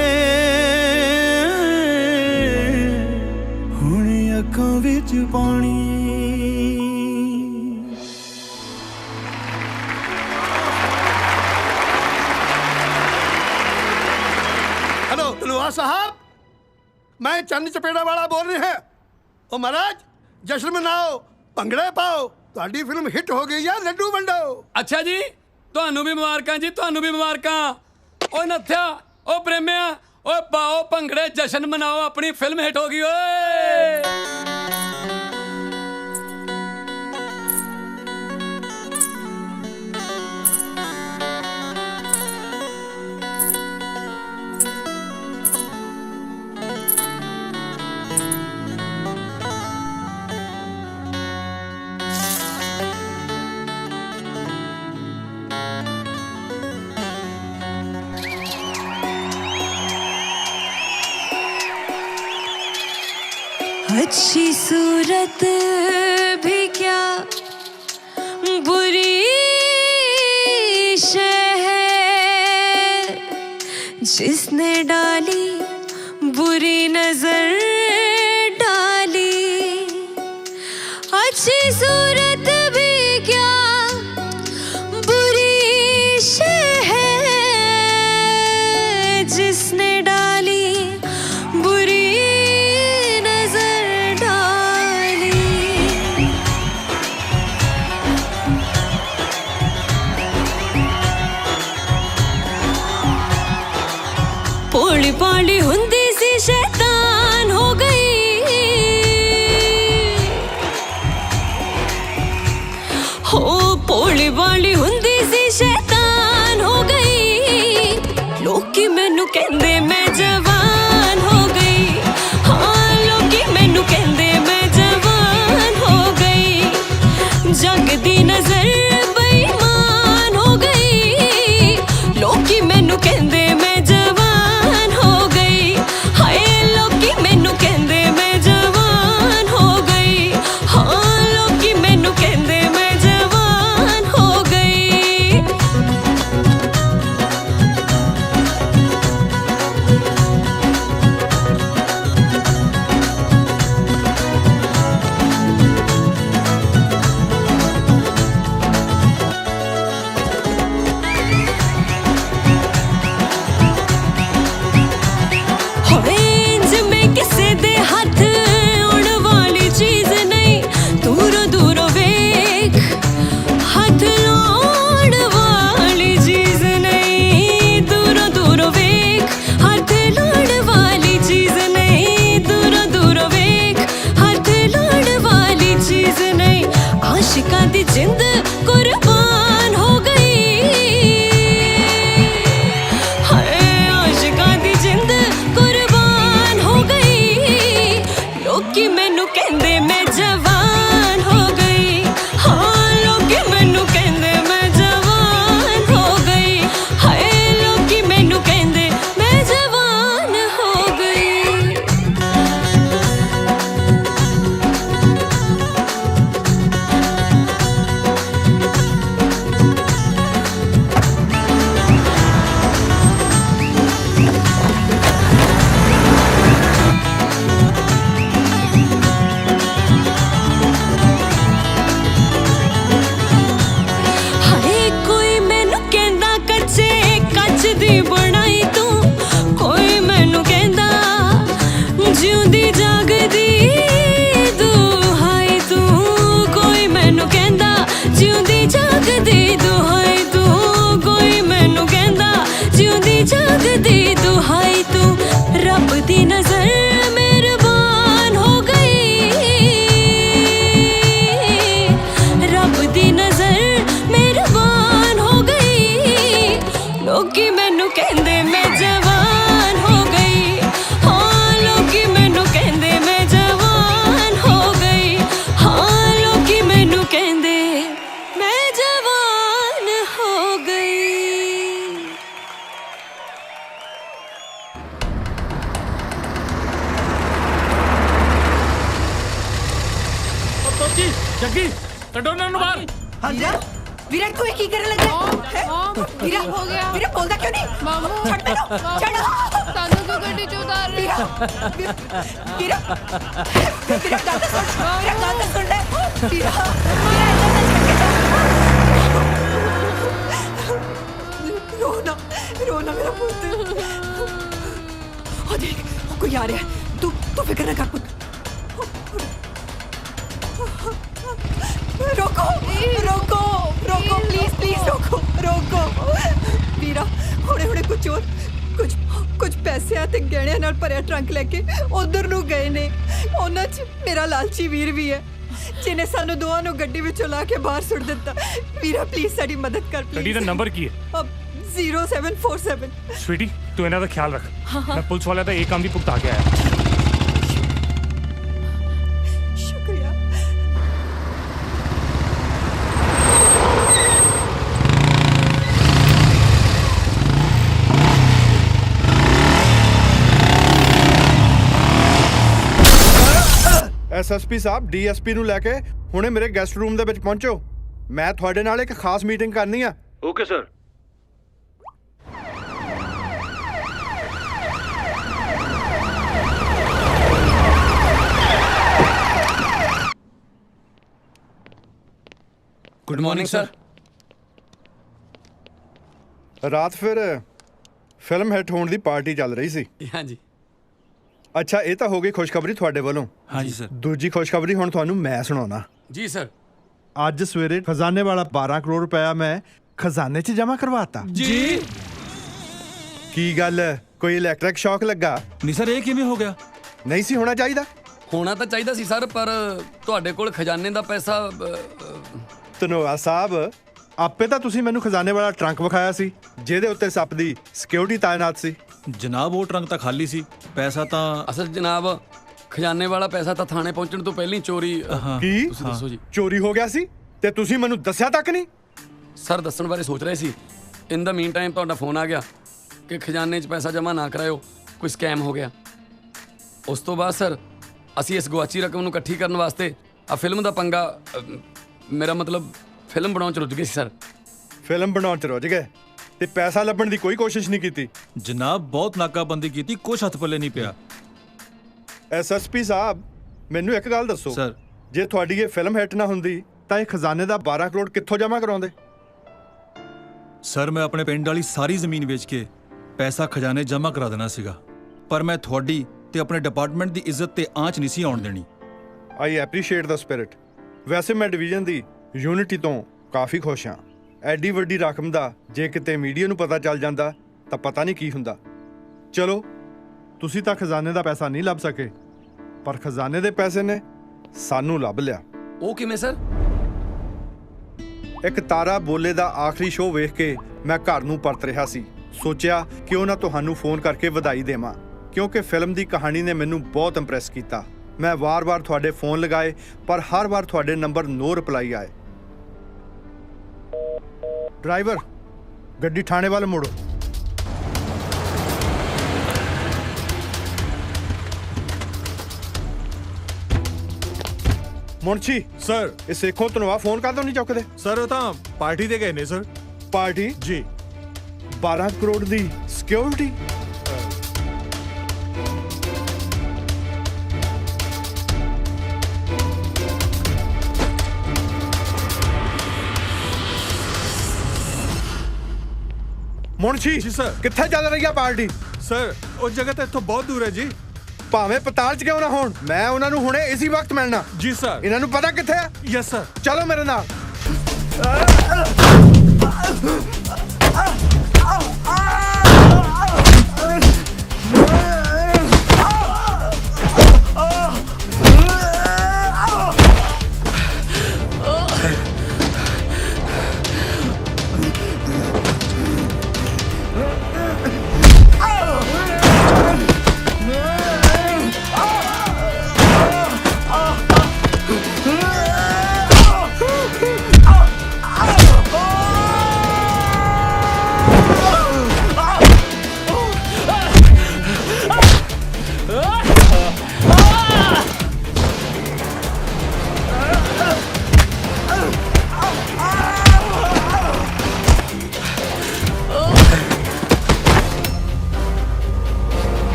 हुणे अखां विच पानी। तलवार साहब, मैं चंद चपेड़ा वाला बोल रहे हैं। ओ महाराज, जश्न मनाओ, भंगड़े पाओ, ਤੁਹਾਡੀ ਫਿਲਮ ਹਿੱਟ ਹੋ ਗਈ ਆ, ਲੱਡੂ ਵੰਡੋ। ਅੱਛਾ ਜੀ, ਤੁਹਾਨੂੰ ਵੀ ਮੁਬਾਰਕਾਂ ਜੀ, ਤੁਹਾਨੂੰ ਵੀ ਮੁਬਾਰਕਾਂ। ਓਏ ਨੱਥਿਆ, ਓ ਪ੍ਰੇਮਿਆ, ਓਏ ਪਾਓ ਭੰਗੜੇ, ਜਸ਼ਨ ਮਨਾਓ, ਆਪਣੀ ਫਿਲਮ ਹਿੱਟ ਹੋ ਗਈ ਓਏ। अच्छी सूरत भी क्या बुरी शय है, जिसने डाली बुरी नजर डाली। अच्छी सूरत भी क्या बुरी शय है, जिसने डाली बुरी भोली भाली हुंदी सी शैतान हो गई, दी नजर मेहरबान हो गई, रब दी नजर मेहरबान हो गई। लोकी मैनू कहंदे मैं जवान हो गई, हाँ लोकी मैनू कहंदे मैं जवान हो गई, हाँ लोकी मैनू कहंदे मैं जवान हो गई। ਤੋਤੀ ਜੱਗੀ ਕੱਢੋ ਉਹਨਾਂ ਨੂੰ ਬਾਹਰ। ਵੀਰਾ ਵੀਰਾ ਤੂੰ ਇਹ ਕੀ ਕਰਨ ਲੱਗਾ ਹੈ? ਵੀਰਾ ਹੋ ਗਿਆ ਵੀਰਾ ਬੋਲਦਾ ਕਿਉਂ ਨਹੀਂ? ਮਾਮੂ ਛੱਡ ਮੈਨੂੰ ਛੱਡ। ਸਾਨੂੰ ਕਿਉਂ ਗੱਡੀ ਚ ਉਤਾਰ ਰਹੇ? ਵੀਰਾ ਵੀਰਾ ਗੱਲ ਤਾਂ ਸੁਣ, ਵੀਰਾ ਗੱਲ ਤਾਂ ਸੁਣ ਲੈ। ਵੀਰਾ ਵੀਰਾ ਰੋਣਾ ਰੋਣਾ ਮੇਰਾ ਪੁੱਤ। ਉਹ ਦੇਖ ਉਹ ਕੋਈ ਆ ਰਿਹਾ ਹੈ। ਤੂੰ ਫਿਕਰ ਨਾ ਕਰ ਪੁੱਤ। रोको रोको रोको प्लीज प्लीज रोको रोको ਵੀਰਾ ਹੁਣੇ ਹੁਣੇ ਕੁਝ ਹੋਰ ਕੁਝ ਪੈਸਿਆਂ ਤੇ ਗਹਿਣਿਆਂ ਨਾਲ ਭਰਿਆ ਟਰੰਕ ਲੈ ਕੇ ਉਧਰ ਨੂੰ ਗਏ ਨੇ। ਉਹਨਾਂ 'ਚ ਮੇਰਾ ਲਾਲਚੀ ਵੀਰ ਵੀ ਹੈ ਜਿਹਨੇ ਸਾਨੂੰ ਦੋਵਾਂ ਨੂੰ ਗੱਡੀ ਵਿੱਚੋਂ ਲਾ ਕੇ ਬਾਹਰ ਸੁੱਟ ਦਿੱਤਾ। ਵੀਰਾ ਪਲੀਜ਼ ਸਾਡੀ ਮਦਦ ਕਰ ਗੱਡੀ ਦਾ ਨੰਬਰ ਕੀ ਹੈ? 0747। ਸਵੀਟੀ ਤੂੰ ਇਹਨਾਂ ਦਾ ਖਿਆਲ ਰੱਖ, ਮੈਂ ਪੁਲਿਸ ਵਾਲਿਆਂ ਦਾ ਇਹ ਕੰਮ ਵੀ ਭੁਗਤਾ ਕੇ ਆਇਆ। ਸ਼ੁਕਰੀਆ। ਐਸਐਸਪੀ ਸਾਹਿਬ ਡੀਐਸਪੀ ਨੂੰ ਲੈ ਕੇ ਹੁਣੇ ਮੇਰੇ ਗੈਸਟ ਰੂਮ ਦੇ ਵਿੱਚ ਪਹੁੰਚੋ। ਮੈਂ ਤੁਹਾਡੇ ਨਾਲ ਇੱਕ ਖਾਸ ਮੀਟਿੰਗ ਕਰਨੀ ਆ। Okay sir. Good morning sir. ਰਾਤ ਫਿਰ ਫਿਲਮ ਹਿੱਟ ਹੋਣ ਦੀ ਪਾਰਟੀ ਚੱਲ ਰਹੀ ਸੀ। ਹਾਂਜੀ। ਅੱਛਾ ਇਹ ਤਾਂ ਹੋ ਗਈ ਖੁਸ਼ਖਬਰੀ ਤੁਹਾਡੇ ਵੱਲੋਂ। ਹਾਂਜੀ ਸਰ। ਦੂਜੀ ਖੁਸ਼ਖਬਰੀ ਹੁਣ ਤੁਹਾਨੂੰ ਮੈਂ ਸੁਣਾਉਣਾ। ਜੀ ਸਰ। ਅੱਜ ਸਵੇਰੇ ਖਜ਼ਾਨੇ ਵਾਲਾ 12 ਕਰੋੜ ਰੁਪਇਆ ਮੈਂ ਖਜ਼ਾਨੇ 'ਚ ਜਮ੍ਹਾਂ ਕਰਵਾਤਾ। ਜੀ ਕੀ ਗੱਲ ਕੋਈ ਇਲੈਕਟ੍ਰਿਕ ਸ਼ੌਕ ਲੱਗਾ? ਨਹੀਂ ਸਰ ਇਹ ਕਿਵੇਂ ਹੋ ਗਿਆ? ਨਹੀਂ ਸੀ ਹੋਣਾ ਚਾਹੀਦਾ। ਹੋਣਾ ਤਾਂ ਚਾਹੀਦਾ ਸੀ ਸਰ, ਪਰ ਤੁਹਾਡੇ ਕੋਲ ਖਜ਼ਾਨੇ ਦਾ ਪੈਸਾ ਧੰਨਵਾਦ ਸਾਹਿਬ। ਆਪੇ ਤਾਂ ਤੁਸੀਂ ਮੈਨੂੰ ਖਜ਼ਾਨੇ ਵਾਲਾ ਟਰੰਕ ਵਿਖਾਇਆ ਸੀ ਜਿਹਦੇ ਉੱਤੇ ਸੱਪ ਦੀ ਸਿਕਿਉਰਿਟੀ ਤਾਇਨਾਤ ਸੀ। ਜਨਾਬ ਉਹ ਟਰੰਕ ਤਾਂ ਖਾਲੀ ਸੀ, ਪੈਸਾ ਤਾਂ ਅਸਲ ਜਨਾਬ ਖਜ਼ਾਨੇ ਵਾਲਾ ਪੈਸਾ ਤਾਂ ਥਾਣੇ ਪਹੁੰਚਣ ਤੋਂ ਪਹਿਲਾਂ ਹੀ ਚੋਰੀ ਕੀ ਤੁਸੀਂ ਦੱਸੋ ਜੀ। ਚੋਰੀ ਹੋ ਗਿਆ ਸੀ ਤੇ ਤੁਸੀਂ ਮੈਨੂੰ ਦੱਸਿਆ ਤੱਕ ਨਹੀਂ? ਸਰ ਦੱਸਣ ਬਾਰੇ ਸੋਚ ਰਹੇ ਸੀ। ਇਨ ਦਾ ਮੀਨ ਟਾਈਮ ਤੁਹਾਡਾ ਫੋਨ ਆ ਗਿਆ ਕਿ ਖਜ਼ਾਨੇ 'ਚ ਪੈਸਾ ਜਮ੍ਹਾਂ ਨਾ ਕਰਾਇਓ, ਕੋਈ ਸਕੈਮ ਹੋ ਗਿਆ। ਉਸ ਤੋਂ ਬਾਅਦ ਸਰ ਅਸੀਂ ਇਸ ਗੁਆਚੀ ਰਕਮ ਨੂੰ ਇਕੱਠੀ ਕਰਨ ਵਾਸਤੇ ਆ ਫਿਲਮ ਦਾ ਪੰਗਾ ਮੇਰਾ ਮਤਲਬ ਫਿਲਮ ਬਣਾਉਣ 'ਚ ਰੁੱਝ ਗਏ ਸੀ ਸਰ। ਫਿਲਮ ਬਣਾਉਣ 'ਚ ਰੁੱਝ ਗਏ ਤੇ ਪੈਸਾ ਲੱਭਣ ਦੀ ਕੋਈ ਕੋਸ਼ਿਸ਼ ਨਹੀਂ ਕੀਤੀ? ਜਨਾਬ ਬਹੁਤ ਨਾਕਾਬੰਦੀ ਕੀਤੀ, ਕੁਛ ਹੱਥ ਪੱਲੇ ਨਹੀਂ ਪਿਆ। ਐਸਐਸਪੀ ਸਾਹਿਬ ਮੈਨੂੰ ਇੱਕ ਗੱਲ ਦੱਸੋ ਸਰ, ਜੇ ਤੁਹਾਡੀ ਇਹ ਫਿਲਮ ਹਿੱਟ ਨਾ ਹੁੰਦੀ ਤਾਂ ਇਹ ਖਜ਼ਾਨੇ ਦਾ 12 ਕਰੋੜ ਕਿੱਥੋਂ ਜਮ੍ਹਾਂ ਕਰਾਉਂਦੇ? ਸਰ ਮੈਂ ਆਪਣੇ ਪਿੰਡ ਵਾਲੀ ਸਾਰੀ ਜ਼ਮੀਨ ਵੇਚ ਕੇ ਪੈਸਾ ਖਜ਼ਾਨੇ ਜਮ੍ਹਾਂ ਕਰਾ ਦੇਣਾ ਸੀਗਾ, ਪਰ ਮੈਂ ਤੁਹਾਡੀ ਤੇ ਆਪਣੇ ਡਿਪਾਰਟਮੈਂਟ ਦੀ ਇੱਜ਼ਤ ਤੇ ਆਂਚ ਨਹੀਂ ਸੀ ਆਉਣ ਦੇਣੀ। I appreciate the spirit. ਵੈਸੇ ਮੈਂ ਡਿਵੀਜ਼ਨ ਦੀ ਯੂਨਿਟੀ ਤੋਂ ਕਾਫੀ ਖੁਸ਼ ਹਾਂ। ਐਡੀ ਵੱਡੀ ਰਕਮ ਦਾ ਜੇ ਕਿਤੇ ਮੀਡੀਆ ਨੂੰ ਪਤਾ ਚੱਲ ਜਾਂਦਾ ਤਾਂ ਪਤਾ ਨਹੀਂ ਕੀ ਹੁੰਦਾ। ਚਲੋ ਤੁਸੀਂ ਤਾਂ ਖਜ਼ਾਨੇ ਦਾ ਪੈਸਾ ਨਹੀਂ ਲੱਭ ਸਕੇ, ਪਰ ਖਜ਼ਾਨੇ ਦੇ ਪੈਸੇ ਨੇ ਸਾਨੂੰ ਲੱਭ ਲਿਆ। ਉਹ ਕਿਵੇਂ ਸਰ? ਇੱਕ ਤਾਰਾ ਬੋਲੇ ਦਾ ਆਖਰੀ ਸ਼ੋਅ ਵੇਖ ਕੇ ਮੈਂ ਘਰ ਨੂੰ ਪਰਤ ਰਿਹਾ ਸੀ। ਸੋਚਿਆ ਕਿਉਂ ਨਾ ਤੁਹਾਨੂੰ ਫੋਨ ਕਰਕੇ ਵਧਾਈ ਦੇਵਾਂ, ਕਿਉਂਕਿ ਫਿਲਮ ਦੀ ਕਹਾਣੀ ਨੇ ਮੈਨੂੰ ਬਹੁਤ ਇੰਪ੍ਰੈਸ ਕੀਤਾ। ਮੈਂ ਵਾਰ-ਵਾਰ ਤੁਹਾਡੇ ਫੋਨ ਲਗਾਏ ਪਰ ਹਰ ਵਾਰ ਤੁਹਾਡੇ ਨੰਬਰ ਨੋ ਰਿਪਲਾਈ ਆਏ। ਡਰਾਈਵਰ ਗੱਡੀ ਥਾਣੇ ਵੱਲ ਮੋੜੋ। ਮੁਨਸ਼ੀ ਸਰ ਇਹ ਸੇਖੋਂ ਧਨਵਾ ਫੋਨ ਕਾਹਤੋਂ ਨਹੀਂ ਚੁੱਕਦੇ? ਸਰ ਉਹ ਤਾਂ ਪਾਰਟੀ ਤੇ ਗਏ ਨੇ ਸਰ। ਪਾਰਟੀ? ਜੀ। 12 ਕਰੋੜ ਦੀ ਸਿਕਿਉਰਿਟੀ? ਮੁਨਸ਼ੀ ਜੀ ਸਰ। ਕਿੱਥੇ ਚੱਲ ਰਹੀ ਆ ਪਾਰਟੀ? ਸਰ ਉਹ ਜਗ੍ਹਾ ਤਾਂ ਇੱਥੋਂ ਬਹੁਤ ਦੂਰ ਹੈ ਜੀ। ਭਾਵੇਂ ਪਤਾਲ 'ਚ ਕਿਉਂ ਨਾ ਹੋਣ, ਮੈਂ ਉਹਨਾਂ ਨੂੰ ਹੁਣੇ ਇਸੇ ਵਕਤ ਮਿਲਣਾ। ਜੀ ਸਰ। ਇਹਨਾਂ ਨੂੰ ਪਤਾ ਕਿੱਥੇ ਆ? Yes sir. ਚਲੋ ਮੇਰੇ ਨਾਲ।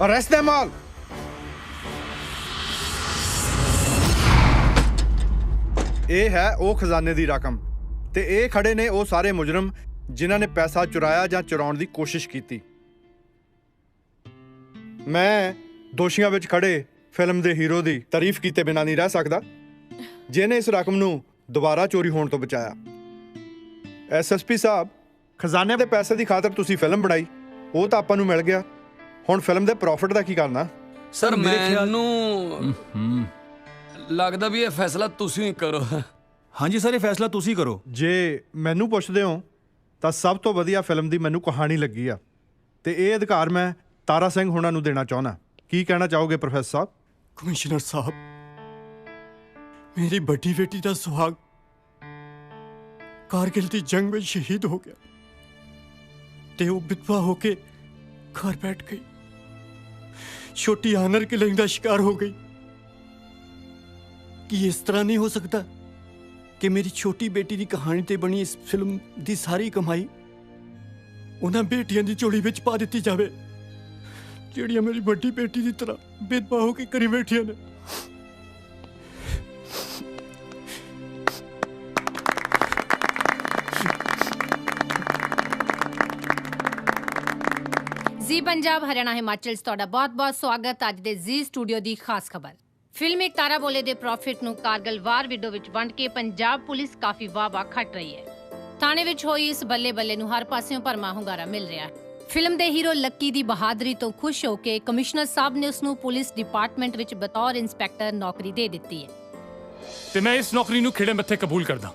Arrest them all। ਇਹ ਹੈ ਉਹ ਖਜ਼ਾਨੇ ਦੀ ਰਕਮ ਤੇ ਇਹ ਖੜੇ ਨੇ ਉਹ ਸਾਰੇ ਮੁਜਰਮ ਜਿਨ੍ਹਾਂ ਨੇ ਪੈਸਾ ਚੁਰਾਇਆ ਜਾਂ ਚੁਰਾਉਣ ਦੀ ਕੋਸ਼ਿਸ਼ ਕੀਤੀ। ਮੈਂ ਦੋਸ਼ੀਆਂ ਵਿੱਚ ਖੜੇ ਫਿਲਮ ਦੇ ਹੀਰੋ ਦੀ ਤਾਰੀਫ ਕੀਤੇ ਬਿਨਾਂ ਨਹੀਂ ਰਹਿ ਸਕਦਾ, ਜਿਨੇ ਇਸ ਰਕਮ ਨੂੰ ਦੁਬਾਰਾ ਚੋਰੀ ਹੋਣ ਤੋਂ ਬਚਾਇਆ। ਐਸਐਸਪੀ ਸਾਹਿਬ, ਖਜ਼ਾਨੇ ਦੇ ਪੈਸੇ ਦੀ ਖਾਤਰ ਤੁਸੀਂ ਫਿਲਮ ਬਣਾਈ, ਉਹ ਤਾਂ ਆਪਾਂ ਨੂੰ ਮਿਲ ਗਿਆ, ਹੁਣ ਫਿਲਮ ਦੇ ਪ੍ਰੋਫਿਟ ਦਾ ਕੀ ਕਰਨਾ? ਸਰ ਮੈਨੂੰ ਲੱਗਦਾ ਵੀ ਇਹ ਫੈਸਲਾ ਤੁਸੀਂ ਹੀ ਕਰੋ। ਹਾਂਜੀ ਸਰ, ਇਹ ਫੈਸਲਾ ਤੁਸੀਂ ਕਰੋ। ਜੇ ਮੈਨੂੰ ਪੁੱਛਦੇ ਹੋ ਤਾਂ ਸਭ ਤੋਂ ਵਧੀਆ ਫਿਲਮ ਦੀ ਮੈਨੂੰ ਕਹਾਣੀ ਲੱਗੀ ਆ ਤੇ ਇਹ ਅਧਿਕਾਰ ਮੈਂ ਤਾਰਾ ਸਿੰਘ ਹੋਣਾ ਨੂੰ ਦੇਣਾ ਚਾਹੁੰਦਾ। ਕੀ ਕਹਿਣਾ ਚਾਹੋਗੇ ਪ੍ਰੋਫੈਸਰ ਸਾਹਿਬ? ਕਮਿਸ਼ਨਰ ਸਾਹਿਬ, ਮੇਰੀ ਵੱਡੀ ਬੇਟੀ ਦਾ ਸੁਹਾਗ ਕਾਰਗਿਲ ਦੀ ਜੰਗ ਵਿੱਚ ਸ਼ਹੀਦ ਹੋ ਗਿਆ ਤੇ ਉਹ ਵਿਧਵਾ ਹੋ ਕੇ ਘਰ ਬੈਠ ਗਈ, ਛੋਟੀ ਆਨਰ ਕਿਲਿੰਗ ਦਾ ਸ਼ਿਕਾਰ ਹੋ ਗਈ। ਕੀ ਇਸ ਤਰ੍ਹਾਂ ਨਹੀਂ ਹੋ ਸਕਦਾ ਕਿ ਮੇਰੀ ਛੋਟੀ ਬੇਟੀ ਦੀ ਕਹਾਣੀ ਤੇ ਬਣੀ ਇਸ ਫਿਲਮ ਦੀ ਸਾਰੀ ਕਮਾਈ ਉਹਨਾਂ ਬੇਟੀਆਂ ਦੀ ਝੋਲੀ ਵਿੱਚ ਪਾ ਦਿੱਤੀ ਜਾਵੇ ਜਿਹੜੀਆਂ ਮੇਰੀ ਵੱਡੀ ਬੇਟੀ ਦੀ ਤਰ੍ਹਾਂ ਵਿਧਵਾ ਹੋ ਕੇ ਘਰੇ ਬੈਠੀਆਂ ਨੇ? ਜੀ ਪੰਜਾਬ ਹਰਿਆਣਾ ਹਿਮਾਚਲ 'ਚ ਤੁਹਾਡਾ ਬਹੁਤ-ਬਹੁਤ ਸਵਾਗਤ। ਅੱਜ ਦੇ ਜੀ ਸਟੂਡੀਓ ਦੀ ਖਾਸ ਖਬਰ। ਫਿਲਮ ਇੱਕ ਤਾਰਾ ਬੋਲੇ ਦੇ ਪ੍ਰੋਫਿਟ ਨੂੰ ਕਾਰਗਿਲ ਵਾਰ ਵਿਡੋ ਵਿੱਚ ਵੰਡ ਕੇ ਪੰਜਾਬ ਪੁਲਿਸ ਕਾਫੀ ਵਾਹ-ਵਾਹ ਖੱਟ ਰਹੀ ਹੈ। ਥਾਣੇ ਵਿੱਚ ਹੋਈ ਇਸ ਬੱਲੇ-ਬੱਲੇ ਨੂੰ ਹਰ ਪਾਸਿਓਂ ਭਰਮਾ ਹੁੰਗਾਰਾ ਮਿਲ ਰਿਹਾ ਹੈ। ਫਿਲਮ ਦੇ ਹੀਰੋ ਲੱਕੀ ਦੀ ਬਹਾਦਰੀ ਤੋਂ ਖੁਸ਼ ਹੋ ਕੇ ਕਮਿਸ਼ਨਰ ਸਾਹਿਬ ਨੇ ਉਸ ਨੂੰ ਪੁਲਿਸ ਡਿਪਾਰਟਮੈਂਟ ਵਿੱਚ ਬਤੌਰ ਇੰਸਪੈਕਟਰ ਨੌਕਰੀ ਦੇ ਦਿੱਤੀ ਹੈ ਤੇ ਮੈਂ ਇਸ ਨੌਕਰੀ ਨੂੰ ਖਿੜੇ ਮੱਥੇ ਕਬੂਲ ਕਰਦਾ,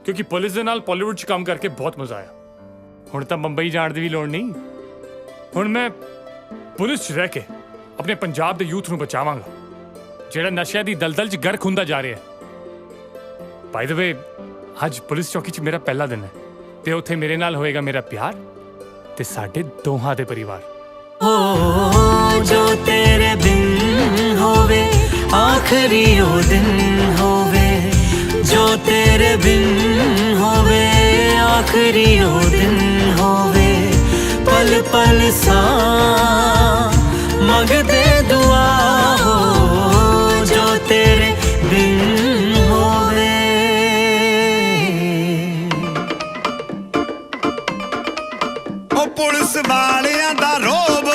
ਕਿਉਂਕਿ ਪੁਲਿਸ ਦੇ ਨਾਲ ਬਾਲੀਵੁੱਡ 'ਚ ਕੰਮ ਕਰਕੇ ਬਹੁਤ ਮਜ਼ਾ ਆਇਆ। ਹੁਣ ਤਾਂ ਬੰਬਈ ਜਾਣ ਦੀ ਵੀ ਲੋੜ ਨਹੀਂ। ਹੁਣ ਮੈਂ ਪੁਲਿਸ 'ਚ ਰਹਿ ਕੇ ਆਪਣੇ ਪੰਜਾਬ ਦੇ ਯੂਥ ਨੂੰ ਬਚਾਵਾਂਗਾ ਜਿਹੜਾ ਨਸ਼ਿਆਂ ਦੀ ਦਲਦਲ 'ਚ ਗਰਕ ਹੁੰਦਾ ਜਾ ਰਿਹਾ ਹੈ। ਬਾਈ ਦ ਵੇ, ਅੱਜ ਪੁਲਿਸ ਚੌਕੀ 'ਚ ਮੇਰਾ ਪਹਿਲਾ ਦਿਨ ਹੈ ਤੇ ਉੱਥੇ ਮੇਰੇ ਨਾਲ ਹੋਏਗਾ ਮੇਰਾ ਪਿਆਰ ਤੇ ਸਾਡੇ ਦੋਹਾਂ ਦੇ ਪਰਿਵਾਰ। ਜੋ ਤੇਰੇ ਬਿਨ ਹੋਵੇ ਆਖਰੀ ਉਹ ਦਿਨ ਹੋਵੇ, ਜੋ ਤੇਰੇ ਬਿਨ ਹੋਵੇ ਆਖਰੀ ਉਹ ਦਿਨ ਹੋਵੇ, ਪਲ ਪਲ ਸਾਂ ਮੰਗਦੇ ਦੁਆ ਹੋ, ਜੋ ਤੇਰੇ ਬਿਨ ਹੋਵੇ। ਉਹ ਪੁਲਿਸ ਵਾਲਿਆਂ ਦਾ ਰੋਬ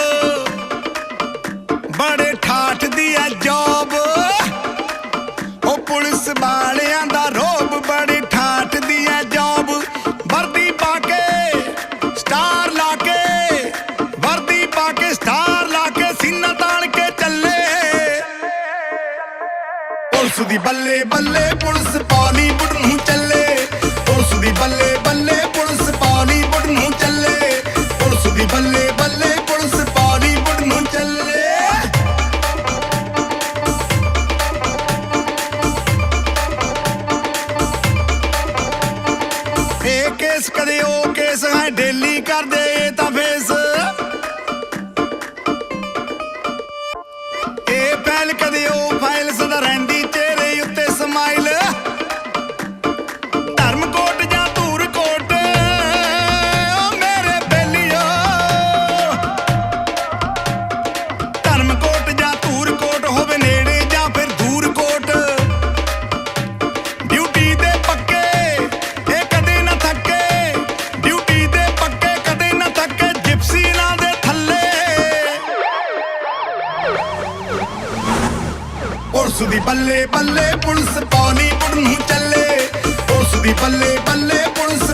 ਬੜੇ ਠਾਠ ਦੀ ਆ ਜੋਬ, ਉਹ ਪੁਲਿਸ ਵਾਲਿਆਂ ਦਾ ਰੋਬ ਬੜੀ ਠਾਠ ਦੀ ਆ ਜੋਬ। ਵਰਦੀ ਪਾ ਕੇ ਸਟਾਰ ਲਾ ਕੇ, ਵਰਦੀ ਪਾ ਕੇ ਸਟਾਰ ਲਾ ਕੇ ਸੀਨਾ ਤਾਣ ਕੇ ਚੱਲੇ ਪੁਲਿਸ ਦੀ ਬੱਲੇ ਬੱਲੇ, ਪੁਲਿਸ ਬਾਲੀਵੁੱਡ ਨੂੰ ਚੱਲੇ, ਪੁਲਿਸ ਦੀ ਬੱਲੇ ਬੱਲੇ, ਪੁਲਿਸ ਬਾਲੀਵੁੱਡ ਨੂੰ ਚੱਲੇ, ਪੁਲਿਸ ਦੀ ਬੱਲੇ ਬੱਲੇ, ਪੁਲਿਸ ਬਾਲੀਵੁੱਡ ਨੂੰ ਚੱਲੇ। ਇਹ ਕੇਸ ਕਦੇ ਉਹ ਕੇਸ ਹੈ ਡੇਲੀ ਕਰਦੇ ਤਾਂ ਫੇਸ, ਇਹ ਪਹਿਲ ਕਦੇ ਉਹ ਫਾਈਲ ਸਦਾ ਰਹਿੰਦੀ ਚਿਹਰੇ ਉੱਤੇ ਸਮਾਈਲ। ਧਰਮਕੋਟ ਜਾਂ ਧੂਰਕੋਟ ਓ ਮੇਰੇ ਬੇਲੀਓ, ਧਰਮਕੋਟ ਜਾਂ ਧੂਰਕੋਟ ਹੋਵੇ ਨੇੜੇ ਜਾਂ ਫਿਰ ਦੂਰ ਕੋਟ, ਡਿਊਟੀ ਦੇ ਪੱਕੇ ਇਹ ਕਦੇ ਨਾ ਥੱਕੇ, ਡਿਊਟੀ ਦੇ ਪੱਕੇ ਕਦੇ ਨਾ ਥੱਕੇ, ਜਿਪਸੀ ਨਾਂ ਦੇ ਥੱਲੇ ਪੁਲਿਸ ਦੀ ਬੱਲੇ ਬੱਲੇ, ਪੁਲਿਸ ਬਾਲੀਵੁੱਡ ਨੂੰ ਚੱਲੇ, ਪੁਲਿਸ ਦੀ ਬੱਲੇ ਬੱਲੇ, ਪੁਲਿਸ